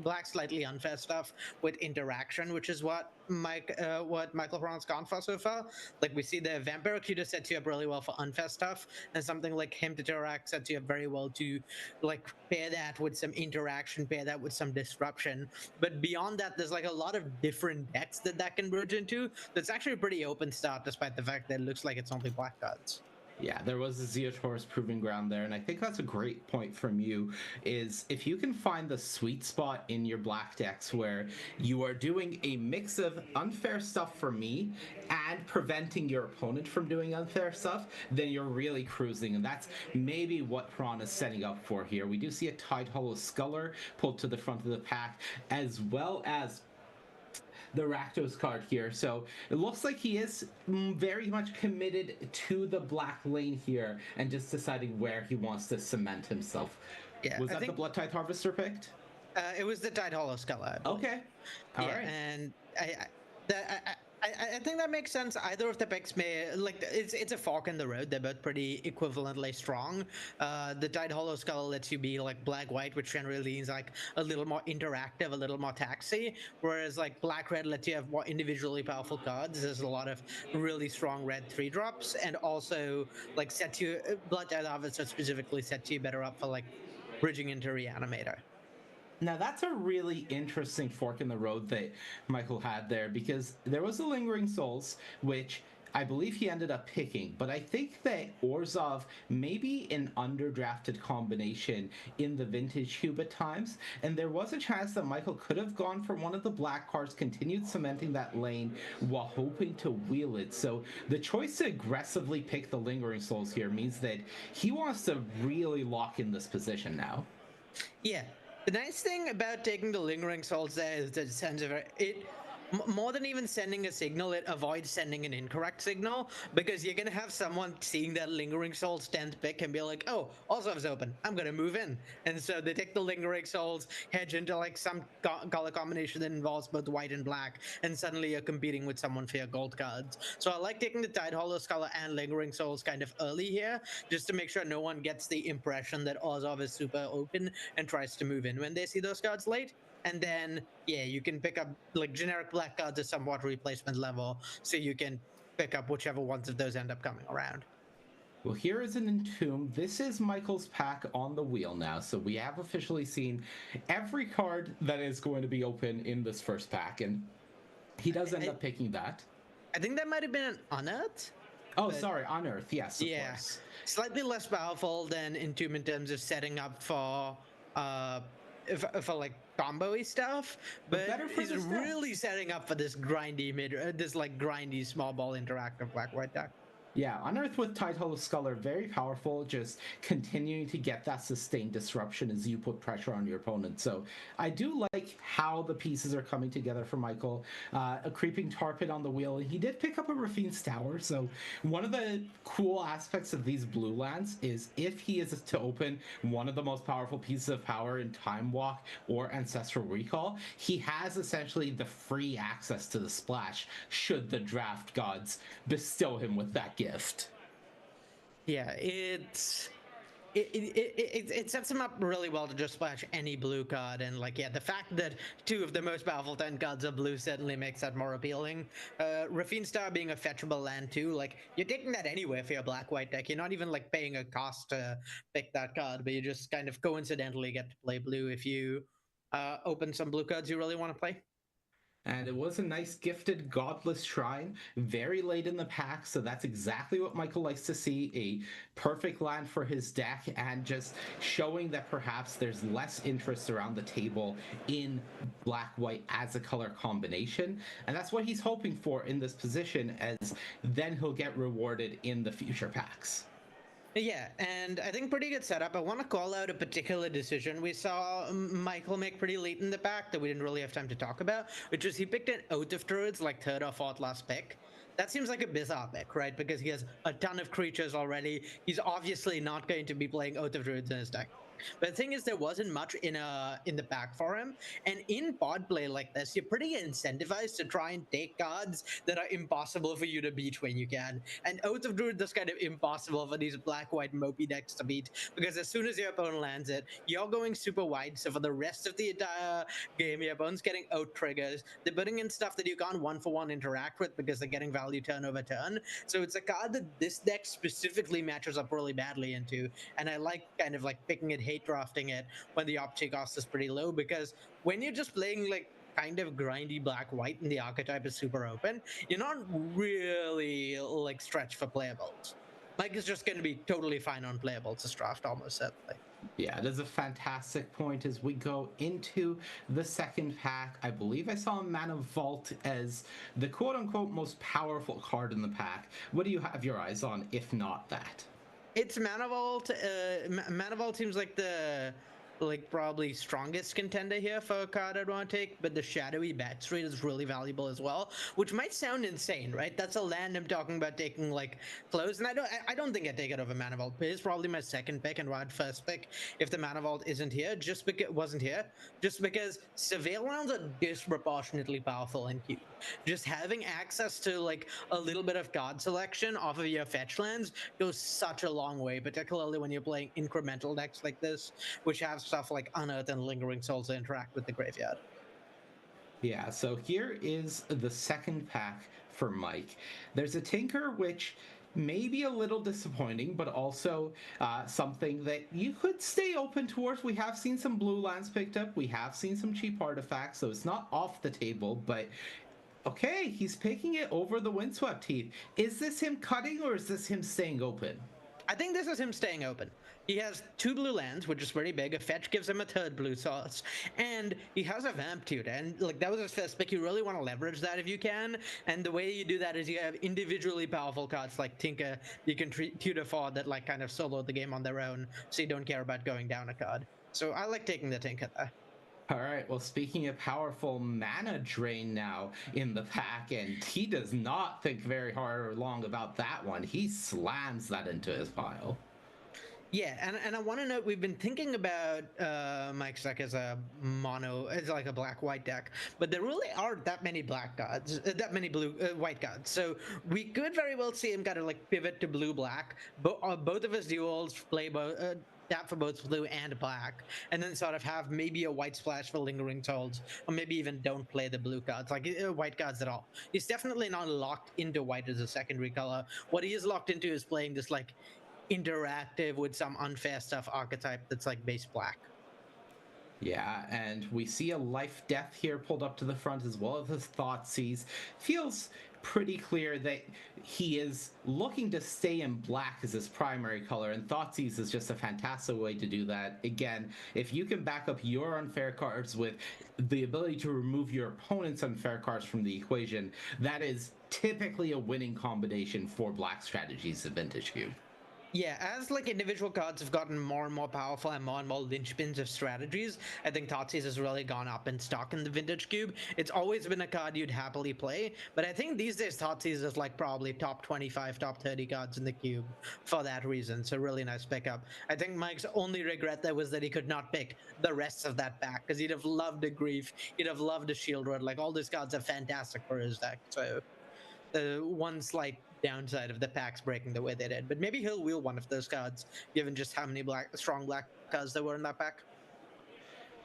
black slightly unfair stuff with interaction, which is what Michael Cron's gone for so far. Like we see the Vampiracuda sets you up really well for unfair stuff, and something like Hymn to Teract sets you up very well to like pair that with some interaction, pair that with some disruption. But beyond that, there's like a lot of different decks that can bridge into. That's actually a pretty open start, despite the fact that it looks like it's only black cards. Yeah, there was a Xeotaurus proving ground there, and I think that's a great point from you, is if you can find the sweet spot in your black decks where you are doing a mix of unfair stuff for me and preventing your opponent from doing unfair stuff, then you're really cruising, and that's maybe what Prawn is setting up for here. We do see a Tidehollow Sculler pulled to the front of the pack, as well as the Rakdos card here. So it looks like he is very much committed to the black lane here and just deciding where he wants to cement himself. Yeah, Was that the Blood Tithe Harvester picked? It was the Tidehollow Sculler. Okay. All right. And I think that makes sense. Either of the picks may like it's a fork in the road. They're both pretty equivalently strong. The Tidehollow Skull lets you be like black-white, which generally leans like a little more interactive, a little more taxi. Whereas like black-red lets you have more individually powerful cards. There's a lot of really strong red 3-drops, and also like sets you Blood Tithe Harvester specifically sets you better up for like bridging into Reanimator. Now that's a really interesting fork in the road that Michael had there, because there was the Lingering Souls, which I believe he ended up picking, but I think that Orzhov may be an underdrafted combination in the Vintage Cube at times, and there was a chance that Michael could have gone for one of the black cards, continued cementing that lane while hoping to wheel it. So the choice to aggressively pick the Lingering Souls here means that he wants to really lock in this position now. Yeah. The nice thing about taking the Lingering Souls there is that it sends more than even sending a signal, it avoids sending an incorrect signal, because you're gonna have someone seeing that Lingering Souls 10th pick and be like, oh, Orzhov's open, I'm gonna move in. And so they take the Lingering Souls, hedge into like some color combination that involves both white and black, and suddenly you're competing with someone for your gold cards. So I like taking the Tidehollow Sculler and Lingering Souls kind of early here, just to make sure no one gets the impression that Orzhov is super open and tries to move in when they see those cards late. And then, yeah, you can pick up like generic black cards at somewhat replacement level, so you can pick up whichever ones of those end up coming around. Well, here is an Entomb. This is Michael's pack on the wheel now, so we have officially seen every card that is going to be open in this first pack, and he does end up picking that. I think that might have been an Unearth. Oh, sorry, Unearth, yes, of course. Slightly less powerful than Entomb in terms of setting up for like combo-y stuff, but he's really setting up for this grindy grindy small ball interactive black-white deck. Yeah, Unearth with Tidehollow Sculler, very powerful, just continuing to get that sustained disruption as you put pressure on your opponent. So I do like how the pieces are coming together for Michael. A Creeping Tar Pit on the wheel, and he did pick up a Rafine's Tower. So one of the cool aspects of these blue lands is if he is to open one of the most powerful pieces of power in Time Walk or Ancestral Recall, he has essentially the free access to the splash should the draft gods bestow him with that gift. Yeah, it's it sets him up really well to just splash any blue card, and like, yeah, the fact that 2 of the most powerful 10 cards are blue certainly makes that more appealing. Rafine Star being a fetchable land too, like, you're taking that anywhere for your black-white deck. You're not even like paying a cost to pick that card, but you just kind of coincidentally get to play blue if you open some blue cards you really want to play. And it was a nice gifted Godless Shrine, very late in the pack, so that's exactly what Michael likes to see, a perfect land for his deck, and just showing that perhaps there's less interest around the table in black-white as a color combination, and that's what he's hoping for in this position, as then he'll get rewarded in the future packs. Yeah, and I think pretty good setup. I want to call out a particular decision we saw Michael make pretty late in the pack that we didn't really have time to talk about, which was he picked an Oath of Druids like 3rd or 4th last pick. That seems like a bizarre pick, right? Because he has a ton of creatures already. He's obviously not going to be playing Oath of Druids in his deck. But the thing is, there wasn't much in the pack for him, and in pod play like this, you're pretty incentivized to try and take cards that are impossible for you to beat when you can. And Oath of Druid is kind of impossible for these black-white mopey decks to beat, because as soon as your opponent lands it, you're going super wide. So for the rest of the entire game, your opponent's getting out triggers. They're putting in stuff that you can't one-for-one interact with because they're getting value turn over turn. So it's a card that this deck specifically matches up really badly into, and I like kind of like picking it, hate drafting it when the optic cost is pretty low, because when you're just playing like kind of grindy black-white and the archetype is super open, you're not really like stretched for playables. Mike is just going to be totally fine on playables this draft, almost certainly. Yeah, it is a fantastic point as we go into the second pack. I believe I saw Mana Vault as the quote-unquote most powerful card in the pack. What do you have your eyes on, if not that? It's Mana Vault. Mana Vault seems like the probably strongest contender here for a card I'd want to take, but the Shadowy Bat Rate is really valuable as well, which might sound insane, right? That's a land I'm talking about taking like close, and I don't think I'd take it over Mana Vault. But it's probably my second pick and Rod first pick if the Mana Vault isn't here, just because Surveil rounds are disproportionately powerful in Cube. Just having access to like a little bit of card selection off of your fetch lands goes such a long way, particularly when you're playing incremental decks like this, which have stuff like Unearth and Lingering Souls to interact with the graveyard. Yeah, so here is the second pack for Mike. There's a Tinker, which may be a little disappointing, but also something that you could stay open towards. We have seen some blue lands picked up. We have seen some cheap artifacts, so it's not off the table, but okay, he's picking it over the Windswept Heath. Is this him cutting, or is this him staying open? I think this is him staying open. He has 2 blue lands, which is pretty big. A fetch gives him a 3rd blue source, and he has a Vamp Tutor, and like that was his first pick. You really want to leverage that if you can, and the way you do that is you have individually powerful cards like Tinker you can tutor for that like kind of solo the game on their own, so you don't care about going down a card. So I like taking the Tinker there. All right, well, speaking of powerful mana drain now in the pack, and he does not think very hard or long about that one. He slams that into his pile. Yeah, and I want to note, we've been thinking about Mike's deck as a like a black-white deck, but there really aren't that many black cards, that many white cards. So we could very well see him kind of like pivot to blue-black. Both of his duels play tap for both blue and black, and then sort of have maybe a white splash for Lingering Souls, or maybe even don't play the blue cards, like white cards at all. He's definitely not locked into white as a secondary color. What he is locked into is playing this like interactive with some unfair stuff archetype that's like base black. Yeah, and we see a life death here pulled up to the front, as well as his Thoughtseize. Feels pretty clear that he is looking to stay in black as his primary color, and Thoughtseize is just a fantastic way to do that. Again, if you can back up your unfair cards with the ability to remove your opponent's unfair cards from the equation, that is typically a winning combination for black strategies of Vintage Cube. Yeah, as like individual cards have gotten more and more powerful and more linchpins of strategies, I think Thoughtseize has really gone up in stock in the Vintage Cube. It's always been a card you'd happily play, but I think these days Thoughtseize is like probably top 25, top 30 cards in the cube for that reason. So really nice pickup. I think Mike's only regret there was that he could not pick the rest of that pack, because he'd have loved a Grief, he'd have loved a Shield Road. Like all these cards are fantastic for his deck. So the one slight downside of the packs breaking the way they did. But maybe he'll wheel one of those cards, given just how many strong black cards there were in that pack.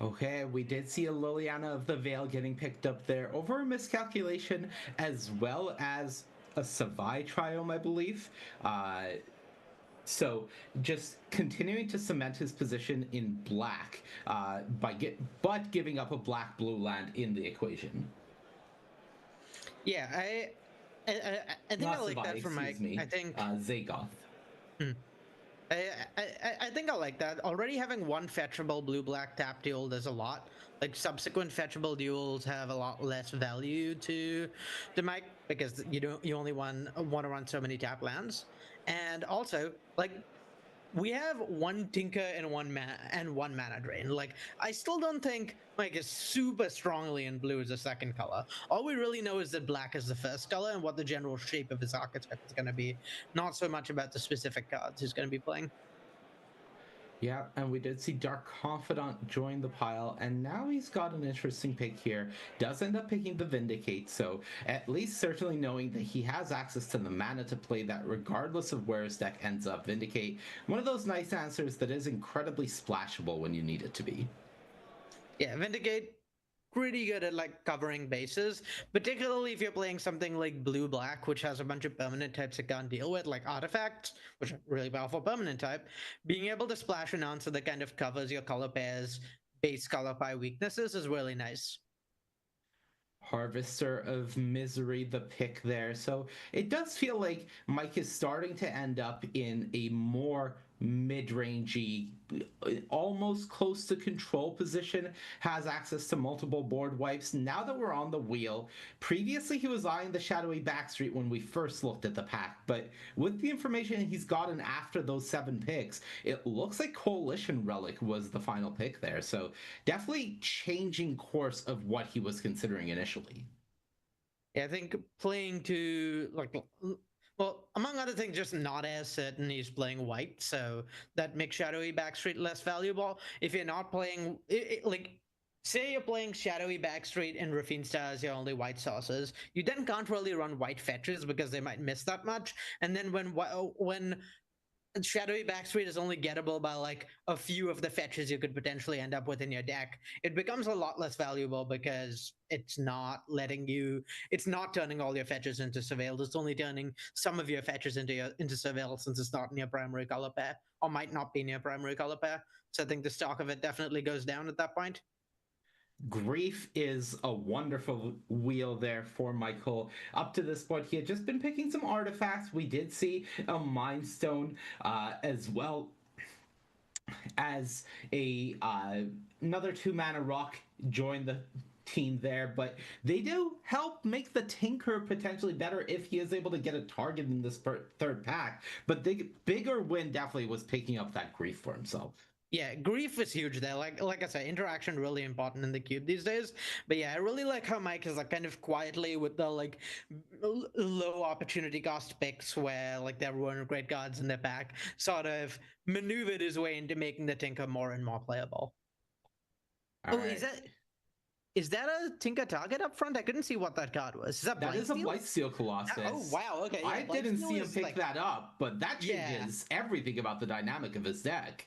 Okay, we did see a Liliana of the Veil getting picked up there over a miscalculation, as well as a Savai Triome, I believe. So just continuing to cement his position in black but giving up a black-blue land in the equation. Yeah, I think Not I like Savai, that for Mike. excuse me. I think Zagoth. I think I like that. Already having one fetchable blue-black tap duel does a lot. Like subsequent fetchable duels have a lot less value to the Mike because you only want to run so many tap lands, and also like we have one Tinker and one mana drain. Like I still don't think Mike is super strongly in blue as a second color. All we really know is that black is the first color and what the general shape of his archetype is going to be. Not so much about the specific cards he's going to be playing. Yeah, and we did see Dark Confidant join the pile, and now he's got an interesting pick here. Does end up picking the Vindicate, so at least certainly knowing that he has access to the mana to play that regardless of where his deck ends up. Vindicate, one of those nice answers that is incredibly splashable when you need it to be. Yeah, Vindicate, pretty good at like covering bases, particularly if you're playing something like blue-black, which has a bunch of permanent types it can't deal with, like Artifacts, which are really powerful permanent type. Being able to splash an answer that kind of covers your color pair's base color pie weaknesses is really nice. Harvester of Misery, the pick there. So it does feel like Mike is starting to end up in a more mid-rangey, almost close to control position, has access to multiple board wipes. Now that we're on the wheel, previously he was eyeing the shadowy backstreet when we first looked at the pack, but with the information he's gotten after those 7 picks, it looks like Coalition Relic was the final pick there. So definitely changing course of what he was considering initially. Yeah, I think playing to well, among other things, just not as certain he's playing white, so that makes Shadowy Backstreet less valuable. If you're not playing, like, say you're playing Shadowy Backstreet and Rafine Star as your only white sources, you then can't really run white fetches because they might miss that much. And then when Shadowy Backstreet is only gettable by like a few of the fetches you could potentially end up with in your deck, it becomes a lot less valuable because it's not turning all your fetches into Surveil. It's only turning some of your fetches into Surveil since it's not in your primary color pair, or might not be in your primary color pair. So I think the stock of it definitely goes down at that point. Grief is a wonderful wheel there for Michael. Up to this point, he had just been picking some artifacts. We did see a Mind Stone as well as another 2-mana rock join the team there, but they do help make the Tinker potentially better if he is able to get a target in this third pack. But the bigger win definitely was picking up that Grief for himself. Yeah, Grief is huge there. Like I said, interaction really important in the cube these days. But yeah, I really like how Mike is like kind of quietly with the like low opportunity cost picks where like there weren't great cards in their pack, sort of maneuvered his way into making the Tinker more and more playable. Right. Is that a Tinker target up front? I couldn't see what that card was. Is that is a Blightsteel Colossus. Oh wow, okay. Yeah, I didn't see him pick like that up, but that changes everything about the dynamic of his deck.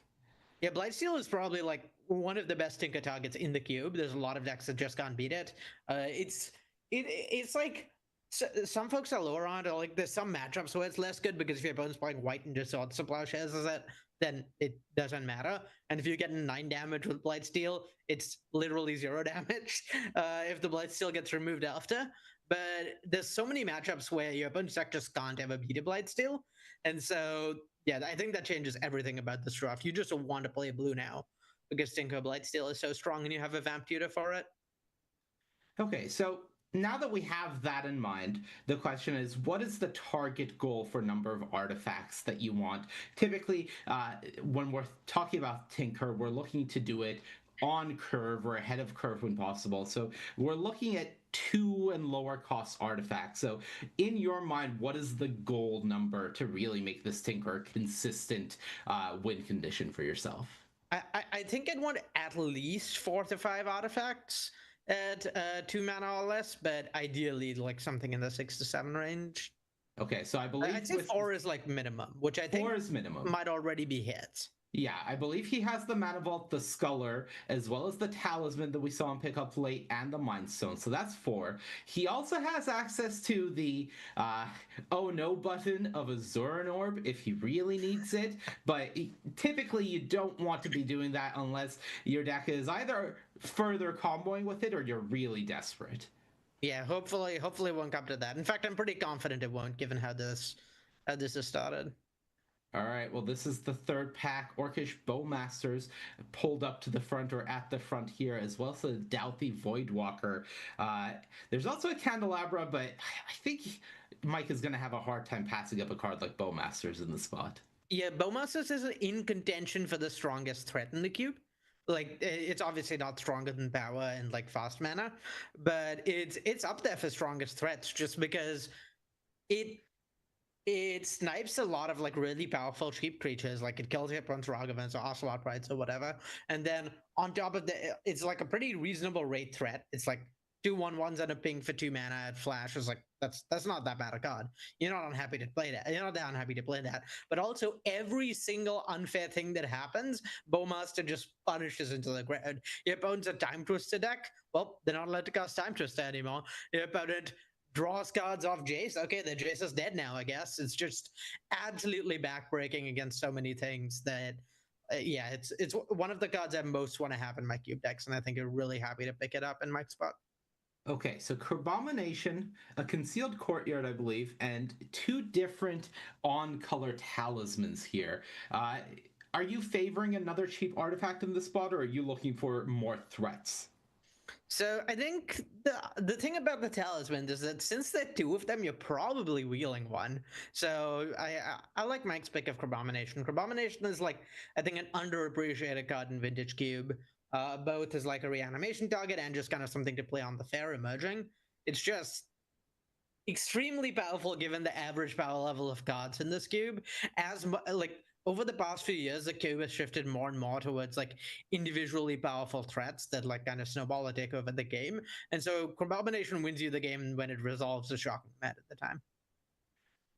Yeah, Blightsteel is probably like one of the best Tinker targets in the cube. There's a lot of decks that just can't beat it. It's like some folks are lower on it. Like there's some matchups where it's less good because if your opponent's playing white and just Sword Supply shares it, then it doesn't matter. And if you're getting 9 damage with Blightsteel, it's literally 0 damage if the Blightsteel gets removed after. But there's so many matchups where your opponent's deck just can't ever beat a Blightsteel, and so. Yeah, I think that changes everything about this draft. You just want to play blue now because Tinker Blightsteel is so strong and you have a Vamp Tutor for it. Okay, so now that we have that in mind, the question is, what is the target goal for number of artifacts that you want? Typically, when we're talking about Tinker, we're looking to do it on curve or ahead of curve when possible. So we're looking at 2 and lower cost artifacts. So in your mind, what is the goal number to really make this Tinker a consistent win condition for yourself? I think I'd want at least 4 to 5 artifacts at 2 mana or less, but ideally like something in the 6 to 7 range. Okay, so I believe I'd say 4 is like minimum, which I think 4 is minimum. might already be hit. Yeah, I believe he has the Mana Vault, the Sculler, as well as the Talisman that we saw him pick up late, and the Mind Stone. So that's 4. He also has access to the oh no button of a Zoran Orb if he really needs it. But typically you don't want to be doing that unless your deck is either further comboing with it or you're really desperate. Yeah, hopefully it won't come to that. In fact, I'm pretty confident it won't, given how this has started. All right, well, this is the third pack. Orcish Bowmasters pulled up to the front or at the front here, as well as the Douthie Voidwalker. There's also a Candelabra, but I think Mike is going to have a hard time passing up a card like Bowmasters in the spot. Yeah, Bowmasters is in contention for the strongest threat in the cube. Like, it's obviously not stronger than Power and like fast mana, but it's up there for strongest threats just because it snipes a lot of like really powerful cheap creatures, like it kills Hipron's Ragavans or Ocelot Rights or whatever. And then on top of that, it's like a pretty reasonable rate threat. It's like 2/1/1s and a ping for 2 mana at flash. Is like that's not that bad a card. You're not unhappy to play that. You're not that unhappy to play that. But also every single unfair thing that happens, Bowmaster just punishes into the ground. Your opponent's a Time Twister deck. Well, they're not allowed to cast Time Twister anymore. Your opponent draws cards off Jace. Okay, the Jace is dead now, I guess. It's just absolutely backbreaking against so many things that, yeah, it's one of the cards I most want to have in my cube decks, and I think I'm really happy to pick it up in my spot. Okay, so Crabomination, a Concealed Courtyard, I believe, and 2 different on-color talismans here. Are you favoring another cheap artifact in this spot, or are you looking for more threats? So I think the thing about the talisman is that since there are 2 of them, you're probably wheeling 1. So I like Mike's pick of Crabomination. Crabomination is like, I think, an underappreciated card in Vintage Cube. Both as like a reanimation target and just kind of something to play on the fair emerging. It's just extremely powerful given the average power level of cards in this cube. Like over the past few years, the cube has shifted more and more towards like individually powerful threats that like kind of snowball or take over the game. And so Crabomination wins you the game when it resolves a shocking mat at the time.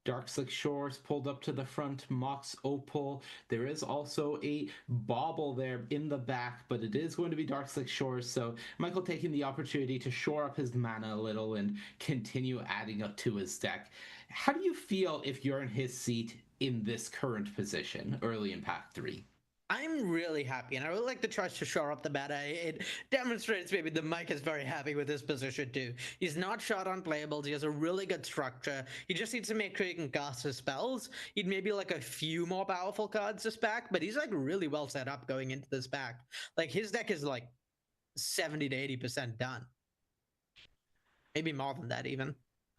Darkslick Shores pulled up to the front, Mox Opal. There is also a Bauble there in the back, but it is going to be Darkslick Shores. So Michael taking the opportunity to shore up his mana a little and continue adding up to his deck. How do you feel if you're in his seat in this current position early in pack 3? I'm really happy, and I really like the choice to shore up the meta. It demonstrates maybe that Mike is very happy with his position too. He's not short on playables. He has a really good structure. He just needs to make sure he can cast his spells. He'd maybe like a few more powerful cards this pack, but he's like really well set up going into this pack. Like his deck is like 70 to 80% done. Maybe more than that even.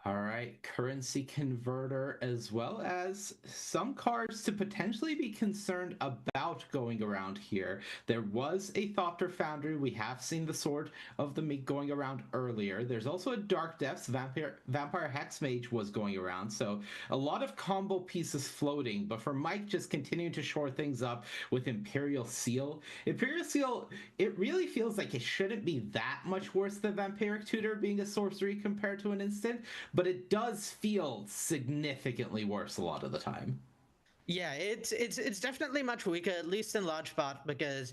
All right, Currency Converter, as well as some cards to potentially be concerned about going around here. There was a Thopter Foundry. We have seen the Sword of the Meek going around earlier. There's also a Dark Depths. Vampire Hexmage was going around. So a lot of combo pieces floating. But for Mike, just continuing to shore things up with Imperial Seal. Imperial Seal, it really feels like it shouldn't be that much worse than Vampiric Tutor being a sorcery compared to an instant. But it does feel significantly worse a lot of the time. Yeah, it's definitely much weaker, at least in large part because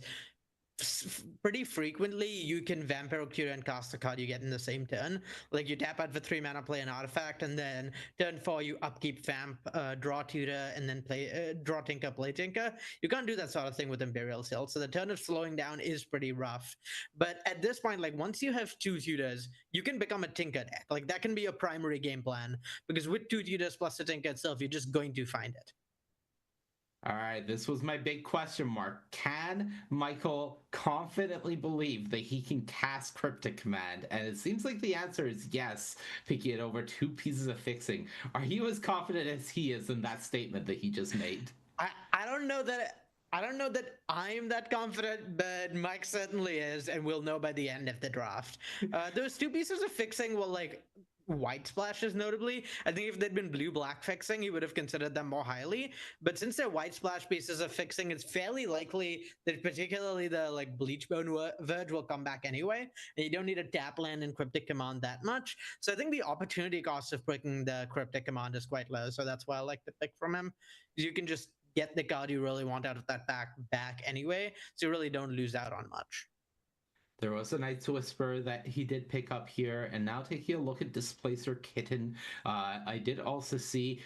pretty frequently you can Vampiric Tutor and cast a card you get in the same turn. Like you tap out for 3 mana, play an artifact, and then turn 4 you upkeep Vamp, draw Tutor, and then play draw Tinker, play Tinker. You can't do that sort of thing with Imperial Seal, so the turn of slowing down is pretty rough. But at this point, like once you have 2 Tutors, you can become a Tinker deck. Like that can be a primary game plan, because with 2 Tutors plus the Tinker itself, you're just going to find it. All right, this was my big question mark. Can Michael confidently believe that he can cast Cryptic Command? And it seems like the answer is yes, picking it over 2 pieces of fixing. Are you as confident as he is in that statement that he just made? I don't know that I'm that confident, but Mike certainly is, and we'll know by the end of the draft. Those 2 pieces of fixing will like white splashes notably. I think if they'd been blue-black fixing, he would have considered them more highly. But since they're white splash pieces of fixing, it's fairly likely that particularly the like Bleachbone Verge will come back anyway, and you don't need a tap land and Cryptic Command that much. So I think the opportunity cost of picking the Cryptic Command is quite low. So that's why I like the pick from him. You can just get the card you really want out of that back anyway, so you really don't lose out on much. There was a Night's Whisper that he did pick up here, and now taking a look at Displacer Kitten, I did also see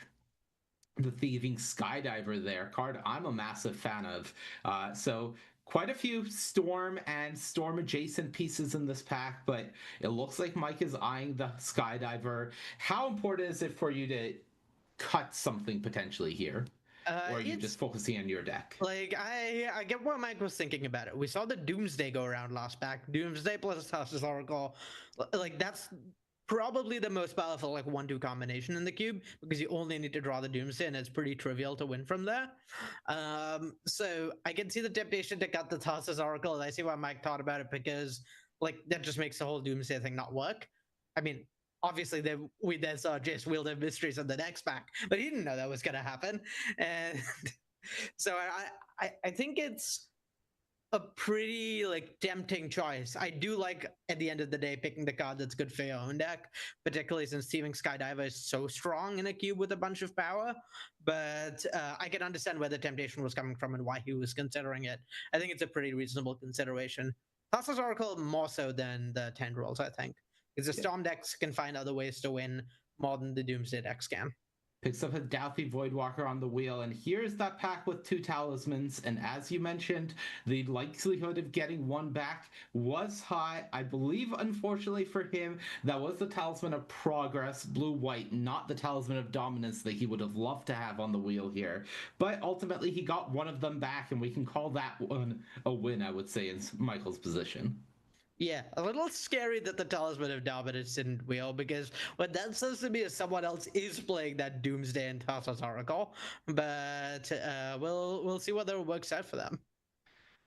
the Thieving Skydiver there, card I'm a massive fan of. So quite a few Storm and Storm adjacent pieces in this pack, but it looks like Mike is eyeing the Skydiver. How important is it for you to cut something potentially here? Or are you just focusing on your deck? Like, I get what Mike was thinking about it. We saw the Doomsday go around last pack. Doomsday plus Thassa's Oracle. Like, that's probably the most powerful, like, 1-2 combination in the cube, because you only need to draw the Doomsday, and it's pretty trivial to win from there. So I can see the temptation to cut the Thassa's Oracle, and I see why Mike thought about it, because, like, that just makes the whole Doomsday thing not work. I mean, obviously, we then saw Jace Wield of Mysteries in the next pack, but he didn't know that was going to happen. And so I think it's a pretty like tempting choice. I do like, at the end of the day, picking the card that's good for your own deck, particularly since Thieving Skydiver is so strong in a cube with a bunch of power. But I can understand where the temptation was coming from and why he was considering it. I think it's a pretty reasonable consideration. Thassa's Oracle more so than the Tendrils, I think. Because the Storm decks can find other ways to win more than the Doomsday decks can. Picks up a Dauthi Voidwalker on the wheel, and here's that pack with 2 talismans. And as you mentioned, the likelihood of getting one back was high. I believe, unfortunately for him, that was the Talisman of Progress, blue-white, not the Talisman of Dominance that he would have loved to have on the wheel here. But ultimately, he got one of them back, and we can call that one a win, I would say, in Michael's position. Yeah, a little scary that the Talisman of Dominance didn't wheel, because what that says to me is someone else is playing that Doomsday and Thassa's Oracle, but we'll see whether it works out for them.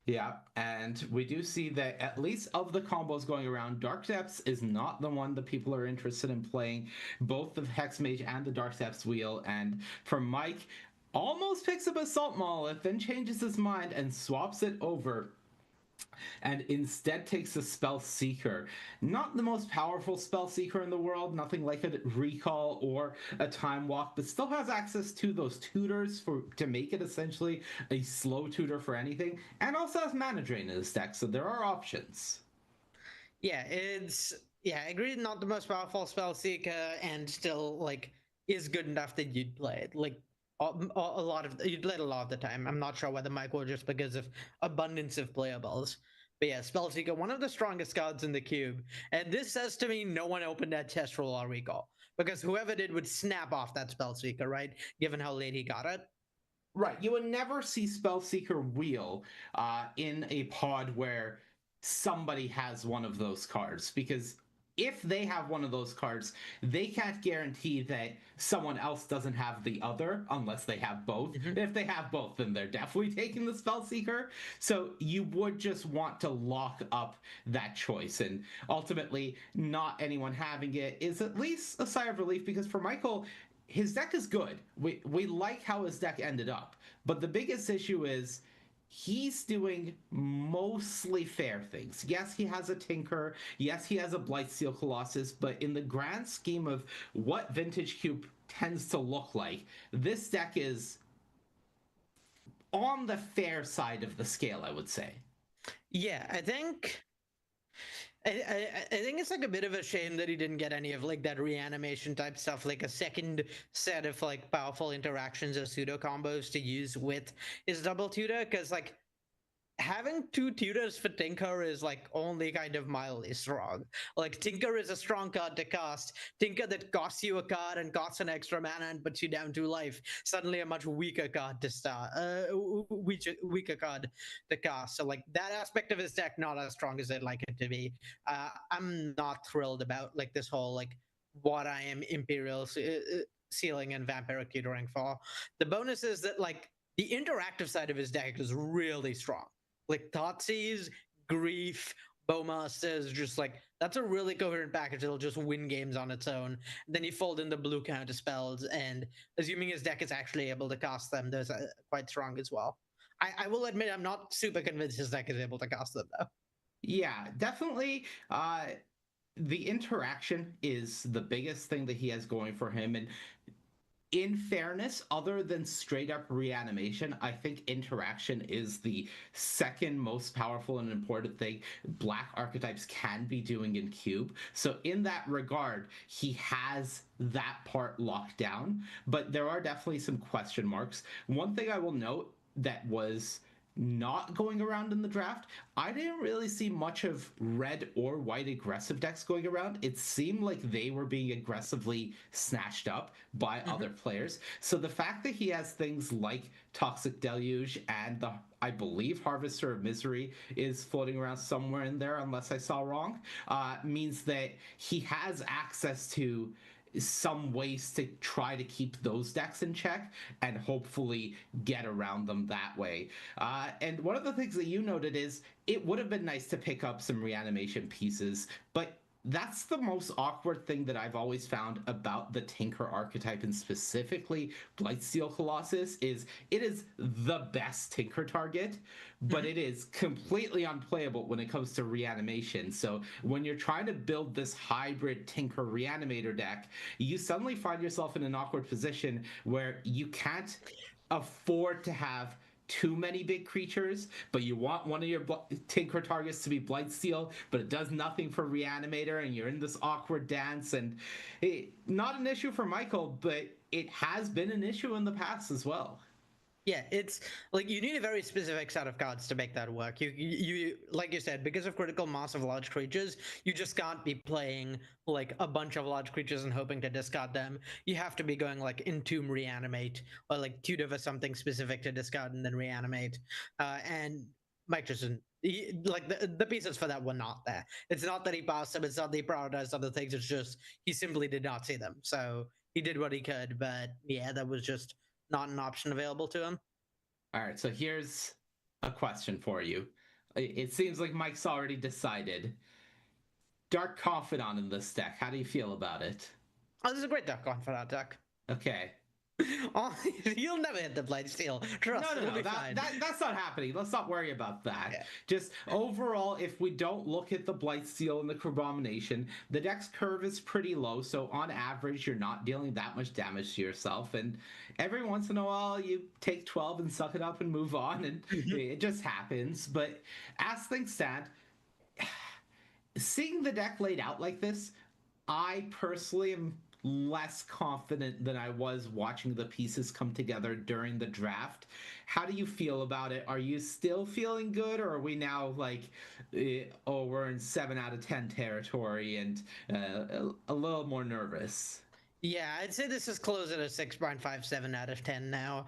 Yeah, and we do see that at least of the combos going around, Dark Depths is not the one that people are interested in playing, both the Hex Mage and the Dark Depths wheel, and for Mike, almost picks up Assault Monolith, then changes his mind and swaps it over and instead takes a Spell Seeker. Not the most powerful Spell Seeker in the world, nothing like a Recall or a Time Walk, but still has access to those tutors to make it essentially a slow tutor for anything, and also has Mana Drain in his deck, so there are options. Yeah, I agree, not the most powerful Spell Seeker, and still, like, is good enough that you'd play it. Like, you'd play it a lot of the time. I'm not sure whether Mike will, just because of abundance of playables. But yeah, Spellseeker, one of the strongest cards in the cube. And this says to me no one opened that test roll or recall, because whoever did would snap off that Spellseeker, right? Given how late he got it. Right, you would never see Spellseeker wheel in a pod where somebody has one of those cards, because if they have one of those cards, they can't guarantee that someone else doesn't have the other unless they have both. Mm-hmm. If they have both, then they're definitely taking the Spellseeker. So you would just want to lock up that choice. And ultimately, not anyone having it is at least a sigh of relief, because for Michael, his deck is good. We like how his deck ended up. But the biggest issue is he's doing mostly fair things. Yes, he has a Tinker. Yes, he has a Blightsteel Colossus. But in the grand scheme of what Vintage Cube tends to look like, this deck is on the fair side of the scale, I would say. Yeah, I think it's like a bit of a shame that he didn't get any of like that reanimation type stuff, like a second set of like powerful interactions or pseudo combos to use with his double tutor, because like having 2 tutors for Tinker is like only kind of mildly strong. Like Tinker is a strong card to cast. Tinker that costs you a card and costs an extra mana and puts you down to life. Suddenly a much weaker card to start. Weaker card to cast. So like that aspect of his deck not as strong as I'd like it to be. I'm not thrilled about like this whole like what I am Imperial Sealing and Vampiric Tutoring for. The bonus is that like the interactive side of his deck is really strong. Like Thoughtseize, Grief, Bowmaster is just like, that's a really coherent package. It'll just win games on its own. Then you fold in the blue counter spells, and assuming his deck is actually able to cast them, those are quite strong as well. I will admit I'm not super convinced his deck is able to cast them though. Yeah, definitely. The interaction is the biggest thing that he has going for him, and in fairness, other than straight up reanimation, I think interaction is the second most powerful and important thing black archetypes can be doing in Cube. So in that regard, he has that part locked down, but there are definitely some question marks. One thing I will note that was not going around in the draft, I didn't really see much of red or white aggressive decks going around. It seemed like they were being aggressively snatched up by other players. So the fact that he has things like Toxic Deluge and I believe Harvester of Misery is floating around somewhere in there, unless I saw wrong, means that he has access to some ways to try to keep those decks in check and hopefully get around them that way. And one of the things that you noted is it would have been nice to pick up some reanimation pieces, but that's the most awkward thing that I've always found about the Tinker archetype, and specifically Blightsteel Colossus, is it is the best Tinker target, but it is completely unplayable when it comes to reanimation. So when you're trying to build this hybrid Tinker Reanimator deck, you suddenly find yourself in an awkward position where you can't afford to have too many big creatures, but you want one of your Tinker targets to be Blightsteel, but it does nothing for Reanimator, and you're in this awkward dance. And not an issue for Michael, but it has been an issue in the past as well. Yeah, it's like you need a very specific set of cards to make that work. You like you said, because of critical mass of large creatures, you just can't be playing like a bunch of large creatures and hoping to discard them. You have to be going like Entomb Reanimate or like Tutor for something specific to discard and then reanimate. And Mike just like the pieces for that were not there. It's not that he passed them, it's not that he prioritized other things, it's just he simply did not see them. So he did what he could, but yeah, that was just not an option available to him. All right, so here's a question for you. It seems like Mike's already decided. Dark Confidant in this deck, how do you feel about it? Oh, this is a great Dark Confidant deck. Okay. Oh, you'll never hit the Blightsteel. Trust, No, that's not happening. Let's not worry about that. Yeah. Just overall, if we don't look at the Blightsteel and the Crabomination, the deck's curve is pretty low, so on average, you're not dealing that much damage to yourself, and every once in a while, you take 12 and suck it up and move on, and it just happens. But as things stand, seeing the deck laid out like this, I personally am less confident than I was watching the pieces come together during the draft. How do you feel about it? Are you still feeling good, or are we now like, we're in 7 out of 10 territory and a little more nervous? Yeah, I'd say this is closer to 6.57 out of 10 now.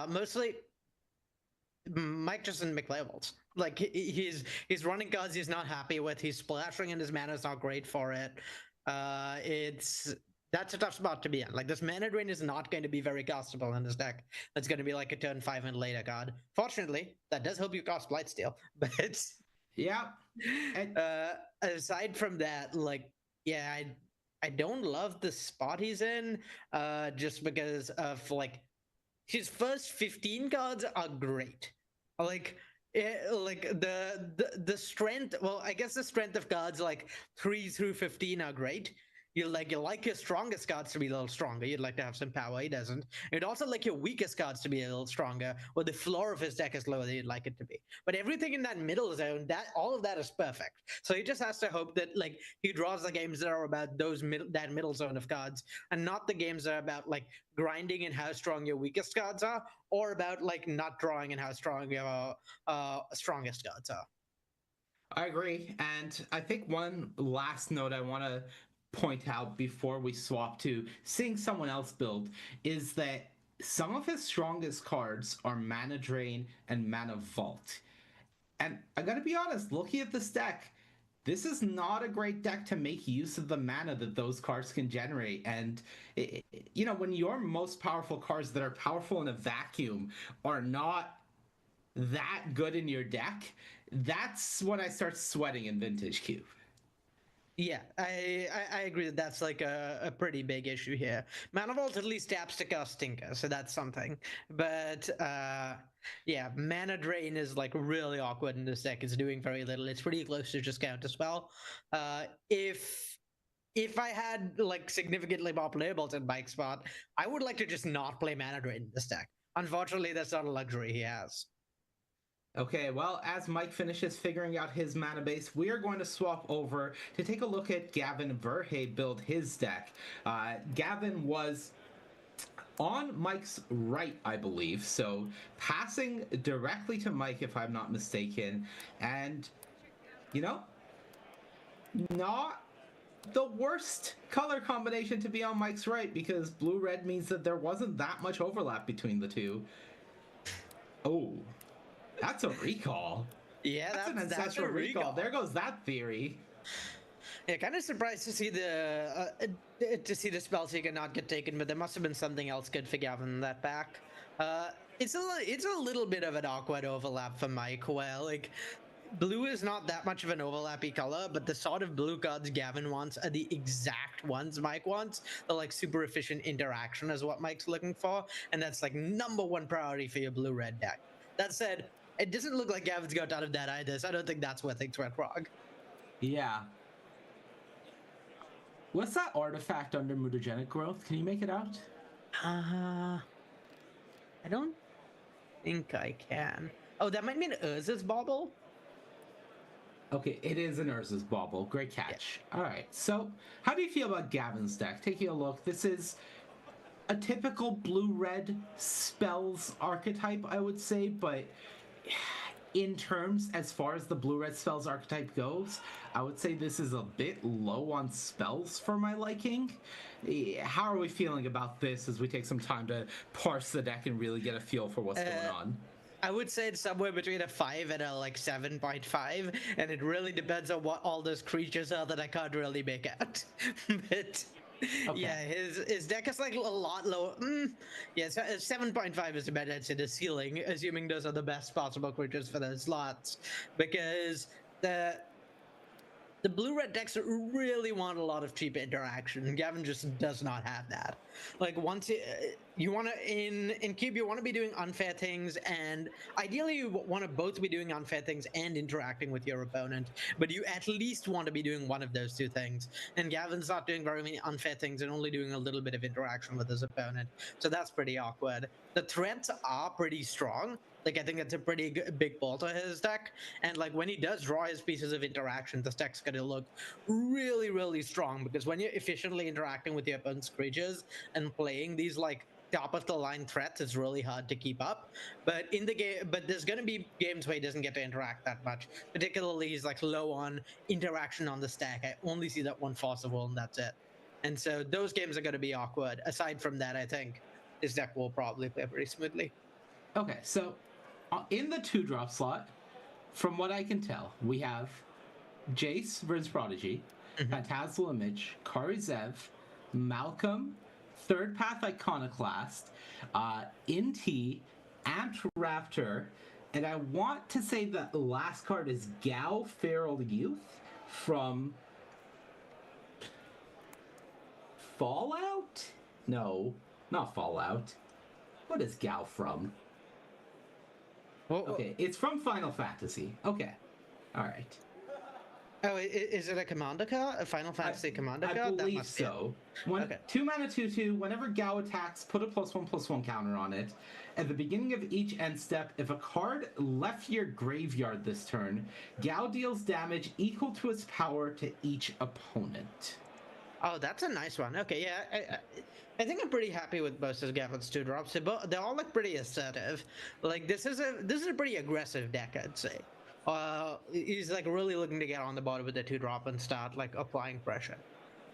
Mostly Mike just didn't make labels. Like he's running cards he's not happy with. He's splashing and his mana's not great for it. That's a tough spot to be in. Like, this mana drain is not going to be very castable in this deck. That's going to be like a turn 5 and later card. Fortunately, that does help you cast Blightsteel. But yeah. Aside from that, like, yeah, I don't love the spot he's in, just because of like his first 15 cards are great. Like the strength. Well, I guess the strength of cards like 3 through 15 are great. You like your strongest cards to be a little stronger. You'd like to have some power. He doesn't. You'd also like your weakest cards to be a little stronger, or the floor of his deck is lower than you'd like it to be. But everything in that middle zone, all of that is perfect. So he just has to hope that like he draws the games that are about that middle zone of cards, and not the games that are about like grinding and how strong your weakest cards are, or about like not drawing and how strong your strongest cards are. I agree, and I think one last note I want to point out before we swap to seeing someone else build is that some of his strongest cards are Mana Drain and Mana Vault. And I gotta be honest, looking at this deck, this is not a great deck to make use of the mana that those cards can generate. And, when your most powerful cards that are powerful in a vacuum are not that good in your deck, that's when I start sweating in Vintage Cube. Yeah, I agree that that's like a pretty big issue here. Mana Vault at least taps to cast Stinker, so that's something. But yeah, Mana Drain is like really awkward in this deck. It's doing very little. It's pretty close to just Counterspell. If I had like significantly more playables in Mike's spot, I would like to just not play Mana Drain in this deck. Unfortunately, that's not a luxury he has. Okay, well, as Mike finishes figuring out his mana base, we are going to swap over to take a look at Gavin Verhey build his deck. Gavin was on Mike's right, I believe, so passing directly to Mike, if I'm not mistaken, and, you know, not the worst color combination to be on Mike's right, because blue-red means that there wasn't that much overlap between the two. Oh. That's a recall. Yeah, that's an ancestral a recall. There goes that theory. Yeah, kind of surprised to see the Spellseeker not get taken, but there must have been something else good for Gavin in that back. It's a little bit of an awkward overlap for Mike, where like blue is not that much of an overlappy color, but the sort of blue cards Gavin wants are the exact ones Mike wants. The like super efficient interaction is what Mike's looking for, and that's like #1 priority for your blue-red deck. That said, it doesn't look like Gavin's got out of that either, so I don't think that's where things went wrong. Yeah. What's that artifact under mutagenic growth? Can you make it out? I don't think I can. Oh, that might mean Urza's Bauble? Okay, it is an Urza's Bauble. Great catch. Yeah. All right, so how do you feel about Gavin's deck? Taking a look, this is a typical blue-red spells archetype, I would say, but in terms, as far as the blue-red spells archetype goes, I would say this is a bit low on spells for my liking. How are we feeling about this as we take some time to parse the deck and really get a feel for what's going on? I would say it's somewhere between a 5 and a like 7.5, and it really depends on what all those creatures are that I can't really make out. But okay. Yeah, his deck is like a lot lower. Yeah, 7.5 is about it to the ceiling, assuming those are the best possible creatures for those slots, because the blue-red decks really want a lot of cheap interaction, and Gavin just does not have that. Like, once you want to, in Cube, you want to be doing unfair things, and ideally you want to both be doing unfair things and interacting with your opponent, but you at least want to be doing one of those two things, and Gavin's not doing very many unfair things and only doing a little bit of interaction with his opponent, so that's pretty awkward. The threats are pretty strong. Like, I think that's a pretty big pull to his deck. And, like, when he does draw his pieces of interaction, this deck's going to look really, really strong. Because when you're efficiently interacting with your opponent's creatures and playing these, like, top-of-the-line threats, it's really hard to keep up. But in the game, but there's going to be games where he doesn't get to interact that much. Particularly, he's, like, low on interaction on the stack. I only see that one Forcible, and that's it. And so those games are going to be awkward. Aside from that, I think his deck will probably play pretty smoothly. Okay, so in the 2-drop slot, from what I can tell, we have Jace, Vryn's Prodigy, Phantasmal Image, Kari Zev, Malcolm, Third Path Iconoclast, Inti, Ant Raptor, and I want to say that the last card is Gao Feral Youth from Fallout? No, not Fallout. What is Gao from? Okay, it's from Final Fantasy. Okay, all right. Oh, is it a commander card? A Final Fantasy commander card? I believe so. 2 mana 2/2. Whenever Gao attacks, put a +1/+1 counter on it. At the beginning of each end step, if a card left your graveyard this turn, Gao deals damage equal to its power to each opponent. Oh, that's a nice one. Okay, yeah. I think I'm pretty happy with most of Gavin's 2-drops. They're all like pretty assertive. Like this is a pretty aggressive deck, I'd say. He's like really looking to get on the board with the 2-drop and start like applying pressure.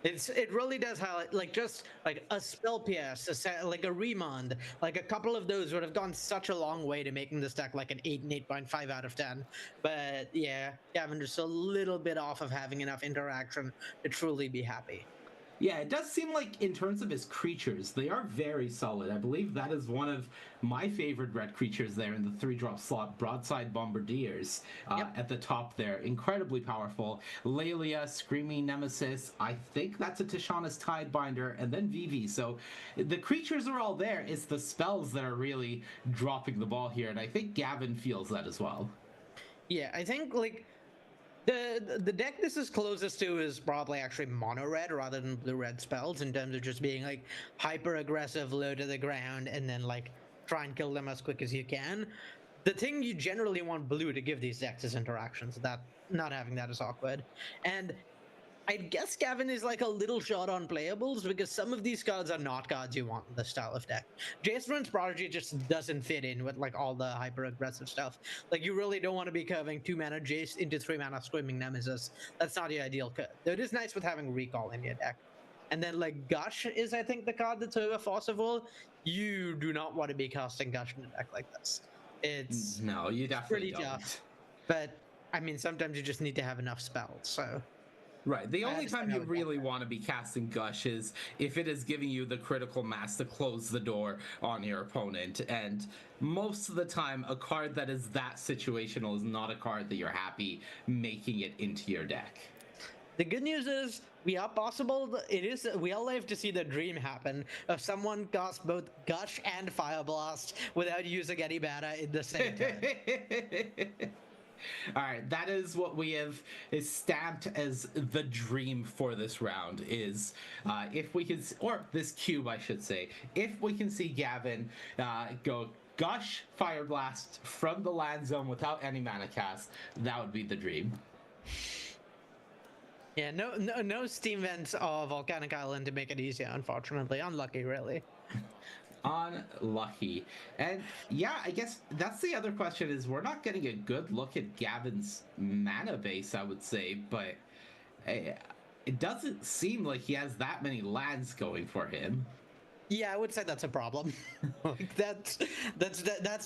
It really does highlight like just like a Spell Pierce, like a Remand, like a couple of those would have gone such a long way to making this deck like an 8 and 8.5 out of 10. But yeah, Gavin just a little bit off of having enough interaction to truly be happy. Yeah, it does seem like in terms of his creatures, they are very solid. I believe that is one of my favorite red creatures there in the 3-drop slot, Broadside Bombardiers at the top there. Incredibly powerful. Lelia, Screaming Nemesis, I think that's a Tishana's Tidebinder, and then Vivi. So the creatures are all there. It's the spells that are really dropping the ball here, and I think Gavin feels that as well. Yeah, I think, like, the deck this is closest to is probably actually mono red rather than blue red spells in terms of just being like hyper aggressive, low to the ground, and then like try and kill them as quick as you can. The thing you generally want blue to give these decks is interactions. That not having that is awkward. And I guess Gavin is like a little short on playables because some of these cards are not cards you want in this style of deck. Jace's Prodigy just doesn't fit in with like all the hyper aggressive stuff. Like you really don't want to be curving 2-mana Jace into 3-mana Screaming Nemesis. That's not the ideal curve. Though it is nice with having Recall in your deck. And then like Gush is I think the card that's over forcible. You do not want to be casting Gush in a deck like this. It's no, you definitely pretty tough. But I mean sometimes you just need to have enough spells, so right. The only time you really want to be casting Gush is if it is giving you the critical mass to close the door on your opponent. And most of the time, a card that is that situational is not a card that you're happy making it into your deck. The good news is we are possible. We are live to see the dream happen of someone casts both Gush and Fire Blast without using any mana in the same turn. All right, that is what we have is stamped as the dream for this round is if we can, or this cube, I should say, if we can see Gavin go Gush Fire Blast from the land zone without any mana cast, that would be the dream. Yeah, no steam vents or Volcanic Island to make it easier, unfortunately. Unlucky, really. Unlucky. And yeah, I guess that's the other question is we're not getting a good look at Gavin's mana base, I would say, but it doesn't seem like he has that many lands going for him. Yeah, I would say that's a problem. Like that's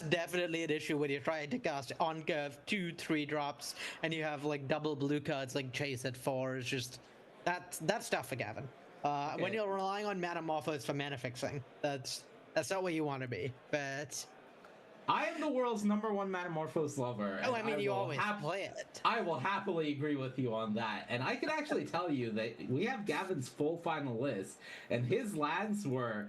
definitely an issue when you're trying to cast on curve 2-3 drops and you have like double blue cards like Chase at 4. It's just that's tough for Gavin. Okay. When you're relying on Metamorphose for mana fixing, that's not where you want to be. But I am the world's #1 Metamorphose lover. Oh, I mean, you always play it. I will happily agree with you on that. And I can actually tell you that we have Gavin's full final list, and his lands were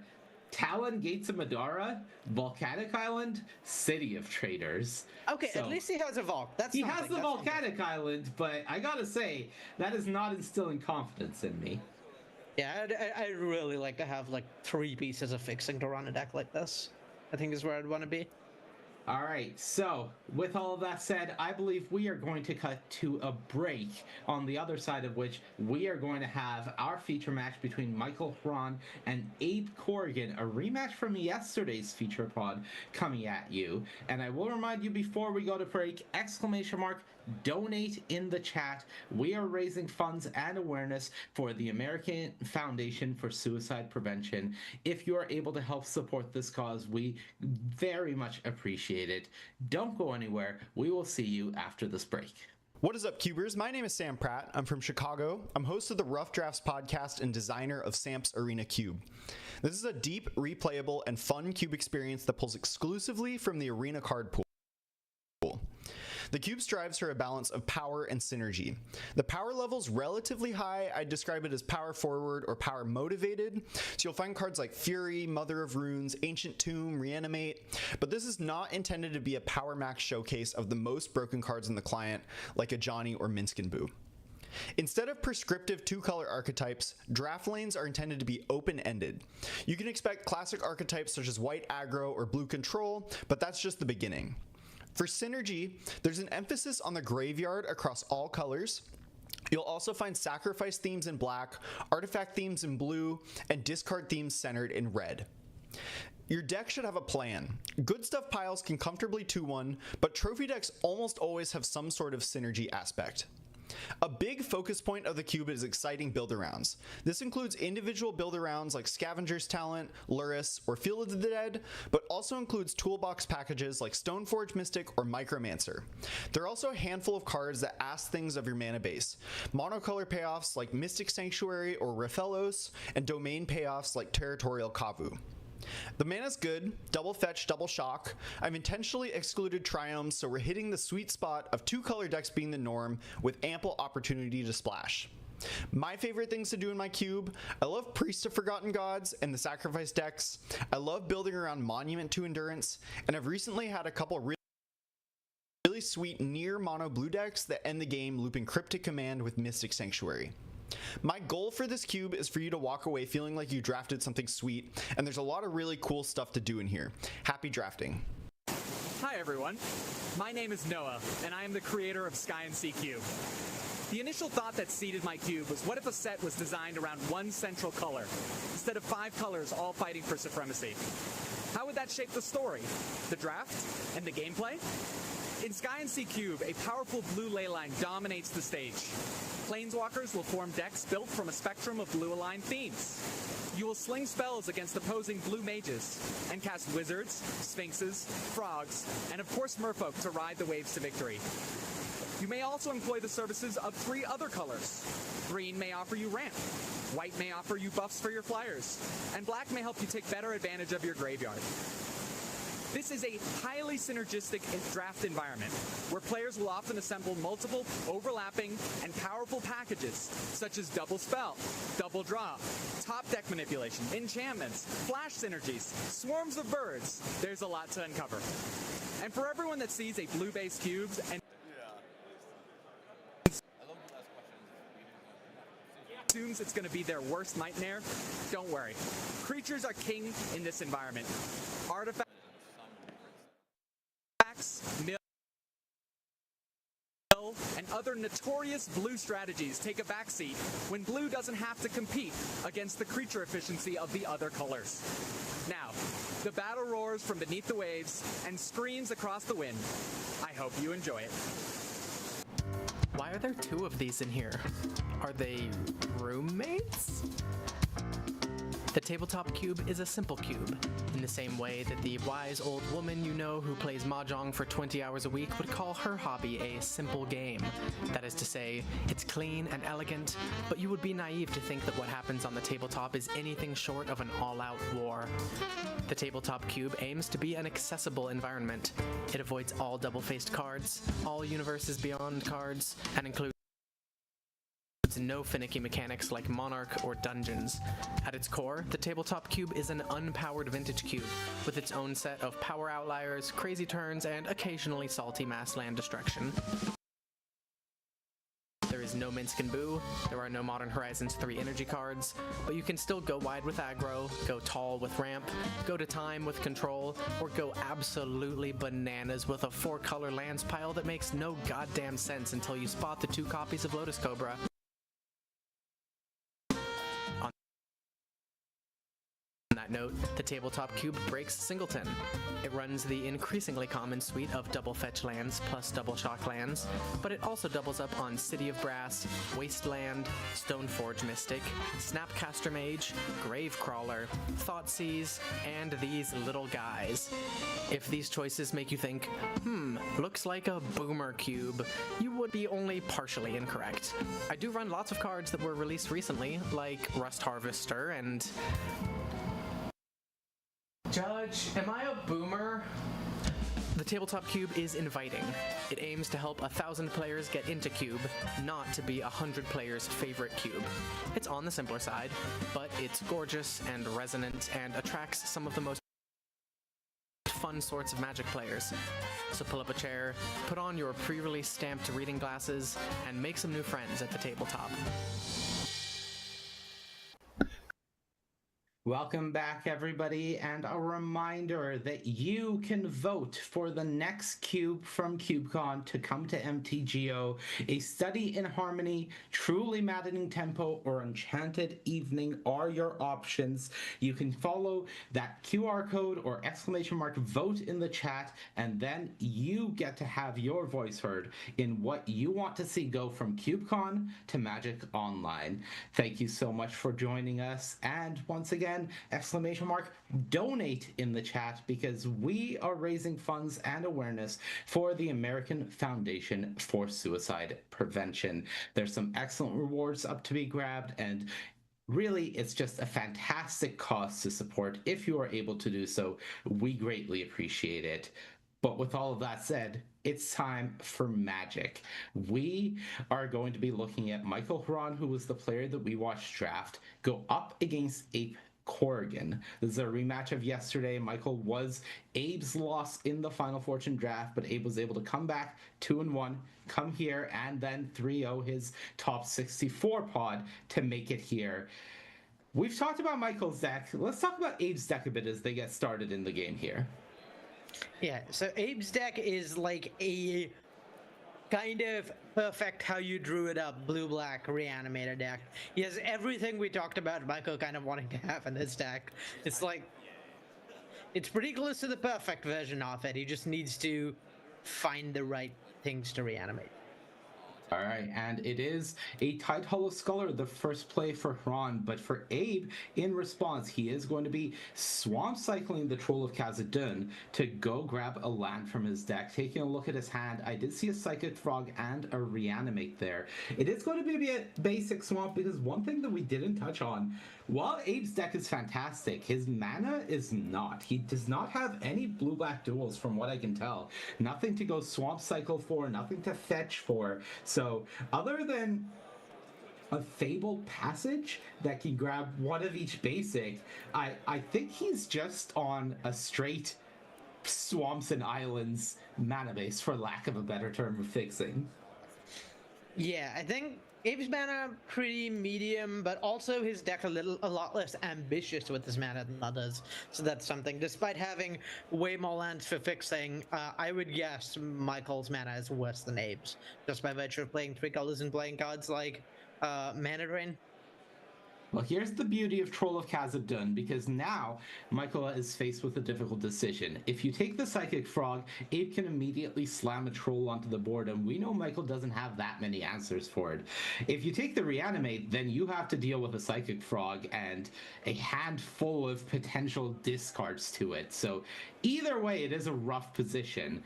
Talon, Gates of Madara, Volcanic Island, City of Traders. Okay, so, at least he has a Volk. He has the Volcanic Island, but I gotta say, that is not instilling confidence in me. Yeah, I'd really like to have like 3 pieces of fixing to run a deck like this. I think is where I'd want to be. All right, so with all of that said, I believe we are going to cut to a break, on the other side of which we are going to have our feature match between Michael Hron and Abe Corrigan, a rematch from yesterday's feature pod coming at you. And I will remind you before we go to break, donate in the chat. We are raising funds and awareness for the American Foundation for Suicide Prevention. If you are able to help support this cause, we very much appreciate it. Don't go anywhere. We will see you after this break. What is up, Cubers? My name is Sam Pratt. I'm from Chicago. I'm host of the Rough Drafts podcast and designer of Samps Arena Cube. This is a deep, replayable, and fun cube experience that pulls exclusively from the Arena card pool. The cube strives for a balance of power and synergy. The power level's relatively high. I'd describe it as power forward or power motivated. So you'll find cards like Fury, Mother of Runes, Ancient Tomb, Reanimate, but this is not intended to be a power max showcase of the most broken cards in the client like a Johnny or Minsc and Boo. Instead of prescriptive 2-color archetypes, draft lanes are intended to be open-ended. You can expect classic archetypes such as white aggro or blue control, but that's just the beginning. For synergy, there's an emphasis on the graveyard across all colors. You'll also find sacrifice themes in black, artifact themes in blue, and discard themes centered in red. Your deck should have a plan. Good stuff piles can comfortably 2-1, but trophy decks almost always have some sort of synergy aspect. A big focus point of the cube is exciting build-arounds. This includes individual build-arounds like Scavenger's Talent, Luris, or Field of the Dead, but also includes toolbox packages like Stoneforge Mystic or Micromancer. There are also a handful of cards that ask things of your mana base, monocolor payoffs like Mystic Sanctuary or Rathalos, and domain payoffs like Territorial Kavu. The mana's good, double fetch, double shock. I've intentionally excluded triomes, so we're hitting the sweet spot of 2-color decks being the norm with ample opportunity to splash. My favorite things to do in my cube: I love Priest of Forgotten Gods and the Sacrifice decks. I love building around Monument to Endurance, and I've recently had a couple really sweet near mono blue decks that end the game looping Cryptic Command with Mystic Sanctuary. My goal for this cube is for you to walk away feeling like you drafted something sweet, and there's a lot of really cool stuff to do in here. Happy drafting. Hi everyone, my name is Noah, and I am the creator of Sky and Sea Cube. The initial thought that seeded my cube was, what if a set was designed around one central color, instead of 5 colors all fighting for supremacy? How would that shape the story, the draft, and the gameplay? In Sky and Sea Cube, a powerful blue leyline dominates the stage. Planeswalkers will form decks built from a spectrum of blue-aligned themes. You will sling spells against opposing blue mages, and cast wizards, sphinxes, frogs, and of course merfolk to ride the waves to victory. You may also employ the services of 3 other colors. Green may offer you ramp, white may offer you buffs for your flyers, and black may help you take better advantage of your graveyard. This is a highly synergistic draft environment, where players will often assemble multiple, overlapping, and powerful packages, such as double spell, double draw, top deck manipulation, enchantments, flash synergies, swarms of birds. There's a lot to uncover. And for everyone that sees a blue-based cubes and assumes it's going to be their worst nightmare, don't worry. Creatures are king in this environment. Artifacts, mill, and other notorious blue strategies take a backseat when blue doesn't have to compete against the creature efficiency of the other colors. Now, the battle roars from beneath the waves and screams across the wind. I hope you enjoy it. Why are there 2 of these in here? Are they roommates? The tabletop cube is a simple cube, in the same way that the wise old woman you know who plays mahjong for 20 hours a week would call her hobby a simple game. That is to say, it's clean and elegant, but you would be naive to think that what happens on the tabletop is anything short of an all-out war. The tabletop cube aims to be an accessible environment. It avoids all double-faced cards, all Universes Beyond cards, and includes no finicky mechanics like Monarch or Dungeons. At its core, the tabletop cube is an unpowered vintage cube, with its own set of power outliers, crazy turns, and occasionally salty mass land destruction. There is no Minsc and Boo, there are no Modern Horizons 3 energy cards, but you can still go wide with aggro, go tall with ramp, go to time with control, or go absolutely bananas with a 4-color lands pile that makes no goddamn sense until you spot the 2 copies of Lotus Cobra. On that note, the tabletop cube breaks Singleton. It runs the increasingly common suite of double fetch lands plus double shock lands, but it also doubles up on City of Brass, Wasteland, Stoneforge Mystic, Snapcaster Mage, Gravecrawler, Thoughtseize, and these little guys. If these choices make you think, looks like a boomer cube, you would be only partially incorrect. I do run lots of cards that were released recently, like Rust Harvester and... Judge, am I a boomer? The tabletop cube is inviting. It aims to help 1,000 players get into cube, not to be 100 players' favorite cube. It's on the simpler side, but it's gorgeous and resonant and attracts some of the most fun sorts of Magic players. So pull up a chair, put on your pre-release stamped reading glasses, and make some new friends at the tabletop. Welcome back, everybody, and a reminder that you can vote for the next cube from CubeCon to come to MTGO. A Study in Harmony, Truly Maddening Tempo, or Enchanted Evening are your options. You can follow that QR code or exclamation mark vote in the chat, and then you get to have your voice heard in what you want to see go from CubeCon to Magic Online. Thank you so much for joining us, and once again, exclamation mark donate in the chat, because we are raising funds and awareness for the American Foundation for Suicide Prevention. There's some excellent rewards up to be grabbed, and really, it's just a fantastic cause to support. If you are able to do so, we greatly appreciate it. But with all of that said, it's time for Magic. We are going to be looking at Michael Huron, who was the player that we watched draft, go up against Abe Corrigan. This is a rematch of yesterday. Michael was Abe's loss in the Final Fortune draft, but Abe was able to come back 2-1, come here, and then 3-0 his top 64 pod to make it here. We've talked about Michael's deck. Let's talk about Abe's deck a bit as they get started in the game here. Yeah, so Abe's deck is like a kind of perfect how you drew it up blue-black reanimator deck. He has everything we talked about Michael kind of wanting to have in his deck. It's like, it's pretty close to the perfect version of it. He just needs to find the right things to reanimate. All right, and it is a Tide Hollow Sculler, the first play for Huron, but for Abe, in response, he is going to be Swamp Cycling the Troll of Khazad-dûn to go grab a land from his deck. Taking a look at his hand, I did see a Psychic Frog and a Reanimate there. It is going to be a basic Swamp, because one thing that we didn't touch on, while Abe's deck is fantastic, his mana is not. He does not have any blue-black duels from what I can tell. Nothing to go Swamp Cycle for, nothing to fetch for. So other than a Fabled Passage that can grab one of each basic, I think he's just on a straight Swamps and Islands mana base, for lack of a better term of fixing. Yeah, I think Abe's mana pretty medium, but also his deck a lot less ambitious with his mana than others. So that's something. Despite having way more lands for fixing, I would guess Michael's mana is worse than Abe's, just by virtue of playing 3 colors and playing cards like Mana Drain. Well, here's the beauty of Troll of Khazad-dûn, because now Michael is faced with a difficult decision. If you take the Psychic Frog, Abe can immediately slam a Troll onto the board, and we know Michael doesn't have that many answers for it. If you take the Reanimate, then you have to deal with a Psychic Frog and a handful of potential discards to it. So either way, it is a rough position.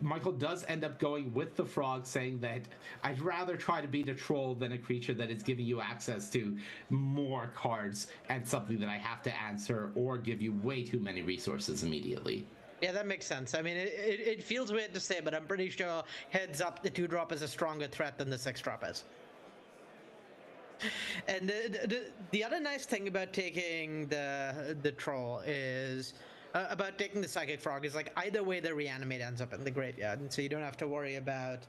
Michael does end up going with the Frog, saying that I'd rather try to beat a Troll than a creature that is giving you access to more cards and something that I have to answer or give you way too many resources immediately. Yeah, that makes sense. I mean, it feels weird to say, but I'm pretty sure heads up the 2-drop is a stronger threat than the 6-drop is. And the other nice thing about taking the Troll is about taking the Psychic Frog is, like, either way the Reanimate ends up in the graveyard, and so you don't have to worry about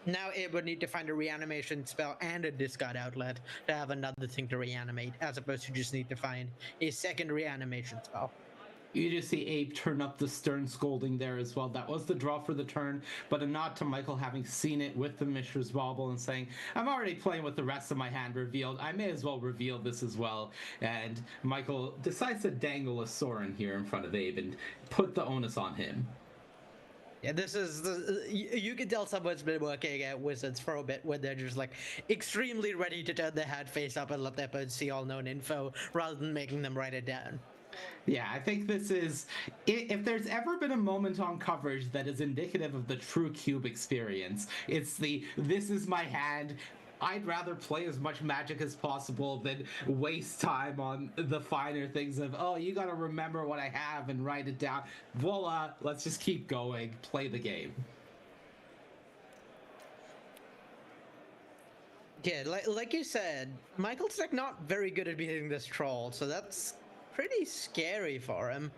now Abe would need to find a reanimation spell and a discard outlet to have another thing to reanimate, as opposed to just need to find a second reanimation spell. You just see Abe turn up the Stern Scolding there as well. That was the draw for the turn, but a nod to Michael having seen it with the Mishra's Bauble and saying, I'm already playing with the rest of my hand revealed. I may as well reveal this as well. And Michael decides to dangle a Sorin here in front of Abe and put the onus on him. Yeah, this is you can tell someone's been working at Wizards for a bit when they're just like extremely ready to turn their hand face up and let their opponents see all known info rather than making them write it down. Yeah, I think this is, if there's ever been a moment on coverage that is indicative of the true Cube experience, it's the, this is my hand, I'd rather play as much Magic as possible than waste time on the finer things of, oh, you gotta remember what I have and write it down. Voila, let's just keep going, play the game. Yeah, like you said, Michael's like not very good at beating this troll, so that's pretty scary for him.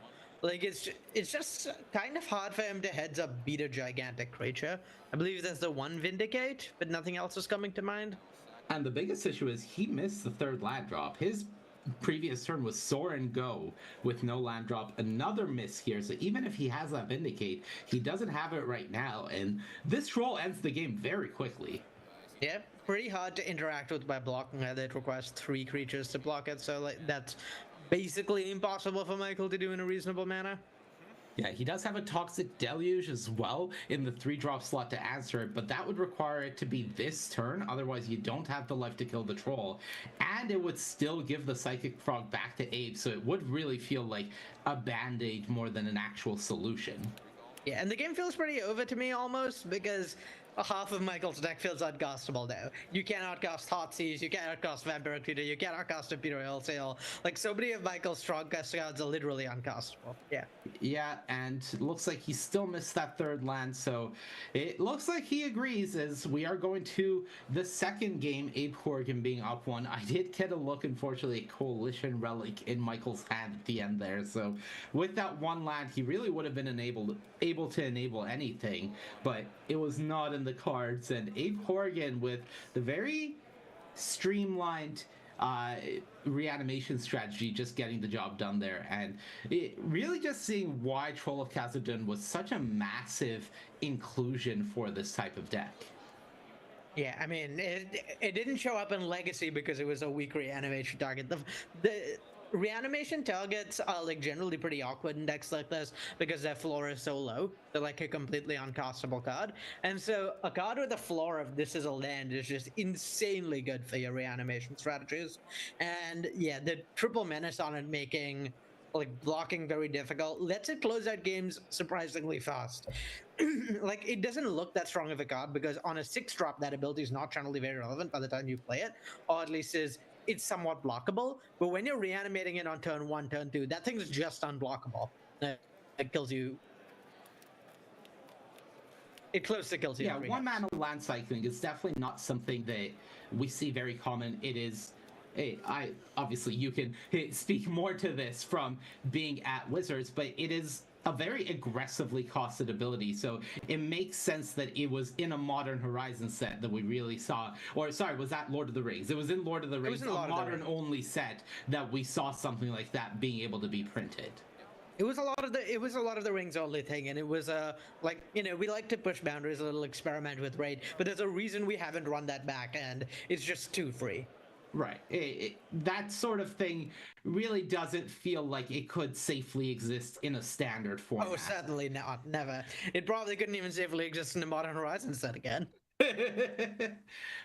Like, it's just kind of hard for him to heads up beat a gigantic creature. I believe there's the one Vindicate, but nothing else is coming to mind. And the biggest issue is he missed the third land drop. His previous turn was Sorin Go with no land drop. Another miss here. So even if he has that Vindicate, he doesn't have it right now. And this troll ends the game very quickly. Yep, pretty hard to interact with by blocking it. It requires 3 creatures to block it, so like that's basically impossible for Michael to do in a reasonable manner. Yeah, he does have a Toxic Deluge as well in the 3-drop slot to answer it, but that would require it to be this turn, otherwise you don't have the life to kill the troll. And it would still give the Psychic Frog back to Abe, so it would really feel like a band-aid more than an actual solution. Yeah, and the game feels pretty over to me almost, because half of Michael's deck feels uncastable now. You cannot cast Heartsease, you cannot cast Vampire Recruiter, you cannot cast Imperial Sail. Like, so many of Michael's strong cast cards are literally uncastable. Yeah. Yeah, and it looks like he still missed that 3rd land, so it looks like he agrees as we are going to the second game, Abe Horgan being up 1. I did get a look, unfortunately, at Coalition Relic in Michael's hand at the end there, so with that 1 land, he really would have been able to enable anything, but it was not in the cards. And Abe Horgan with the very streamlined reanimation strategy, just getting the job done there, and it really just seeing why Troll of Khazad-dûm was such a massive inclusion for this type of deck. Yeah, I mean, it didn't show up in Legacy because it was a weak reanimation target. The reanimation targets are like generally pretty awkward in decks like this because their floor is so low. They're like a completely uncastable card. And so a card with a floor of this is a land is just insanely good for your reanimation strategies. And yeah, the triple menace on it making like blocking very difficult lets it close out games surprisingly fast. Like, it doesn't look that strong of a card because on a 6-drop that ability is not generally very relevant by the time you play it, or at least it's somewhat blockable, but when you're reanimating it on turn 1, turn 2, that thing's just unblockable. It kills you. It close to kills you. Yeah, 1-mana land cycling is definitely not something that we see very common. It is. I obviously you can speak more to this from being at Wizards, but it is a very aggressively costed ability, so it makes sense that it was in a Modern Horizon set that we really saw, or sorry, was that Lord of the Rings? It was in Lord of the Rings, a modern-only set that we saw something like that being able to be printed. It was a lot of the Rings only thing, and it was like, you know, we like to push boundaries, a little experiment with Raid, but there's a reason we haven't run that back, and it's just too free. Right. That sort of thing really doesn't feel like it could safely exist in a standard format. Oh, certainly not. Never. It probably couldn't even safely exist in a Modern Horizon set again.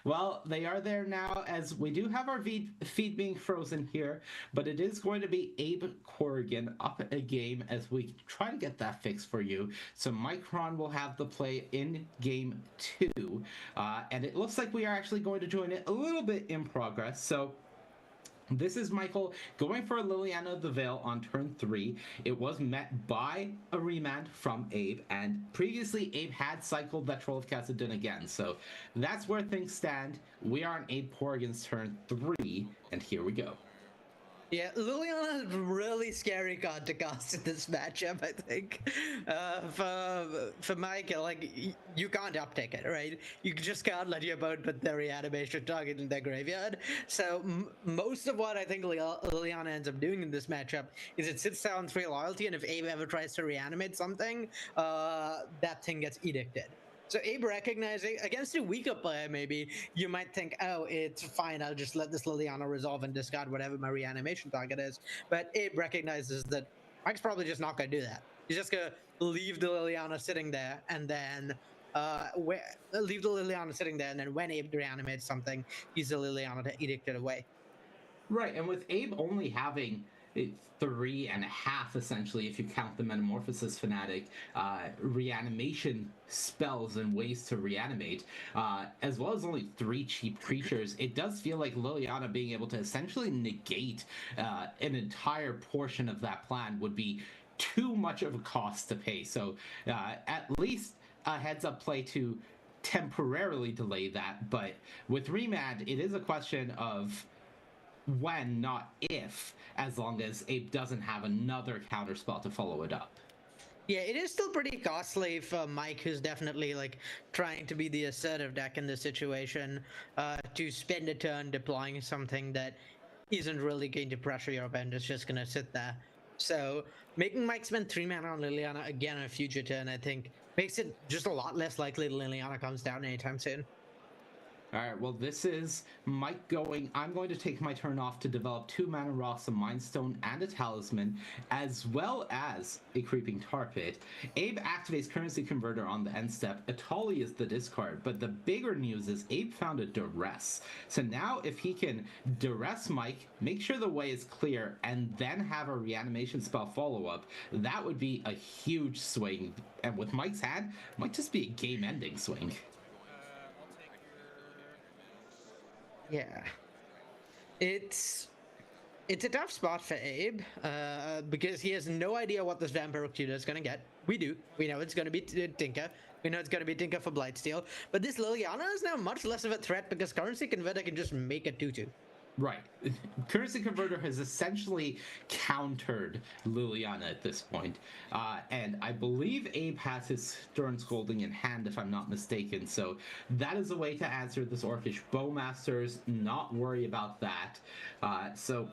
Well, they are there now, as we do have our feed being frozen here, but it is going to be Abe Horgan up a game as we try to get that fixed for you. So Micron will have the play in game 2, and it looks like we are actually going to join it a little bit in progress. So this is Michael going for a Liliana of the Veil on turn 3. It was met by a remand from Abe, and previously Abe had cycled that Troll of Khazad-dûm again. So that's where things stand. We are on Abe Horgan's turn 3, and here we go. Yeah, Liliana is a really scary card to cast in this matchup, I think. For Michael, like, you can't uptake it, right? You just can't let your opponent put their reanimation target in their graveyard. So most of what I think Liliana ends up doing in this matchup is it sits down 3 loyalty, and if Abe ever tries to reanimate something, that thing gets edicted. So Abe recognizing, against a weaker player maybe, you might think, oh, it's fine, I'll just let this Liliana resolve and discard whatever my reanimation target is. But Abe recognizes that Mike's probably just not going to do that. He's just going to leave the Liliana sitting there, and then leave the Liliana sitting there, and then when Abe reanimates something, he's the Liliana to edict it away. Right, and with Abe only having 3.5 essentially, if you count the Metamorphosis Fanatic, reanimation spells and ways to reanimate, as well as only 3 cheap creatures, it does feel like Liliana being able to essentially negate an entire portion of that plan would be too much of a cost to pay. So at least a heads up play to temporarily delay that, but with Remand, it is a question of when, not if, as long as Abe doesn't have another counterspell to follow it up. Yeah, it is still pretty costly for Mike, who's definitely like trying to be the assertive deck in this situation, to spend a turn deploying something that isn't really going to pressure your opponent. It's just going to sit there. So making Mike spend 3 mana on Liliana again on a future turn, I think, makes it just a lot less likely Liliana comes down anytime soon. All right, well, this is Mike going. I'm going to take my turn off to develop 2 mana rocks, a Mind Stone, and a Talisman, as well as a Creeping Tar Pit. Abe activates Currency Converter on the end step. Atali is the discard, but the bigger news is Abe found a Duress. So now if he can Duress Mike, make sure the way is clear, and then have a reanimation spell follow-up, that would be a huge swing. And with Mike's hand, might just be a game-ending swing. Yeah, it's a tough spot for Abe because he has no idea what this Vampire Executor is going to get. We do. We know it's going to be Tinker. We know it's going to be Tinker for Blightsteel. But this Liliana is now much less of a threat because Currency Converter can just make a 2/2. Right. Currency Converter has essentially countered Liliana at this point. And I believe Abe has his Stern Scolding in hand, if I'm not mistaken. So that is a way to answer this Orcish Bowmasters. Not worry about that. So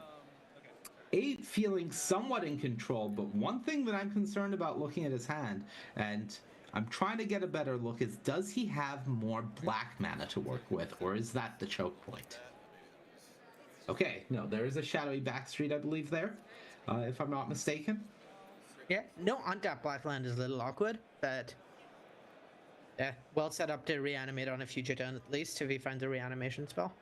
Abe feeling somewhat in control, but one thing that I'm concerned about looking at his hand, and I'm trying to get a better look, is does he have more black mana to work with, or is that the choke point? Okay, no, there is a Shadowy Backstreet, I believe, there, if I'm not mistaken. Yeah, no untapped black land is a little awkward, but yeah, well set up to reanimate on a future turn at least if he finds a reanimation spell.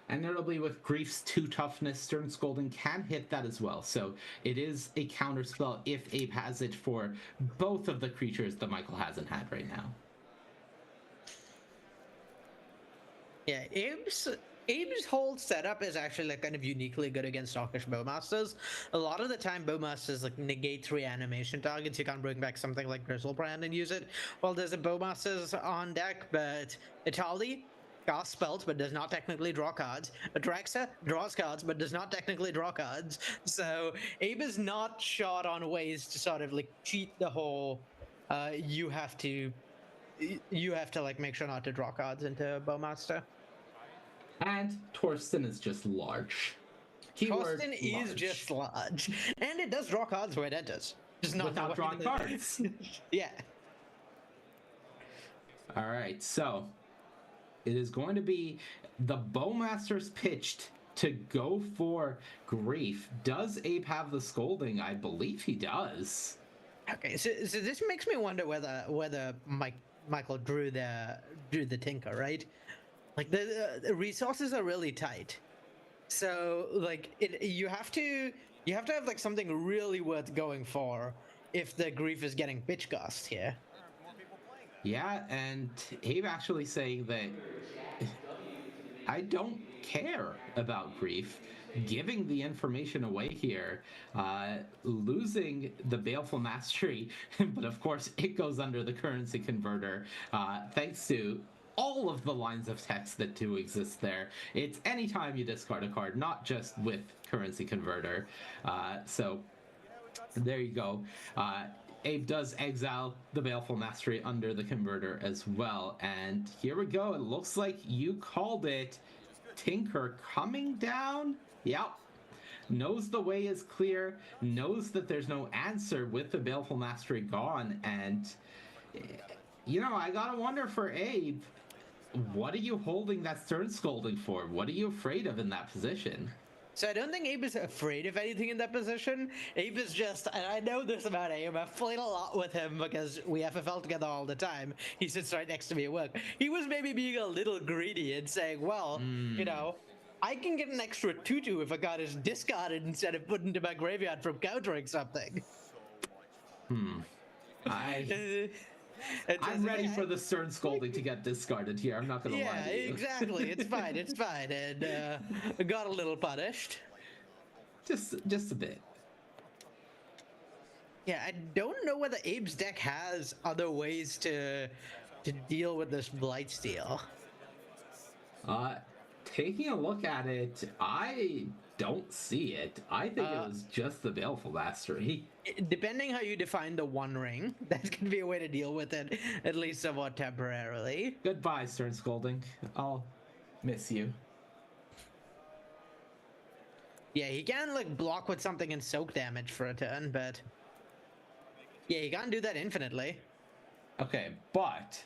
And notably with Grief's 2 toughness, Stern Scolding can hit that as well. So it is a counter spell if Abe has it for both of the creatures that Michael hasn't had right now. Yeah, Abe's whole setup is actually like kind of uniquely good against Orcish Bowmasters. A lot of the time, Bowmasters like negate reanimation targets. You can't bring back something like Grizzlebrand and use it. Well, there's a Bowmasters on deck, but Atali casts spells but does not technically draw cards. Atraxa draws cards but does not technically draw cards. So Abe is not short on ways to sort of like cheat the whole. You have to like make sure not to draw cards into Bowmaster. And Torsten is just large. Torsten is just large. And it does draw cards where it enters. Just not without drawing cards. Yeah. Alright, so it is going to be the Bowmasters pitched to go for Grief. Does Abe have the Scolding? I believe he does. Okay, so this makes me wonder whether Michael drew the Tinker, right? Like the resources are really tight, so like you have to have like something really worth going for if the Grief is getting bitch cast here. Yeah, and Abe actually saying that I don't care about Grief. Giving the information away here, losing the Baleful Mastery, but of course it goes under the Currency Converter, thanks to all of the lines of text that do exist there. It's anytime you discard a card, not just with Currency Converter. So there you go. Abe does exile the Baleful Mastery under the Converter as well. And here we go. It looks like you called it. Tinker coming down? Yep. Knows the way is clear. Knows that there's no answer with the Baleful Mastery gone. And, you know, I gotta wonder for Abe, what are you holding that Stern Scolding for? What are you afraid of in that position? So I don't think Abe is afraid of anything in that position. Abe is just, and I know this about Abe, I've played a lot with him because we FFL together all the time. He sits right next to me at work. He was maybe being a little greedy and saying, well, you know, I can get an extra 2/2 if a card is discarded instead of put into my graveyard from countering something. I'm ready for the Stern Scolding to get discarded here. I'm not going to lie to you. Yeah, exactly. It's fine. It's fine. And got a little punished. Just a bit. Yeah, I don't know whether Abe's deck has other ways to deal with this Blightsteel. Taking a look at it, I don't see it. I think it was just the Baleful Mastery. Depending how you define the One Ring, that can be a way to deal with it, at least somewhat temporarily. Goodbye, Stern Scolding. I'll miss you. Yeah, he can like block with something and soak damage for a turn, but yeah, he can't do that infinitely. Okay, but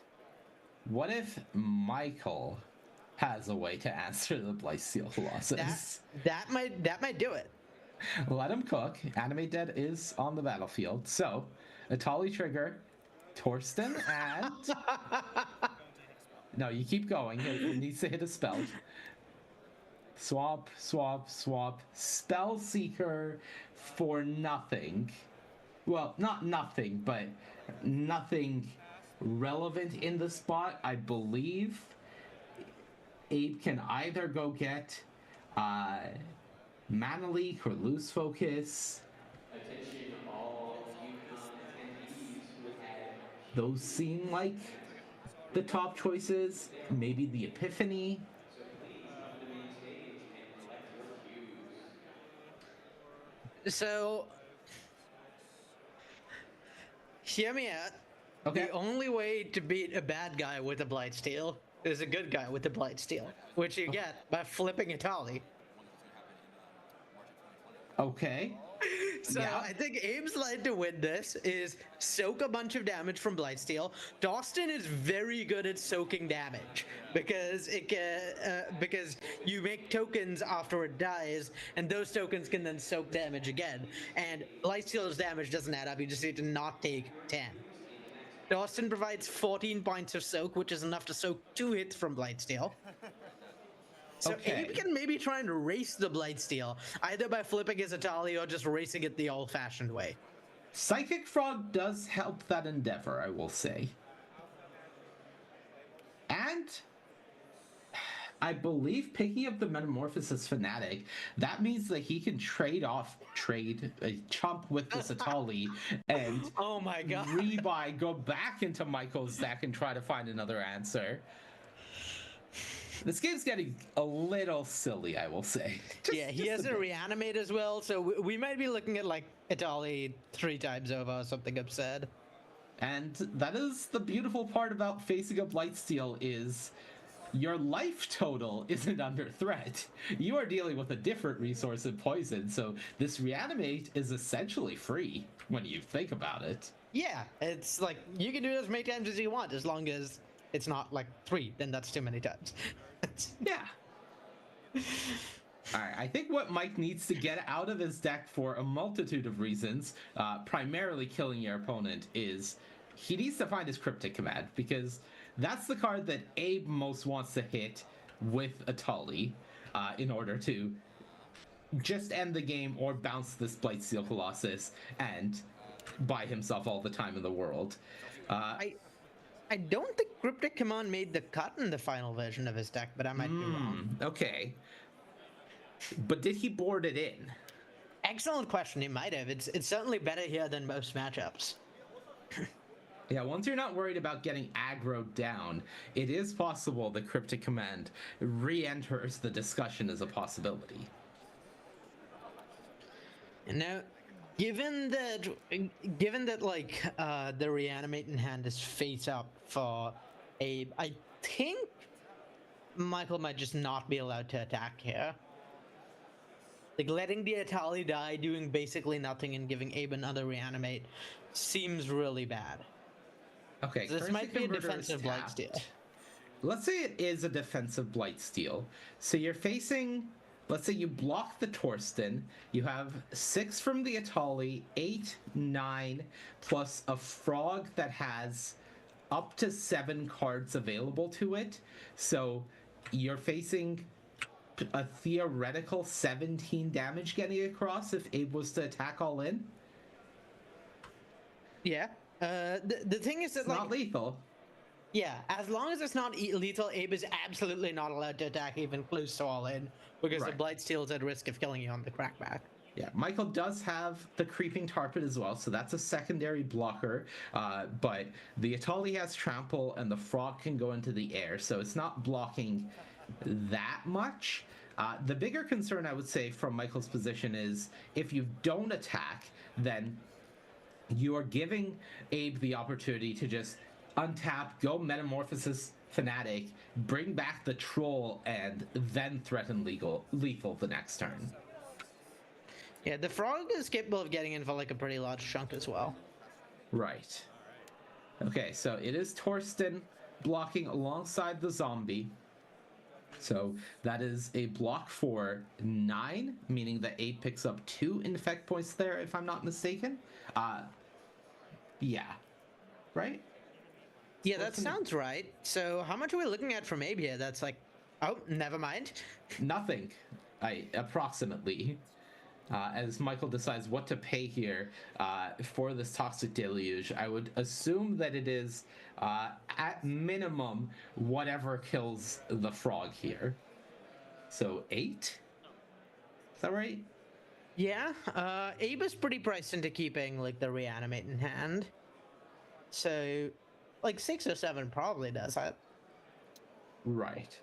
what if Michael has a way to answer the Blightsteel Colossus? That might do it. Let him cook. Animate Dead is on the battlefield. So, Atali trigger, Torsten, and... No, you keep going. It needs to hit a spell. Swap, swap, swap. Spell Seeker for nothing. Well, not nothing, but nothing relevant in the spot. I believe Abe can either go get Mana Leak or Loose Focus. Those seem like the top choices. Maybe the Epiphany. So, hear me out. Okay. The only way to beat a bad guy with a Blightsteel is a good guy with a Blightsteel, which you get by flipping Atali. Okay. So Yeah. I think Abe's line to win this is soak a bunch of damage from Blightsteel. Dawson is very good at soaking damage because because you make tokens after it dies, and those tokens can then soak damage again. And Blightsteel's damage doesn't add up. You just need to not take 10. Dawson provides 14 points of soak, which is enough to soak 2 hits from Blightsteel. So Okay. Abe can maybe try and race the Blightsteel, either by flipping his Atali or just racing it the old-fashioned way. Psychic Frog does help that endeavor, I will say. And I believe picking up the Metamorphosis Fanatic, that means that he can trade a chump with this Atali and oh my god, rebuy, go back into Michael's deck and try to find another answer. This game's getting a little silly, I will say. Yeah, he has a reanimate as well, so we might be looking at like Atali 3 times over or something absurd. And that is the beautiful part about facing a Blightsteel is your life total isn't under threat. You are dealing with a different resource in poison, so this reanimate is essentially free when you think about it. Yeah, it's like you can do it as many times as you want, as long as it's not like 3, then that's too many times. Yeah. Alright, I think what Mike needs to get out of his deck for a multitude of reasons, primarily killing your opponent, is he needs to find his Cryptic Command, because that's the card that Abe most wants to hit with Atali in order to just end the game or bounce this Blightsteel Colossus and buy himself all the time in the world. I don't think Cryptic Command made the cut in the final version of his deck, but I might be wrong. Okay. But did he board it in? Excellent question. He might have. It's certainly better here than most matchups. Yeah, once you're not worried about getting aggroed down, it is possible the Cryptic Command re-enters the discussion as a possibility. Now, given that like the reanimate in hand is face up for Abe, I think Michael might just not be allowed to attack here. Like letting the Atali die, doing basically nothing, and giving Abe another reanimate seems really bad. Okay, So this might be a defensive tapped. Blightsteel. Let's say it is a defensive Blightsteel. So you're facing, let's say you block the Torsten, you have 6 from the Atali, 8, 9, plus a frog that has up to 7 cards available to it. So you're facing a theoretical 17 damage getting across if Abe was to attack all in. Yeah. The thing is that It's like not lethal. yeah, as long as it's not lethal, Abe is absolutely not allowed to attack even close to all in because Right. the Blightsteel is at risk of killing you on the crackback. Yeah, Michael does have the Creeping Tarpon as well, so that's a secondary blocker. But the Atali has Trample, and the Frog can go into the air, so it's not blocking that much. The bigger concern, I would say, from Michael's position is if you don't attack, then you are giving Abe the opportunity to just untap, go Metamorphosis Fanatic, bring back the Troll, and then threaten lethal the next turn. Yeah, the Frog is capable of getting in for like a pretty large chunk as well. Right. Okay, so it is Torsten blocking alongside the zombie. So that is a block for 9, meaning that Abe picks up 2 infect points there, if I'm not mistaken. Yeah. Right? Yeah, that sounds right. So how much are we looking at from Abe here? That's like, oh, never mind. Nothing, approximately. As Michael decides what to pay here for this Toxic Deluge, I would assume that it is, at minimum, whatever kills the frog here. So 8? Is that right? Yeah, Abe is pretty priced into keeping like the Reanimate in hand. So, like 6 or 7 probably does that. Right.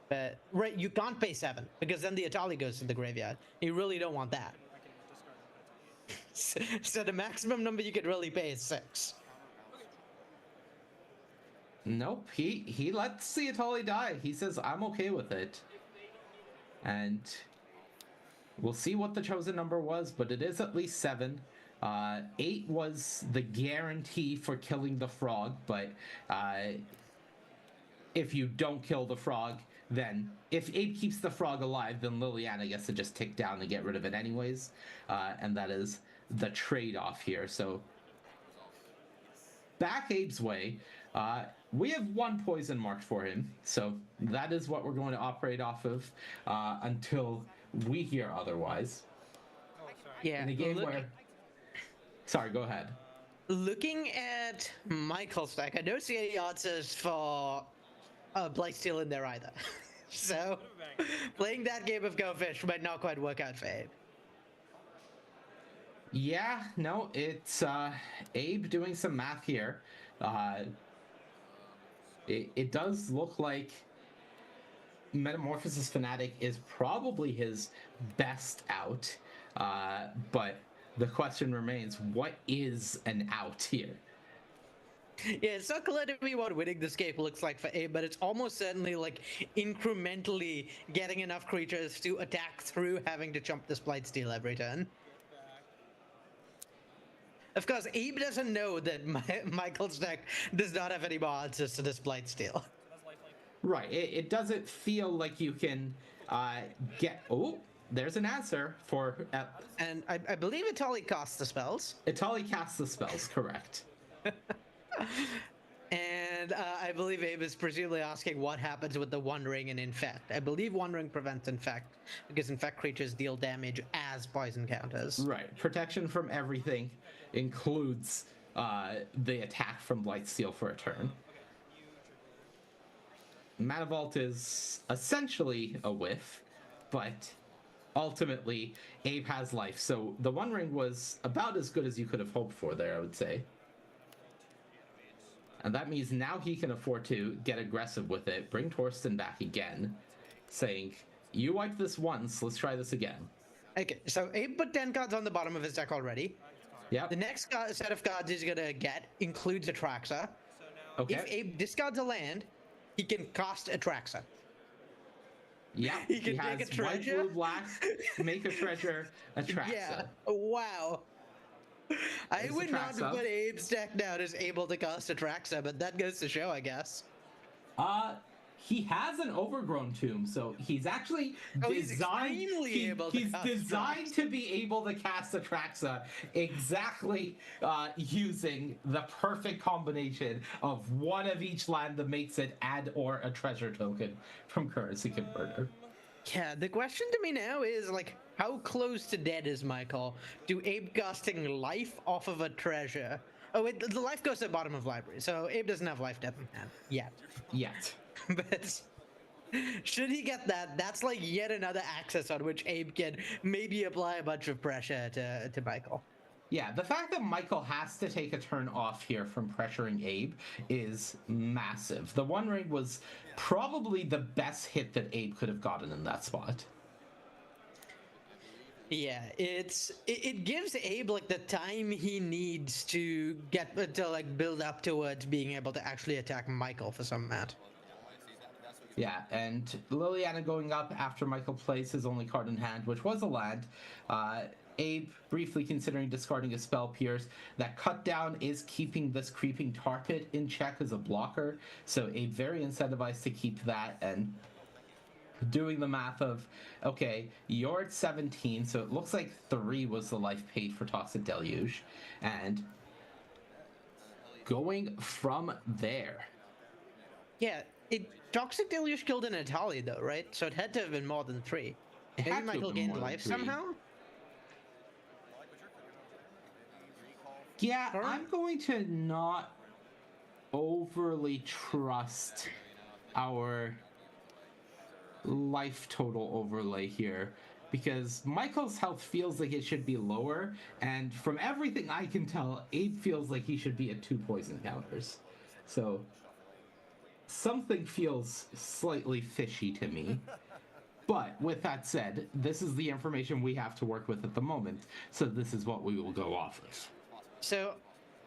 But right, you can't pay 7 because then the Atali goes to the graveyard. You really don't want that. So the maximum number you could really pay is 6. Nope, he lets the Atali die. He says, I'm okay with it. And we'll see what the chosen number was, but it is at least 7. 8 was the guarantee for killing the frog, but if you don't kill the frog, then if Abe keeps the frog alive, then Liliana gets to just tick down and get rid of it anyways. And that is the trade-off here. So back Abe's way. We have 1 poison marked for him, so that is what we're going to operate off of until we hear otherwise. Yeah. In a game where... Sorry, go ahead. Looking at Michael's deck, I don't see any answers for Blightsteel in there either. So, playing that game of Go Fish might not quite work out for Abe. Yeah, no, it's Abe doing some math here. It does look like Metamorphosis Fanatic is probably his best out, but the question remains, what is an out here? Yeah, it's not clear to me what winning this game looks like for Abe, but it's almost certainly like incrementally getting enough creatures to attack through having to jump this Blightsteel every turn. Of course, Abe doesn't know that Michael's deck does not have any more answers to this Blightsteel. Right, it doesn't feel like you can get... Oh, there's an answer for... And I believe Atali casts the spells. Atali casts the spells, correct. And I believe Abe is presumably asking what happens with the One Ring and Infect. I believe One Ring prevents Infect, because Infect creatures deal damage as poison counters. Right. Protection from everything includes the attack from Blightsteel for a turn. Mana Vault is essentially a whiff, but ultimately Abe has life. So the One Ring was about as good as you could have hoped for there, I would say. And that means now he can afford to get aggressive with it, bring Torsten back again, saying, you wiped this once, let's try this again. Okay, so Abe put 10 cards on the bottom of his deck already. Yeah. The next set of cards he's gonna get includes Atraxa. Okay. If Abe discards a land, he can cast Atraxa. Yeah, he can has take a treasure. White, blue, black, make a treasure, Atraxa. Yeah, wow. I There's would not Atraxa. put Abe's deck down as able to cast Atraxa, but that goes to show, I guess. He has an Overgrown Tomb, so he's actually designed. He's designed to be able to cast Atraxa exactly using the perfect combination of one of each land that makes it add or a treasure token from Currency Converter. Yeah, the question to me now is, like, how close to dead is Michael? Do Abe casting life off of a treasure? Oh, wait, the life goes to the bottom of library, so Abe doesn't have life depth in hand yet. Yet. But should he get that, that's like yet another axis on which Abe can maybe apply a bunch of pressure to Michael. Yeah, the fact that Michael has to take a turn off here from pressuring Abe is massive. The One Ring was probably the best hit that Abe could have gotten in that spot. Yeah, it gives Abe like the time he needs to get to like build up towards being able to actually attack Michael for some mat. Yeah, and Liliana going up after Michael plays his only card in hand, which was a land. Abe briefly considering discarding a Spell Pierce. That cut down is keeping this creeping Tar Pit in check as a blocker, so Abe very incentivized to keep that and doing the math of, okay, you're at 17, so it looks like 3 was the life paid for Toxic Deluge, and going from there. Yeah, Toxic Deluge killed an Atali though, right? So it had to have been more than 3. Maybe Michael gained life somehow? Yeah, I'm going to not overly trust our life total overlay here, because Michael's health feels like it should be lower, and from everything I can tell, Abe feels like he should be at 2 poison counters. So something feels slightly fishy to me. But with that said, this is the information we have to work with at the moment, so this is what we will go off of. So,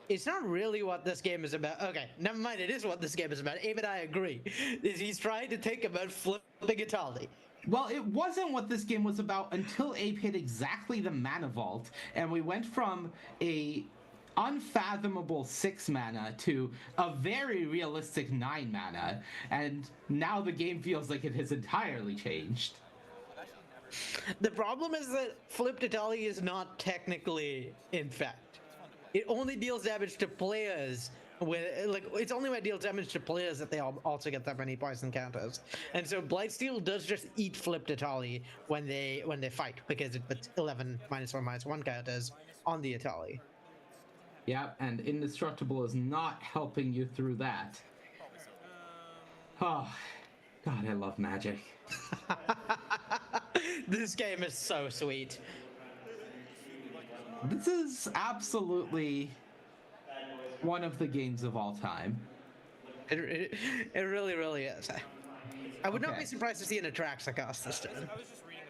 it's not really what this game is about. Okay, never mind, it is what this game is about. Abe and I agree. He's trying to think about flipping Atali. Well, it wasn't what this game was about until Abe hit exactly the Mana Vault, and we went from a unfathomable 6 mana to a very realistic 9 mana, and now the game feels like it has entirely changed. The problem is that flipped Atali is not technically in fact. It only deals damage to players with, like, it's only when it deals damage to players that they also get that many poison counters. And so Blightsteel does just eat flipped Atali when they fight, because it puts 11 -1/-1 counters on the Atali. Yeah, and Indestructible is not helping you through that. Oh, God, I love Magic. This game is so sweet. This is absolutely one of the games of all time. It really, really is. I would not be surprised to see an Atraxa cost this turn.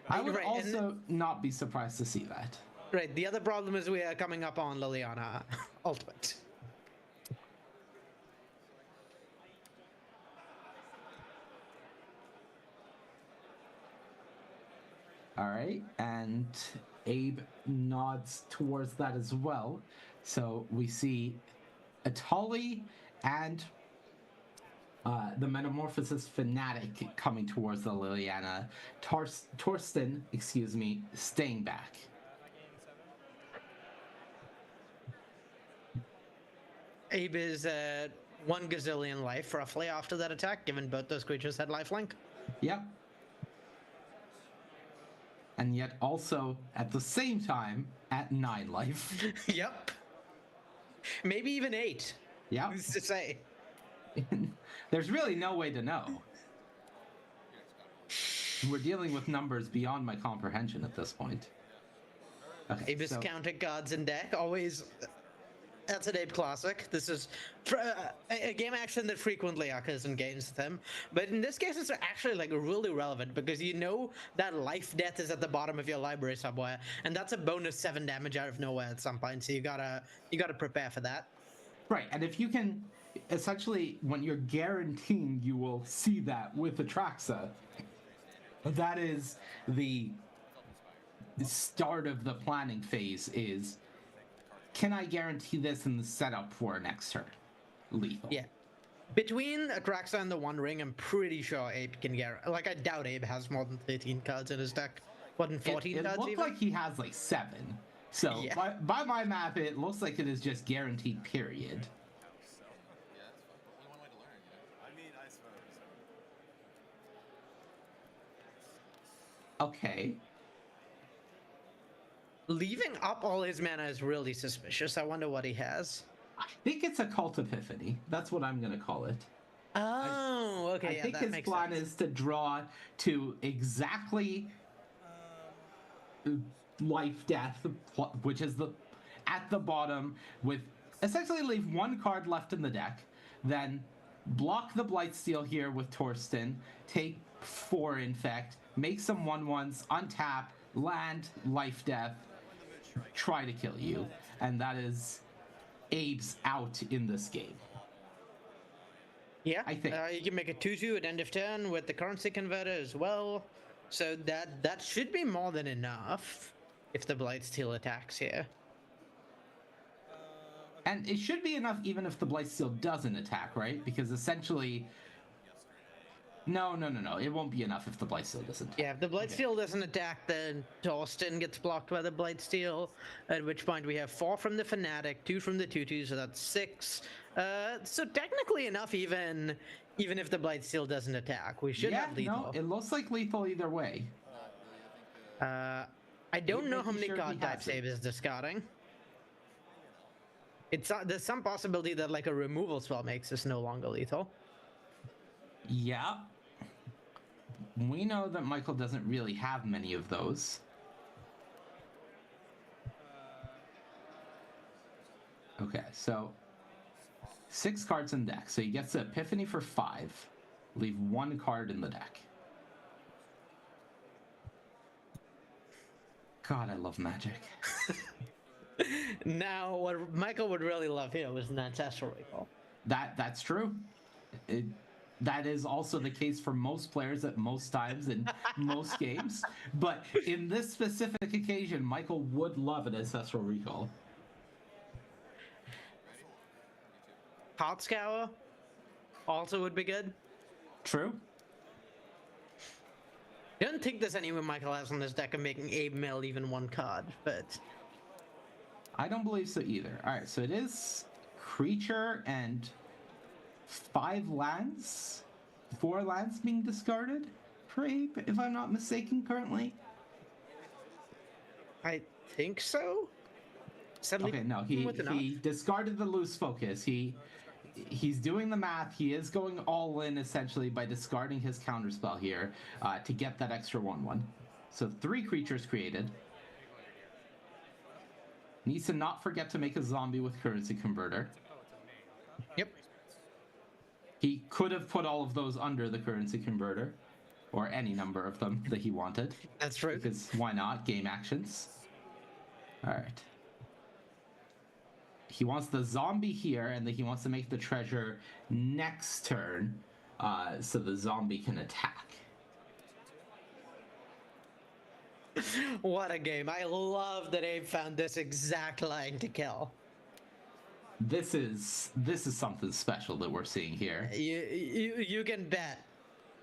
I would also not be surprised to see that. Right, the other problem is we are coming up on Liliana Ultimate. All right, and Abe nods towards that as well. So we see Atali and the Metamorphosis Fanatic coming towards the Liliana. Torsten, staying back. Abe is 1 gazillion life roughly after that attack, given both those creatures had lifelink. Yep. And yet also, at the same time, at 9 life. Yep. Maybe even 8. Yeah. Who's to say? There's really no way to know. We're dealing with numbers beyond my comprehension at this point. Okay, Abe is counting cards in deck, always. That's an Abe classic. This is a game action that frequently occurs in games with him. But in this case, it's actually like really relevant because you know that life death is at the bottom of your library somewhere, and that's a bonus 7 damage out of nowhere at some point. So you gotta prepare for that. Right, and if you can, essentially, when you're guaranteeing you will see that with Atraxa, that is the start of the planning phase. Is, can I guarantee this in the setup for next turn? Lethal. Yeah. Between Atraxa and the One Ring, I'm pretty sure Abe can get... Like, I doubt Abe has more than 13 cards in his deck. More than 14 cards It looks like he has like 7. So, yeah. by my math, it looks like it is just guaranteed, period. Okay. Leaving up all his mana is really suspicious. I wonder what he has. I think it's a Cult Epiphany. That's what I'm going to call it. Oh, okay. I think his plan is to draw to exactly life, death, which is at the bottom with essentially leave one card left in the deck, then block the Blightsteel here with Torsten, take 4 Infect, make some 1/1s, untap, land, life death, try to kill you. And that is Abe's out in this game. Yeah, I think. You can make a 2/2 at end of turn with the currency converter as well. So that should be more than enough if the Blightsteel attacks here. And it should be enough even if the Blightsteel doesn't attack, right? Because essentially... No. It won't be enough if the Blightsteel doesn't attack. Yeah, if the Blightsteel doesn't attack, then Torsten gets blocked by the Blightsteel, at which point we have 4 from the Fanatic, 2 from the 2/2, so that's 6. So technically enough even if the Blightsteel doesn't attack. We should have lethal. No, it looks like lethal either way. I don't know how many card types Abe is discarding. There's some possibility that like a removal spell makes this no longer lethal. Yeah. We know that Michael doesn't really have many of those. Okay, so 6 cards in deck. So he gets the Epiphany for 5. Leave 1 card in the deck. God, I love Magic. Now, what Michael would really love here was an Ancestral Recall. That's true. That is also the case for most players at most times in most games. But in this specific occasion, Michael would love an Ancestral Recall. Heart Scour also would be good. True. I don't think there's anyone Michael has on this deck of making Abe mill even 1 card, but... I don't believe so either. Alright, so it is creature and 5 lands? 4 lands being discarded for Abe, if I'm not mistaken, currently? I think so? Okay, no, he discarded the loose focus. He's doing the math. He is going all in, essentially, by discarding his counterspell here to get that extra 1/1. So 3 creatures created. Needs to not forget to make a zombie with Currency Converter. Yep. He could have put all of those under the Currency Converter, or any number of them that he wanted. That's true. Because why not? Game actions. Alright. He wants the zombie here, and then he wants to make the treasure next turn, so the zombie can attack. What a game. I love that Abe found this exact line to kill. This is something special that we're seeing here. You can bet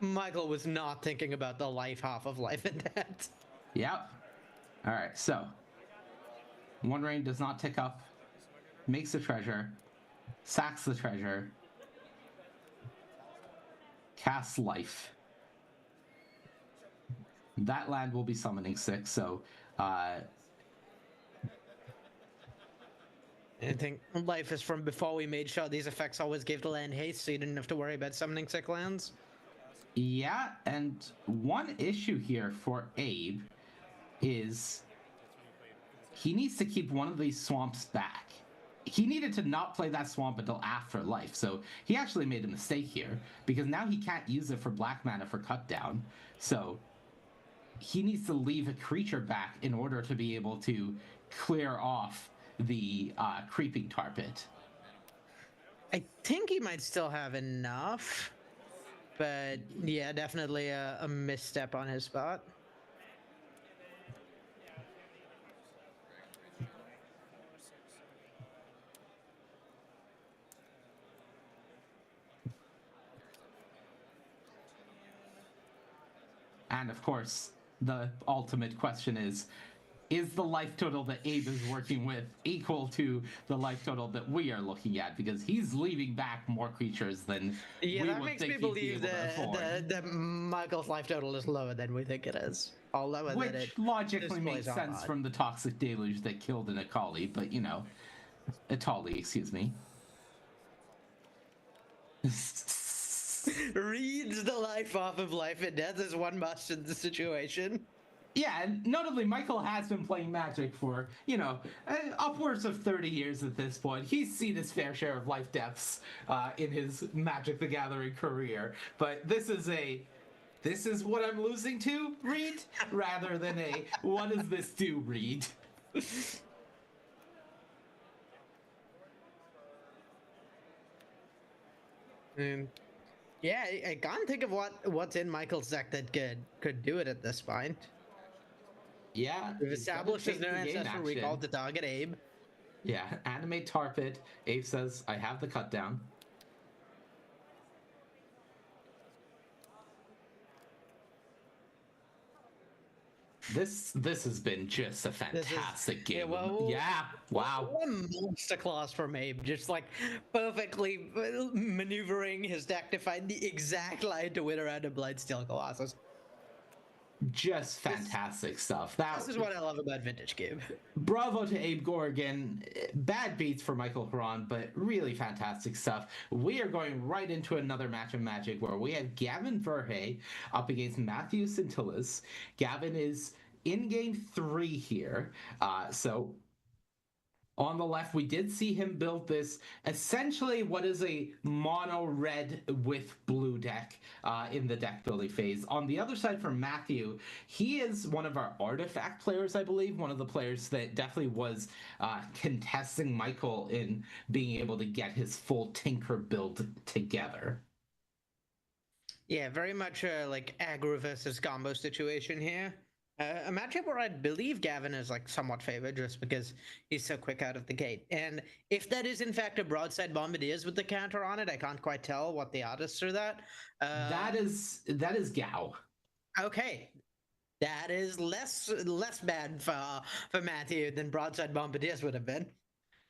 Michael was not thinking about the life half of Life and Death. Yep. Alright, so 1 rain does not tick up. Makes the treasure. Sacks the treasure. Casts life. That land will be summoning 6, so I think life is from before we made sure these effects always gave the land haste, so you didn't have to worry about summoning 6 lands. Yeah, and one issue here for Abe is he needs to keep one of these swamps back. He needed to not play that swamp until after life, so he actually made a mistake here, because now he can't use it for black mana for cut down, so he needs to leave a creature back in order to be able to clear off the creeping tar pit. I think he might still have enough, but yeah, definitely a misstep on his part. And of course, the ultimate question is the life total that Abe is working with equal to the life total that we are looking at? Because he's leaving back more creatures than we that would makes think me he'd believe be able to afford. that Michael's life total is lower than we think it is. Or lower Which than it logically displays makes sense on. from the toxic deluge that killed an Akali, but you know, Atali, excuse me. Reads the life off of Life and Death as one must in the situation. Yeah, and notably, Michael has been playing Magic for, upwards of 30 years at this point. He's seen his fair share of life deaths in his Magic the Gathering career. But this is what I'm losing to read, rather than a what does this do read. Yeah, I can't think of what's in Michael's deck that could do it at this point. Yeah, we've established his no ancestral recall to target Abe. Yeah, animate Tarpit. Abe says, "I have the cut down." This has been just a fantastic game. Yeah, wow. What a masterclass from Abe, just like perfectly maneuvering his deck to find the exact line to win around a Blightsteel Colossus. Just fantastic stuff. This is what I love about Vintage Cube. Bravo to Abe Gorgon. Bad beats for Michael Huron, but really fantastic stuff. We are going right into another match of Magic where we have Gavin Verhey up against Matthew Centillas. Gavin is in game 3 here. So on the left, we did see him build this, essentially what is a mono red with blue deck in the deck building phase. On the other side for Matthew, he is one of our artifact players, I believe, one of the players that definitely was contesting Michael in being able to get his full Tinker build together. Yeah, very much like aggro versus combo situation here. A matchup where I believe Gavin is like somewhat favored just because he's so quick out of the gate. And if that is in fact a broadside Bombardiers with the counter on it, I can't quite tell what the artists are that. That is Gao. Okay. That is less bad for Matthew than broadside Bombardiers would have been.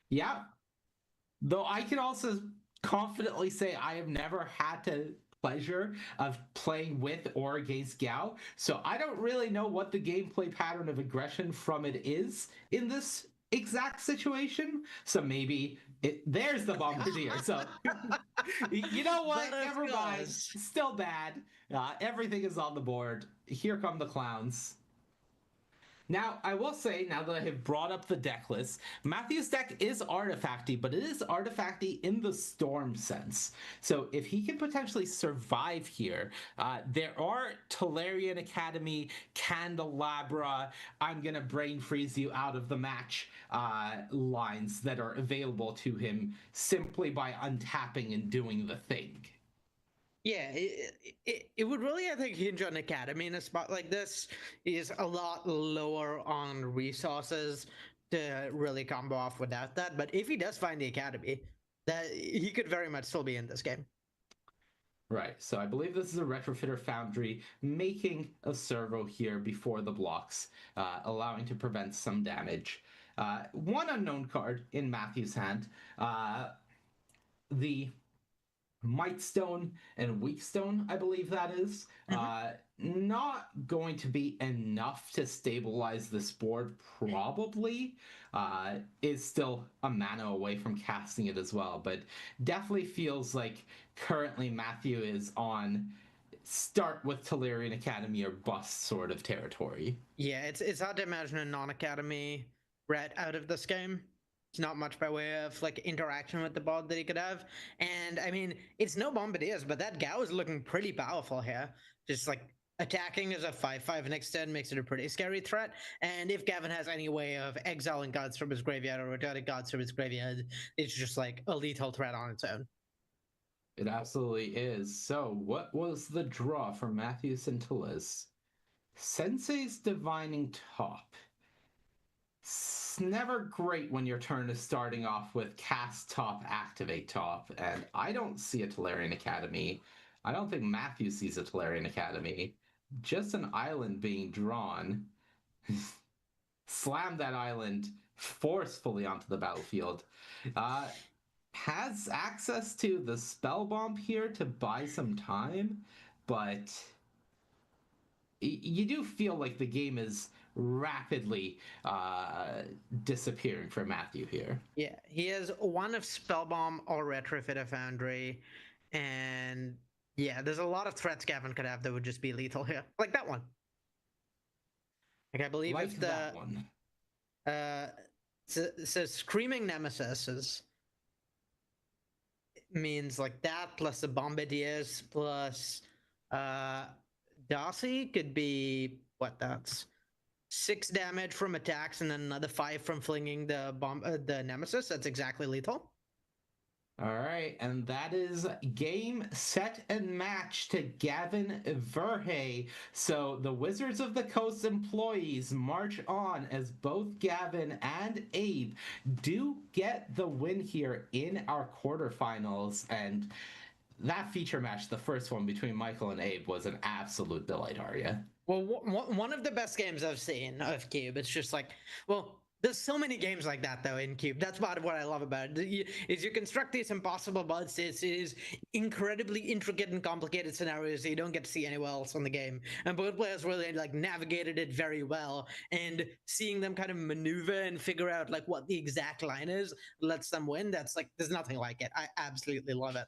Yeah. Though I can also confidently say I have never had to pleasure of playing with or against Gao, so I don't really know what the gameplay pattern of aggression from it is in this exact situation. So maybe there's the Bombardier. So you know what? Never mind. Still bad. Everything is on the board. Here come the clowns. Now, I will say, now that I have brought up the deck list, Matthew's deck is artifacty, but it is artifacty in the Storm sense. So if he can potentially survive here, there are Tolarian Academy, Candelabra, I'm going to brain freeze you out of the match lines that are available to him simply by untapping and doing the thing. Yeah, it would really, I think, hinge on Academy in a spot like this. Is a lot lower on resources to really combo off without that. But if he does find the Academy, that he could very much still be in this game. Right, so I believe this is a Retrofitter Foundry making a servo here before the blocks, allowing to prevent some damage. One unknown card in Matthew's hand, the Mightstone and Weakstone, I believe that is. Not going to be enough to stabilize this board, probably. Is still a mana away from casting it as well, but definitely feels like currently Matthew is on start with Tolarian Academy or bust sort of territory. Yeah, it's hard to imagine a non-Academy rat out of this game. It's not much by way of like interaction with the board that he could have. And I mean, it's no Bombardiers, but that Gao is looking pretty powerful here. Just like attacking as a 5/5 next turn makes it a pretty scary threat. And if Gavin has any way of exiling cards from his graveyard or returning cards from his graveyard, it's just like a lethal threat on its own. It absolutely is. So what was the draw for Matthew Centillas? Sensei's Divining Top. It's never great when your turn is starting off with cast top, activate top, and I don't see a Tolarian Academy. I don't think Matthew sees a Tolarian Academy. Just an island being drawn. Slam that island forcefully onto the battlefield. Has access to the spell bomb here to buy some time, but you do feel like the game is rapidly disappearing for Matthew here. Yeah, he has one of Spellbomb or Retrofitter Foundry, and yeah, there's a lot of threats Gavin could have that would just be lethal here, like that one. Like I believe Like if that the one. so Screaming Nemesis means like that plus the Bombardiers plus Darcy could be what that's 6 damage from attacks and then another 5 from flinging the Nemesis. That's exactly lethal. All right, and that is game, set, and match to Gavin Verhey. So the Wizards of the Coast employees march on as both Gavin and Abe do get the win here in our quarterfinals. And that feature match, the first one between Michael and Abe, was an absolute delight, Arya. Well, one of the best games I've seen of Cube. It's just like, well, there's so many games like that though in Cube. That's part of what I love about it. Is you construct these impossible buds. It is incredibly intricate and complicated scenarios that you don't get to see anywhere else on the game. And both players really like navigated it very well. And seeing them kind of maneuver and figure out like what the exact line is lets them win. That's like there's nothing like it. I absolutely love it.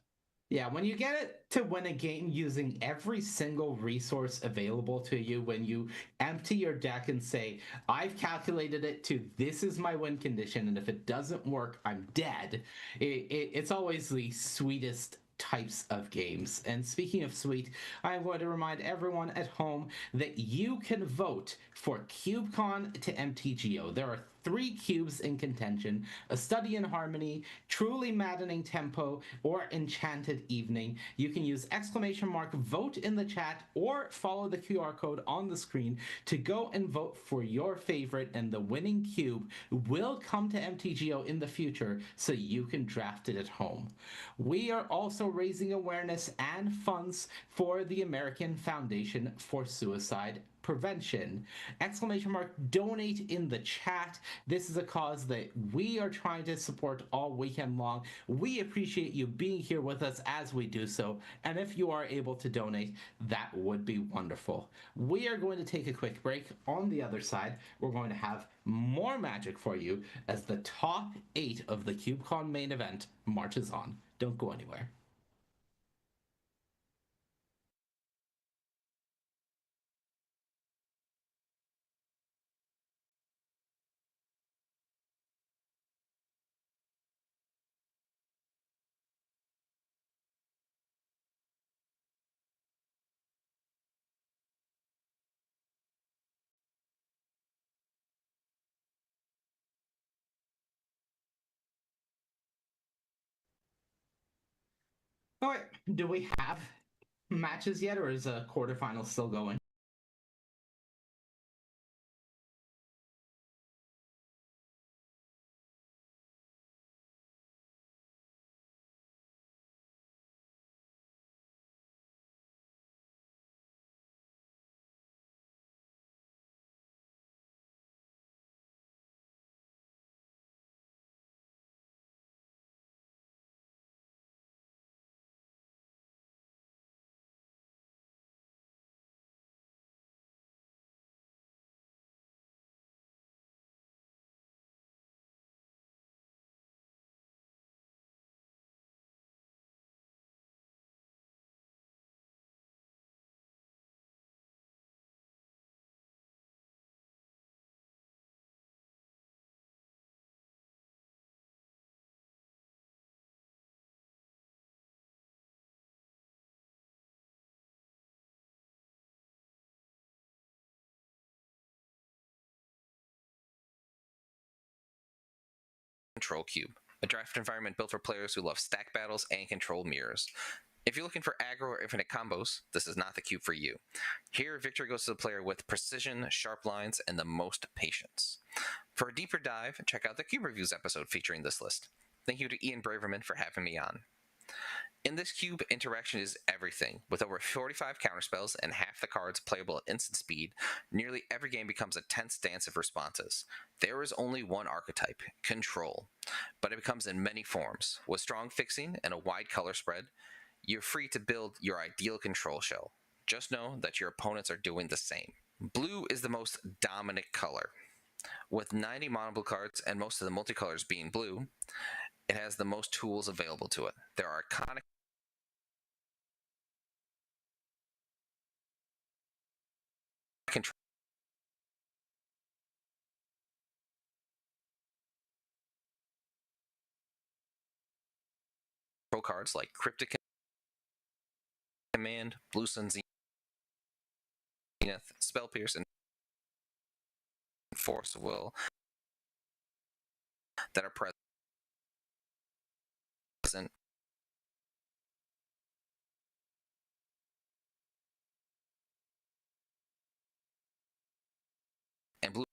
Yeah, when you get it to win a game using every single resource available to you, when you empty your deck and say, I've calculated it to this is my win condition, and if it doesn't work, I'm dead, it's always the sweetest types of games. And speaking of sweet, I'm going to remind everyone at home that you can vote for CubeCon to MTGO. There are 3 cubes in contention: A Study in Harmony, Truly Maddening Tempo, or Enchanted Evening. You can use !vote in the chat or follow the QR code on the screen to go and vote for your favorite, and the winning cube will come to MTGO in the future so you can draft it at home. We are also raising awareness and funds for the American Foundation for Suicide Prevention. !donate in the chat. This is a cause that we are trying to support all weekend long. We appreciate you being here with us as we do so, and if you are able to donate, that would be wonderful. We are going to take a quick break. On the other side, we're going to have more Magic for you as the top 8 of the CubeCon main event marches on. Don't go anywhere. All right, do we have matches yet, or is a quarterfinal still going? Control Cube, a draft environment built for players who love stack battles and control mirrors. If you're looking for aggro or infinite combos, this is not the cube for you. Here, victory goes to the player with precision, sharp lines, and the most patience. For a deeper dive, check out the Cube Reviews episode featuring this list. Thank you to Ian Braverman for having me on. In this cube, interaction is everything. With over 45 counterspells and half the cards playable at instant speed, nearly every game becomes a tense dance of responses. There is only one archetype, control, but it comes in many forms. With strong fixing and a wide color spread, you're free to build your ideal control shell. Just know that your opponents are doing the same. Blue is the most dominant color. With 90 mono blue cards and most of the multicolors being blue, it has the most tools available to it. There are iconic control cards like Cryptic Command, Blue Sun Zenith, Spell Pierce, and Force of Will that are present and blue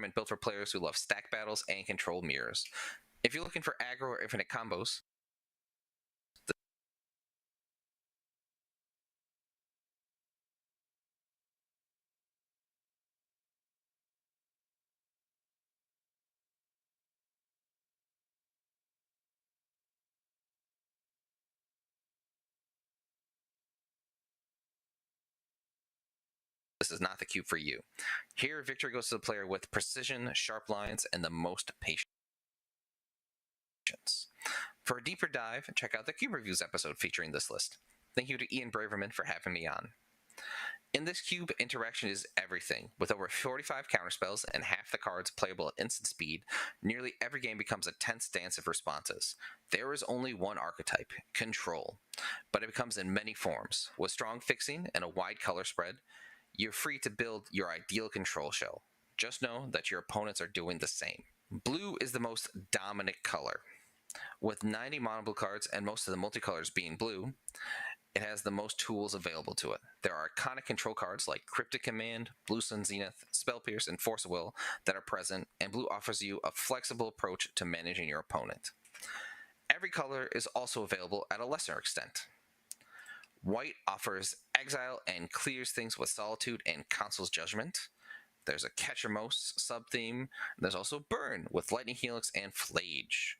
environment built for players who love stack battles and control mirrors. If you're looking for aggro or infinite combos, this is not the cube for you. Here, victory goes to the player with precision, sharp lines, and the most patience. For a deeper dive, check out the Cube Reviews episode featuring this list. Thank you to Ian Braverman for having me on. In this cube, interaction is everything. With over 45 counterspells and half the cards playable at instant speed, nearly every game becomes a tense dance of responses. There is only one archetype, control, but it comes in many forms. With strong fixing and a wide color spread, you're free to build your ideal control shell. Just know that your opponents are doing the same. Blue is the most dominant color. With 90 mono blue cards and most of the multicolors being blue, it has the most tools available to it. There are iconic control cards like Cryptic Command, Blue Sun Zenith, Spell Pierce, and Force of Will that are present, and blue offers you a flexible approach to managing your opponent. Every color is also available at a lesser extent. White offers exile and clears things with Solitude and Council's Judgment. There's a Ketchermos sub-theme. There's also Burn with Lightning Helix and Flage.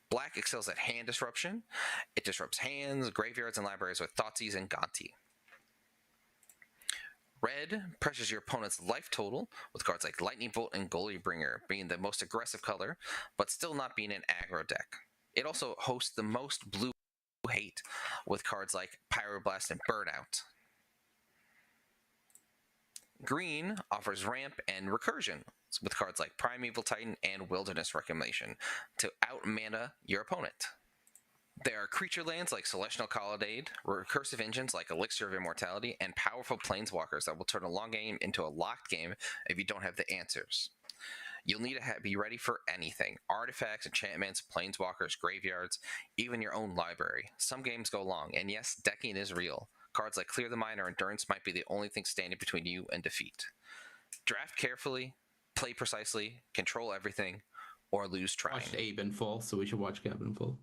Black excels at hand disruption. It disrupts hands, graveyards, and libraries with Thoughtseize and Gonti. Red pressures your opponent's life total with cards like Lightning Bolt and Goalie Bringer being the most aggressive color, but still not being an aggro deck. It also hosts the most blue hate with cards like Pyroblast and Burnout. Green offers ramp and recursion with cards like Primeval Titan and Wilderness Reclamation to out-mana your opponent. There are creature lands like Celestial Colonnade, recursive engines like Elixir of Immortality, and powerful planeswalkers that will turn a long game into a locked game if you don't have the answers. You'll need to be ready for anything. Artifacts, enchantments, planeswalkers, graveyards, even your own library. Some games go long, and yes, decking is real. Cards like Clear the Mind or Endurance might be the only thing standing between you and defeat. Draft carefully, play precisely, control everything, or lose trying. Watched Abe in full, so we should watch Gavin in full.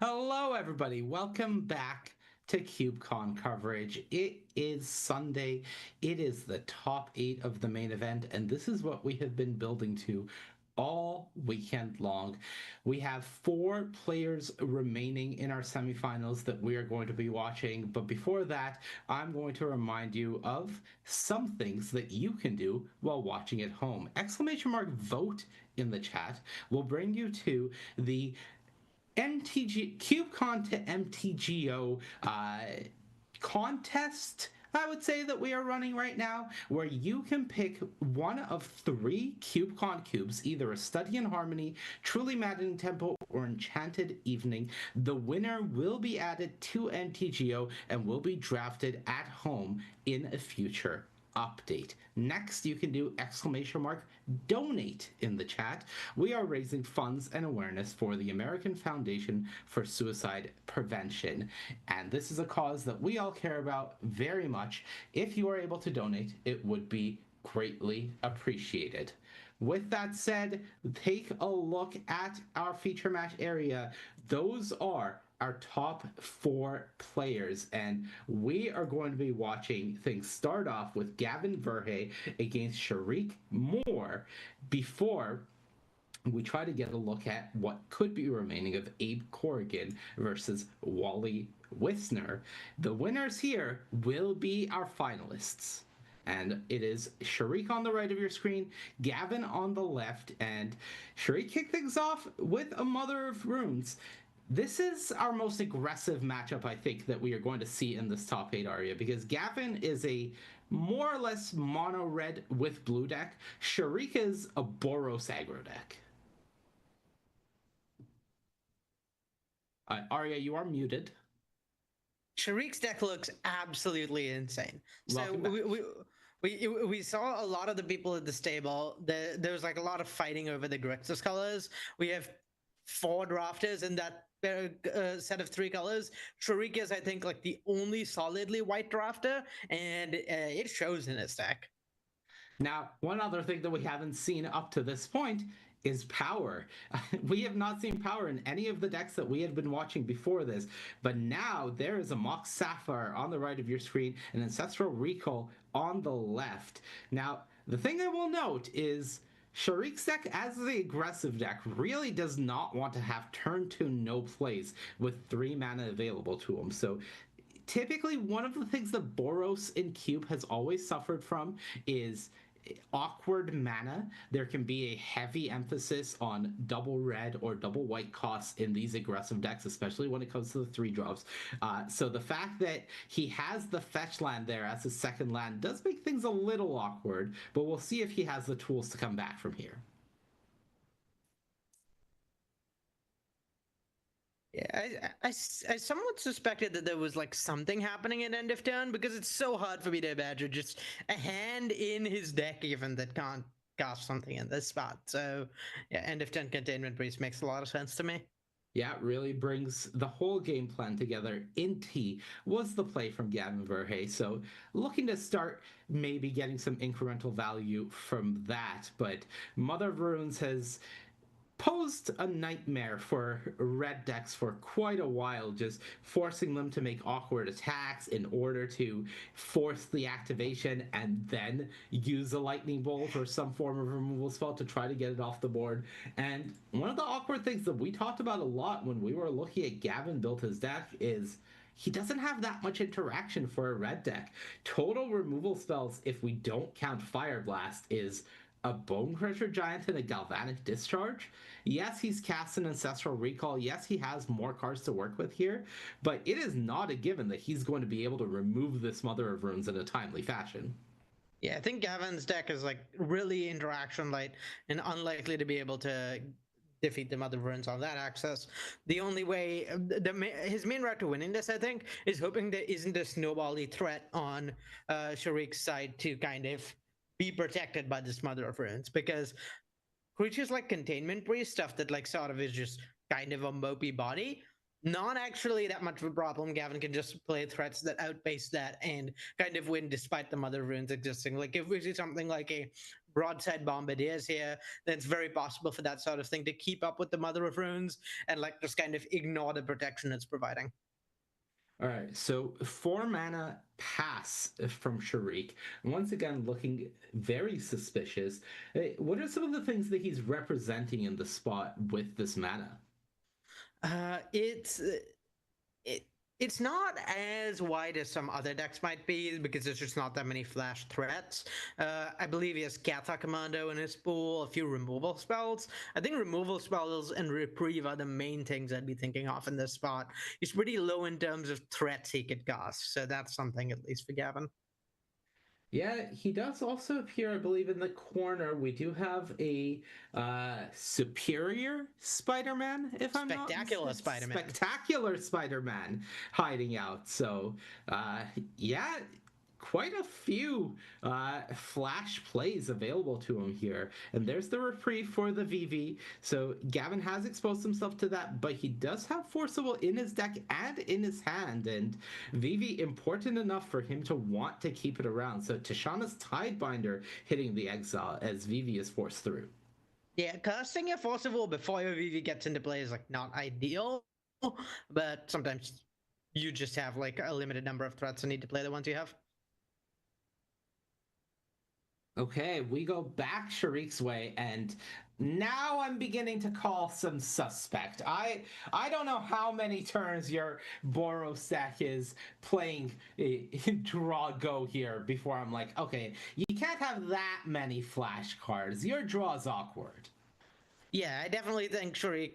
Hello, everybody. Welcome back to CubeCon coverage. It is Sunday. It is the top 8 of the main event, and this is what we have been building to all weekend long. We have 4 players remaining in our semifinals that we are going to be watching, but before that, I'm going to remind you of some things that you can do while watching at home. !vote in the chat will bring you to the MTG CubeCon to MTGO contest, I would say, that we are running right now, where you can pick one of 3 CubeCon cubes, either a Study in Harmony, Truly Maddening Tempo, or Enchanted Evening. The winner will be added to MTGO and will be drafted at home in a future update. Next, you can do !donate in the chat. We are raising funds and awareness for the American Foundation for Suicide Prevention, and this is a cause that we all care about very much. If you are able to donate, it would be greatly appreciated. With that said, take a look at our feature match area. Those are our top 4 players, and we are going to be watching things start off with Gavin Verhey against Sharik Moore before we try to get a look at what could be remaining of Abe Corrigan versus Wally Wisner. The winners here will be our finalists. And it is Sharik on the right of your screen, Gavin on the left, and Sharik kicked things off with a Mother of Runes. This is our most aggressive matchup, I think, that we are going to see in this top 8 area, because Gavin is a more or less mono red with blue deck. Sharik is a Boros aggro deck. Arya, you are muted. Sharik's deck looks absolutely insane. So we saw a lot of the people at the stable. There was like a lot of fighting over the Grixis colors. We have 4 drafters in that set of 3 colors. Sharik is, I think, like the only solidly white drafter, and it shows in his deck. Now, one other thing that we haven't seen up to this point is power. We have not seen power in any of the decks that we had been watching before this, but now there is a Mox Sapphire on the right of your screen, and Ancestral Recall on the left. Now, the thing I will note is Sharik's deck, as the aggressive deck, really does not want to have turn 2 no plays with 3 mana available to him. So typically, one of the things that Boros in Cube has always suffered from is awkward mana. There can be a heavy emphasis on double red or double white costs in these aggressive decks, especially when it comes to the 3 drops. So the fact that he has the fetch land there as his second land does make things a little awkward, but we'll see if he has the tools to come back from here. Yeah, I somewhat suspected that there was like something happening at end of turn, because it's so hard for me to imagine just a hand in his deck even that can't cast something in this spot. So yeah, end of turn Containment Priest makes a lot of sense to me. Yeah, it really brings the whole game plan together. Inti was the play from Gavin Verhey, so looking to start maybe getting some incremental value from that, but Mother of Runes has posed a nightmare for red decks for quite a while, just forcing them to make awkward attacks in order to force the activation and then use a lightning bolt or some form of removal spell to try to get it off the board. And one of the awkward things that we talked about a lot when we were looking at Gavin build his deck is he doesn't have that much interaction for a red deck. Total removal spells, if we don't count Fire Blast, is a Bone Crusher Giant and a Galvanic Discharge. Yes, he's cast an Ancestral Recall. Yes, he has more cards to work with here, but it is not a given that he's going to be able to remove this Mother of Runes in a timely fashion. Yeah, I think Gavin's deck is like really interaction light and unlikely to be able to defeat the Mother of Runes on that access. The only way, his main route to winning this, I think, is hoping there isn't a snowbally threat on Sharik's side to kind of be protected by this Mother of Runes, because creatures like Containment Breeze, stuff that like sort of is just kind of a mopey body, not actually that much of a problem. Gavin can just play threats that outpace that and kind of win despite the Mother of Runes existing. Like if we see something like a Broadside Bombardiers here, then it's very possible for that sort of thing to keep up with the Mother of Runes and like just kind of ignore the protection it's providing. All right, so 4 mana pass from Sharik. Once again, looking very suspicious. What are some of the things that he's representing in the spot with this mana? It's not as wide as some other decks might be because there's just not that many flash threats. I believe he has Kata Commando in his pool, a few removal spells. I think removal spells and Reprieve are the main things I'd be thinking of in this spot. He's pretty low in terms of threats he could cast, so that's something at least for Gavin. Yeah, he does also appear, I believe, in the corner. We do have a superior Spider-Man, if I'm not Spectacular Spider-Man. Spectacular Spider-Man hiding out. So, yeah, quite a few flash plays available to him here. And there's the Reprieve for the VV. So Gavin has exposed himself to that, but he does have Forcible in his deck and in his hand. And VV important enough for him to want to keep it around. So Tishana's Tidebinder hitting the exile as VV is forced through. Yeah, casting a Forcible before your VV gets into play is like not ideal, but sometimes you just have like a limited number of threats and need to play the ones you have. Okay, we go back Sharik's way, and now I'm beginning to call some suspect. I don't know how many turns your Boros deck is playing draw go here before I'm like, okay, you can't have that many flash cards. Your draw's awkward. Yeah, I definitely think Sharik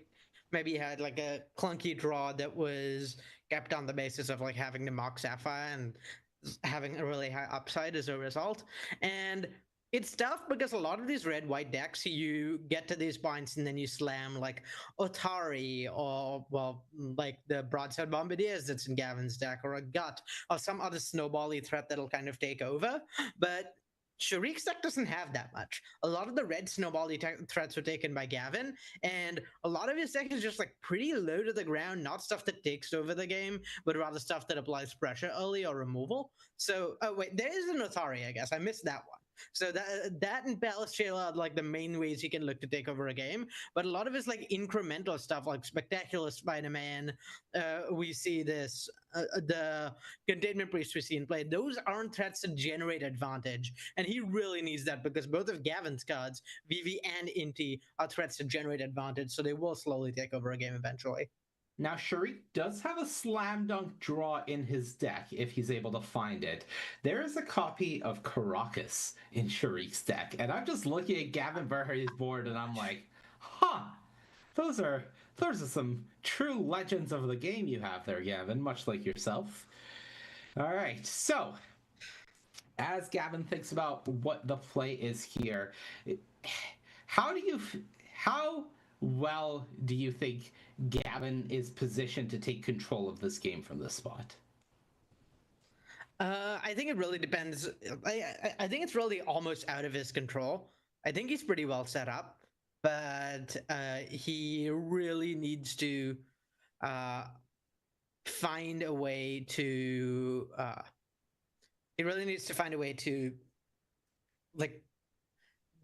maybe had like a clunky draw that was kept on the basis of like having the Mox Sapphire and having a really high upside as a result. And it's tough because a lot of these red-white decks, you get to these points and then you slam like Otari or, well, like the Broadside Bombardiers that's in Gavin's deck, or a Gut, or some other snowbally threat that'll kind of take over. But Sharik's deck doesn't have that much. A lot of the red snowbally threats were taken by Gavin, and a lot of his deck is just like pretty low to the ground, not stuff that takes over the game, but rather stuff that applies pressure early or removal. So, oh wait, there is an Otari, I guess. I missed that one. So that and Palace Jailer are like the main ways you can look to take over a game. But a lot of it's like incremental stuff, like Spectacular Spider-Man. We see this, the Containment Priest we see in play. Those aren't threats to generate advantage. And he really needs that because both of Gavin's cards, Vivi and Inti, are threats to generate advantage. So they will slowly take over a game eventually. Now, Sharik does have a slam dunk draw in his deck if he's able to find it. There is a copy of Karakas in Sharik's deck, and I'm just looking at Gavin Verhey's board and I'm like, huh, those are some true legends of the game you have there, Gavin, much like yourself. All right, so as Gavin thinks about what the play is here, how well do you think Gavin is positioned to take control of this game from this spot? I think it really depends. I think it's really almost out of his control. I think he's pretty well set up, but he really needs to find a way to. He really needs to find a way to, like,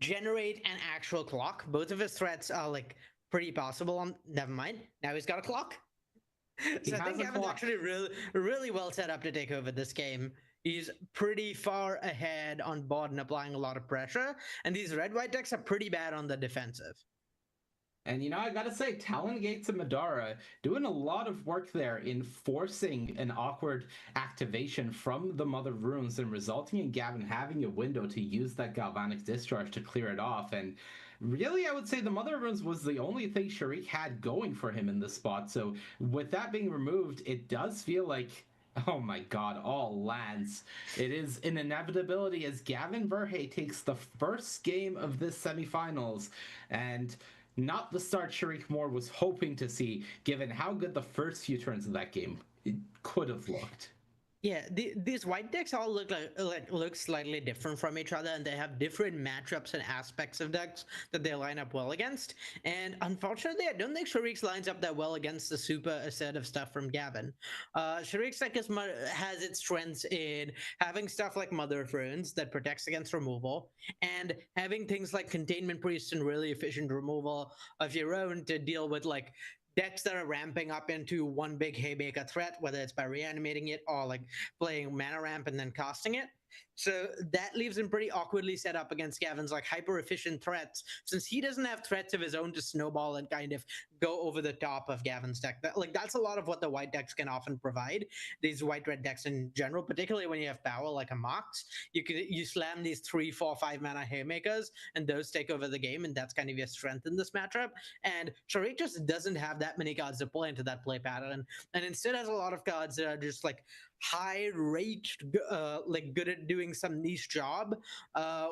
generate an actual clock. Both of his threats are like pretty possible. Never mind. Now he's got a clock. So I think Gavin's actually really well set up to take over this game. He's pretty far ahead on board and applying a lot of pressure. And these red-white decks are pretty bad on the defensive. And I gotta say, Talon Gates and Madara doing a lot of work there in forcing an awkward activation from the Mother of Runes and resulting in Gavin having a window to use that Galvanic Discharge to clear it off. And really, I would say the Mother of Runes was the only thing Sharik had going for him in this spot. So with that being removed, it does feel like, oh my god, all lands. It is an inevitability as Gavin Verhey takes the first game of this semifinals, and not the start Sharik Moore was hoping to see, given how good the first few turns of that game could have looked. Yeah, these white decks all look slightly different from each other, and they have different matchups and aspects of decks that they line up well against. And unfortunately, I don't think Sharik's lines up that well against the super assertive stuff from Gavin. Sharik's deck has its strengths in having stuff like Mother of Runes that protects against removal, and having things like Containment Priest and really efficient removal of your own to deal with like decks that are ramping up into one big Haymaker threat, whether it's by reanimating it or like playing mana ramp and then casting it. So that leaves him pretty awkwardly set up against Gavin's like hyper efficient threats, since he doesn't have threats of his own to snowball and kind of go over the top of Gavin's deck. That's a lot of what the white decks can often provide. These white red decks in general, particularly when you have power like a Mox, you slam these 3, 4, 5 mana haymakers, and those take over the game, and that's kind of your strength in this matchup. And Sharik just doesn't have that many cards to play into that play pattern, and instead has a lot of cards that are just like high rate, like good at doing some niche job,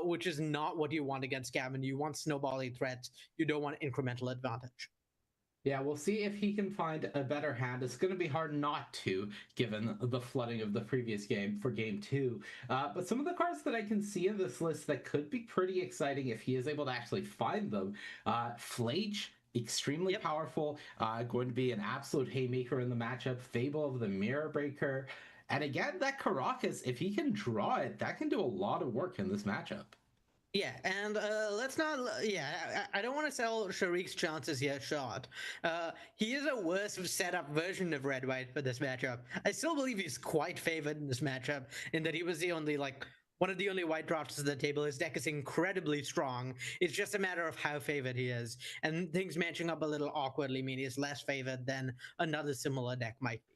which is not what you want against Gavin. You want snowballing threats. You don't want incremental advantage. Yeah, we'll see if he can find a better hand. It's going to be hard not to, given the flooding of the previous game for game 2. But some of the cards that I can see in this list that could be pretty exciting if he is able to actually find them. Flage, extremely powerful, going to be an absolute haymaker in the matchup. Fable of the Mirror Breaker. And again, that Karakas, if he can draw it, that can do a lot of work in this matchup. Yeah, and let's not. Yeah, I don't want to sell Sharik's chances here short. He is a worse setup version of Red White for this matchup. I still believe he's quite favored in this matchup, in that he was the only one of the only white drafters at the table. His deck is incredibly strong. It's just a matter of how favored he is, and things matching up a little awkwardly mean he's less favored than another similar deck might be.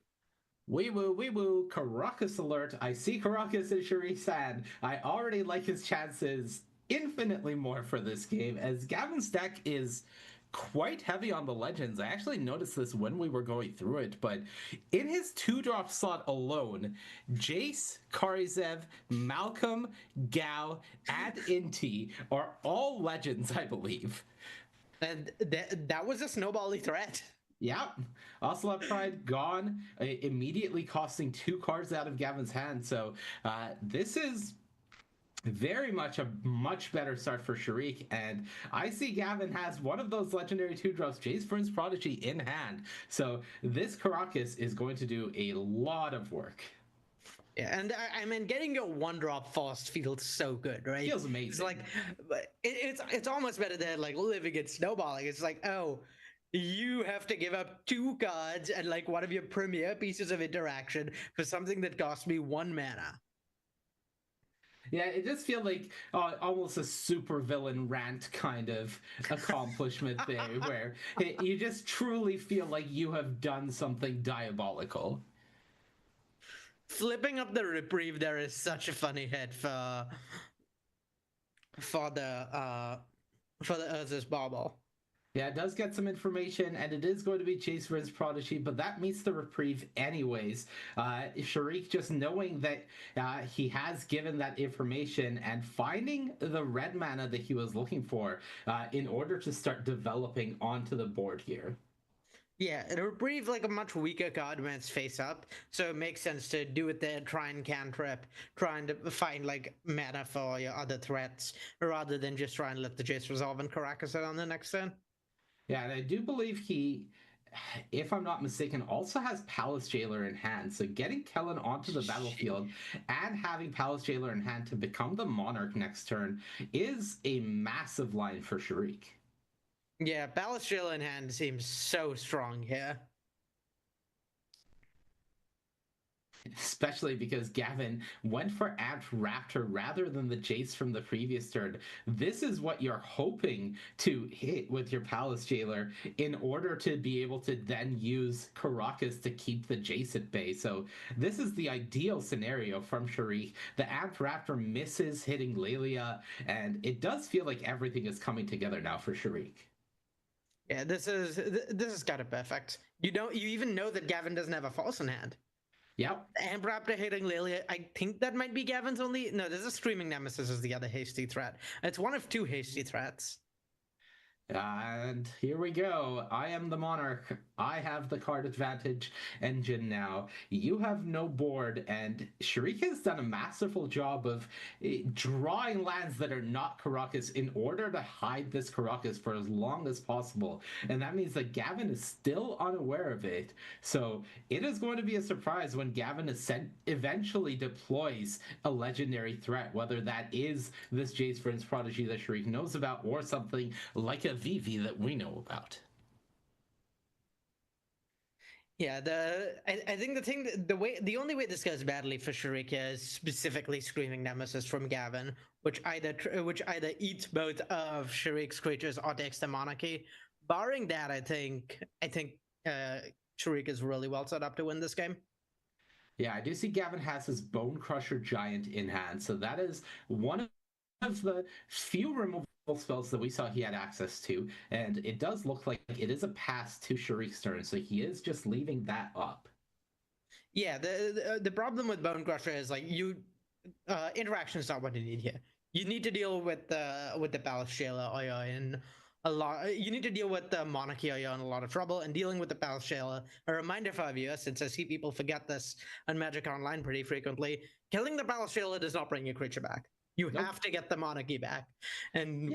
Wee woo, Karakas alert. I see Karakas in Sharik's hand. I already like his chances infinitely more for this game, as Gavin's deck is quite heavy on the legends. I actually noticed this when we were going through it, but in his 2-drop slot alone, Jace, Karizev, Malcolm, Gao, and Inti are all legends, I believe. And that was a snowbally threat. Yeah, Ocelot Pride gone, immediately costing 2 cards out of Gavin's hand. So this is very much a much better start for Sharik, and I see Gavin has one of those legendary 2-drops, Jace Vryn's Prodigy, in hand. So this Karakas is going to do a lot of work. Yeah, and I mean, getting your 1-drop fast feels so good, right? Feels amazing. It's like, it's almost better than like living and snowballing. It's like, oh, you have to give up 2 cards and like one of your premier pieces of interaction for something that cost me 1 mana. Yeah, it just feels like almost a super villain rant kind of accomplishment there, where you just truly feel like you have done something diabolical. Flipping up the reprieve there is such a funny hit for the Urza's Bauble. Yeah, it does get some information, and it is going to be Jace Vryn's Prodigy, but that meets the reprieve anyways. Sharik just knowing that he has given that information and finding the red mana that he was looking for in order to start developing onto the board here. Yeah, it reprieve like a much weaker card when it's face up, so it makes sense to do it there, try and cantrip, trying to find like mana for your other threats, rather than just try and let the Jace resolve and Karakas it on the next turn. Yeah, and I do believe he, if I'm not mistaken, also has Palace Jailer in hand. So getting Kellen onto the battlefield and having Palace Jailer in hand to become the Monarch next turn is a massive line for Sharik. Yeah, Palace Jailer in hand seems so strong here. especially because Gavin went for Amped Raptor rather than the Jace from the previous turn. This is what you're hoping to hit with your Palace Jailer in order to be able to then use Karakas to keep the Jace at bay. So this is the ideal scenario from Sharik. The Amped Raptor misses hitting Lelia, and it does feel like everything is coming together now for Sharik. Yeah, this is kind of perfect. You even know that Gavin doesn't have a false in hand. Yep. Amp Raptor hitting Lilia, I think that might be Gavin's only... No, there's a Streaming Nemesis is the other hasty threat. It's one of two hasty threats. And here we go. I am the Monarch. I have the card advantage engine now. You have no board, and Sharik has done a masterful job of drawing lands that are not Karakas in order to hide this Karakas for as long as possible. And that means that Gavin is still unaware of it. So it is going to be a surprise when Gavin eventually deploys a legendary threat, whether that is this Jace Prince Prodigy that Sharik knows about or something like a Vivi that we know about. Yeah, I think the only way this goes badly for Sharika is specifically Screaming Nemesis from Gavin, which either eats both of Sharik's creatures or takes the Monarchy. Barring that, I think Sharik is really well set up to win this game. Yeah, I do see Gavin has his Bone Crusher Giant in hand, so that is one of the few removal spells that we saw he had access to, and it does look like it is a pass to Sharik's turn, so he is just leaving that up. Yeah, the problem with Bone Crusher is like interaction is not what you need here. You need to deal with the Palace Jailer or you're in a lot. You need to deal with the Monarchy or you're in a lot of trouble. And dealing with the Palace Jailer, a reminder for viewers, since I see people forget this on Magic Online pretty frequently, killing the Palace Jailer does not bring your creature back. You have to get the Monarchy back, and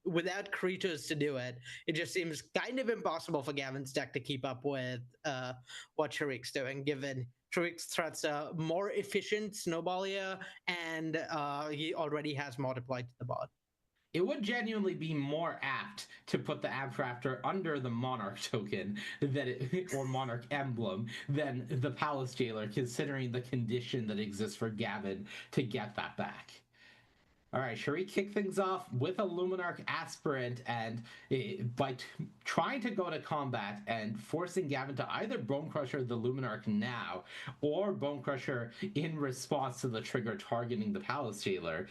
without creatures to do it, it just seems kind of impossible for Gavin's deck to keep up with what Sharik's doing, given Sharik's threats are more efficient, snowballier, and he already has more deployed to the board. It would genuinely be more apt to put the Amp Raptor under the Monarch token or Monarch emblem than the Palace Jailer, considering the condition that exists for Gavin to get that back. All right, Sharik kick things off with a Luminarch Aspirant, and by trying to go to combat and forcing Gavin to either Bone Crusher the Luminarch now, or Bone Crusher in response to the trigger targeting the Palace Jailer,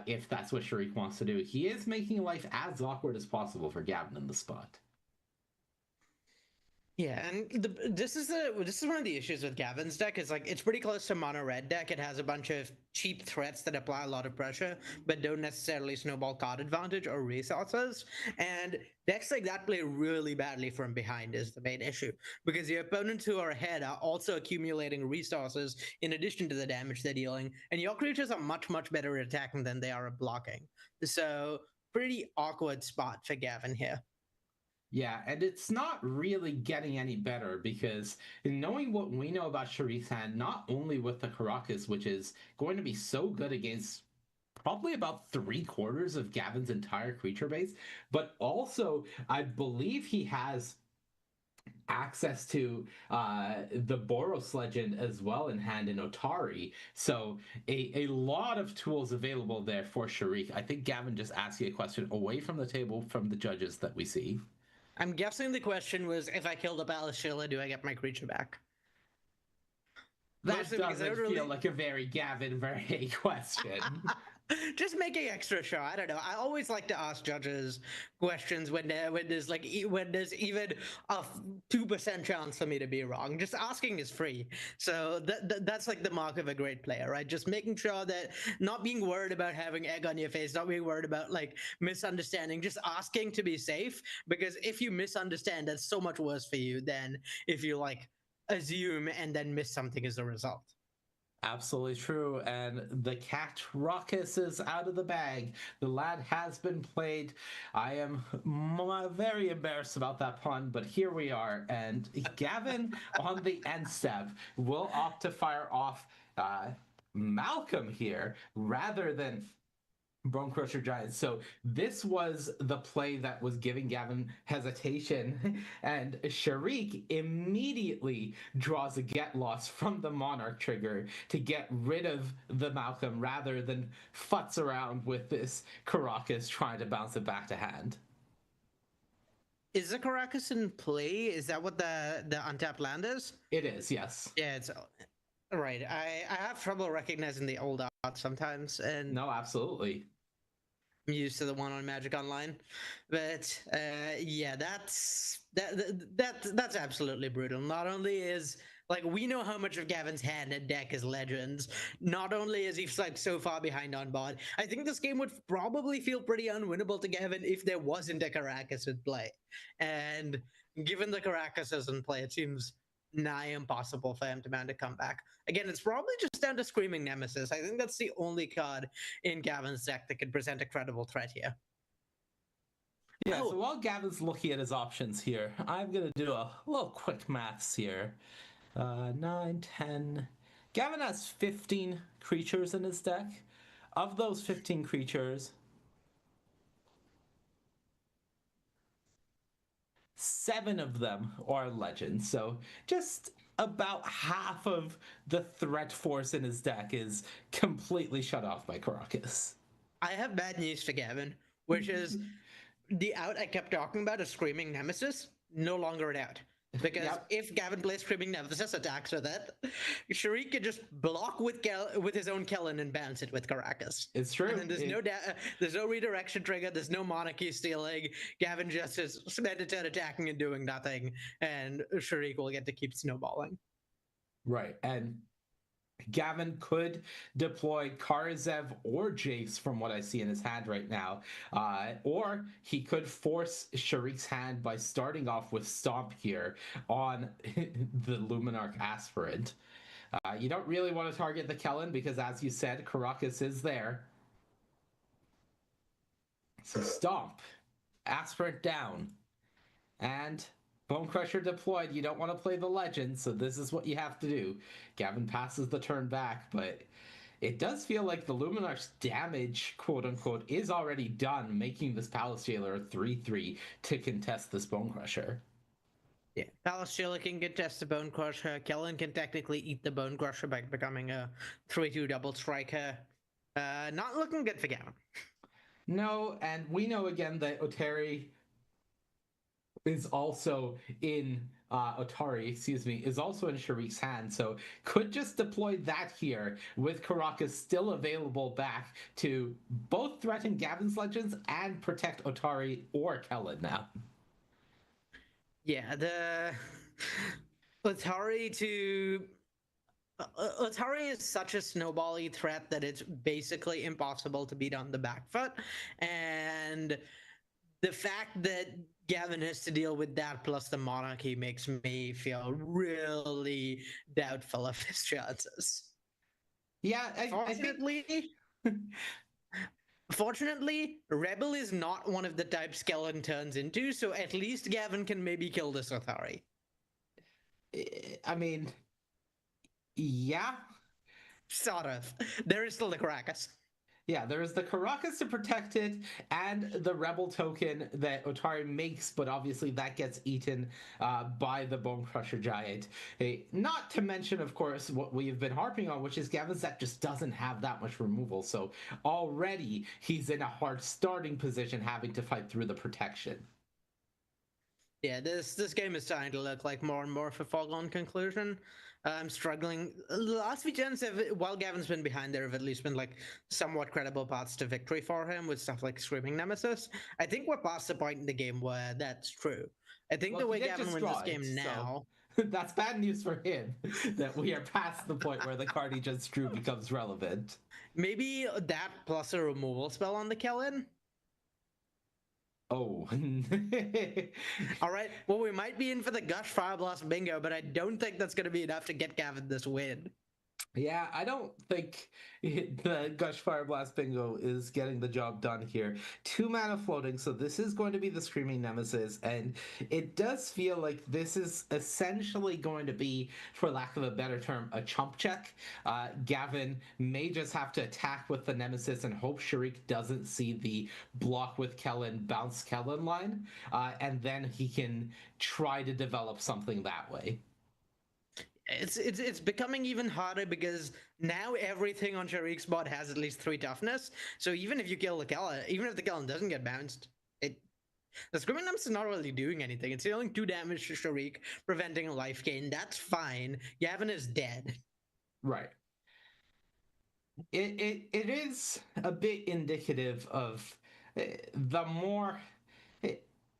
if that's what Sharik wants to do. He is making life as awkward as possible for Gavin in the spot. Yeah, and this is one of the issues with Gavin's deck. Is like it's pretty close to mono red deck. It has a bunch of cheap threats that apply a lot of pressure, but don't necessarily snowball card advantage or resources. And decks like that play really badly from behind is the main issue, because your opponents who are ahead are also accumulating resources in addition to the damage they're dealing, and your creatures are much better at attacking than they are at blocking. So pretty awkward spot for Gavin here. Yeah, and it's not really getting any better, because knowing what we know about Sharik's hand, not only with the Karakas, which is going to be so good against probably about 3/4 of Gavin's entire creature base, but also I believe he has access to the Boros Legend as well in hand in Otari. So a lot of tools available there for Sharik. I think Gavin just asked you a question away from the table from the judges that we see. I'm guessing the question was, if I kill the Palace Jailer, do I get my creature back? That doesn't feel like a very Gavin Verhey question. Just making extra sure. I don't know. I always like to ask judges questions when there's even a 2% chance for me to be wrong. Just asking is free. So that's like the mark of a great player, right? Just making sure that not being worried about having egg on your face, not being worried about like misunderstanding, just asking to be safe. Because if you misunderstand, that's so much worse for you than if you like assume and then miss something as a result. Absolutely true, and the cat Ruckus is out of the bag. The lad has been played. I am very embarrassed about that pun, but here we are, and Gavin on the end step will opt to fire off Malcolm here rather than Bone Crusher Giant. So this was the play that was giving Gavin hesitation, and Sharik immediately draws a get lost from the Monarch trigger to get rid of the Malcolm rather than futz around with this Karakas trying to bounce it back to hand. Is the Karakas in play? Is that what the untapped land is? It is, yes. Yeah, it's right. I have trouble recognizing the old art sometimes, and no, absolutely. I'm used to the one on Magic Online, but yeah, that's absolutely brutal. Not only is like we know how much of Gavin's hand and deck is Legends. Not only is he like so far behind on board, I think this game would probably feel pretty unwinnable to Gavin if there wasn't a Karakas in play. And given the Karakas is in play, it seems nigh impossible for him to mount a comeback. Again, it's probably just down to Screaming Nemesis. I think that's the only card in Gavin's deck that could present a credible threat here. Yeah, so while Gavin's looking at his options here, I'm going to do a little quick maths here. 9, 10. Gavin has 15 creatures in his deck. Of those 15 creatures, 7 of them are legends. So just about half of the threat force in his deck is completely shut off by Karakas. I have bad news for Gavin, which is the out I kept talking about, a Screaming Nemesis, no longer an out. Because if Gavin plays Screaming Nemesis, attacks with it, Sharik could just block with his own Kellen and bounce it with Karakas. It's true. And then there's no redirection trigger, there's no monarchy stealing. Gavin just is spend a turn attacking and doing nothing, and Sharik will get to keep snowballing. Right, and Gavin could deploy Karazev or Jace from what I see in his hand right now. Or he could force Sharik's hand by starting off with Stomp here on the Luminarch Aspirant. You don't really want to target the Kellen because, as you said, Karakas is there. So Stomp, Aspirant down, and Bone Crusher deployed. You don't want to play the legend, so this is what you have to do. Gavin passes the turn back, but it does feel like the Luminarch's damage, quote-unquote, is already done, making this Palace Jailer a 3-3 to contest this Bone Crusher. Yeah, Palace Jailer can contest the Bone Crusher. Kellen can technically eat the Bone Crusher by becoming a 3-2 double striker. Not looking good for Gavin. No, and we know again that Otari is also in is also in Sharik's hand, so could just deploy that here with Karakas still available back to both threaten Gavin's Legends and protect Otari or Kellen now. Yeah, the Otari is such a snowbally threat that it's basically impossible to beat on the back foot, and the fact that Gavin has to deal with that plus the monarchy makes me feel really doubtful of his chances. Yeah, Fortunately, Rebel is not one of the types Skellen turns into, so at least Gavin can maybe kill this Otari. I mean, yeah. Sort of. There is still the Karakas. Yeah, there is the Karakas to protect it, and the Rebel token that Otari makes, but obviously that gets eaten by the Bone Crusher Giant. Not to mention, of course, what we've been harping on, which is Gavin's deck just doesn't have that much removal, so already he's in a hard starting position having to fight through the protection. Yeah, this game is starting to look like more and more of a foregone conclusion. I'm struggling. The last few gens while Gavin's been behind, there have at least been like somewhat credible paths to victory for him with stuff like Screaming Nemesis. I think we're past the point in the game where that's true. I think the way Gavin wins this game now... That's bad news for him, that we are past the point where the card he just drew becomes relevant. Maybe that plus a removal spell on the Kellen? Oh. All right. Well, we might be in for the Gush Fire Blast bingo, but I don't think that's going to be enough to get Gavin this win. Yeah, I don't think the Gush Fire Blast Bingo is getting the job done here. 2 mana floating, so this is going to be the Screaming Nemesis, and it does feel like this is essentially going to be, for lack of a better term, a chump check. Gavin may just have to attack with the Nemesis and hope Sharik doesn't see the block with Kellen, bounce Kellen line, and then he can try to develop something that way. It's becoming even harder because now everything on Sharik's bot has at least 3 toughness. So even if you kill the Kellen, even if the Kellen doesn't get bounced, the Screaming Nemesis is not really doing anything. It's dealing 2 damage to Sharik, preventing a life gain. That's fine. Gavin is dead. Right. It is a bit indicative of the more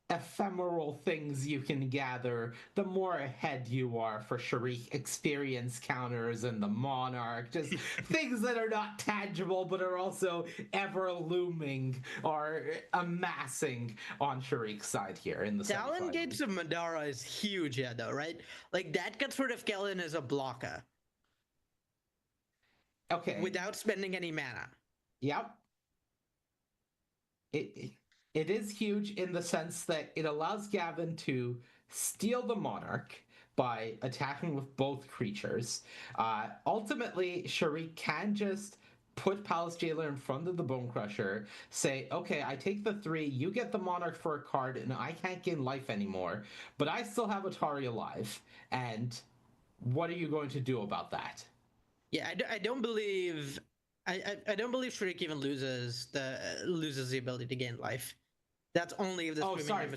ephemeral things you can gather, the more ahead you are for Sharik experience counters and the Monarch, just things that are not tangible but are also ever looming or amassing on Sharik's side here in the Talon semifinals. Gates of Madara is huge here though, right? Like that gets rid of Kellen as a blocker. Okay. Without spending any mana. Yep. It is huge in the sense that it allows Gavin to steal the Monarch by attacking with both creatures. Ultimately, Sharik can just put Palace Jailer in front of the Bone Crusher, say, okay, I take the 3, you get the Monarch for a card, and I can't gain life anymore, but I still have Atari alive, and what are you going to do about that? Yeah, I don't believe... I don't believe Sharik even loses the ability to gain life. That's only if the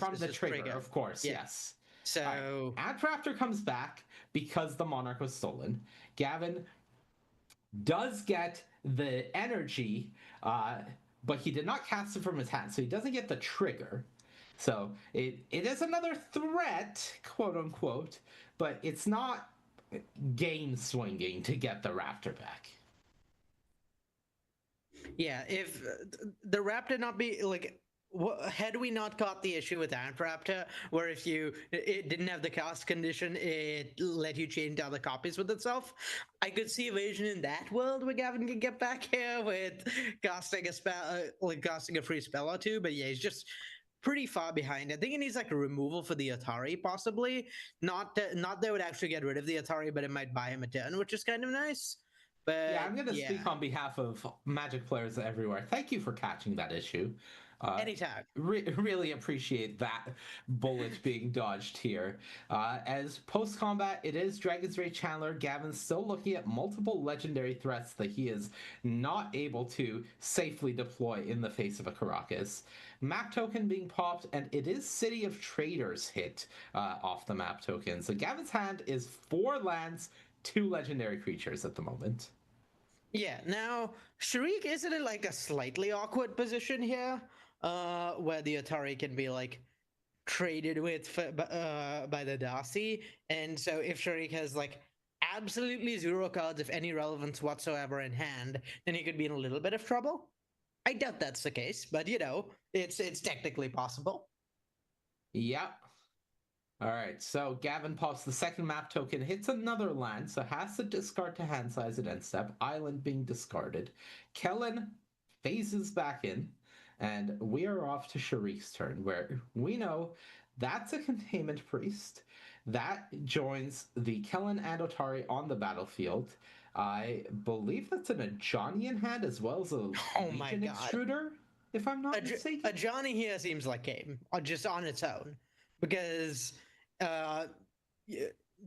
from the trigger, of course, yes. So Antraptor comes back because the Monarch was stolen. Gavin does get the energy, but he did not cast it from his hand, so he doesn't get the trigger. So it is another threat, quote unquote, but it's not game swinging to get the Raptor back. Yeah, if the Raptor not be like, had we not caught the issue with Antraptor, where if it didn't have the cast condition, it let you change other copies with itself, I could see evasion in that world where Gavin could get back here with casting a spell, casting a free spell or 2. But yeah, he's just pretty far behind. I think he needs like a removal for the Atari, possibly. Not that would actually get rid of the Atari, but it might buy him a turn, which is kind of nice. But yeah, I'm going to speak on behalf of Magic players everywhere. Thank you for catching that issue. Anytime. Really appreciate that bullet being dodged here. As post-combat, it is Dragon's Rage Chandler. Gavin's still looking at multiple legendary threats that he is not able to safely deploy in the face of a Karakas. Map token being popped, and it is City of Traders hit off the map token. So Gavin's hand is 4 lands, 2 legendary creatures at the moment. Yeah, now, Sharik is in like a slightly awkward position here, where the Atari can be like traded with by the Darcy, and so if Sharik has like absolutely 0 cards of any relevance whatsoever in hand, then he could be in a little bit of trouble. I doubt that's the case, but it's technically possible. Yep. All right, so Gavin pops the second map token, hits another land, so has to discard to hand size at end step, island being discarded. Kellen phases back in, and we are off to Sharik's turn, where we know that's a Containment Priest. That joins the Kellen and Otari on the battlefield. I believe that's an Ajani hand as well as a Legion Extruder, if I'm not mistaken. Ajani here seems like game, just on its own. Because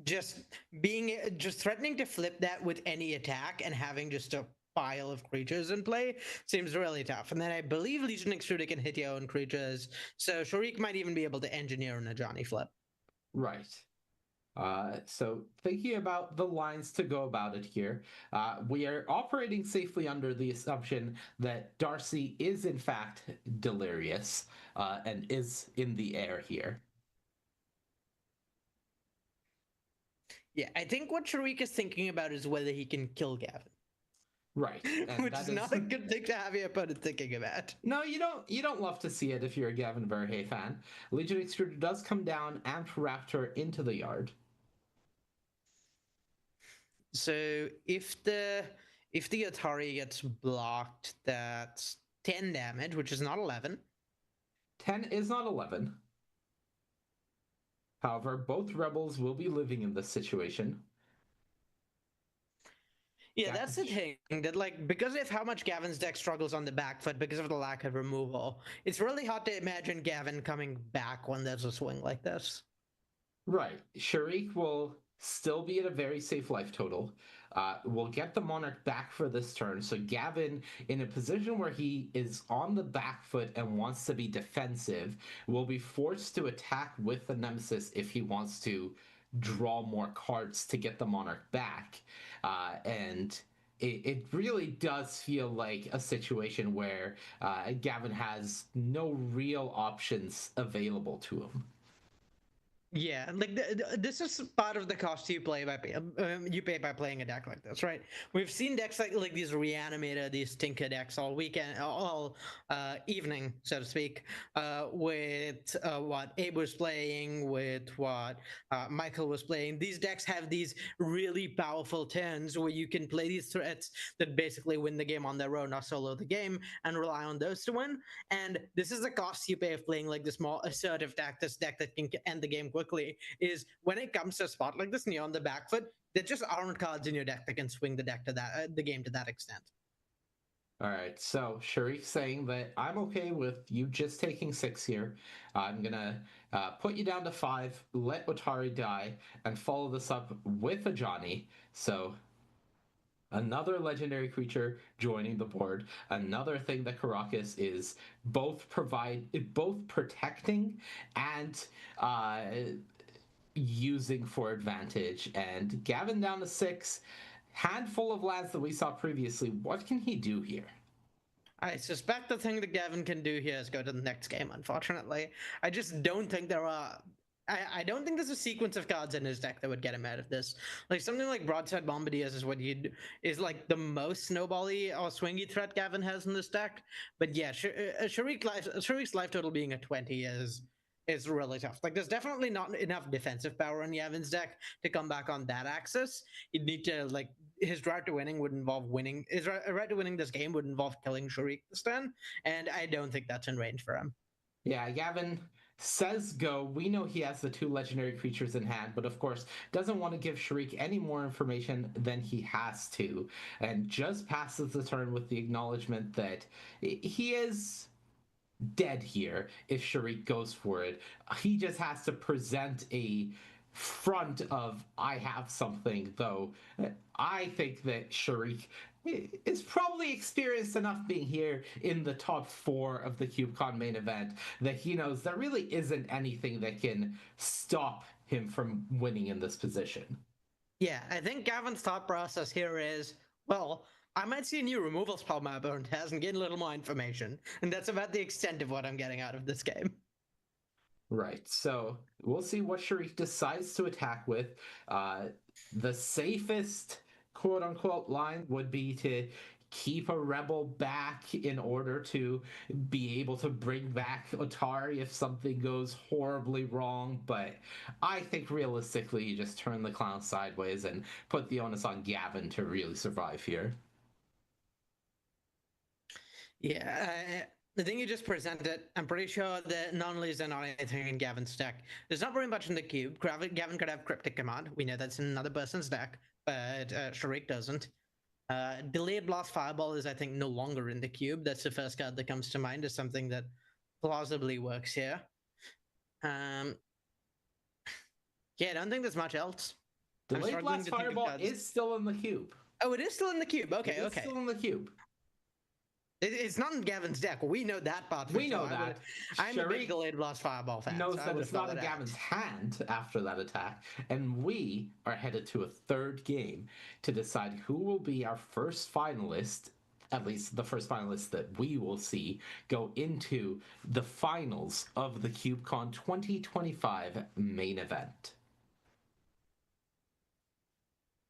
just threatening to flip that with any attack and having just a pile of creatures in play seems really tough. And then I believe Legion Extruder can hit your own creatures, so Sharik might even be able to engineer an Ajani flip. Right. So thinking about the lines to go about it here, we are operating safely under the assumption that Darcy is in fact delirious and is in the air here. Yeah, I think what Sharik is thinking about is whether he can kill Gavin. Right. Which is not a good thing to have your opponent thinking about. No, you don't love to see it if you're a Gavin Verhey fan. Legion Extruder does come down and Raptor into the yard. So if the Atari gets blocked, that's 10 damage, which is not 11. 10 is not 11. However, both rebels will be living in this situation. Yeah, that's the thing. That like because of how much Gavin's deck struggles on the back foot because of the lack of removal, it's really hard to imagine Gavin coming back when there's a swing like this. Right. Sharik will still be at a very safe life total. Will get the Monarch back for this turn. So Gavin, in a position where he is on the back foot and wants to be defensive, will be forced to attack with the Nemesis if he wants to draw more cards to get the Monarch back. And it really does feel like a situation where Gavin has no real options available to him. Yeah, like this is part of the cost you pay by playing a deck like this, right? We've seen decks like these Reanimator, these Tinker decks all weekend, all evening, so to speak, with what Abe was playing, with what Michael was playing. These decks have these really powerful turns where you can play these threats that basically win the game on their own or solo the game and rely on those to win. And this is the cost you pay of playing like this more assertive deck, this deck that can end the game quickly, is when it comes to a spot like this and you're on the back foot, there just aren't cards in your deck that can swing the deck to that the game to that extent. All right, so Sharif saying that I'm okay with you just taking 6 here. I'm gonna put you down to 5, let Otari die, and follow this up with a Johnny. So another legendary creature joining the board. Another thing that Karakas is both protecting and using for advantage. And Gavin down to 6. Handful of lands that we saw previously. What can he do here? I suspect the thing that Gavin can do here is go to the next game, unfortunately. I just don't think there are... I don't think there's a sequence of cards in his deck that would get him out of this. Like something like Broadside Bombardiers is like the most snowbally or swingy threat Gavin has in this deck. But yeah, Sharik's life total being a 20 is really tough. Like there's definitely not enough defensive power in Gavin's deck to come back on that axis. You'd need to like his route to winning would involve winning. His route to winning this game would involve killing Sharik this turn, and I don't think that's in range for him. Yeah, Gavin says go. We know he has the 2 legendary creatures in hand, but of course doesn't want to give Sharik any more information than he has to, and just passes the turn with the acknowledgement that he is dead here if Sharik goes for it. He just has to present a front of I have something, though I think that Sharik is probably experienced enough being here in the top 4 of the CubeCon main event that he knows there really isn't anything that can stop him from winning in this position. Yeah, I think Gavin's thought process here is, well, I might see a new removal spell my opponent has and get a little more information, and that's about the extent of what I'm getting out of this game. Right, so we'll see what Sharik decides to attack with. The safest quote-unquote line would be to keep a rebel back in order to be able to bring back Otari if something goes horribly wrong, but I think realistically you just turn the clown sideways and put the onus on Gavin to really survive here. Yeah, the thing you just presented, I'm pretty sure that not only is there not anything in Gavin's deck, there's not very much in the cube. Gavin could have Cryptic Command. We know that's in another person's deck, but Sharik doesn't. Delayed Blast Fireball is, I think, no longer in the cube. That's the first card that comes to mind as something that plausibly works here. Yeah, I don't think there's much else. Delayed Blast Fireball is still in the cube. Oh, it is still in the cube. Okay, It's still in the cube. It's not in Gavin's deck. We know that part. We know that. I'm a big Delayed Blast Fireball fan. Knows so that it's not in Gavin's hand after that attack, and we are headed to a 3rd game to decide who will be our first finalist, at least the first finalist that we will see go into the finals of the CubeCon 2025 main event.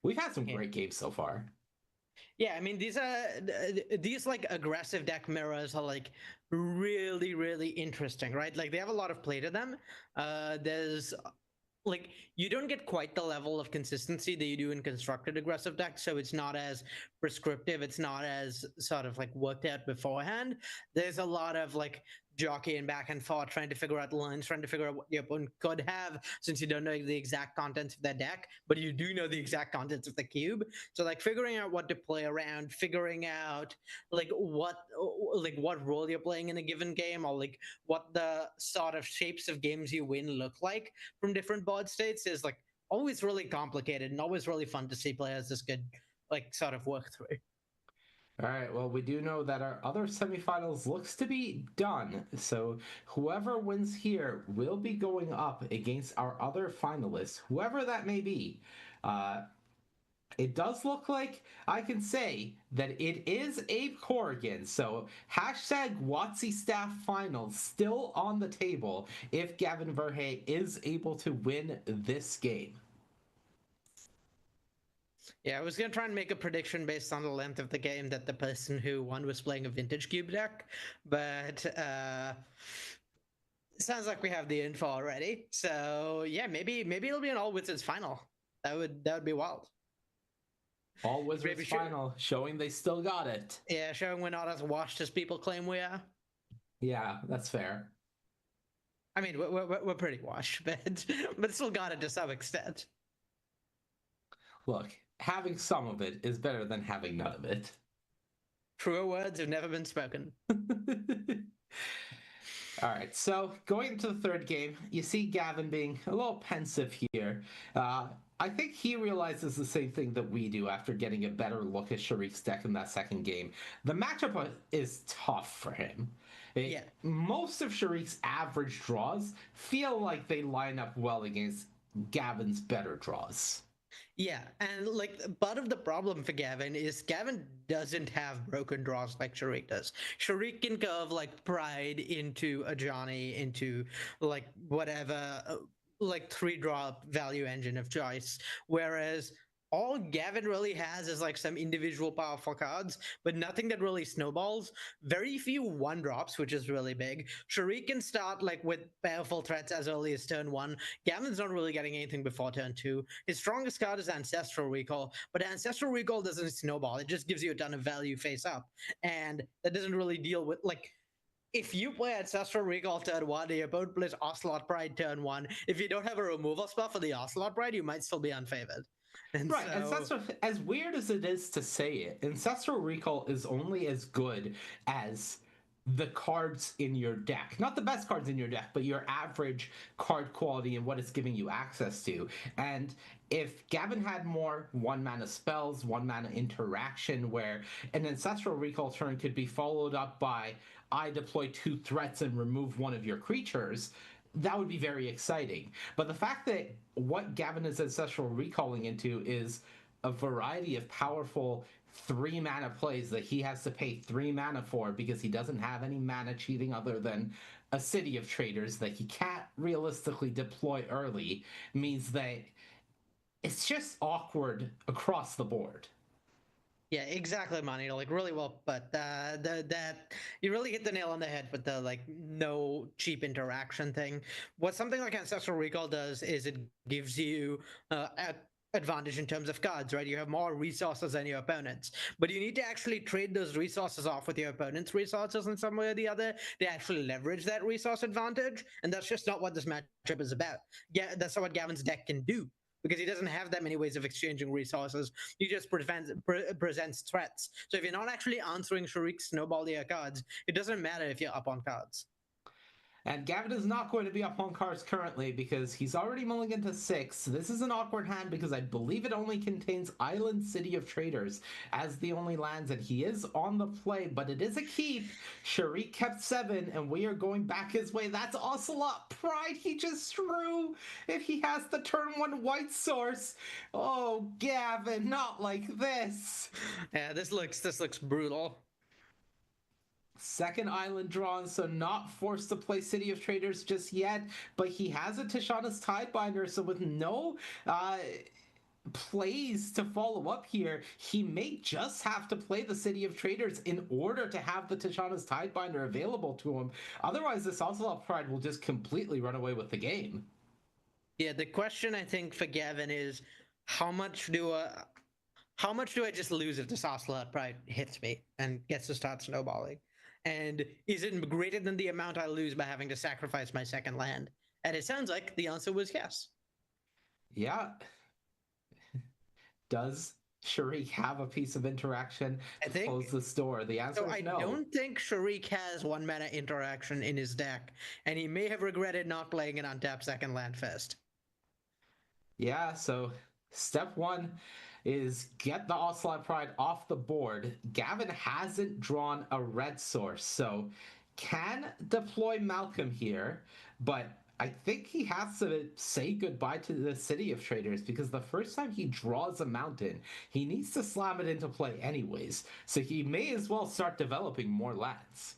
We've had some great games so far. Yeah, I mean these like aggressive deck mirrors are like really, really interesting, right? Like they have a lot of play to them. There's like you don't get quite the level of consistency that you do in constructed aggressive decks, so it's not as prescriptive, it's not as sort of like worked out beforehand. There's a lot of like jockeying back and forth, trying to figure out lines, trying to figure out what the opponent could have, since you don't know the exact contents of their deck, but you do know the exact contents of the cube. So like figuring out what to play around, figuring out like what role you're playing in a given game, or like what the sort of shapes of games you win look like from different board states is like always really complicated and always really fun to see players just could like sort of work through. All right, well, we do know that our other semifinals looks to be done. So whoever wins here will be going up against our other finalists, whoever that may be. It does look like I can say that it is Abe Corrigan. So hashtag WotC Staff Finals still on the table if Gavin Verhey is able to win this game. Yeah, I was going to try and make a prediction based on the length of the game that the person who won was playing a vintage cube deck, but sounds like we have the info already. So yeah, maybe it'll be an All Wizards final. That would be wild. All Wizards final, showing they still got it. Yeah, showing we're not as washed as people claim we are. Yeah, that's fair. I mean, we're pretty washed, but still got it to some extent. Look, having some of it is better than having none of it. Truer words have never been spoken. All right, so going into the third game, you see Gavin being a little pensive here. I think he realizes the same thing that we do after getting a better look at Sharik's deck in that second game. The matchup is tough for him. Most of Sharik's average draws feel like they line up well against Gavin's better draws. Yeah, and like part of the problem for Gavin is Gavin doesn't have broken draws like Sharik does. Sharik can curve like Pride into a Johnny, into like whatever, like 3-drop value engine of choice, whereas all Gavin really has is like some individual powerful cards, but nothing that really snowballs. Very few 1-drops, which is really big. Sharik can start like with powerful threats as early as turn 1. Gavin's not really getting anything before turn 2. His strongest card is Ancestral Recall, but Ancestral Recall doesn't snowball. It just gives you a ton of value face up, and that doesn't really deal with like. If you play Ancestral Recall turn 1, your opponent plays Ocelot Pride turn 1. If you don't have a removal spell for the Ocelot Pride, you might still be unfavored. And right, so... Ancestral, as weird as it is to say it, Ancestral Recall is only as good as the cards in your deck. Not the best cards in your deck, but your average card quality and what it's giving you access to. And if Gavin had more 1-mana spells, 1-mana interaction, where an Ancestral Recall turn could be followed up by I deploy 2 threats and remove one of your creatures, that would be very exciting. But the fact that what Gavin is Ancestral Recalling into is a variety of powerful 3-mana plays that he has to pay 3 mana for because he doesn't have any mana cheating other than a City of Traders that he can't realistically deploy early, means that it's just awkward across the board. Yeah, exactly, Manny. Like really well, but that you really hit the nail on the head with the like no cheap interaction thing. What something like Ancestral Recall does is it gives you advantage in terms of cards, right? You have more resources than your opponents, but you need to actually trade those resources off with your opponent's resources in some way or the other. They actually leverage that resource advantage, and that's just not what this matchup is about. Yeah, that's not what Gavin's deck can do, because he doesn't have that many ways of exchanging resources. He just presents threats. So if you're not actually answering Sharik's snowball your cards, it doesn't matter if you're up on cards. And Gavin is not going to be up on cards currently because he's already mulliganed to 6. This is an awkward hand because I believe it only contains Island City of Traders as the only lands, and he is on the play, but it is a keep. Sharik kept 7, and we are going back his way. That's Ocelot Pride he just threw. If he has the turn 1 white source. Oh, Gavin, not like this. Yeah, this looks brutal. Second island drawn, so not forced to play City of Traders just yet, but he has a Tishana's Tidebinder, so with no plays to follow up here, he may just have to play the City of Traders in order to have the Tishana's Tidebinder available to him. Otherwise, this Ocelot Pride will just completely run away with the game. Yeah, the question I think for Gavin is how much do I just lose if this Ocelot Pride hits me and gets to start snowballing? And is it greater than the amount I lose by having to sacrifice my second land? And it sounds like the answer was yes. Yeah. Does Sharik have a piece of interaction to close this door? The answer is no. I don't think Sharik has 1 mana interaction in his deck, and he may have regretted not playing an untapped second land first. Yeah, so step 1 is get the Ocelot Pride off the board. Gavin hasn't drawn a red source, so can deploy Malcolm here, but I think he has to say goodbye to the City of Traders, because the first time he draws a mountain, he needs to slam it into play anyways, so he may as well start developing more lands.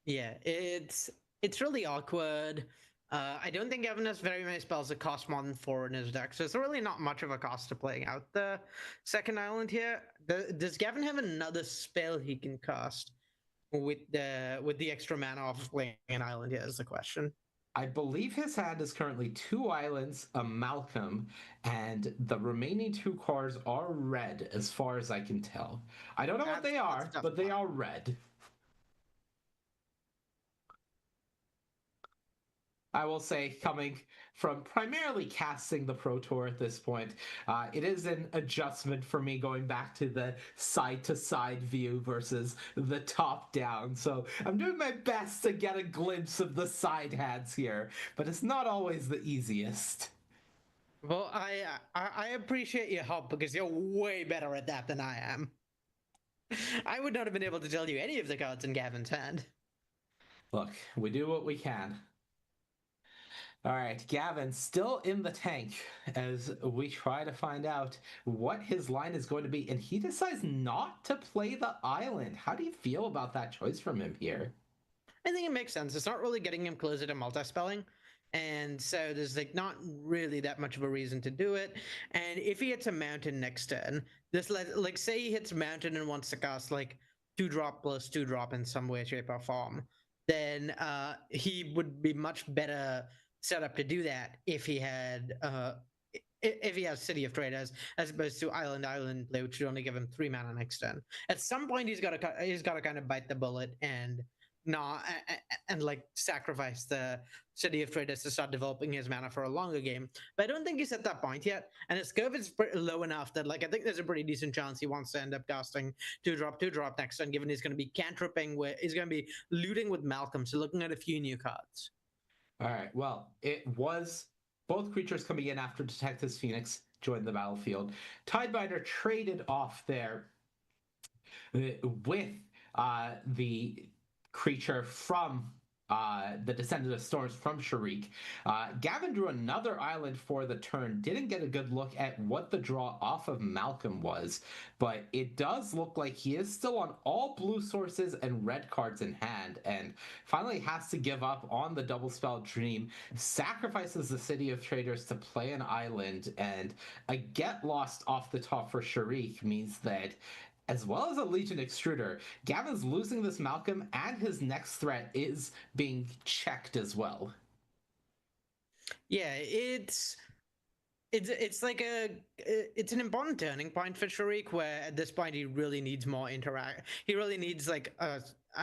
Yeah, it's really awkward. I don't think Gavin has very many spells that cost more than 4 in his deck, so it's really not much of a cost to playing out the second island here. Does Gavin have another spell he can cast with the extra mana off playing an island here is the question. I believe his hand is currently 2 islands, a Malcolm, and the remaining 2 cards are red as far as I can tell. I don't know what they are, but they are red. I will say, coming from primarily casting the Pro Tour at this point, it is an adjustment for me going back to the side-to-side view versus the top-down. So I'm doing my best to get a glimpse of the side hands here, but it's not always the easiest. Well, I appreciate your help because you're way better at that than I am. I would not have been able to tell you any of the cards in Gavin's hand. Look, we do what we can. All right, Gavin still in the tank as we try to find out what his line is going to be, and he decides not to play the island. How do you feel about that choice from him here? I think it makes sense. It's not really getting him closer to multi-spelling, and so there's like not really that much of a reason to do it. And if he hits a mountain next turn, like say he hits mountain and wants to cast like 2-drop plus 2-drop in some way, shape, or form, then he would be much better set up to do that if he had City of Traders as opposed to Island play, which would only give him 3 mana next turn. At some point, he's got to kind of bite the bullet and like sacrifice the City of Traders to start developing his mana for a longer game. But I don't think he's at that point yet, and his curve is low enough that like I think there's a pretty decent chance he wants to end up casting 2-drop next turn, given he's going to be cantripping he's going to be looting with Malcolm, so looking at a few new cards. All right, well, it was both creatures coming in after Detective's Phoenix joined the battlefield. Tidebinder traded off there with the creature from the Descendant of Storms from Sharik. Gavin drew another island for the turn. Didn't get a good look at what the draw off of Malcolm was, but it does look like he is still on all blue sources and red cards in hand, and finally has to give up on the double spell Dream, sacrifices the City of Traders to play an island, and a get lost off the top for Sharik means that as well as a Legion Extruder, Gavin's losing this Malcolm, and his next threat is being checked as well. Yeah, it's like it's an important turning point for Sharik, where at this point he really needs more interact. He really needs like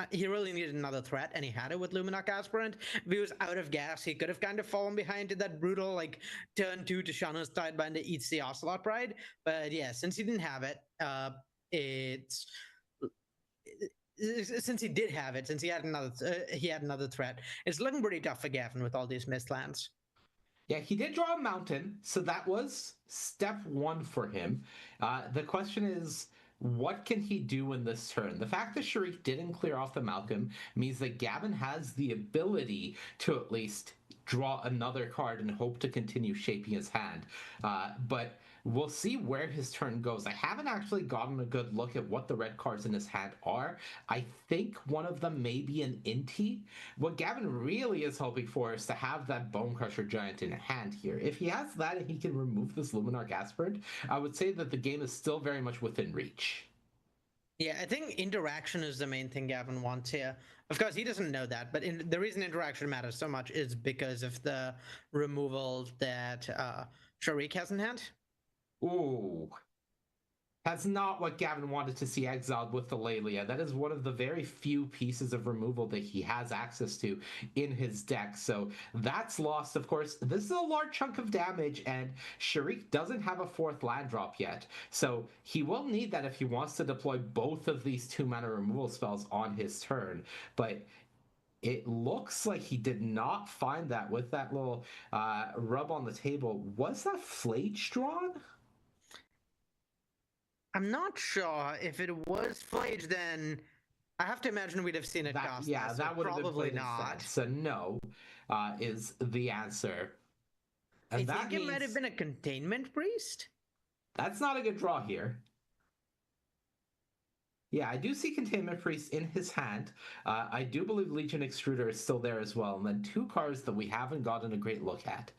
he really needed another threat, and he had it with Luminarch Aspirant. If he was out of gas, he could have kind of fallen behind to that brutal like turn 2 Tishana's Tidebinder eats the Ocelot Pride. But yeah, since he didn't have it, since he did have it, since he had another threat, it's looking pretty tough for Gavin with all these missed lands. Yeah, he did draw a mountain, so that was step 1 for him. The question is, what can he do in this turn? The fact that Sharik didn't clear off the Malcolm means that Gavin has the ability to at least draw another card and hope to continue shaping his hand. But we'll see where his turn goes. I haven't actually gotten a good look at what the red cards in his hand are. I think one of them may be an Inti. What Gavin really is hoping for is to have that Bonecrusher Giant in hand here. If he has that and he can remove this Luminarch Aspirant, I would say that the game is still very much within reach. Yeah, I think interaction is the main thing Gavin wants here. Of course, he doesn't know that, but the reason interaction matters so much is because of the removal that Sharik has in hand. Ooh. That's not what Gavin wanted to see exiled with the Lelia. That is one of the very few pieces of removal that he has access to in his deck. So that's lost, of course. This is a large chunk of damage, and Sharik doesn't have a 4th land drop yet. So he will need that if he wants to deploy both of these 2-mana removal spells on his turn. But it looks like he did not find that with that little rub on the table. Was that Flage drawn? I'm not sure. If it was Flage, then I have to imagine we'd have seen it cost. Yeah, that would have been probably played not. instead. So no is the answer. And I that think it might have been a Containment Priest. That's not a good draw here. Yeah, I do see Containment Priest in his hand. I do believe Legion Extruder is still there as well. And then 2 cards that we haven't gotten a great look at.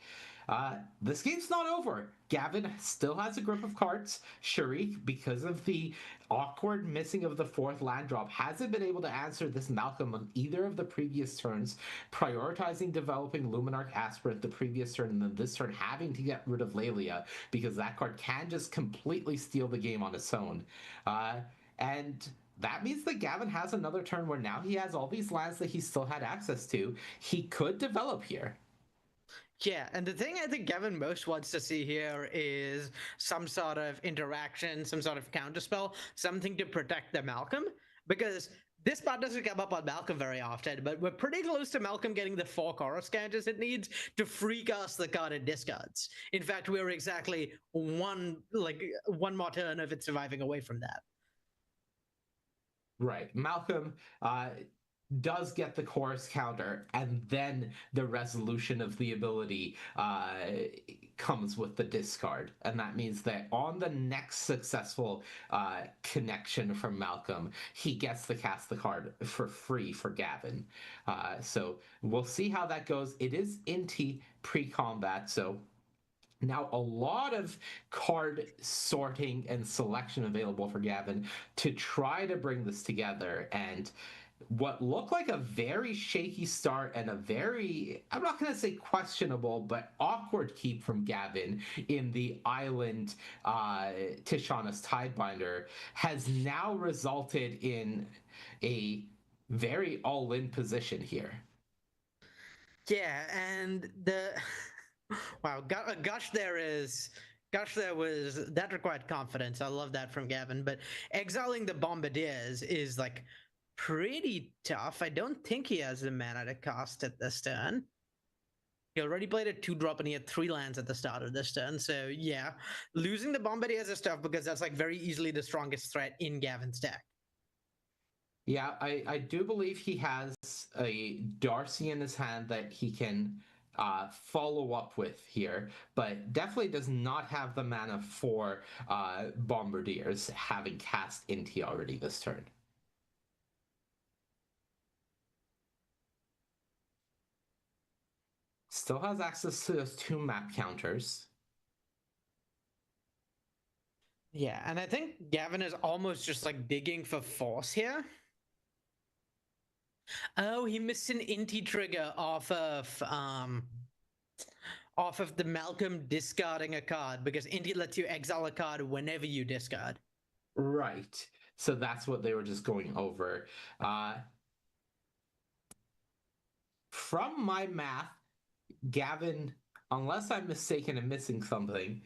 This game's not over. Gavin still has a grip of cards. Sharik, because of the awkward missing of the 4th land drop, hasn't been able to answer this Malcolm on either of the previous turns, prioritizing developing Luminarch Aspirant the previous turn, and then this turn having to get rid of Lelia, because that card can just completely steal the game on its own. And that means that Gavin has another turn where now he has all these lands that he still had access to. He could develop here. Yeah, and the thing I think Gavin most wants to see here is some sort of interaction, some sort of counterspell, something to protect the Malcolm, because this part doesn't come up on Malcolm very often, but we're pretty close to Malcolm getting the 4 Chorus Cantos it needs to free cast the card it discards. In fact, we're exactly one more turn of it surviving away from that. Right. Malcolm does get the chorus counter, and then the resolution of the ability comes with the discard. And that means that on the next successful connection from Malcolm, he gets to cast the card for free for Gavin. So we'll see how that goes. It is Inti pre-combat, so now a lot of card sorting and selection available for Gavin to try to bring this together. And what looked like a very shaky start and a very, I'm not going to say questionable, but awkward keep from Gavin in the Island Tishana's Tidebinder has now resulted in a very all-in position here. Yeah, and the wow, Gush there was that required confidence. I love that from Gavin, but exiling the Bombardiers is like pretty tough. I don't think he has the mana to cast it this turn. He already played a 2-drop and he had 3 lands at the start of this turn. So yeah, losing the Bombardiers is tough because that's like very easily the strongest threat in Gavin's deck. Yeah, I do believe he has a Darcy in his hand that he can follow up with here, but definitely does not have the mana for Bombardiers, having cast Inti already this turn. Still has access to those 2 map counters. Yeah, and I think Gavin is almost just like digging for force here. Oh, he missed an Inti trigger off of the Malcolm discarding a card, because Inti lets you exile a card whenever you discard. Right. So that's what they were just going over. From my math, Gavin, unless I'm mistaken and missing something,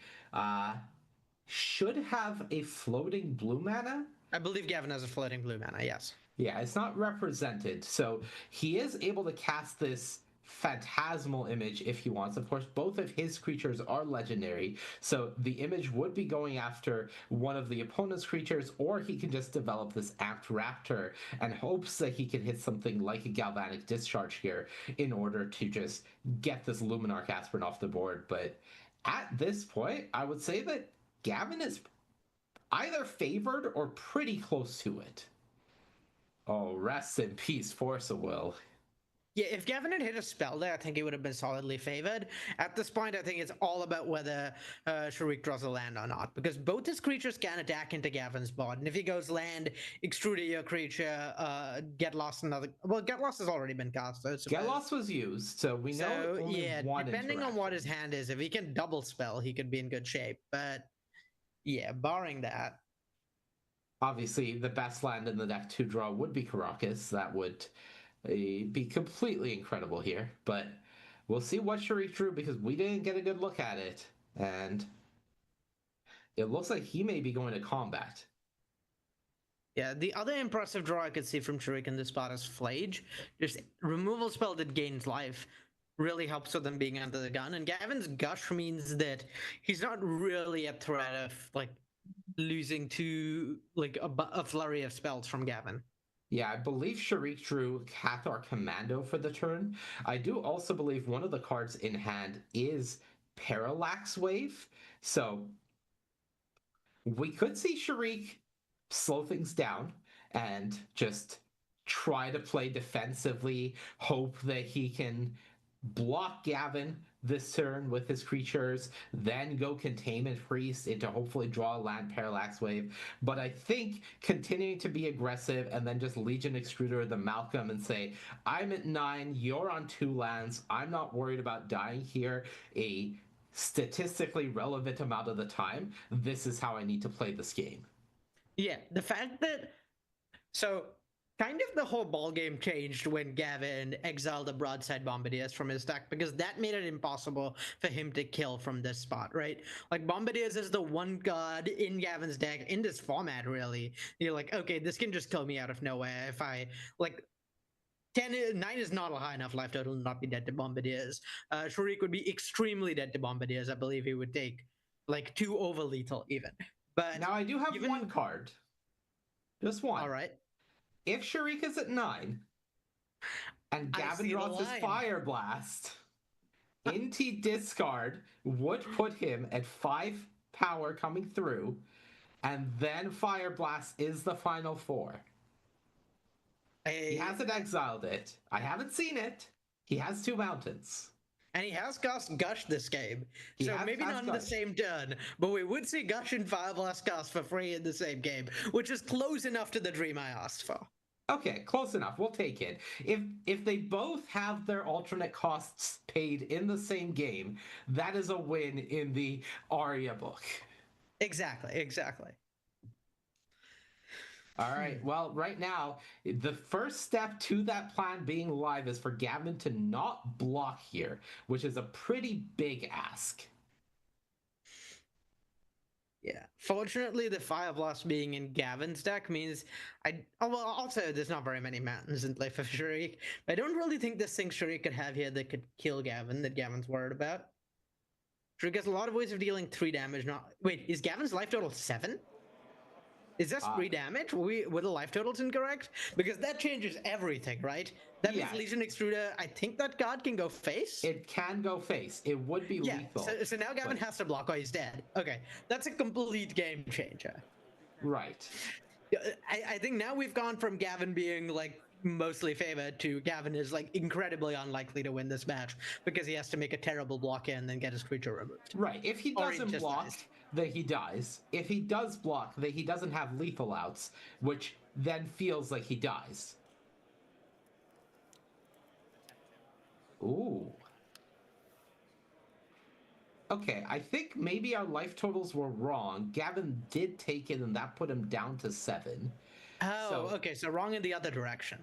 should have a floating blue mana. I believe Gavin has a floating blue mana, yes. Yeah, it's not represented. So he is able to cast this phantasmal image if he wants. Of course, both of his creatures are legendary, so the image would be going after one of the opponent's creatures, or he can just develop this Apt Raptor and hopes that he can hit something like a Galvanic Discharge here in order to just get this Luminarch Aspirant off the board. But at this point, I would say that Gavin is either favored or pretty close to it. Oh, rest in peace, Force of Will. Yeah, if Gavin had hit a spell there, I think he would have been solidly favored. At this point, I think it's all about whether Sharik draws a land or not, because both his creatures can attack into Gavin's board, and if he goes land, extrude your creature, get lost another. Well, get lost has already been cast. So Get Lost was used, so we know only yeah, one depending on what his hand is, if he can double spell, he could be in good shape. But yeah, barring that, obviously the best land in the deck to draw would be Karakas. That would be completely incredible here, but we'll see what Sharik drew because we didn't get a good look at it, and it looks like he may be going to combat. yeah, the other impressive draw I could see from Sharik in this spot is Flage. Just removal spell that gains life really helps with them being under the gun, and Gavin's Gush means that he's not really a threat of like losing to like a flurry of spells from Gavin. Yeah, I believe Sharik drew Cathar Commando for the turn. I do also believe one of the cards in hand is Parallax Wave. So we could see Sharik slow things down and just try to play defensively, hope that he can block Gavin this turn with his creatures, then go Containment Priest into hopefully draw a land Parallax Wave. But I think continuing to be aggressive and then just Legion Extruder the Malcolm and say, I'm at 9, you're on 2 lands, I'm not worried about dying here a statistically relevant amount of the time. This is how I need to play this game. Yeah, the fact that so kind of the whole ball game changed when Gavin exiled the Broadside Bombardiers from his deck, because that made it impossible for him to kill from this spot, right? Like, Bombardiers is the one god in Gavin's deck in this format, really. You're like, okay, this can just kill me out of nowhere if I like 9 is not a high enough life total to not be dead to Bombardiers. Sharik would be extremely dead to Bombardiers. I believe he would take like 2 over lethal even. But now I do have one card. Just one. All right. If Sharik is at 9 and Gavin draws his Fire Blast, Inti discard would put him at 5 power coming through, and then Fire Blast is the final 4. He hasn't exiled it. I haven't seen it. He has 2 mountains. And he has cast Gush this game. So maybe not in the same turn, but we would see Gush and Fire Blast cast for free in the same game, which is close enough to the dream I asked for. Okay, close enough. We'll take it. If they both have their alternate costs paid in the same game, that is a win in the Arya book. Exactly. All right. Well, right now, the first step to that plan being live is for Gavin to not block here, which is a pretty big ask. Yeah. Fortunately, the Fire Blast being in Gavin's deck means also there's not very many mountains in play for Sharik. I don't really think there's things Sharik could have here that could kill Gavin that Gavin's worried about. Sharik has a lot of ways of dealing 3 damage. Wait, is Gavin's life total 7? Is this 3 damage? Were the life totals incorrect? Because that changes everything, right? That means Legion Extruder, I think that card can go face? It can go face. It would be lethal. So now Gavin has to block or he's dead. Okay, that's a complete game changer. Right. I think now we've gone from Gavin being like mostly favored to Gavin is like incredibly unlikely to win this match because he has to make a terrible block in and then get his creature removed. Right. If he doesn't block, then he dies. If he does block, then he doesn't have lethal outs, which then feels like he dies. Ooh. Okay, I think maybe our life totals were wrong. Gavin did take it, and that put him down to 7. Oh, okay, so wrong in the other direction.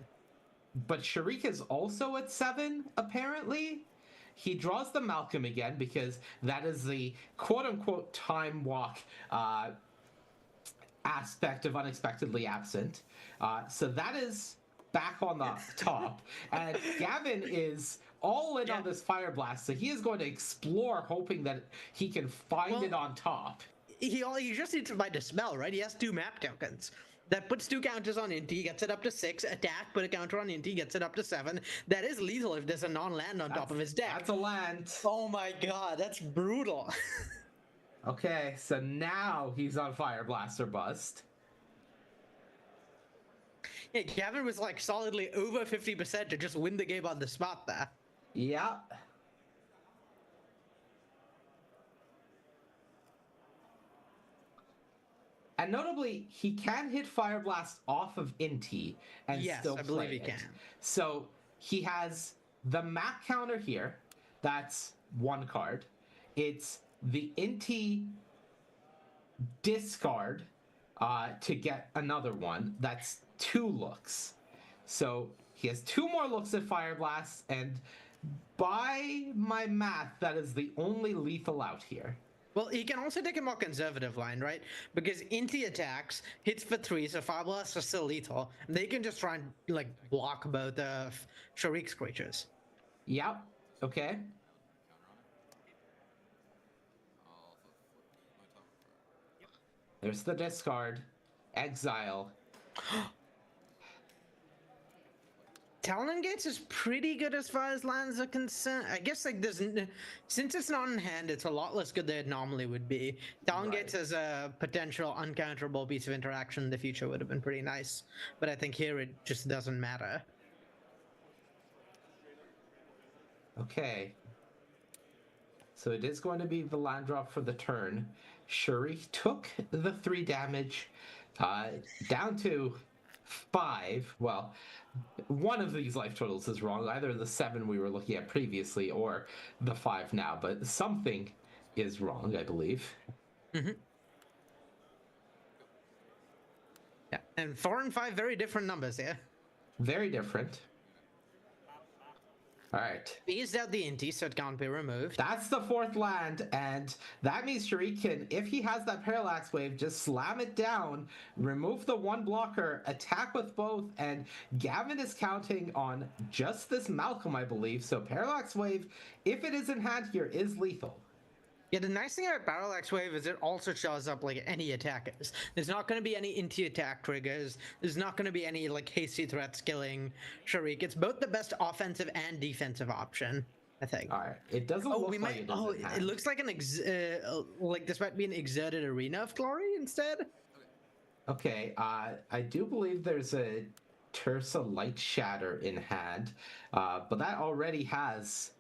But Sharik is also at 7, apparently. He draws the Malcolm again because that is the quote-unquote time walk aspect of Unexpectedly Absent. So that is back on the top. And Gavin is all in on this Fire Blast, so he is going to explore, hoping that he can find it on top. He just needs to buy Dispel, right? He has 2 map tokens. That puts 2 counters on Inti, gets it up to 6. Attack, put a counter on Inti, gets it up to 7. That is lethal if there's a non-land on top of his deck. That's a land. Oh my god, that's brutal. Okay, so now he's on Fire Blast or Bust. Yeah, Gavin was like solidly over 50% to just win the game on the spot there. Yeah. And notably, he can hit Fire Blast off of Inti and Yes, still I believe play he it. can. So he has the map counter here. That's one card. It's the Inti discard to get another one. That's 2 looks. So he has 2 more looks at Fire Blast, and by my math, that is the only lethal out here. Well, he can also take a more conservative line, right? Because Inti attacks, hits for 3, so Fire Blasts are still lethal. And they can just try and, like, block both of Shariq's creatures. Yep. Okay. There's the discard. Exile. Talon Gates is pretty good as far as lands are concerned. I guess like since it's not in hand, it's a lot less good than it normally would be. Talon Gates as a potential uncounterable piece of interaction in the future would have been pretty nice, but I think here it just doesn't matter. Okay. So it is going to be the land drop for the turn. Shariq took the 3 damage down to 5. Well, one of these life totals is wrong. Either the 7 we were looking at previously or the 5 now, but something is wrong, I believe. Mm-hmm. Yeah, and 4 and 5, very different numbers here. Very different. All right. Phased out the Inti, so it can't be removed. That's the 4th land, and that means Shariq can, if he has that Parallax Wave, just slam it down, remove the 1 blocker, attack with both, and Gavin is counting on just this Malcolm, I believe, so Parallax Wave, if it is in hand here, is lethal. Yeah, the nice thing about Parallax Wave is it also shows up like any attackers. There's not going to be any Inti attack triggers. There's not going to be any like hasty threats killing Shariq. It's both the best offensive and defensive option, I think. All right, it doesn't look like it is in it hand. looks like like this might be an exerted arena of glory instead. Okay, I do believe there's a Tersa Light Shatter in hand, but that already has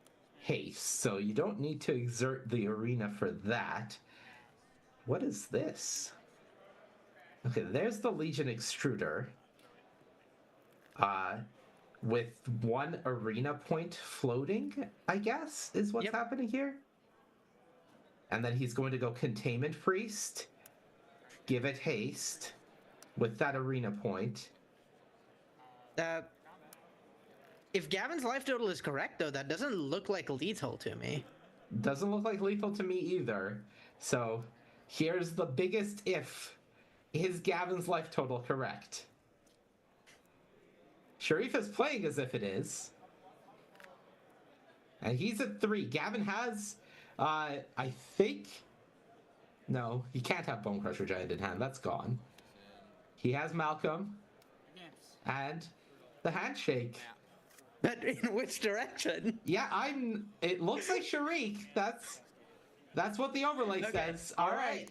haste, so you don't need to exert the arena for that. What is this? Okay, there's the Legion Extruder. With 1 arena point floating, I guess, is what's happening here. And then he's going to go Containment Priest, give it haste with that arena point. If Gavin's life total is correct, though, that doesn't look like lethal to me. Doesn't look like lethal to me either. So here's the biggest if. Is Gavin's life total correct? Sharif is playing as if it is. And he's at 3. Gavin has, I think... No, he can't have Bone Crusher Giant in hand. That's gone. He has Malcolm. And the Handshake. But in which direction? Yeah, it looks like Shariq. That's what the overlay says. All right.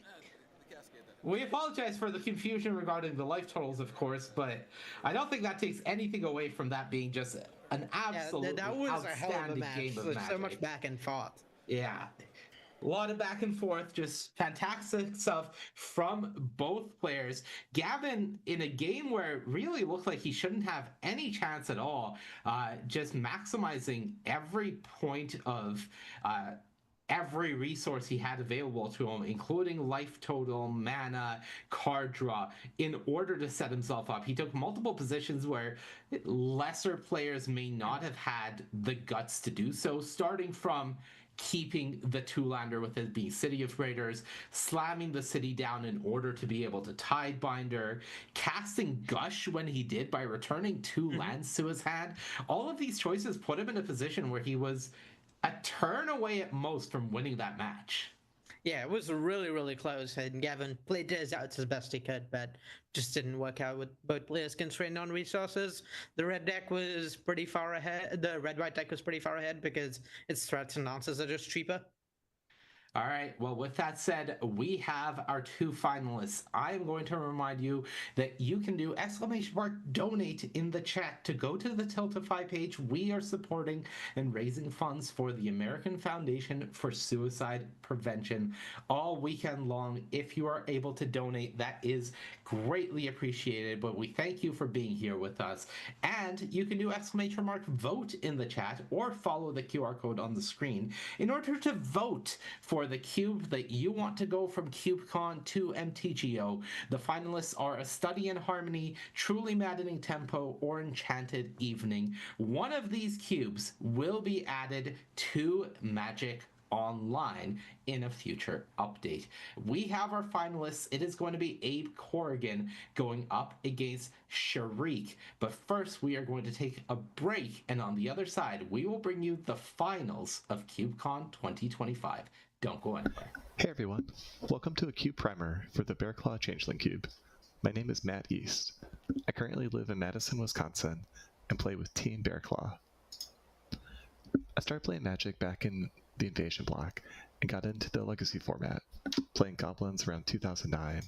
We apologize for the confusion regarding the life totals, of course, but I don't think that takes anything away from that being just an absolutely that was a hell of a outstanding match. game of There's Magic. so much back and forth. Yeah. A lot of back and forth, just fantastic stuff from both players. Gavin, in a game where it really looked like he shouldn't have any chance at all, just maximizing every point of every resource he had available to him, including life total, mana, card draw, in order to set himself up. He took multiple positions where lesser players may not have had the guts to do so, starting from keeping the 2-lander with it being City of Raiders, slamming the city down in order to be able to Tidebinder, casting Gush when he did by returning 2 lands to his hand. All of these choices put him in a position where he was a turn away at most from winning that match. Yeah, it was really, really close, and Gavin played his outs as best he could, but just didn't work out with both players constrained on resources. The red deck was pretty far ahead. The red-white deck was pretty far ahead because its threats and answers are just cheaper. All right. Well, with that said, we have our two finalists. I am going to remind you that you can do !donate in the chat to go to the Tiltify page. We are supporting and raising funds for the American Foundation for Suicide Prevention all weekend long. If you are able to donate, that is greatly appreciated. But we thank you for being here with us. And you can do !vote in the chat or follow the QR code on the screen in order to vote for the cube that you want to go from CubeCon to MTGO. The finalists are A Study in Harmony, Truly Maddening Tempo, or Enchanted Evening. One of these cubes will be added to Magic Online in a future update. We have our finalists. It is going to be Abe Corrigan going up against Sharik. But first, we are going to take a break, and on the other side, we will bring you the finals of CubeCon 2025. Don't go anywhere. Hey everyone, welcome to a Cube Primer for the Bearclaw Changeling Cube. My name is Matt East. I currently live in Madison, Wisconsin, and play with Team Bearclaw. I started playing Magic back in the Invasion block and got into the Legacy format, playing Goblins around 2009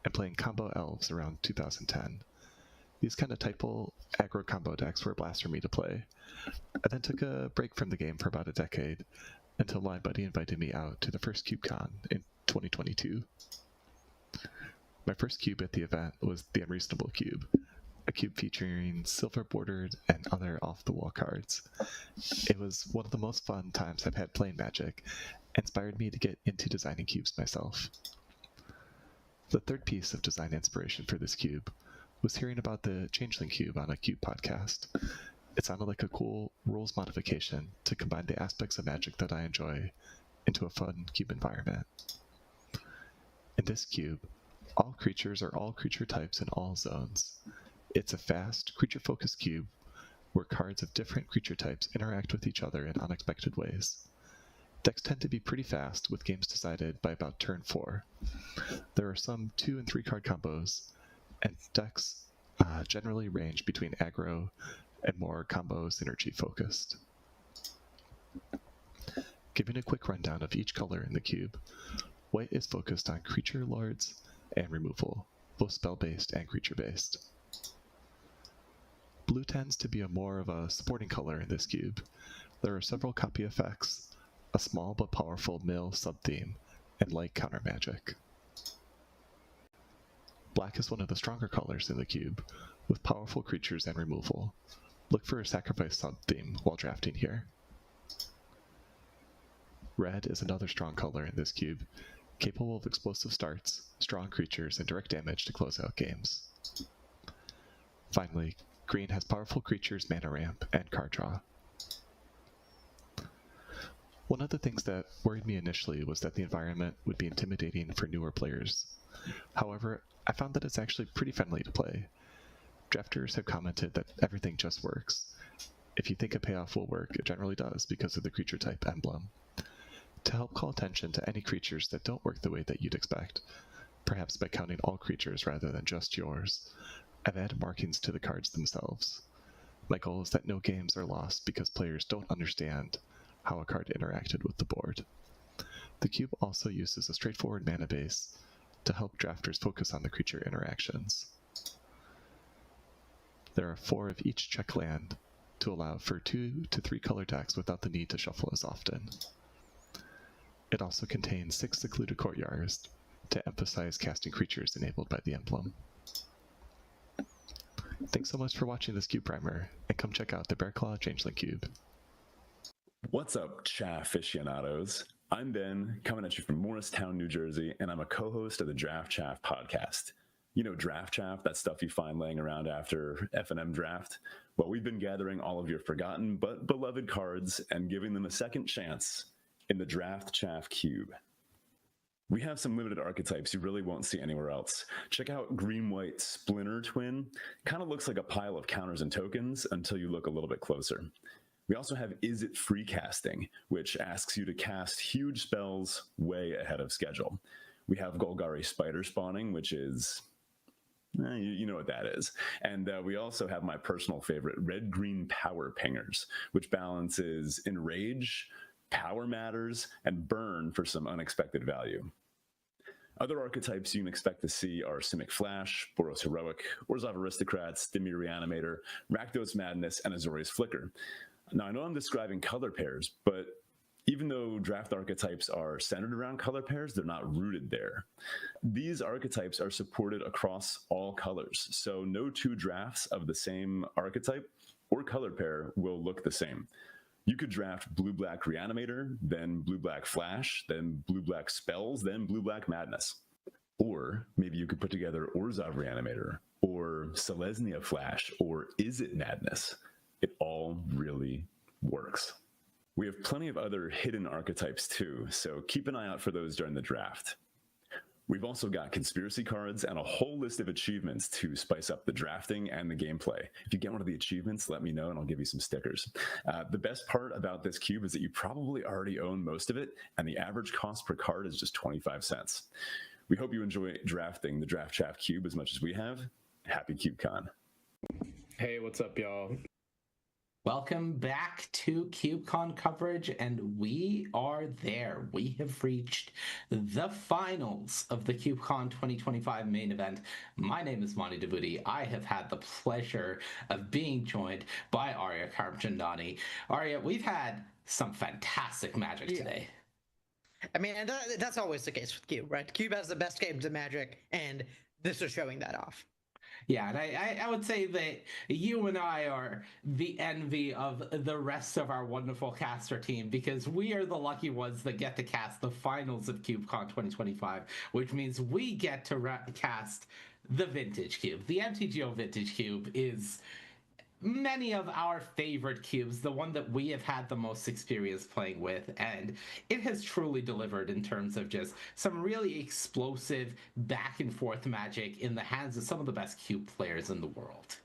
and playing Combo Elves around 2010. These kind of typo aggro combo decks were a blast for me to play. I then took a break from the game for about a decade until my buddy invited me out to the first CubeCon in 2022. My first cube at the event was the Unreasonable Cube, a cube featuring silver-bordered and other off-the-wall cards. It was one of the most fun times I've had playing Magic, and inspired me to get into designing cubes myself. The third piece of design inspiration for this cube was hearing about the Changeling Cube on a Cube podcast. It sounded like a cool rules modification to combine the aspects of Magic that I enjoy into a fun cube environment. In this cube, all creatures are all creature types in all zones. It's a fast, creature-focused cube where cards of different creature types interact with each other in unexpected ways. Decks tend to be pretty fast, with games decided by about turn 4. There are some 2 and 3 card combos, and decks generally range between aggro and more combo synergy focused. Giving a quick rundown of each color in the cube, white is focused on creature lords and removal, both spell-based and creature-based. Blue tends to be more of a supporting color in this cube. There are several copy effects, a small but powerful mill sub-theme, and light counter magic. Black is one of the stronger colors in the cube, with powerful creatures and removal. Look for a sacrifice sub-theme while drafting here. Red is another strong color in this cube, capable of explosive starts, strong creatures, and direct damage to close out games. Finally, green has powerful creatures, mana ramp, and card draw. One of the things that worried me initially was that the environment would be intimidating for newer players. However, I found that it's actually pretty friendly to play. Drafters have commented that everything just works. If you think a payoff will work, it generally does because of the creature type emblem. To help call attention to any creatures that don't work the way that you'd expect, perhaps by counting all creatures rather than just yours, I've added markings to the cards themselves. My goal is that no games are lost because players don't understand how a card interacted with the board. The cube also uses a straightforward mana base to help drafters focus on the creature interactions. There are 4 of each check land to allow for 2 to 3 color decks without the need to shuffle as often. It also contains 6 secluded courtyards to emphasize casting creatures enabled by the emblem. Thanks so much for watching this Cube Primer, and come check out the Bearclaw Changeling Cube. What's up, chaff aficionados? I'm Ben, coming at you from Morristown, New Jersey, and I'm a co-host of the Draft Chaff podcast. You know Draft Chaff, that stuff you find laying around after F&M draft? Well, we've been gathering all of your forgotten but beloved cards and giving them a second chance in the Draft Chaff Cube. We have some limited archetypes you really won't see anywhere else. Check out Green-White Splinter Twin. Kind of looks like a pile of counters and tokens until you look a little bit closer. We also have Is It Free Casting, which asks you to cast huge spells way ahead of schedule. We have Golgari Spider Spawning, which is... you know what that is. And we also have my personal favorite, Red-Green Power Pingers, which balances Enrage, power matters, and burn for some unexpected value. Other archetypes you can expect to see are Simic Flash, Boros Heroic, Orzhov Aristocrats, Dimir Reanimator, Rakdos Madness, and Azorius Flicker. Now, I know I'm describing color pairs, but even though draft archetypes are centered around color pairs, they're not rooted there. These archetypes are supported across all colors, so no two drafts of the same archetype or color pair will look the same. You could draft Blue-Black Reanimator, then Blue-Black Flash, then Blue-Black Spells, then Blue-Black Madness. Or maybe you could put together Orzhov Reanimator, or Selesnya Flash, or Izzet Madness. It all really works. We have plenty of other hidden archetypes too, so keep an eye out for those during the draft. We've also got conspiracy cards and a whole list of achievements to spice up the drafting and the gameplay. If you get one of the achievements, let me know and I'll give you some stickers. The best part about this cube is that you probably already own most of it, and the average cost per card is just 25 cents. We hope you enjoy drafting the Draft Chaff Cube as much as we have. Happy CubeCon. Hey, what's up, y'all? Welcome back to CubeCon coverage, and we are there. We have reached the finals of the CubeCon 2025 main event. My name is Monty Debuti. I have had the pleasure of being joined by Arya Karmchandani. Arya, we've had some fantastic Magic today. I mean, and that's always the case with Cube, right? Cube has the best games of Magic, and this is showing that off. Yeah, and I would say that you and I are the envy of the rest of our wonderful caster team, because we are the lucky ones that get to cast the finals of CubeCon 2025, which means we get to cast the Vintage Cube. The MTGO Vintage Cube is many of our favorite cubes, the one that we have had the most experience playing with, and it has truly delivered in terms of just some really explosive back and forth Magic in the hands of some of the best cube players in the world.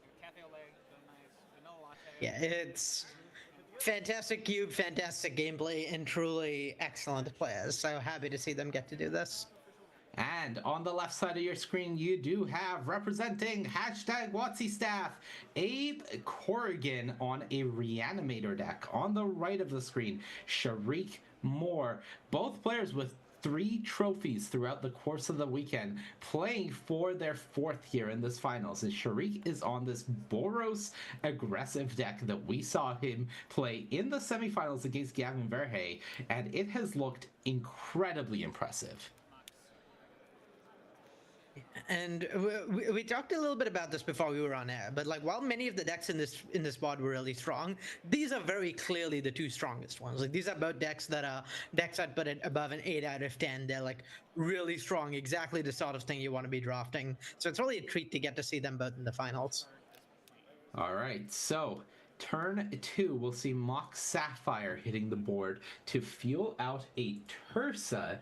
Yeah, it's fantastic cube, fantastic gameplay, and truly excellent players. So happy to see them get to do this. And on the left side of your screen, you do have, representing #WotzyStaff, Abe Corrigan on a Reanimator deck. On the right of the screen, Sharik Moore. Both players with 3 trophies throughout the course of the weekend, playing for their 4th year in this finals. And Sharik is on this Boros aggressive deck that we saw him play in the semifinals against Gavin Verhey, and it has looked incredibly impressive. And we talked a little bit about this before we were on air, but like while many of the decks in this pod were really strong, these are very clearly the 2 strongest ones. Like these are both decks that I'd put it above an 8 out of 10. They're like really strong, exactly the sort of thing you want to be drafting. So it's really a treat to get to see them both in the finals. All right, so turn 2, we'll see Mox Sapphire hitting the board to fuel out a Tursa,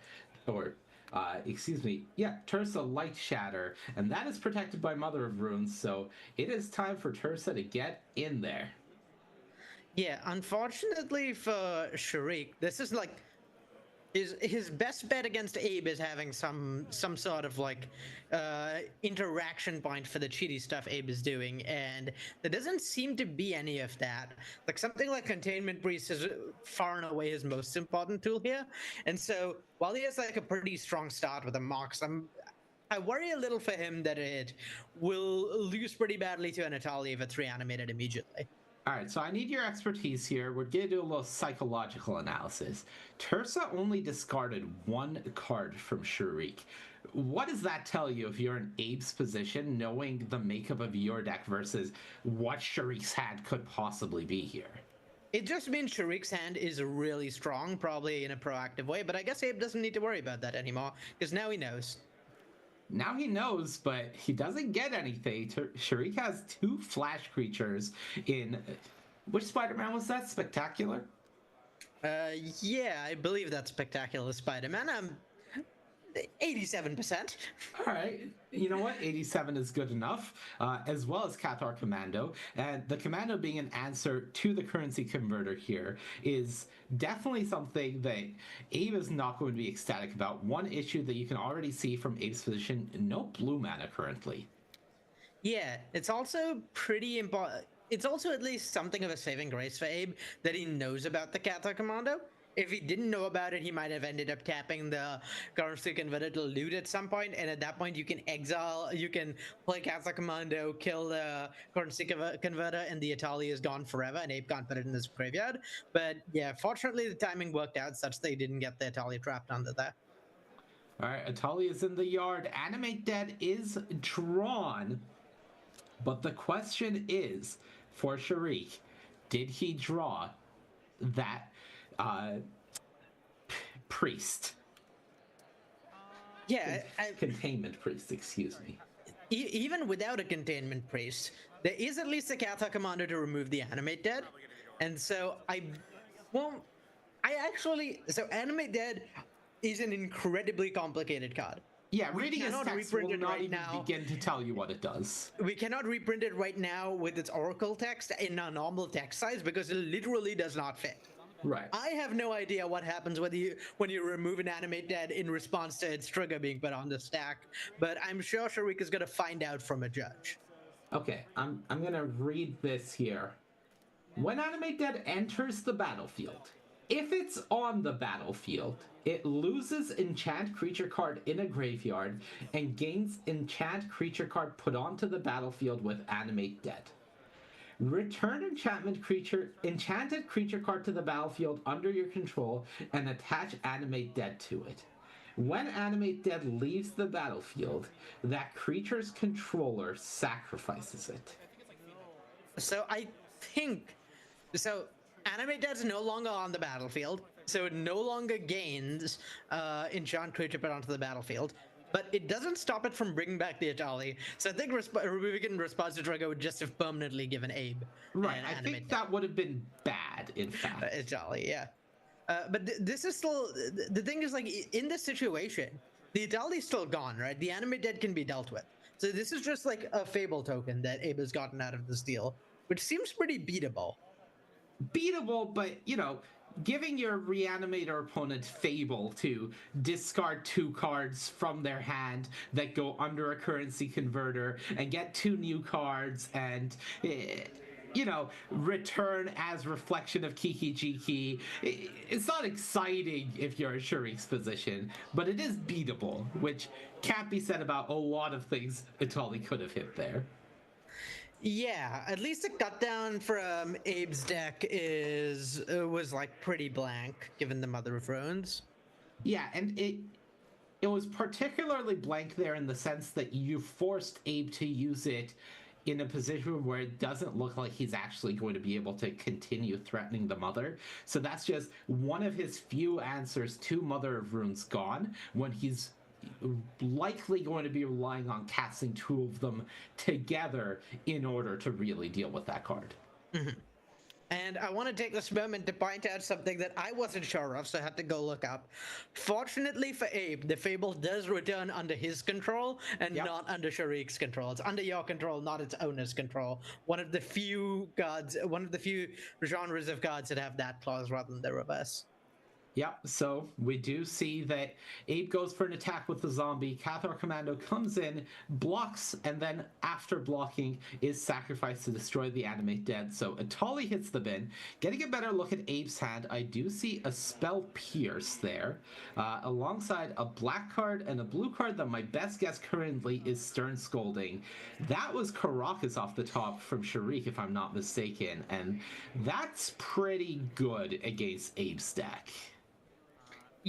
or Tursa Light Shatter, and that is protected by Mother of Runes, so it is time for Tursa to get in there. Yeah, unfortunately for Sharik, this is like his best bet against Abe is having some sort of like interaction point for the cheaty stuff Abe is doing, and there doesn't seem to be any of that. Like something like Containment Priest is far and away his most important tool here, and so while he has like a pretty strong start with a Mox, I worry a little for him that it will lose pretty badly to Anatoly if it's reanimated immediately. All right, so I need your expertise here. We're going to do a little psychological analysis. Tursa only discarded 1 card from Sharik. What does that tell you if you're in Abe's position, knowing the makeup of your deck versus what Sharik's hand could possibly be here? It just means Sharik's hand is really strong, probably in a proactive way, but I guess Abe doesn't need to worry about that anymore, because now he knows. Now he knows, but he doesn't get anything. Sharik has 2 flash creatures in... Which Spider-Man was that? Spectacular? Yeah, I believe that's Spectacular Spider-Man. 87%. All right. You know what? 87 is good enough, as well as Cathar Commando. And the Commando being an answer to the currency converter here is definitely something that Abe is not going to be ecstatic about. One issue that you can already see from Abe's position, no blue mana currently. Yeah, it's also pretty important. It's also at least something of a saving grace for Abe that he knows about the Cathar Commando. if he didn't know about it, he might have ended up tapping the Currency Converter to loot at some point, and at that point you can play Casa Commando, kill the Currency Converter, and the Atali is gone forever, and Abe can't put it in his graveyard. But yeah, fortunately the timing worked out such they didn't get the Atali trapped under there. All right, Atali is in the yard. Animate Dead is drawn. But the question is, for Sharik, did he draw that priest? Yeah. Containment priest, excuse me. Even without a containment priest, there is at least a Catha Commander to remove the Animate Dead. And so Animate Dead is an incredibly complicated card. Yeah, reading his text will not even begin to tell you what it does. We cannot reprint it right now with its Oracle text in a normal text size because it literally does not fit. Right. I have no idea what happens when you remove an Animate Dead in response to its trigger being put on the stack, but I'm sure Sharik is going to find out from a judge. Okay, I'm going to read this here. When Animate Dead enters the battlefield, if it's on the battlefield, it loses enchant creature card in a graveyard and gains enchant creature card put onto the battlefield with Animate Dead. Return enchanted creature card to the battlefield under your control and attach Animate Dead to it. When Animate Dead leaves the battlefield, that creature's controller sacrifices it. So Animate Dead's no longer on the battlefield, so it no longer gains enchant creature put onto the battlefield. But it doesn't stop it from bringing back the Atali. So I think removing it in response to trigger would just have permanently given Abe. Right, I think that would have been bad, in fact. Atali, yeah. But this is still... The thing is, like, in this situation, the Atali's still gone, right? The Animate Dead can be dealt with. So this is just like a Fable token that Abe has gotten out of this deal, which seems pretty beatable. Beatable, but, giving your Reanimator opponent Fable to discard 2 cards from their hand that go under a currency converter and get 2 new cards and, return as reflection of Kiki Jiki. It's not exciting if you're in Sharik's position, but it is beatable, which can't be said about a lot of things Atali could have hit there. Yeah, at least the cut down from Abe's deck was like pretty blank, given the Mother of Runes. Yeah, and it was particularly blank there in the sense that you forced Abe to use it in a position where it doesn't look like he's actually going to be able to continue threatening the Mother. So that's just one of his few answers to Mother of Runes gone, when he's likely going to be relying on casting 2 of them together in order to really deal with that card. Mm-hmm. And I want to take this moment to point out something that I wasn't sure of, so I had to go look up. Fortunately for Abe, the Fable does return under his control and not under Sharik's control. It's under your control, not its owner's control. One of the few genres of cards that have that clause rather than the reverse. Yep, so we do see that Abe goes for an attack with the zombie. Cathar Commando comes in, blocks, and then after blocking is sacrificed to destroy the Animate Dead. So Atali hits the bin. Getting a better look at Abe's hand, I do see a Spell Pierce there, alongside a black card and a blue card that my best guess currently is Stern Scolding. That was Karakas off the top from Sharik, if I'm not mistaken, and that's pretty good against Abe's deck.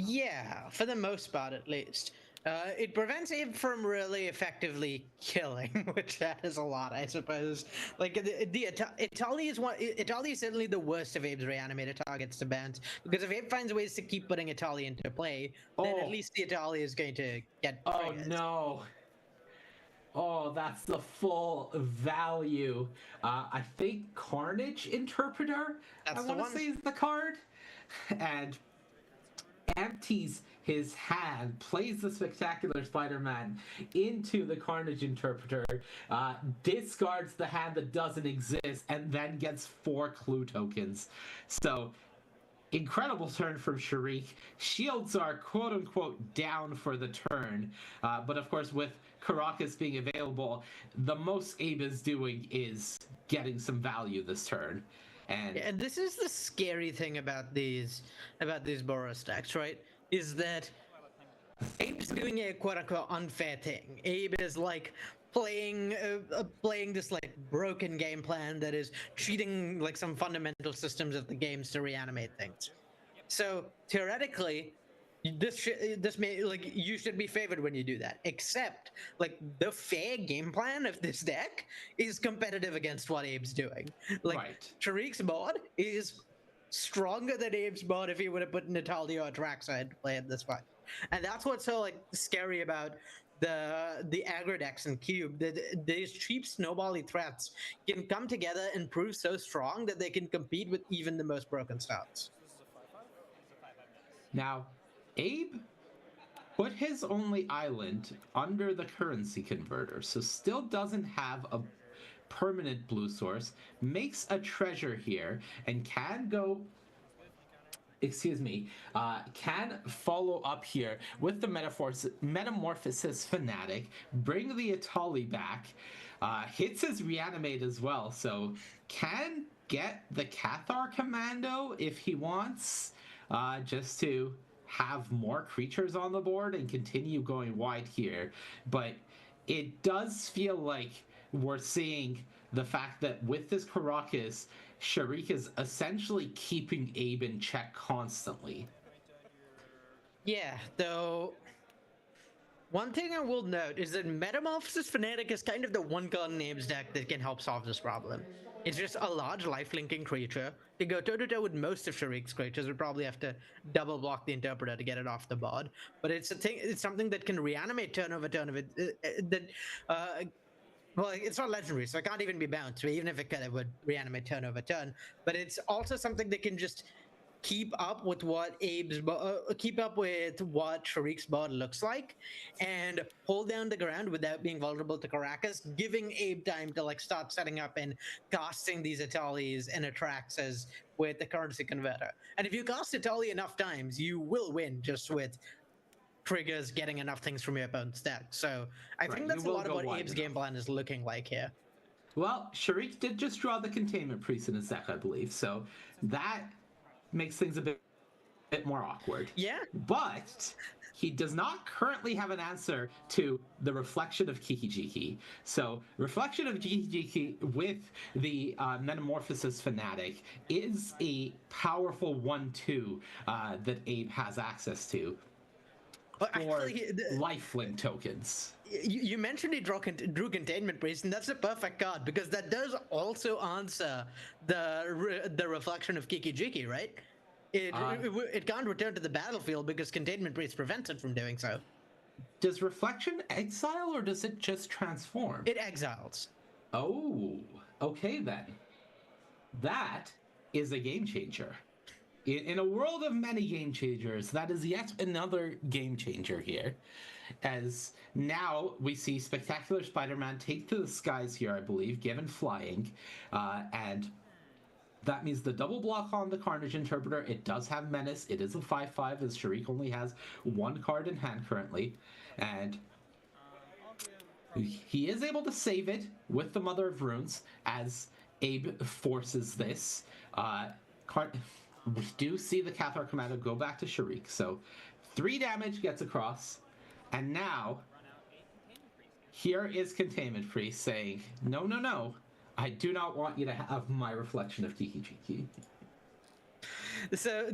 Yeah, for the most part at least. It prevents Abe from really effectively killing, which that is a lot, I suppose. Like Atali is certainly the worst of Abe's Reanimator targets to bans, because if Abe finds ways to keep putting Atali into play, then at least the Atali is going to get triggered. Oh no. Oh, that's the full value. I think Carnage Interpreter, I want to say, is the card. And empties his hand, plays the Spectacular Spider-Man into the Carnage Interpreter, discards the hand that doesn't exist, and then gets 4 clue tokens. So, incredible turn from Sharik. Shields are quote-unquote down for the turn, but of course with Karakas being available, the most Abe is doing is getting some value this turn. And this is the scary thing about these Boros decks, right? Is that Abe's doing a quote-unquote unfair thing. Abe is like playing this like broken game plan that is cheating like some fundamental systems of the games to reanimate things. So theoretically, this may like you should be favored when you do that. Except like the fair game plan of this deck is competitive against what Abe's doing. Like Tariq's board is stronger than Abe's board if he would have put Natalia or Traxide to play at this fight. And that's what's so like scary about the aggro decks in Cube, that these cheap snowbally threats can come together and prove so strong that they can compete with even the most broken starts. Now, Abe put his only island under the currency converter, so still doesn't have a permanent blue source, makes a treasure here, and can go... can follow up here with the Metamorphosis Fanatic, bring the Atali back, hits his Reanimate as well, so can get the Cathar Commando if he wants, just to have more creatures on the board and continue going wide here. But it does feel like we're seeing the fact that with this Karakas, Sharik is essentially keeping Abe in check constantly. Yeah, though one thing I will note is that Metamorphosis Fanatic is kind of the one card in Abe's deck that can help solve this problem. It's just a large life-linking creature. To go toe-to-toe with most of Sharik's creatures, would probably have to double block the Interpreter to get it off the board. But it's something that can reanimate turn over turn of it. Well, it's not legendary, so it can't even be bounced. Even if it could, it would reanimate turn over turn. But it's also something that can just keep up with what Sharik's board looks like, and hold down the ground without being vulnerable to Karakas, giving Abe time to like start setting up and casting these Atalis and Atraxas with the currency converter. And if you cast Atali enough times, you will win just with triggers getting enough things from your opponent's deck. So I think that's a lot of what Abe's game plan is looking like here. Well, Sharik did just draw the Containment Priest in his deck, I believe, so that makes things a bit more awkward. Yeah. But he does not currently have an answer to the Reflection of Kiki-Jiki. So Reflection of Kiki-Jiki with the Metamorphosis Fanatic is a powerful 1/2 that Abe has access to. But for actually, lifelink tokens. You mentioned he drew Containment Priest, and that's a perfect card because that does also answer the Reflection of Kiki-Jiki, right? It can't return to the battlefield because Containment Priest prevents it from doing so. Does Reflection exile or does it just transform? It exiles. Oh, okay then. That is a game changer. In a world of many game changers, that is yet another game changer here. As now we see Spectacular Spider-Man take to the skies here, I believe, given flying. And that means the double block on the Carnage Interpreter. It does have Menace. It is a 5/5, as Sharik only has one card in hand currently. And he is able to save it with the Mother of Runes as Abe forces this. We do see the Cathar Commando go back to Sharik. So 3 damage gets across. And now, here is Containment Priest saying, no, no, no. I do not want you to have my Reflection of Kiki-Jiki. So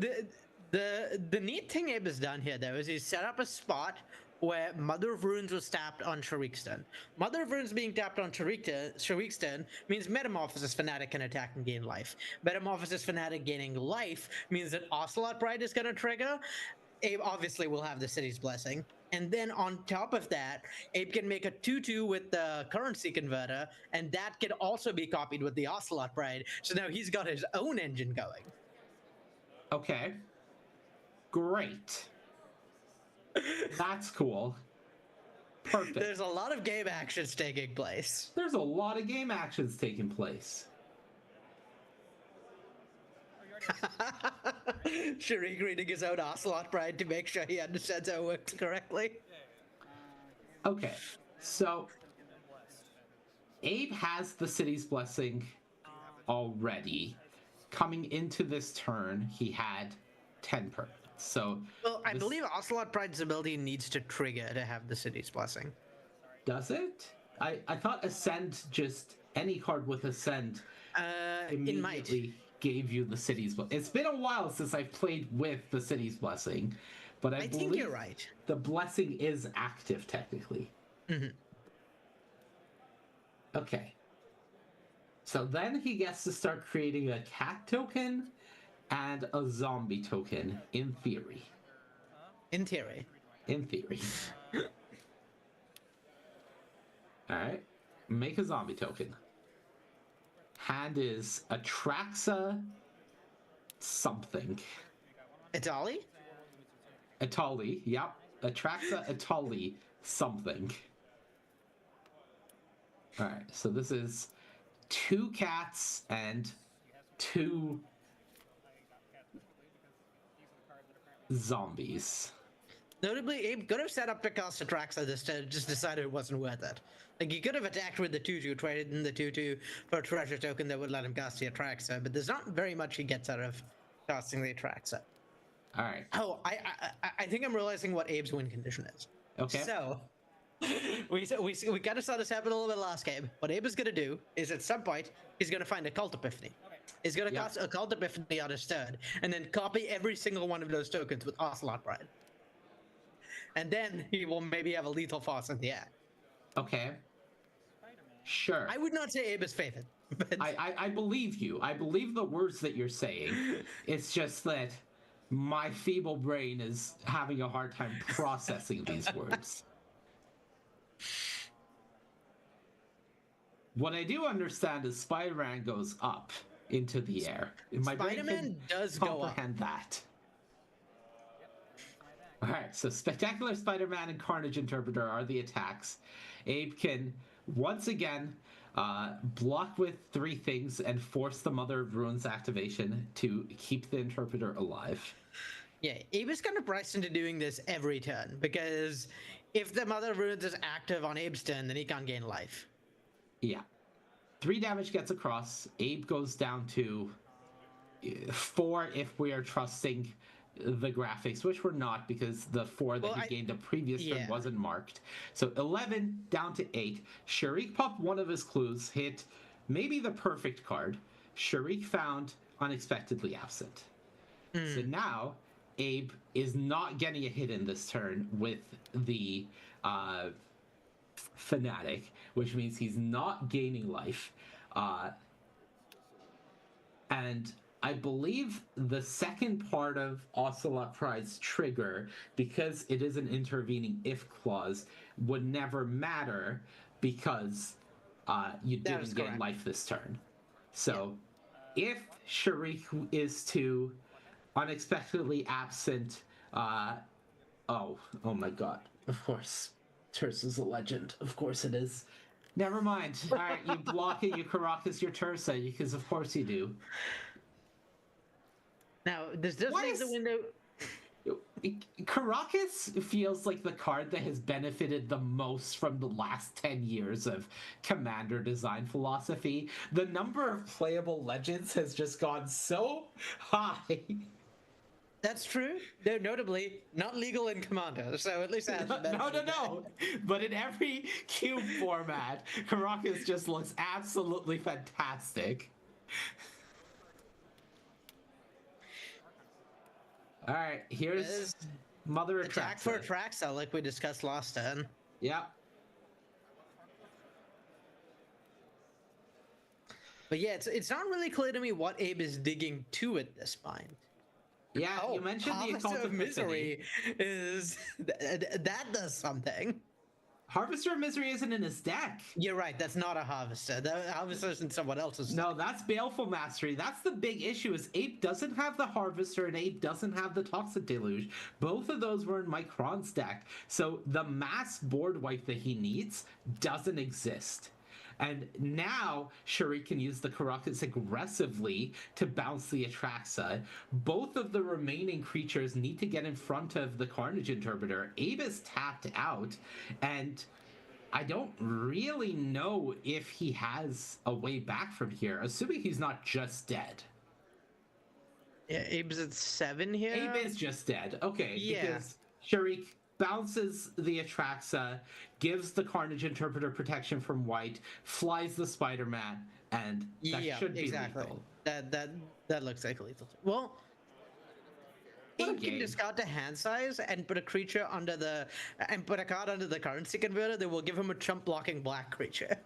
the neat thing Abe has done here, though, is he's set up a spot where Mother of Runes was tapped on Sharik's turn. Mother of Runes being tapped on Sharik's turn means Metamorphosis Fanatic can attack and gain life. Metamorphosis Fanatic gaining life means that Ocelot Pride is going to trigger. Abe obviously will have the City's Blessing. And then on top of that, Abe can make a 2/2 with the Currency Converter, and that can also be copied with the Ocelot Pride. So now he's got his own engine going. Okay. Great. That's cool. Perfect. There's a lot of game actions taking place. There's a lot of game actions taking place. Sharik reading his own Ocelot Pride to make sure he understands how it works correctly. Okay, so Abe has the City's Blessing already. coming into this turn, he had 10 permanents. So, well, I believe Ocelot Pride's ability needs to trigger to have the City's Blessing. Does it? I thought Ascend, just any card with Ascend immediately gave you the City's Blessing. It's been a while since I've played with the City's Blessing, but I believe think you're right. The blessing is active technically. Mm-hmm. Okay. So then he gets to start creating a cat token and a zombie token, in theory. In theory. In theory. Alright. Make a zombie token. Hand is Atraxa something. Itali? Itali, yep. Atraxa Itali something. Alright, so this is 2 cats and 2 zombies. Notably, Abe could have set up to cast Atraxa this turn, just decided it wasn't worth it. Like, he could have attacked with the 2-2, traded in the 2-2 for a treasure token that would let him cast the Atraxa, but there's not very much he gets out of casting the Atraxa. Alright. Oh, I think I'm realizing what Abe's win condition is. Okay. So, we kind of saw this happen a little bit last game. What Abe is going to do is at some point, he's going to find a Cult Epiphany. He's going to cast a Cult Epiphany on his turn, and then copy every single one of those tokens with Ocelot Pride. And then he will maybe have a Lethal Force in the air. Okay. Sure. I would not say Abe is favored. But I believe you. I believe the words that you're saying. It's just that my feeble brain is having a hard time processing these words. What I do understand is Spider-Man goes up into the air. My Spider-Man does go up. Comprehend that. Alright, so Spectacular Spider-Man and Carnage Interpreter are the attacks. Abe can, once again, block with 3 things and force the Mother of Ruins activation to keep the Interpreter alive. Yeah, Abe is kind of priced into doing this every turn, because if the Mother of Ruins is active on Abe's turn, then he can't gain life. Yeah. 3 damage gets across. Abe goes down to 4 if we are trusting the graphics, which we're not, because the 4 that he gained the previous turn wasn't marked. So 11 down to 8. Sharik popped one of his clues, hit maybe the perfect card. Sharik found Unexpectedly Absent. So now Abe is not getting a hit in this turn with the Fanatic, which means he's not gaining life. And I believe the second part of Ocelot Pride's trigger, because it is an intervening if clause, would never matter because you didn't gain life this turn. So if Sharik is to Unexpectedly Absent, oh my god, of course. Terse is a legend. Of course it is. Never mind. All right, you block it, you Caracas your Tersa, because of course you do. Now, this does leave the window... Caracas feels like the card that has benefited the most from the last 10 years of Commander design philosophy. The number of playable legends has just gone so high. That's true. They're notably not legal in Commander, so at least that's No. But in every cube format, Caracas just looks absolutely fantastic. All right, here's Mother Atraxa. Attack for Atraxa, like we discussed last turn. Yeah. But yeah, it's not really clear to me what Abe is digging to at this point. Yeah, you mentioned the Occult of Misery is that does something. Harvester of Misery isn't in his deck. You're right, that's not a Harvester. The Harvester's in someone else's. No, that's Baleful Mastery. That's the big issue, is Abe doesn't have the Harvester and Abe doesn't have the Toxic Deluge. Both of those were in Micron's deck. So the mass board wipe that he needs doesn't exist. And now Sharik can use the Caracas aggressively to bounce the Atraxa. Both of the remaining creatures need to get in front of the Carnage Interpreter. Abe is tapped out, and I don't really know if he has a way back from here, assuming he's not just dead. Yeah, Abe's at 7 here. Abe is just dead. Okay, Yeah. because Sharik bounces the Atraxa, gives the Carnage Interpreter protection from white, flies the Spider-Man, and that should be lethal. That looks like lethal. Well, Abe can discard the hand size and put a creature under the put a card under the currency converter that will give him a chump blocking black creature.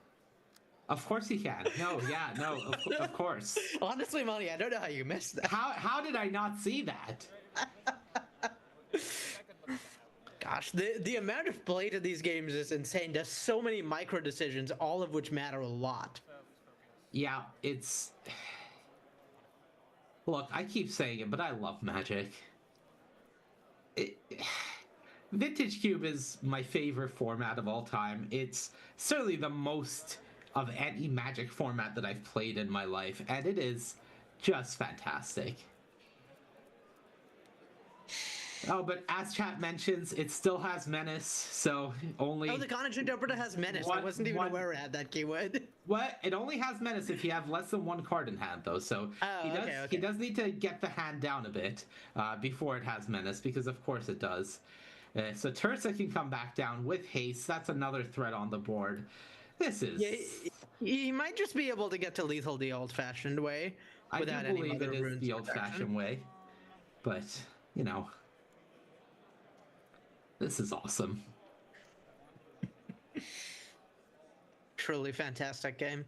Of course he can. No, of course. Honestly, Monty, I don't know how you missed that. How did I not see that? Gosh, the amount of play to these games is insane. There's so many micro decisions, all of which matter a lot. Yeah, it's... Look, I keep saying it, but I love Magic. Vintage Cube is my favorite format of all time. It's certainly the most of any Magic format that I've played in my life, and it is just fantastic. Oh, but as chat mentions, it still has Menace, so only... Oh, the Carnage Interpreter has Menace. I wasn't even aware it had that keyword. What? It only has Menace if you have less than one card in hand, though, so he does need to get the hand down a bit before it has Menace, because of course it does. So Tursa can come back down with Haste. That's another threat on the board. This is... Yeah, he might just be able to get to lethal the old-fashioned way. I without do any believe other it is runes the protection. old-fashioned way, but, you know... This is awesome. Truly fantastic game.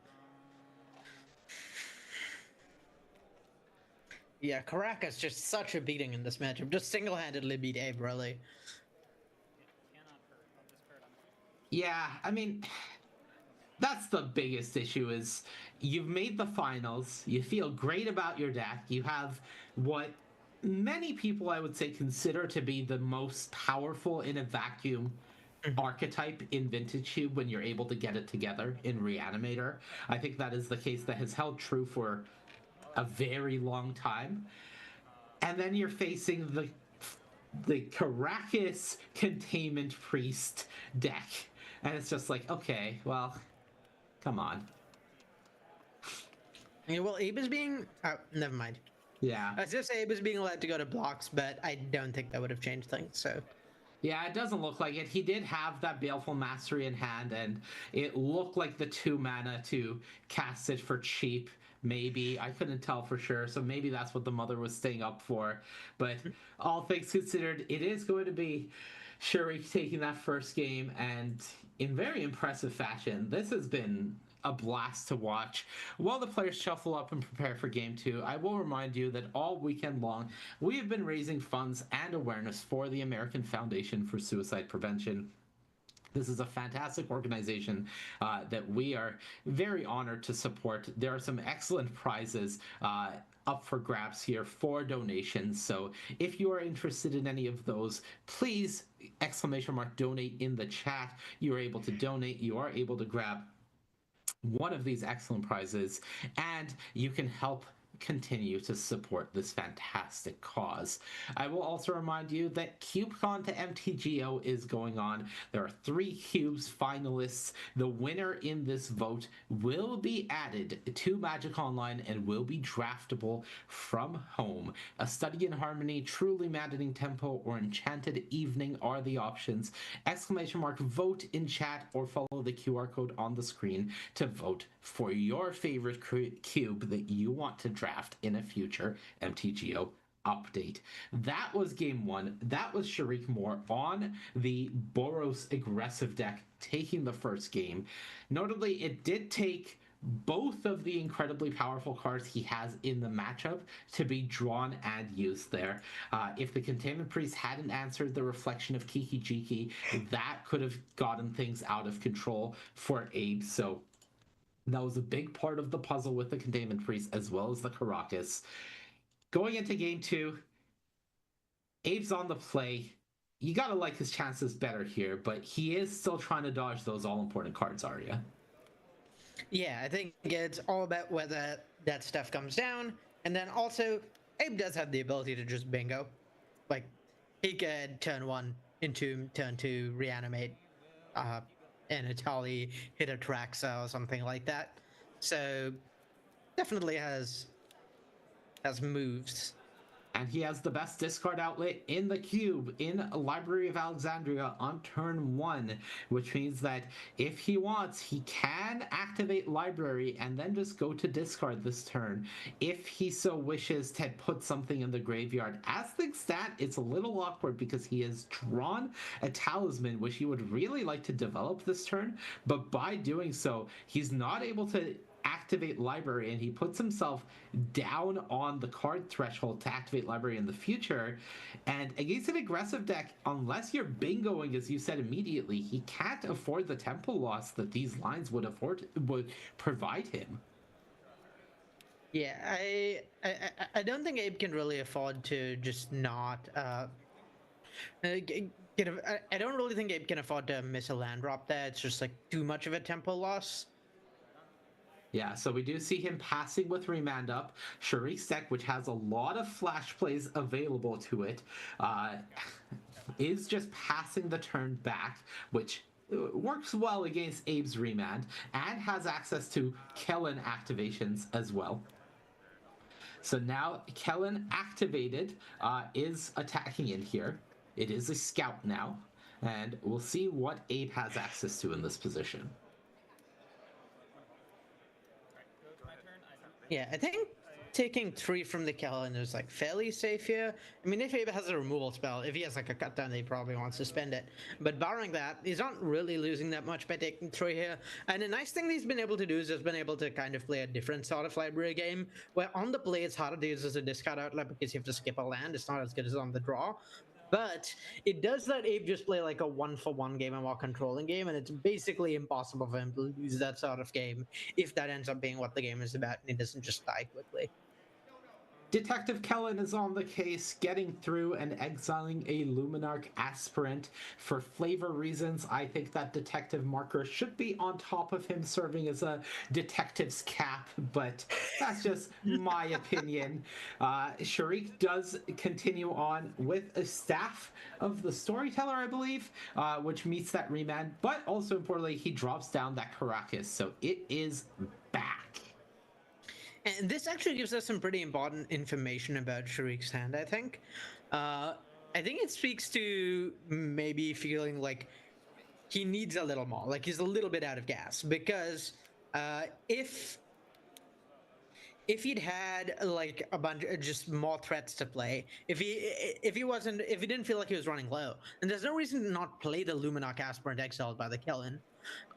Yeah, Caracas just such a beating in this matchup. Just single-handedly beat Abe, really. Yeah, I mean, that's the biggest issue is you've made the finals, you feel great about your deck, you have what many people, I would say, consider to be the most powerful in a vacuum archetype in Vintage Cube when you're able to get it together in Reanimator. I think that is the case that has held true for a very long time. And then you're facing the Caracas Containment Priest deck. And it's just like, okay, well, come on. Yeah, well, Abe is being... never mind. Yeah. I was just saying Abe is being allowed to go to blocks, but I don't think that would have changed things, so... Yeah, it doesn't look like it. He did have that Baleful Mastery in hand, and it looked like the 2 mana to cast it for cheap. Maybe. I couldn't tell for sure, so maybe that's what the mother was staying up for. But all things considered, it is going to be Sharik taking that first game, and in very impressive fashion. This has been a blast to watch. While the players shuffle up and prepare for Game 2, I will remind you that all weekend long, we have been raising funds and awareness for the American Foundation for Suicide Prevention. This is a fantastic organization that we are very honored to support. There are some excellent prizes up for grabs here for donations. So if you are interested in any of those, please !donate in the chat. You are able to donate. You are able to grab one of these excellent prizes, and you can help continue to support this fantastic cause. I will also remind you that CubeCon to MTGO is going on. There are 3 Cubes finalists. The winner in this vote will be added to Magic Online and will be draftable from home. A Study in Harmony, Truly Maddening Tempo, or Enchanted Evening are the options. !vote in chat or follow the QR code on the screen to vote for your favorite cube that you want to draft in a future MTGO update. That was game 1. That was Sharik Moore on the Boros aggressive deck taking the first game. Notably, it did take both of the incredibly powerful cards he has in the matchup to be drawn and used there. If the Containment Priest hadn't answered the Reflection of Kiki Jiki, that could have gotten things out of control for Abe. So that was a big part of the puzzle with the Containment Priest as well as the Caracas. Going into game 2, Abe's on the play. You gotta like his chances better here, but he is still trying to dodge those all-important cards, Arya. Yeah, I think it's all about whether that stuff comes down, and then also, Abe does have the ability to just bingo. Like, he could turn 1 into turn 2, reanimate, and Itali hit a Traxa or something like that. So definitely has moves and he has the best discard outlet in the cube in Library of Alexandria on turn 1, which means that if he wants, he can activate Library and then just go to discard this turn. If he so wishes to put something in the graveyard. As things stand, it's a little awkward because he has drawn a Talisman, which he would really like to develop this turn, but by doing so, he's not able to activate Library, and he puts himself down on the card threshold to activate Library in the future. And against an aggressive deck, unless you're bingoing, as you said immediately, he can't afford the tempo loss that these lines would provide him. Yeah, I don't think Abe can really afford to just not I don't really think Abe can afford to miss a land drop there. It's just like too much of a tempo loss. Yeah, so we do see him passing with Remand Up. Shariq's deck, which has a lot of flash plays available to it, is just passing the turn back, which works well against Abe's Remand, and has access to Kellen activations as well. So now Kellen activated is attacking in here. It is a scout now, and we'll see what Abe has access to in this position. Yeah, I think taking 3 from the Kellen is like fairly safe here. I mean, if Abe has a removal spell, if he has like a cut down, he probably wants to spend it. But barring that, he's not really losing that much by taking 3 here. And a nice thing he's been able to do is just been able to kind of play a different sort of Library game, where on the play it's harder to use as a discard outlet because you have to skip a land. It's not as good as on the draw. But it does let Abe just play like a 1-for-1 game, a more controlling game, and it's basically impossible for him to lose that sort of game if that ends up being what the game is about and he doesn't just die quickly. Detective Kellen is on the case, getting through and exiling a Luminarch aspirant. For flavor reasons, I think that detective marker should be on top of him, serving as a detective's cap, but that's just my opinion. Shariq does continue on with a Staff of the Storyteller, I believe, which meets that Remand, but also importantly, he drops down that Caracas, so it is back. And this actually gives us some pretty important information about Shariq's hand, I think. I think it speaks to maybe feeling like he needs a little more, like he's a little bit out of gas. Because if he'd had like a bunch of just more threats to play, if he didn't feel like he was running low, then there's no reason to not play the Luminarch Aspirant exiled by the Kellen.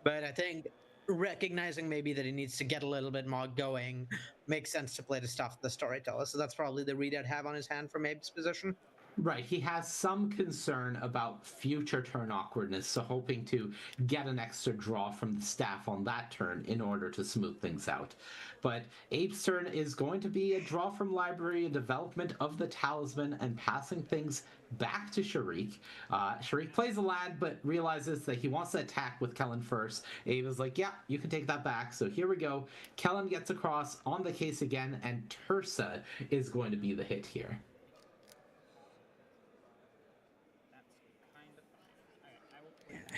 But I think recognizing maybe that he needs to get a little bit more going makes sense to play the stuff the Storyteller. So that's probably the read I'd have on his hand from Abe's position. Right, he has some concern about future turn awkwardness, so hoping to get an extra draw from the Staff on that turn in order to smooth things out. But Abe's turn is going to be a draw from Library, a development of the Talisman, and passing things back to Shariq. Shariq plays a land, but realizes that he wants to attack with Kellen first. Abe is like, yeah, you can take that back. So here we go. Kellen gets across on the case again, and Tersa is going to be the hit here.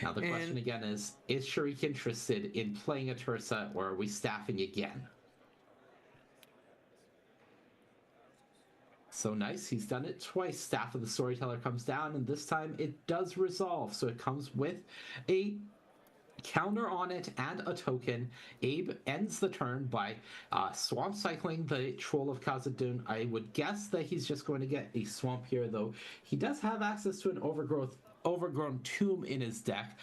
Now the question again is Shariq interested in playing a Tersa, or are we staffing again? So nice, he's done it twice. Staff of the Storyteller comes down, and this time it does resolve. So it comes with a counter on it and a token. Abe ends the turn by swamp cycling the Troll of Khazad-dûm. I would guess that he's just going to get a swamp here, though he does have access to an overgrown tomb in his deck,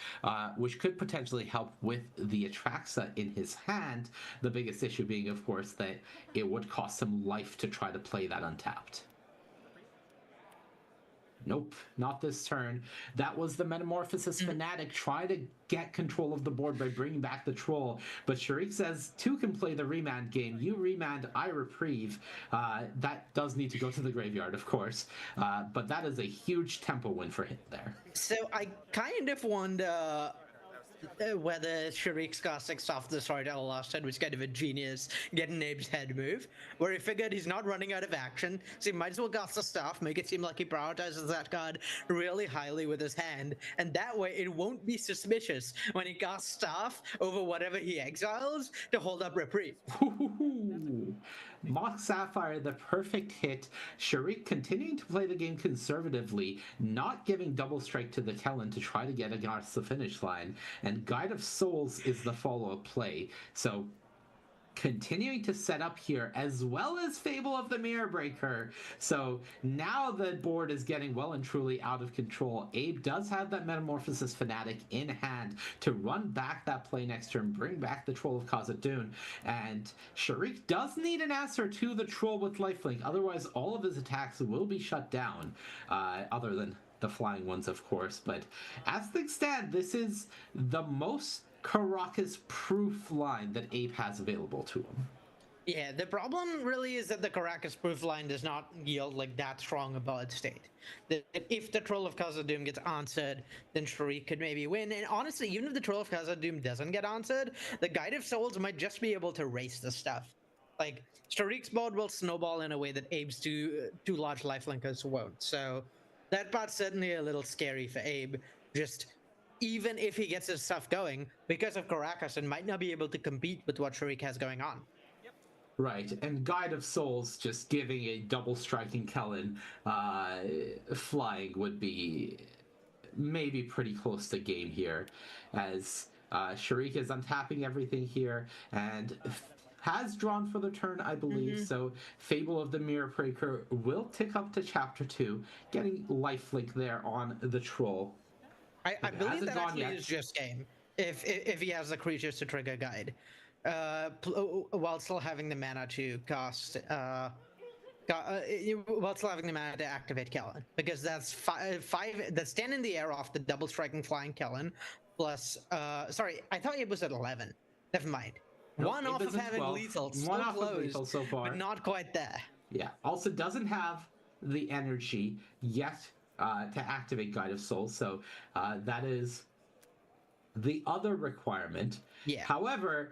which could potentially help with the Atraxa in his hand. The biggest issue being, of course, that it would cost him life to try to play that untapped. Nope, not this turn. That was the Metamorphosis Fanatic trying to get control of the board by bringing back the Troll. But Shariq says, two can play the Remand game. You Remand, I Reprieve. That does need to go to the graveyard, of course. But that is a huge tempo win for him there. So I kind of wonder whether Shariq's casting Staff of the Storyteller last turn was kind of a genius getting Abe's head move, where he figured he's not running out of action, so he might as well cast the Staff, make it seem like he prioritizes that card really highly with his hand, and that way it won't be suspicious when he casts Staff over whatever he exiles to hold up Reprieve. Mock Sapphire, the perfect hit. Sharik continuing to play the game conservatively, not giving double strike to the Kellen to try to get against the finish line. And Guide of Souls is the follow-up play. So continuing to set up here, as well as Fable of the Mirror Breaker. So now the board is getting well and truly out of control. Abe does have that Metamorphosis Fanatic in hand to run back that play next turn, bring back the Troll of Khazad-dûm, and Sharik does need an answer to the Troll with Lifelink, otherwise all of his attacks will be shut down, other than the flying ones, of course. But as things stand, this is the most Karakas proof line that Abe has available to him. Yeah, the problem really is that the Karakas proof line does not yield like that strong a bud state. That if the Troll of Khazad-dûm gets answered, then Sharik could maybe win. And honestly, even if the Troll of Khazad-dûm doesn't get answered, the Guide of Souls might just be able to race the stuff. Like, Sharik's board will snowball in a way that Abe's two large lifelinkers won't. So that part's certainly a little scary for Abe. Just even if he gets his stuff going, because of Karakas, and might not be able to compete with what Sharik has going on. Right, and Guide of Souls just giving a double striking Kellen flying would be maybe pretty close to game here, as Sharik is untapping everything here and has drawn for the turn, I believe. So Fable of the Mirror Breaker will tick up to Chapter 2, getting lifelink there on the Troll. I believe that actually is just game, if he has the creatures to trigger Guide. While still having the mana to cast, while still having the mana to activate Kellen, because that's five. That's 10 in the air off the double striking flying Kellen, plus. Sorry, I thought it was at 11. Never mind. Nope, one off of having 12. lethal, one off of lethal so far, but not quite there. Yeah. Also doesn't have the energy yet to activate Guide of Souls, so that is the other requirement. Yeah. However,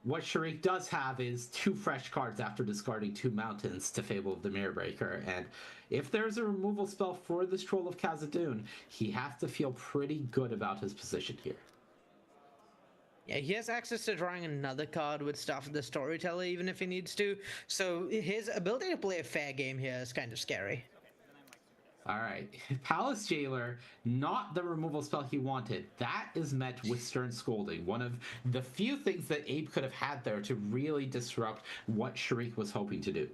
what Sharik does have is 2 fresh cards after discarding 2 mountains to Fable of the Mirror Breaker, and if there's a removal spell for this Troll of Khazad-dûm, he has to feel pretty good about his position here. Yeah, he has access to drawing another card with Staff of the Storyteller, even if he needs to, so his ability to play a fair game here is kind of scary. All right, Palace Jailer, not the removal spell he wanted. That is met with Stern Scolding, one of the few things that Abe could have had there to really disrupt what Sharik was hoping to do.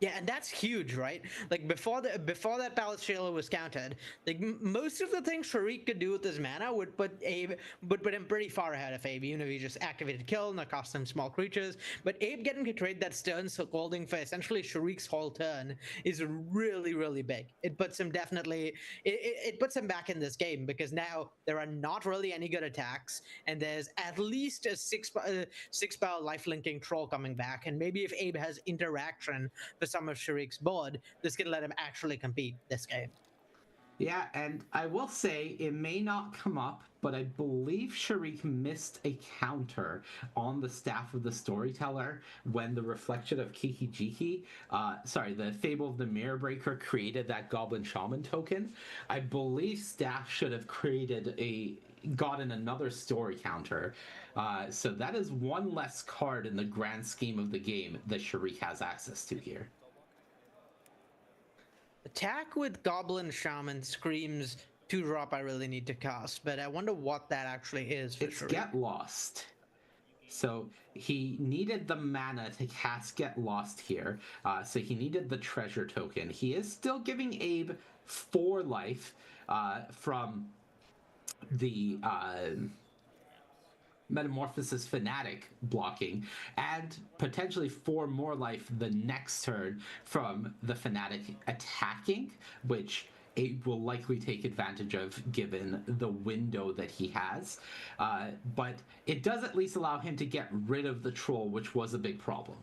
Yeah, and that's huge, right? Like before that Palace Jailer was countered, like most of the things Sharik could do with his mana would put him pretty far ahead of Abe, even if he just activated Kill and cost him small creatures. But Abe getting to trade that Stern Scolding for essentially Sharik's whole turn is really, really big. It puts him it puts him back in this game, because now there are not really any good attacks, and there's at least a 6-power life-linking Troll coming back, and maybe if Abe has interaction for some of Sharik's board, this can let him actually compete this game. Yeah, and I will say it may not come up, but I believe Sharik missed a counter on the Staff of the Storyteller when the Reflection of Kiki-Jiki, the Fable of the Mirror Breaker created that Goblin Shaman token. I believe Staff should have gotten another story counter. So that is one less card in the grand scheme of the game that Sharik has access to here. Attack with Goblin Shaman screams 2-drop I really need to cast, but I wonder what that actually is for It's Sharik. Get Lost. So he needed the mana to cast Get Lost here. So he needed the treasure token. He is still giving Abe 4 life from the Metamorphosis Fanatic blocking, and potentially 4 more life the next turn from the Fanatic attacking, which Abe will likely take advantage of given the window that he has. But it does at least allow him to get rid of the Troll, which was a big problem.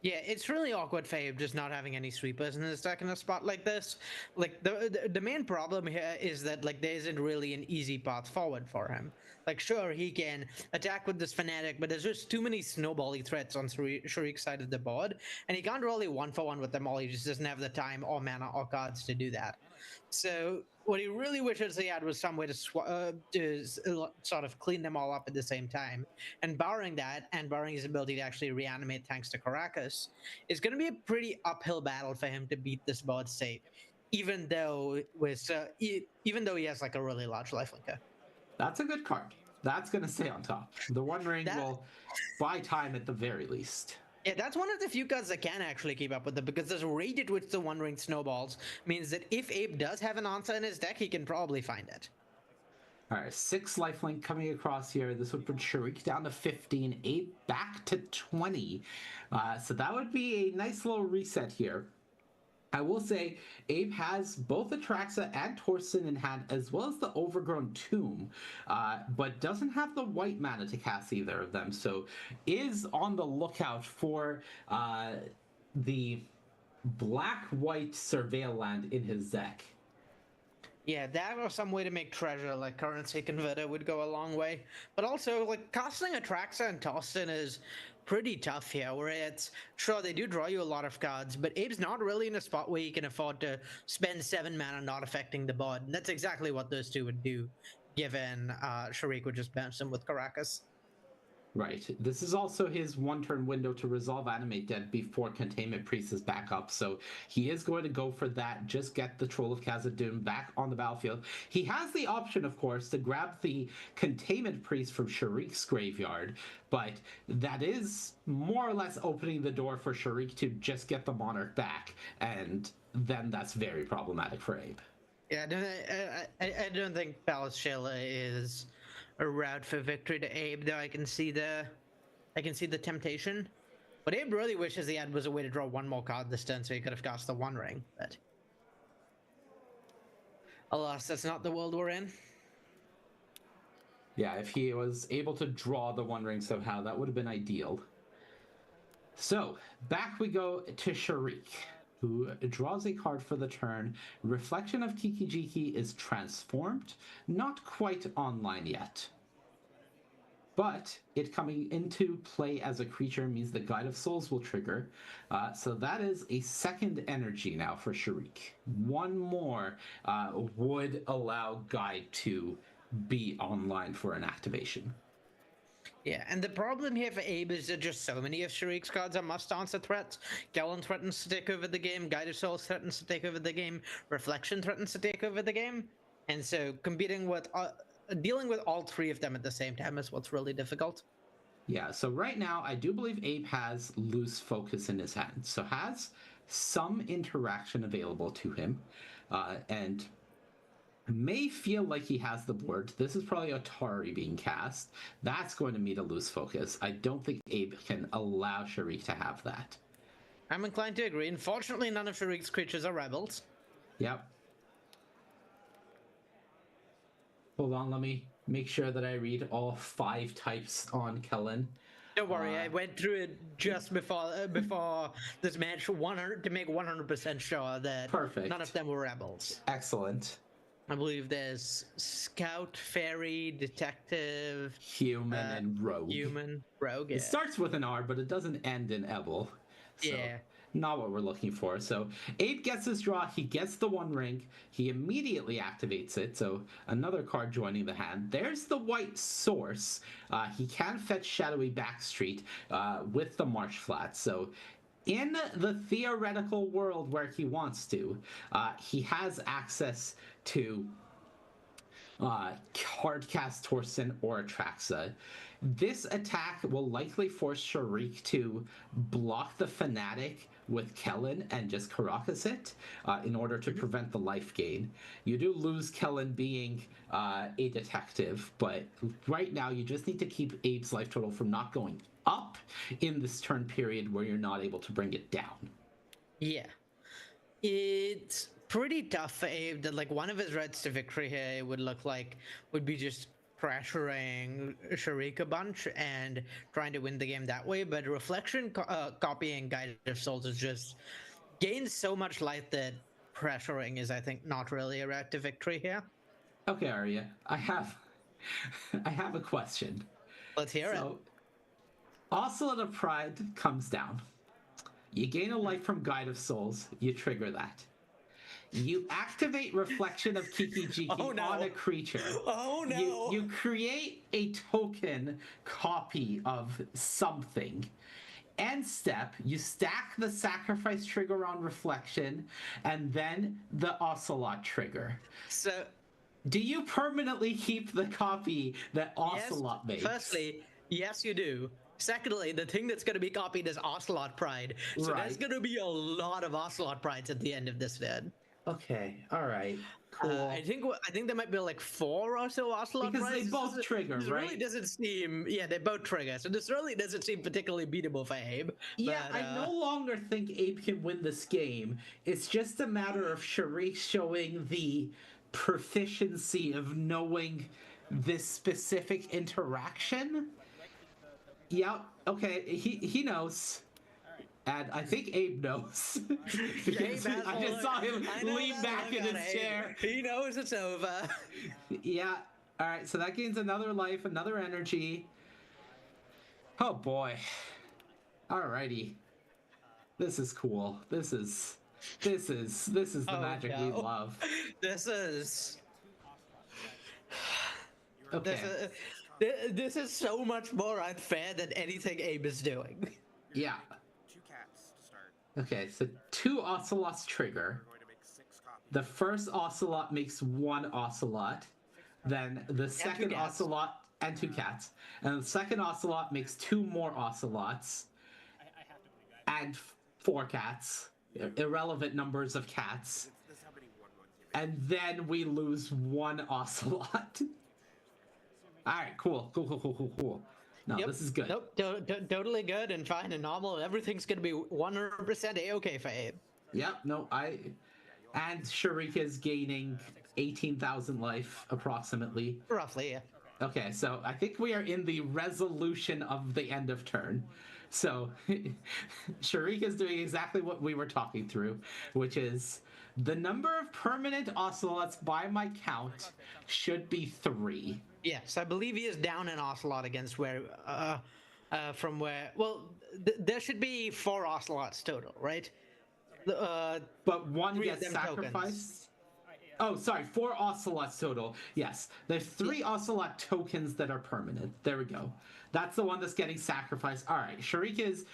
Yeah, it's really awkward for Abe just not having any sweepers in his deck in a spot like this. Like the main problem here is that like there isn't really an easy path forward for him. Like sure, he can attack with this Fanatic, but there's just too many snowbally threats on Sharik's side of the board, and he can't really 1-for-1 with them all. He just doesn't have the time or mana or cards to do that. So what he really wishes he had was some way to sort of clean them all up at the same time. And barring that, and barring his ability to actually reanimate thanks to Caracas, it's going to be a pretty uphill battle for him to beat this board state, even though he has like a really large lifelinker. That's a good card. That's going to stay on top. The One Ring will buy time at the very least. Yeah, that's one of the few cards that can actually keep up with it, because the rate at which the One Ring snowballs means that if Abe does have an answer in his deck, he can probably find it. All right, 6 lifelink coming across here. This would put Sharik down to 15, Abe back to 20. So that would be a nice little reset here. I will say, Abe has both Atraxa and Torsen in hand, as well as the Overgrown Tomb, but doesn't have the white mana to cast either of them, so is on the lookout for the black-white Surveil land in his deck. Yeah, that or some way to make treasure, like Currency Converter, would go a long way. But also, like, casting Atraxa and Torsen is pretty tough here, where it's, sure, they do draw you a lot of cards, but Abe's not really in a spot where he can afford to spend 7 mana not affecting the board, and that's exactly what those two would do, given Sharik would just bounce him with Caracas. Right. This is also his 1-turn window to resolve Animate Dead before Containment Priest is back up, so he is going to go for that, just get the Troll of Khazad-dûm back on the battlefield. He has the option, of course, to grab the Containment Priest from Sharik's graveyard, but that is more or less opening the door for Sharik to just get the Monarch back, and then that's very problematic for Abe. Yeah, I don't think Palace Shilla is a route for victory to Abe, though I can see the temptation. What Abe really wishes he had was a way to draw one more card this turn so he could have cast the One Ring, but alas, that's not the world we're in. Yeah, if he was able to draw the One Ring somehow, that would have been ideal. So, back we go to Sharik, who draws a card for the turn. Reflection of Kiki-Jiki is transformed, not quite online yet. But it coming into play as a creature means the Guide of Souls will trigger. So that is a second energy now for Sharik. One more would allow Guide to be online for an activation. Yeah, and the problem here for Abe is that just so many of Sharik's cards are must-answer threats. Galen threatens to take over the game, Guide of Souls threatens to take over the game, Reflection threatens to take over the game, and so dealing with all 3 of them at the same time is what's really difficult. Yeah, so right now, I do believe Abe has Loose Focus in his hand, so has some interaction available to him, and may feel like he has the board. This is probably Atari being cast. That's going to meet a Loose Focus. I don't think Abe can allow Sharik to have that. I'm inclined to agree. Unfortunately, none of Sharik's creatures are rebels. Yep. Hold on, let me make sure that I read all 5 types on Kellen. Don't worry, I went through it just before this match to make 100% sure that none of them were rebels. Excellent. I believe there's Scout, Fairy, Detective, Human, and Rogue. Rogue. Yeah. It starts with an R, but it doesn't end in Ebel. So yeah. Not what we're looking for. So Abe gets his draw. He gets the One Ring. He immediately activates it. So another card joining the hand. There's the White Source. He can fetch Shadowy Backstreet with the Marsh Flats. So in the theoretical world where he wants to, he has access to Hardcast Torsen or Atraxa. This attack will likely force Sharik to block the Fanatic with Kellen and just Caracas it in order to prevent the life gain. You do lose Kellen being a detective, but right now you just need to keep Abe's life total from not going up in this turn period where you're not able to bring it down. Yeah. It's pretty tough for Abe that, like, one of his routes to victory here would be just pressuring Sharik a bunch and trying to win the game that way, but Reflection copying Guide of Souls is just gains so much life that pressuring is, I think, not really a route to victory here. Okay, Arya, I have a question. Let's hear it. Oscillate of Pride comes down. You gain a life from Guide of Souls, you trigger that. You activate Reflection of Kiki-Jiki on a creature. Oh no! You create a token copy of something. End step, you stack the sacrifice trigger on Reflection, and then the Ocelot trigger. So, do you permanently keep the copy that Ocelot makes? Firstly, yes, you do. Secondly, the thing that's going to be copied is Ocelot Pride. So there's going to be a lot of Ocelot Prides at the end of this vid. Okay, all right, cool. I think there might be like 4 or so Ocelot because Prides. they both trigger, this right? Really doesn't seem. Yeah, they both trigger. So this really doesn't seem particularly beatable for Abe. Yeah, but, I no longer think Abe can win this game. It's just a matter of Sharik showing the proficiency of knowing this specific interaction. Yeah, okay, he knows. And I think Abe knows. Because I just saw him lean back in his chair. He knows it's over. Yeah, alright, so that gains another life, another energy. Oh boy. Alrighty. This is cool. This is the magic we love. This is. Okay. This is so much more unfair than anything Abe is doing. Yeah. Okay, so 2 Ocelots trigger. The first Ocelot makes 1 Ocelot. Then the second Ocelot and 2 cats. And the second Ocelot makes 2 more Ocelots. And 4 cats. Irrelevant numbers of cats. And then we lose 1 Ocelot. Alright, cool. No, Yep. this is good. Nope, totally good and fine and normal. Everything's gonna be 100% A-okay for Abe. Yep, no, and Sharik is gaining 18,000 life, approximately. Roughly, yeah. Okay, so I think we are in the resolution of the end of turn. So, Sharik is doing exactly what we were talking through, which is the number of permanent Ocelots by my count should be 3. Yes, I believe he is down an Ocelot against where, from where. Well, there should be 4 Ocelots total, right? But 1 gets sacrificed. Oh, sorry, 4 Ocelots total. Yes, there's 3 Ocelot tokens that are permanent. There we go. That's the one that's getting sacrificed. All right, Sharik is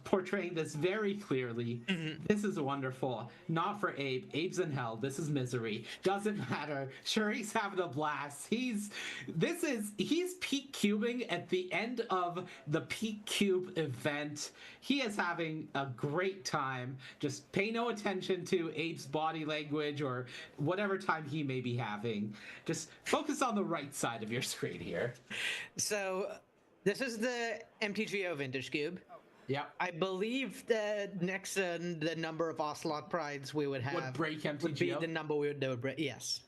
portraying this very clearly. This is wonderful. Not for Abe. Abe's in hell. This is misery. Doesn't matter. Sharik's having a blast. He's peak cubing at the end of the peak cube event. He is having a great time. Just pay no attention to Abe's body language or whatever time he may be having. Just focus on the right side of your screen here. So this is the MTGO Vintage Cube. Yeah, I believe that next the number of Ocelot Prides we would have would break MTGO. Would be the number we would break. Yes.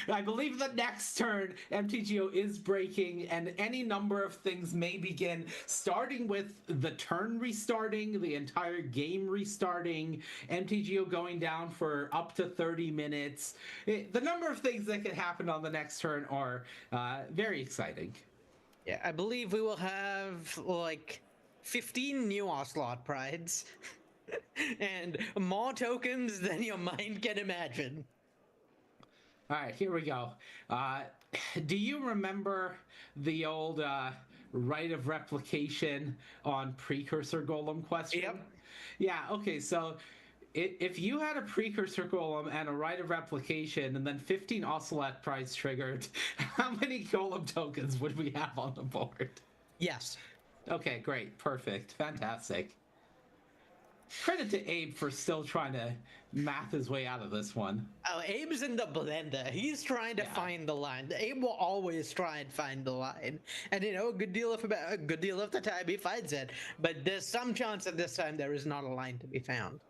I believe the next turn MTGO is breaking, and any number of things may begin, starting with the turn restarting, the entire game restarting, MTGO going down for up to 30 minutes. The number of things that could happen on the next turn are very exciting. Yeah, I believe we will have like 15 new Ocelot Prides and more tokens than your mind can imagine. All right, here we go. Do you remember the old right of replication on Precursor Golem question? Yep. Yeah, okay, so if you had a Precursor Golem and a right of replication and then 15 Ocelot Prides triggered, how many Golem tokens would we have on the board? Yes. Okay, great, perfect, fantastic. Credit to Abe for still trying to math his way out of this one. Oh, Abe's in the blender. He's trying to find the line. Abe will always try and find the line, and a good deal of the time he finds it. But there's some chance that this time there is not a line to be found.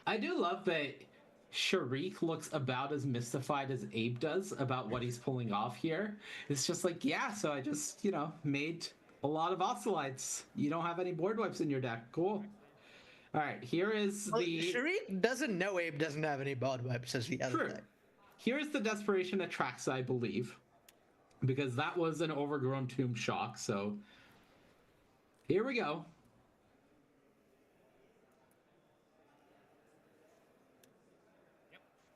I do love that Sharik looks about as mystified as Abe does about what he's pulling off here. It's just like, yeah, so I just, made a lot of Ocelots. You don't have any board wipes in your deck. Cool. All right, here is the... Sharik doesn't know Abe doesn't have any board wipes as the other thing. Here is the Desperation Atraxa, I believe, because that was an Overgrown Tomb Shock, so here we go.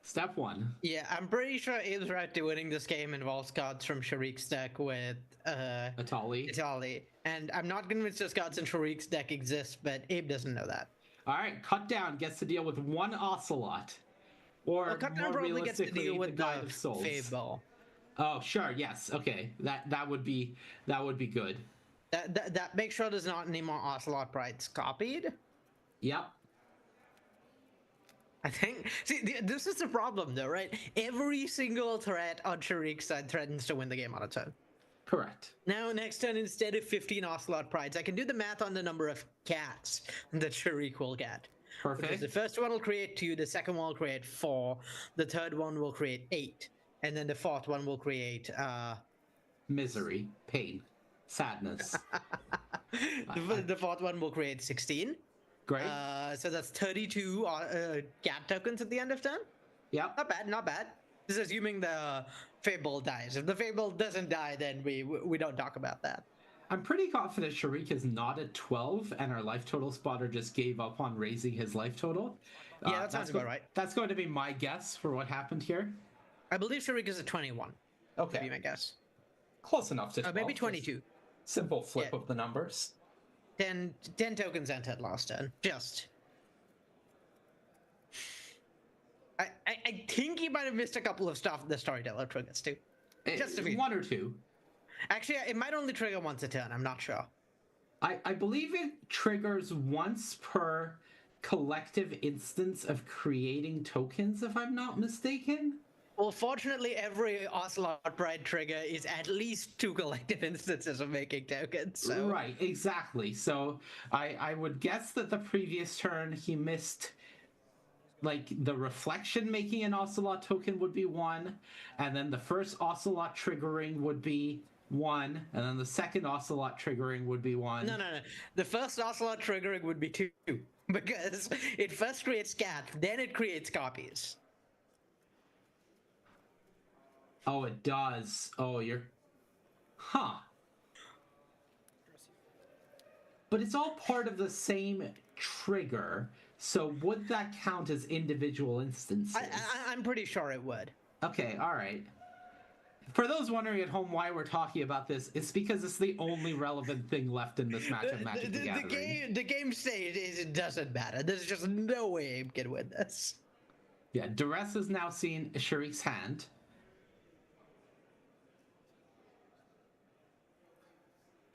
Step 1. Yeah, I'm pretty sure Abe's right to winning this game involves cards from Sharik's deck with Atali. And I'm not convinced those cards in Sharik's deck exist, but Abe doesn't know that. All right, Cut Down gets to deal with 1 Ocelot. Or Well, Cut Down more probably gets to realistically, deal the with Guide the of Souls. Fable. Oh, sure, yes. Okay. That would be good. That make sure there's not any more Ocelot Brides copied. Yep. I think. See, this is the problem, though, right? Every single threat on Sharik's side threatens to win the game on its own. Correct. Now, next turn, instead of 15 Ocelot Prides, I can do the math on the number of cats that Sharik will get. Perfect. Because the first one will create 2, the second one will create 4, the third one will create 8, and then the fourth one will create misery, pain, sadness. The fourth one will create 16. Great. So that's 32 cat tokens at the end of turn. Yeah. Not bad, not bad. This is assuming the Fable dies. If the Fable doesn't die, then we don't talk about that. I'm pretty confident Sharik is not at 12, and our life total spotter just gave up on raising his life total. Yeah, that sounds about right. That's going to be my guess for what happened here. I believe Sharik is at 21. Okay. That'd be my guess. Close enough to 12. Maybe 22. Simple flip of the numbers. 10 tokens entered last turn. Just. I think he might have missed a couple of stuff the storyteller triggers too. Just a few. 1 or 2. Actually, it might only trigger once a turn. I'm not sure. I believe it triggers once per collective instance of creating tokens, if I'm not mistaken. Well, fortunately, every Ocelot Bride trigger is at least 2 collective instances of making tokens. So. Right, exactly. So I would guess that the previous turn he missed, like, the reflection making an Ocelot token would be 1, and then the first Ocelot triggering would be 1, and then the second Ocelot triggering would be 1. No. The first Ocelot triggering would be 2, because it first creates cats, then it creates copies. Oh, it does. Oh, you're... Huh. But it's all part of the same trigger, so would that count as individual instances? I'm pretty sure it would. Okay, alright. For those wondering at home why we're talking about this, it's because it's the only relevant thing left in this match of Magic the Gathering. The game says it doesn't matter. There's just no way Abe can win this. Yeah, Duress has now seen Sharik's hand.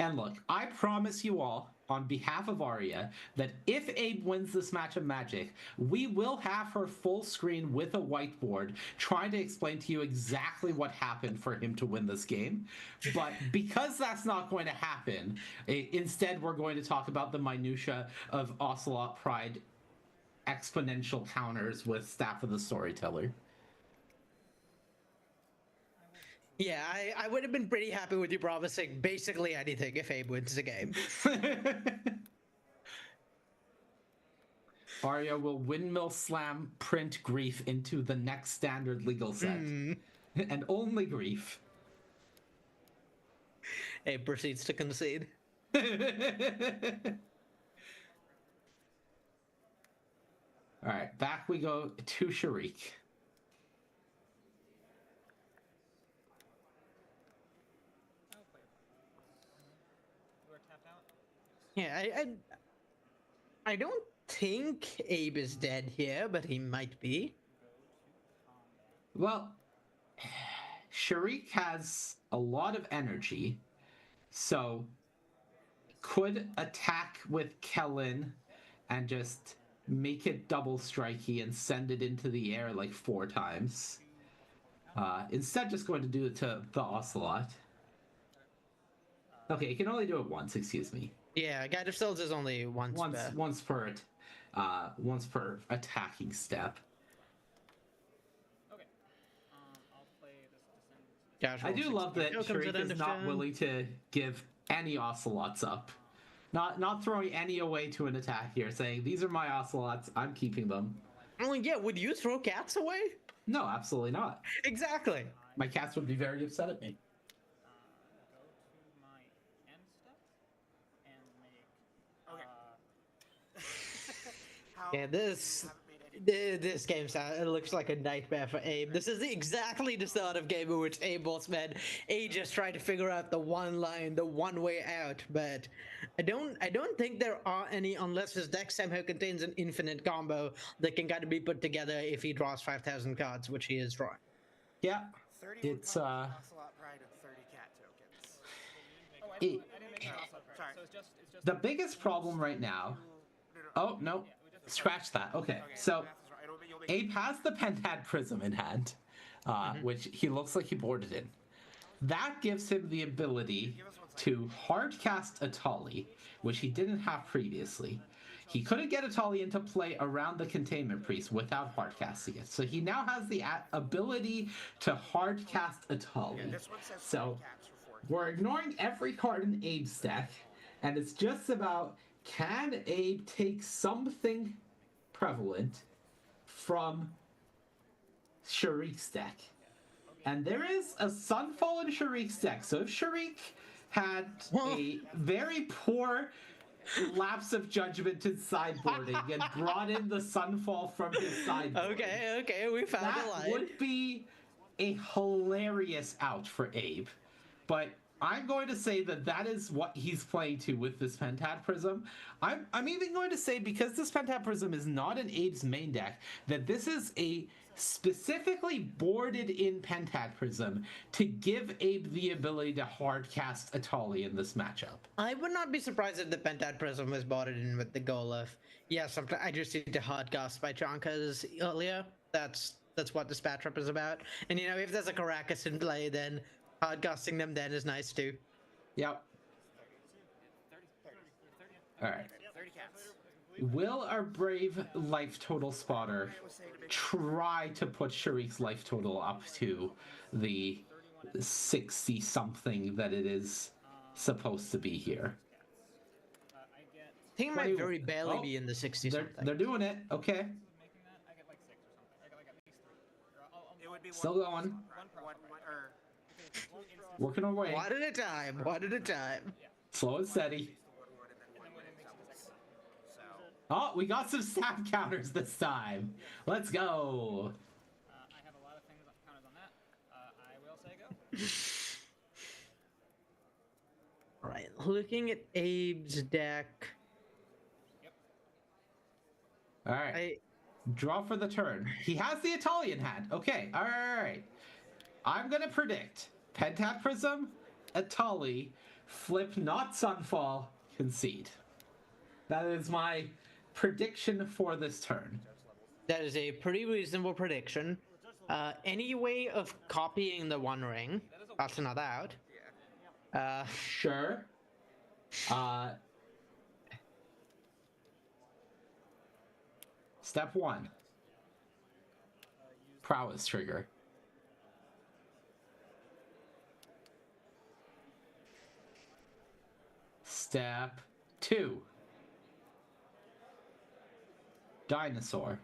And look, I promise you all, on behalf of Arya, that if Abe wins this match of Magic, we will have her full screen with a whiteboard trying to explain to you exactly what happened for him to win this game. But because that's not going to happen, instead we're going to talk about the minutia of Ocelot Pride exponential counters with Staff of the Storyteller. Yeah, I would have been pretty happy with you promising basically anything if Abe wins the game. Arya will windmill slam print Grief into the next standard legal set. And only Grief. Abe proceeds to concede. Alright, back we go to Sharik. Yeah, I don't think Abe is dead here, but he might be. Well, Sharik has a lot of energy, so could attack with Kellen and just make it double strikey and send it into the air like 4 times. Instead, just going to do it to the Ocelot. Okay, you can only do it once, excuse me. Yeah, Guide of Souls is only once per attacking step. Okay. I'll play this. I do love that Sharik is not willing to give any Ocelots up. Not throwing any away to an attack here, saying, these are my Ocelots, I'm keeping them. Well, yeah, would you throw cats away? No, absolutely not. Exactly. My cats would be very upset at me. Yeah, this This game it looks like a nightmare for Abe. This is exactly the sort of game in which Abe will spend ages trying to figure out the one line, the one way out. But I don't think there are any, unless his deck somehow contains an infinite combo that can kind of be put together if he draws 5,000 cards, which he is drawing. Yeah, it's the biggest problem right now. Oh no, scratch that. Okay, so Abe has the Pentad Prism in hand, which he looks like he boarded in. That gives him the ability to hardcast Atali, which he didn't have previously. He couldn't get Atali into play around the Containment Priest without hardcasting it. So he now has the ability to hardcast Atali. So we're ignoring every card in Abe's deck, and it's just about, can Abe take something prevalent from Sharik's deck? And there is a Sunfall in Sharik's deck. So if Sharik had a very poor lapse of judgment in sideboarding and brought in the Sunfall from his sideboard. Okay, we found a line. That would be a hilarious out for Abe. But I'm going to say that is what he's playing to with this Pentad Prism. I'm even going to say, because this Pentad Prism is not in Abe's main deck, that this is a specifically boarded in Pentad Prism to give Abe the ability to hardcast Atali in this matchup. I would not be surprised if the Pentad Prism was boarded in with the goal of, sometimes I just need to hardcast my Chonkas earlier. That's what this matchup is about. And if there's a Caracas in play, then hardcasting them then is nice too. Yep. Alright. Will our brave life total spotter try to put Sharik's life total up to the 60 something that it is supposed to be here? I think it might very barely be in the 60 something. They're doing it. Okay. Still going. Working our way. One at a time. Slow and steady. Oh, we got some stat counters this time. Let's go. I have a lot of things counters on that. I will say go. Right, looking at Abe's deck. All right. Draw for the turn. He has the Italian hand. Okay. All right. I'm gonna predict Pentad Prism, Atali, flip, not Sunfall, concede. That is my prediction for this turn. That is a pretty reasonable prediction. Any way of copying the One Ring? That's another out. Sure. Step 1. Prowess trigger. Step 2. Dinosaur.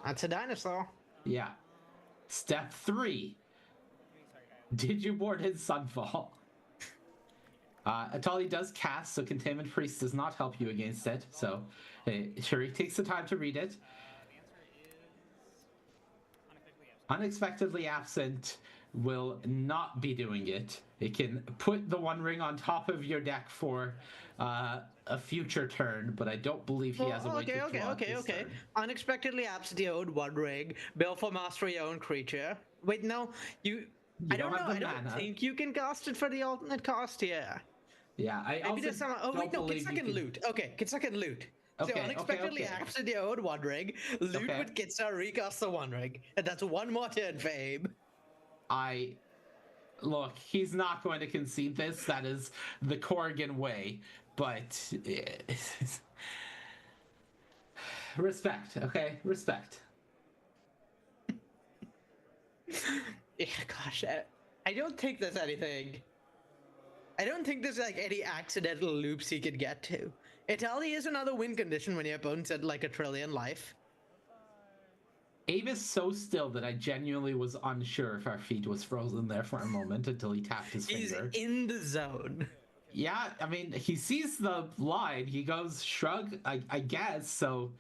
That's a dinosaur. Yeah. Step 3. Did you board his Sunfall? Atali does cast, so Containment Priest does not help you against it. So Sharik takes the time to read it. Unexpectedly Absent will not be doing it. It can put the One Ring on top of your deck for a future turn, but I don't believe he has a way to draw this turn. Unexpectedly Absent your own One Ring. Bill for master your own creature. Wait, no, I don't know. I don't think you can cast it for the alternate cost here. Yeah, I maybe there's some. Oh wait, no, Kitsuck loot. Okay, Kitsuck loot. So unexpectedly absent your own One Ring, loot with Kitsuck, recast the One Ring, and that's one more turn for Abe. Look, he's not going to concede this. That is the Corrigan way, but respect. Okay, respect. Yeah, gosh, I don't think there's anything. I don't think there's like any accidental loops he could get to. Italy is another win condition when your opponent's at like 1 trillion life. Abe is so still that I genuinely was unsure if our feed was frozen there for a moment until he tapped his finger. He's in the zone. Yeah, I mean, he sees the line. He goes, shrug, I guess. So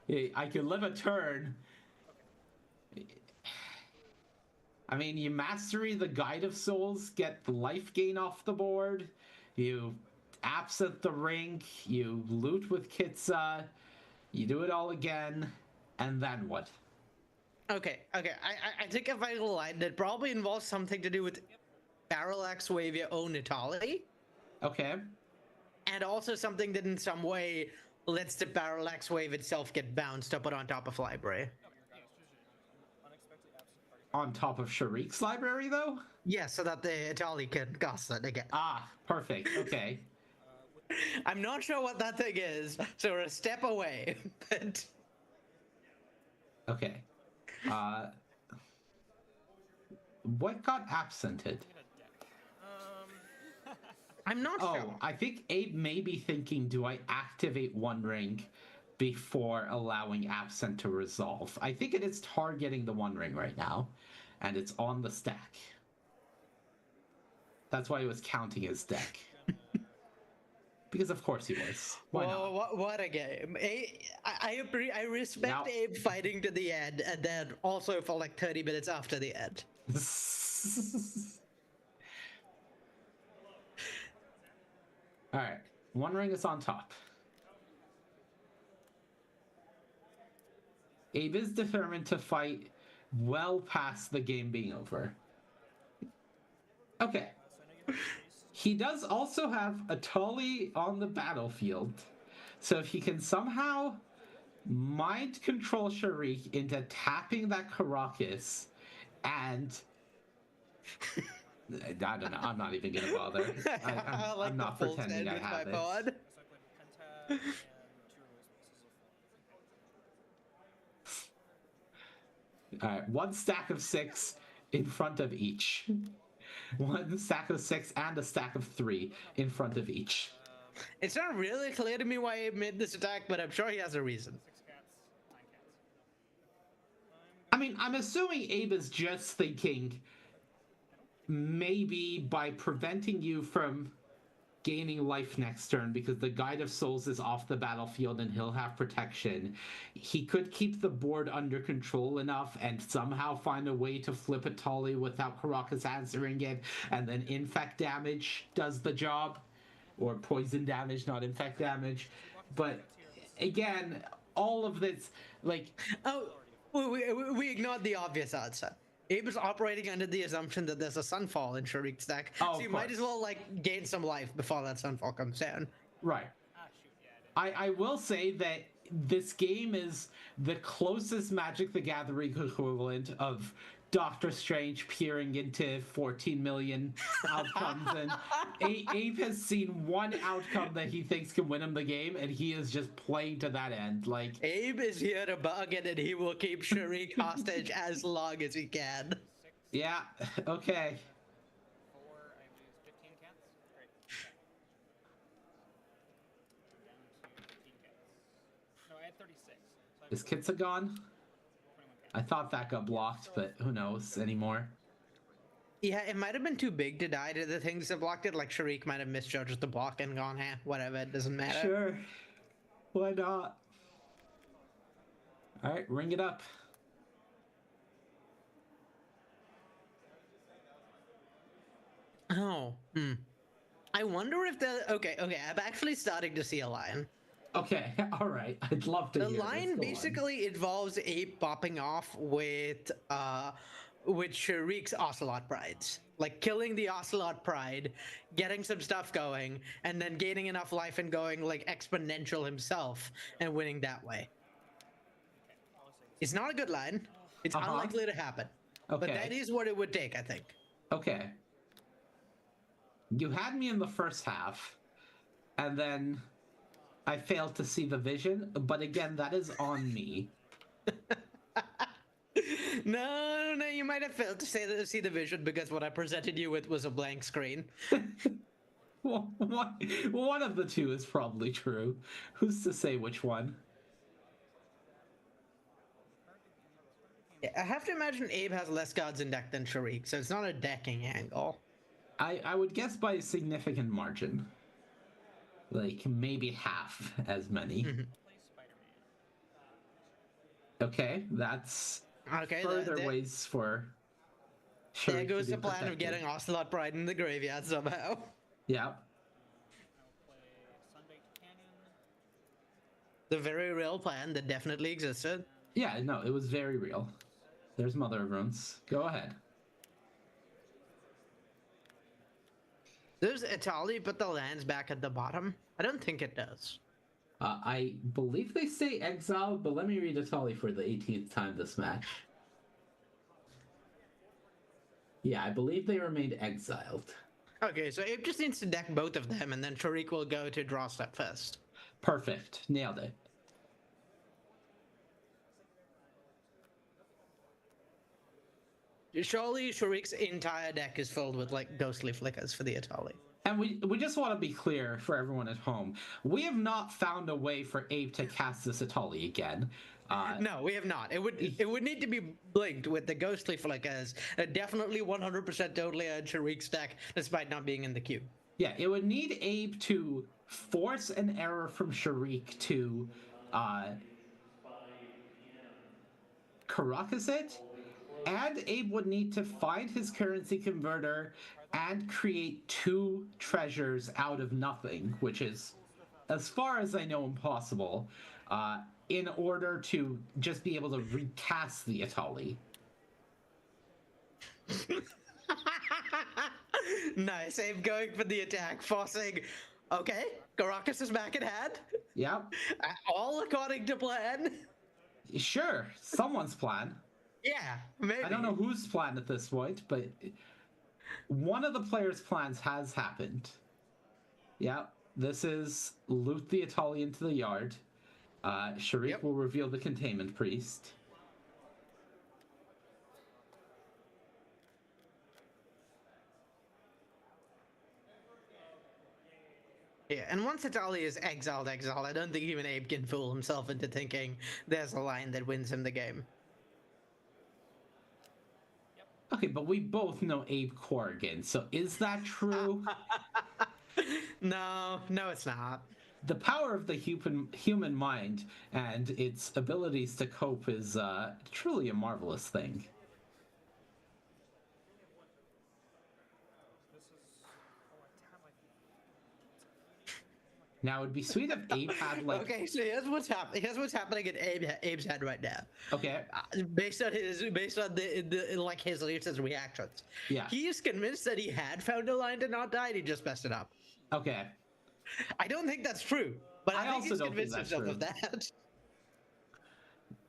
I can live a turn. I mean, you mastery the Guide of Souls, get the life gain off the board, you absent the Ring, you loot with Kitsa, you do it all again, and then what? Okay. I think if I line that probably involves something to do with Parallax Wave your own Italy. Okay. And also something that in some way lets the Parallax Wave itself get bounced to put on top of library. On top of Sharik's library, though? Yeah, so that the Italy can cast it again. Ah, perfect. Okay. I'm not sure what that thing is, so we're a step away. But okay. What got absented? I'm not sure. I think Abe may be thinking, do I activate One Ring before allowing absent to resolve? I think it is targeting the One Ring right now, and it's on the stack. That's why he was counting his deck. Because of course he was. Why not? What a game. I respect Abe fighting to the end, and then also for like 30 minutes after the end. Alright, One Ring is on top. Abe is determined to fight well past the game being over. Okay. He does also have a Tully on the battlefield. So if he can somehow mind control Sharik into tapping that Karakas and... I don't know. I'm not even gonna bother. I'm not pretending I have it. All right, one stack of 6 in front of each. One stack of 6 and a stack of 3 in front of each. It's not really clear to me why he made this attack, but I'm sure he has a reason. I mean, I'm assuming Abe is just thinking, maybe by preventing you from gaining life next turn because the Guide of Souls is off the battlefield and he'll have protection, he could keep the board under control enough and somehow find a way to flip a Tully without Karakas answering it, and then infect damage does the job. Or poison damage, not infect damage. But again, all of this, like... Oh, we ignored the obvious answer. Abe is operating under the assumption that there's a Sunfall in Sharik's deck, so you might as well, like, gain some life before that Sunfall comes down. Right. I will say that this game is the closest Magic the Gathering equivalent of Doctor Strange peering into 14 million outcomes, and Abe has seen one outcome that he thinks can win him the game, and he is just playing to that end. Like, Abe is here to bargain, and he will keep Sharik hostage as long as he can. Yeah, okay. Is Kitsa gone? I thought that got blocked, but who knows anymore. Yeah, it might have been too big to die to the things that blocked it. Like Sharik might have misjudged the block and gone, whatever, it doesn't matter. Sure. Why not? Alright, ring it up. Oh, I wonder if the... Okay, I'm actually starting to see a line. Okay, all right. I'd love to hear this. The line basically involves Abe popping off with Sharik's Ocelot Prides. Like killing the Ocelot Pride, getting some stuff going, and then gaining enough life and going like exponential himself and winning that way. It's not a good line. It's unlikely to happen. Okay. But that is what it would take, I think. Okay. You had me in the first half, and then I failed to see the vision, but again, that is on me. No, you might have failed to see the vision because what I presented you with was a blank screen. Well, one of the two is probably true. Who's to say which one? Yeah, I have to imagine Abe has less cards in deck than Sharik, so it's not a decking angle. I would guess by a significant margin. Like, maybe half as many. Okay, that's Okay, further ways for. There Sharik goes to the be plan of protected. getting Ocelot Pride in the graveyard somehow. Yeah. The very real plan that definitely existed. Yeah, no, it was very real. There's Mother of Runes. Go ahead. Does Italy put the lands back at the bottom? I don't think it does. I believe they say exiled, but let me read Atali for the 18th time this match. Yeah, I believe they remained exiled. Okay, so Abe just needs to deck both of them, and then Sharik will go to draw step first. Perfect. Nailed it. Surely Sharik's entire deck is filled with like ghostly flickers for the Atali. And we just want to be clear for everyone at home. We have not found a way for Abe to cast this Atali again. No, we have not. It would need to be blinked with the ghostly flickers. Definitely 100% totally on Sharik's deck, despite not being in the queue. Yeah, it would need Abe to force an error from Sharik to Caracas it, and Abe would need to find his currency converter and create 2 treasures out of nothing, which is, as far as I know, impossible, in order to just be able to recast the Atali. Nice, Abe going for the attack, forcing. Okay, Caracas is back in hand. Yeah. All according to plan. Sure, someone's plan. Yeah, maybe. I don't know whose plan at this point, but one of the players' plans has happened. Yeah, this is loot the Atali into the yard. Sharik will reveal the Containment Priest. Yeah, and once Atali is exiled, I don't think even Abe can fool himself into thinking there's a line that wins him the game. Okay, but we both know Abe Corrigan, so is that true? No, it's not. The power of the human mind and its abilities to cope is truly a marvelous thing. Now, it'd be sweet if Abe had like. Okay, so here's what's happening. Here's what's happening in Abe's head right now. Okay. Based on the like his reactions. Yeah. He is convinced that he had found a line to not die, and he just messed it up. Okay. I don't think that's true, but I think also he's don't think convinced that's himself true. of that.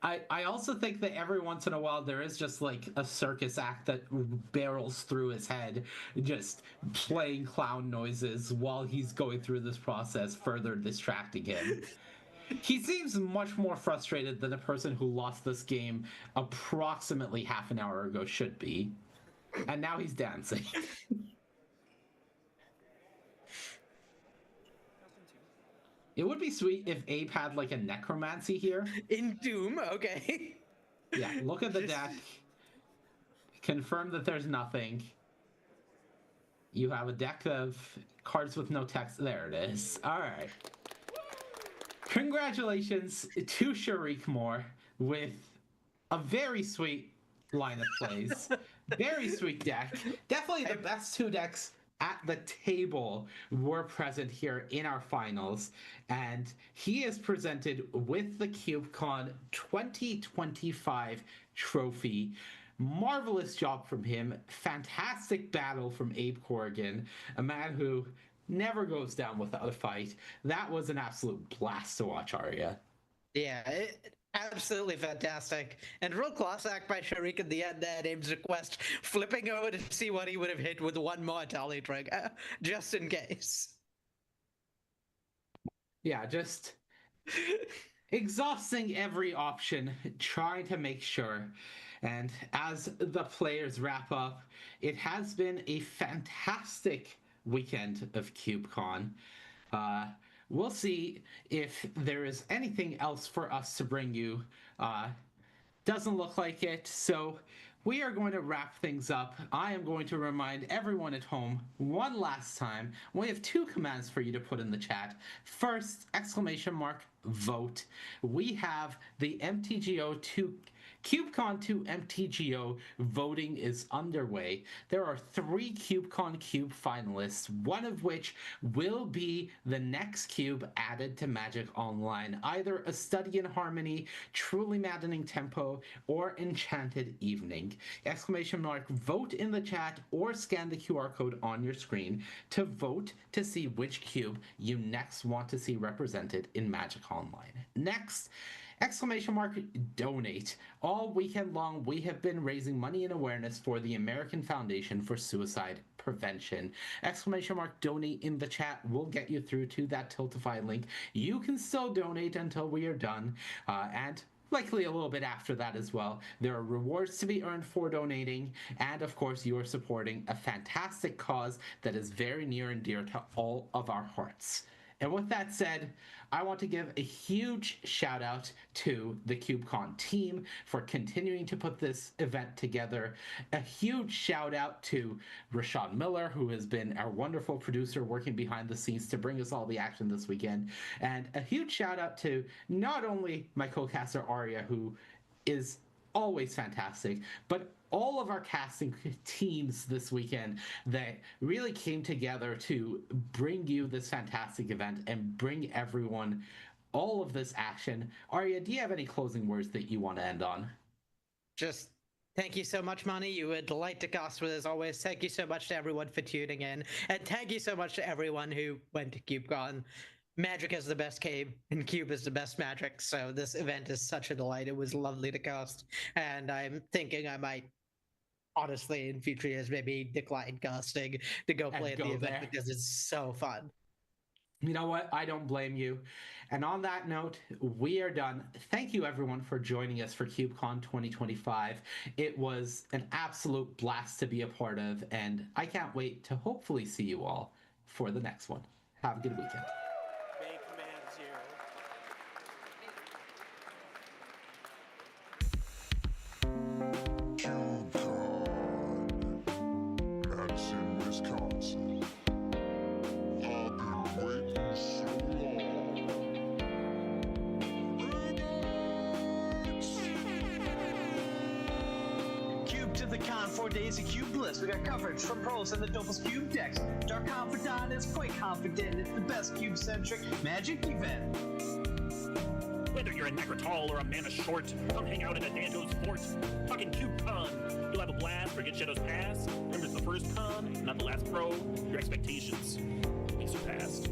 I also think that every once in a while there is just like a circus act that barrels through his head, just playing clown noises while he's going through this process, further distracting him. He seems much more frustrated than a person who lost this game approximately half an hour ago should be. And now he's dancing. It would be sweet if Abe had like a necromancy here. In Doom, okay. Yeah, look at the deck. Confirm that there's nothing. You have a deck of cards with no text. There it is. All right. Congratulations to Sharik Moore with a very sweet line of plays. Very sweet deck. Definitely the best 2 decks at the table were present here in our finals, and he is presented with the CubeCon 2025 trophy. Marvelous job from him. Fantastic battle from Abe Corrigan, a man who never goes down without a fight. That was an absolute blast to watch, Arya. Yeah, absolutely fantastic. And real class act by Sharik at the end at Abe's request, flipping over to see what he would have hit with one more Atali trigger, just in case. Yeah, just exhausting every option, trying to make sure. And as the players wrap up, it has been a fantastic weekend of CubeCon. We'll see if there is anything else for us to bring you. Doesn't look like it, so we are going to wrap things up. I am going to remind everyone at home one last time. We have 2 commands for you to put in the chat. First, vote. We have the MTGO 2 CubeCon 2 MTGO voting is underway. There are 3 CubeCon Cube finalists, one of which will be the next cube added to Magic Online, either A Study in Harmony, Truly Maddening Tempo, or Enchanted Evening. ! Vote in the chat or scan the QR code on your screen to vote to see which cube you next want to see represented in Magic Online. Next, ! Donate. All weekend long, we have been raising money and awareness for the American Foundation for Suicide Prevention. ! Donate in the chat will get you through to that Tiltify link. You can still donate until we are done, and likely a little bit after that as well. There are rewards to be earned for donating, and of course you are supporting a fantastic cause that is very near and dear to all of our hearts. And with that said, I want to give a huge shout out to the CubeCon team for continuing to put this event together. A huge shout out to Rashad Miller, who has been our wonderful producer working behind the scenes to bring us all the action this weekend. And a huge shout out to not only my co-caster Arya, who is always fantastic, but all of our casting teams this weekend that really came together to bring you this fantastic event and bring everyone all of this action. Arya, do you have any closing words that you want to end on? Just thank you so much, Manny. You were a delight to cast with as always. Thank you so much to everyone for tuning in. And thank you so much to everyone who went to CubeCon. Magic is the best game, and Cube is the best Magic, so this event is such a delight. It was lovely to cast, and I'm thinking I might, honestly, in future years, maybe decline casting to go play at the event because it's so fun. You know what? I don't blame you. And on that note, we are done. Thank you, everyone, for joining us for CubeCon 2025. It was an absolute blast to be a part of, and I can't wait to hopefully see you all for the next one. Have a good weekend. Days of Cube Bliss. We got coverage from pros and the dopest Cube decks. Dark Confidant is quite confident it's the best Cube-centric Magic event. Whether you're a Necrotal or a mana short, come hang out in a Dando's fort. Talking CubeCon. You'll have a blast, forget Shadows Pass. Remember, it's the first con, not the last pro. Your expectations will be surpassed.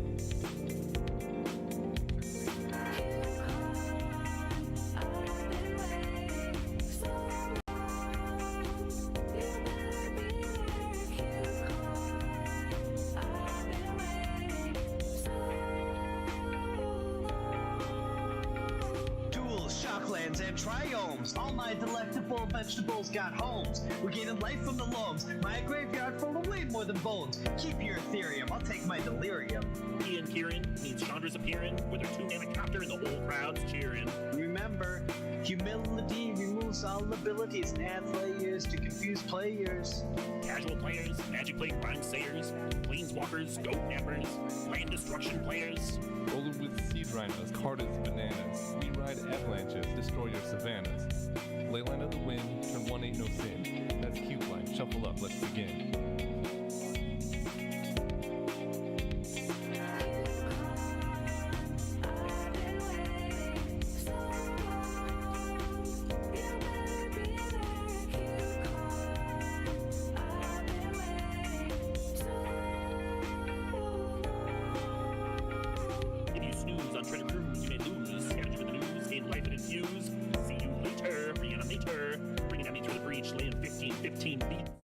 And triomes. All my delectable vegetables got homes. We're gaining life from the loams. My graveyard full of way more than bones. Keep your Ethereum, I'll take my delirium. Ian Kieran means Chandra's appearing with her 2-mana copter and the whole crowd's cheering. Remember, humility removes all abilities and adds layers to confuse players. Casual players, Magic Play Grind Sayers, Planeswalkers, Goat Nappers, Land Destruction players. Rolling with Seed Rhinos, Cartas, Bananas. We ride avalanches, destroy your savannas. Leyline of the Wind, turn 1 ain't no sin. That's Cube Line, shuffle up, let's begin. See you later, Reanimator. Bringing at me through the breach, laying 15-15 feet.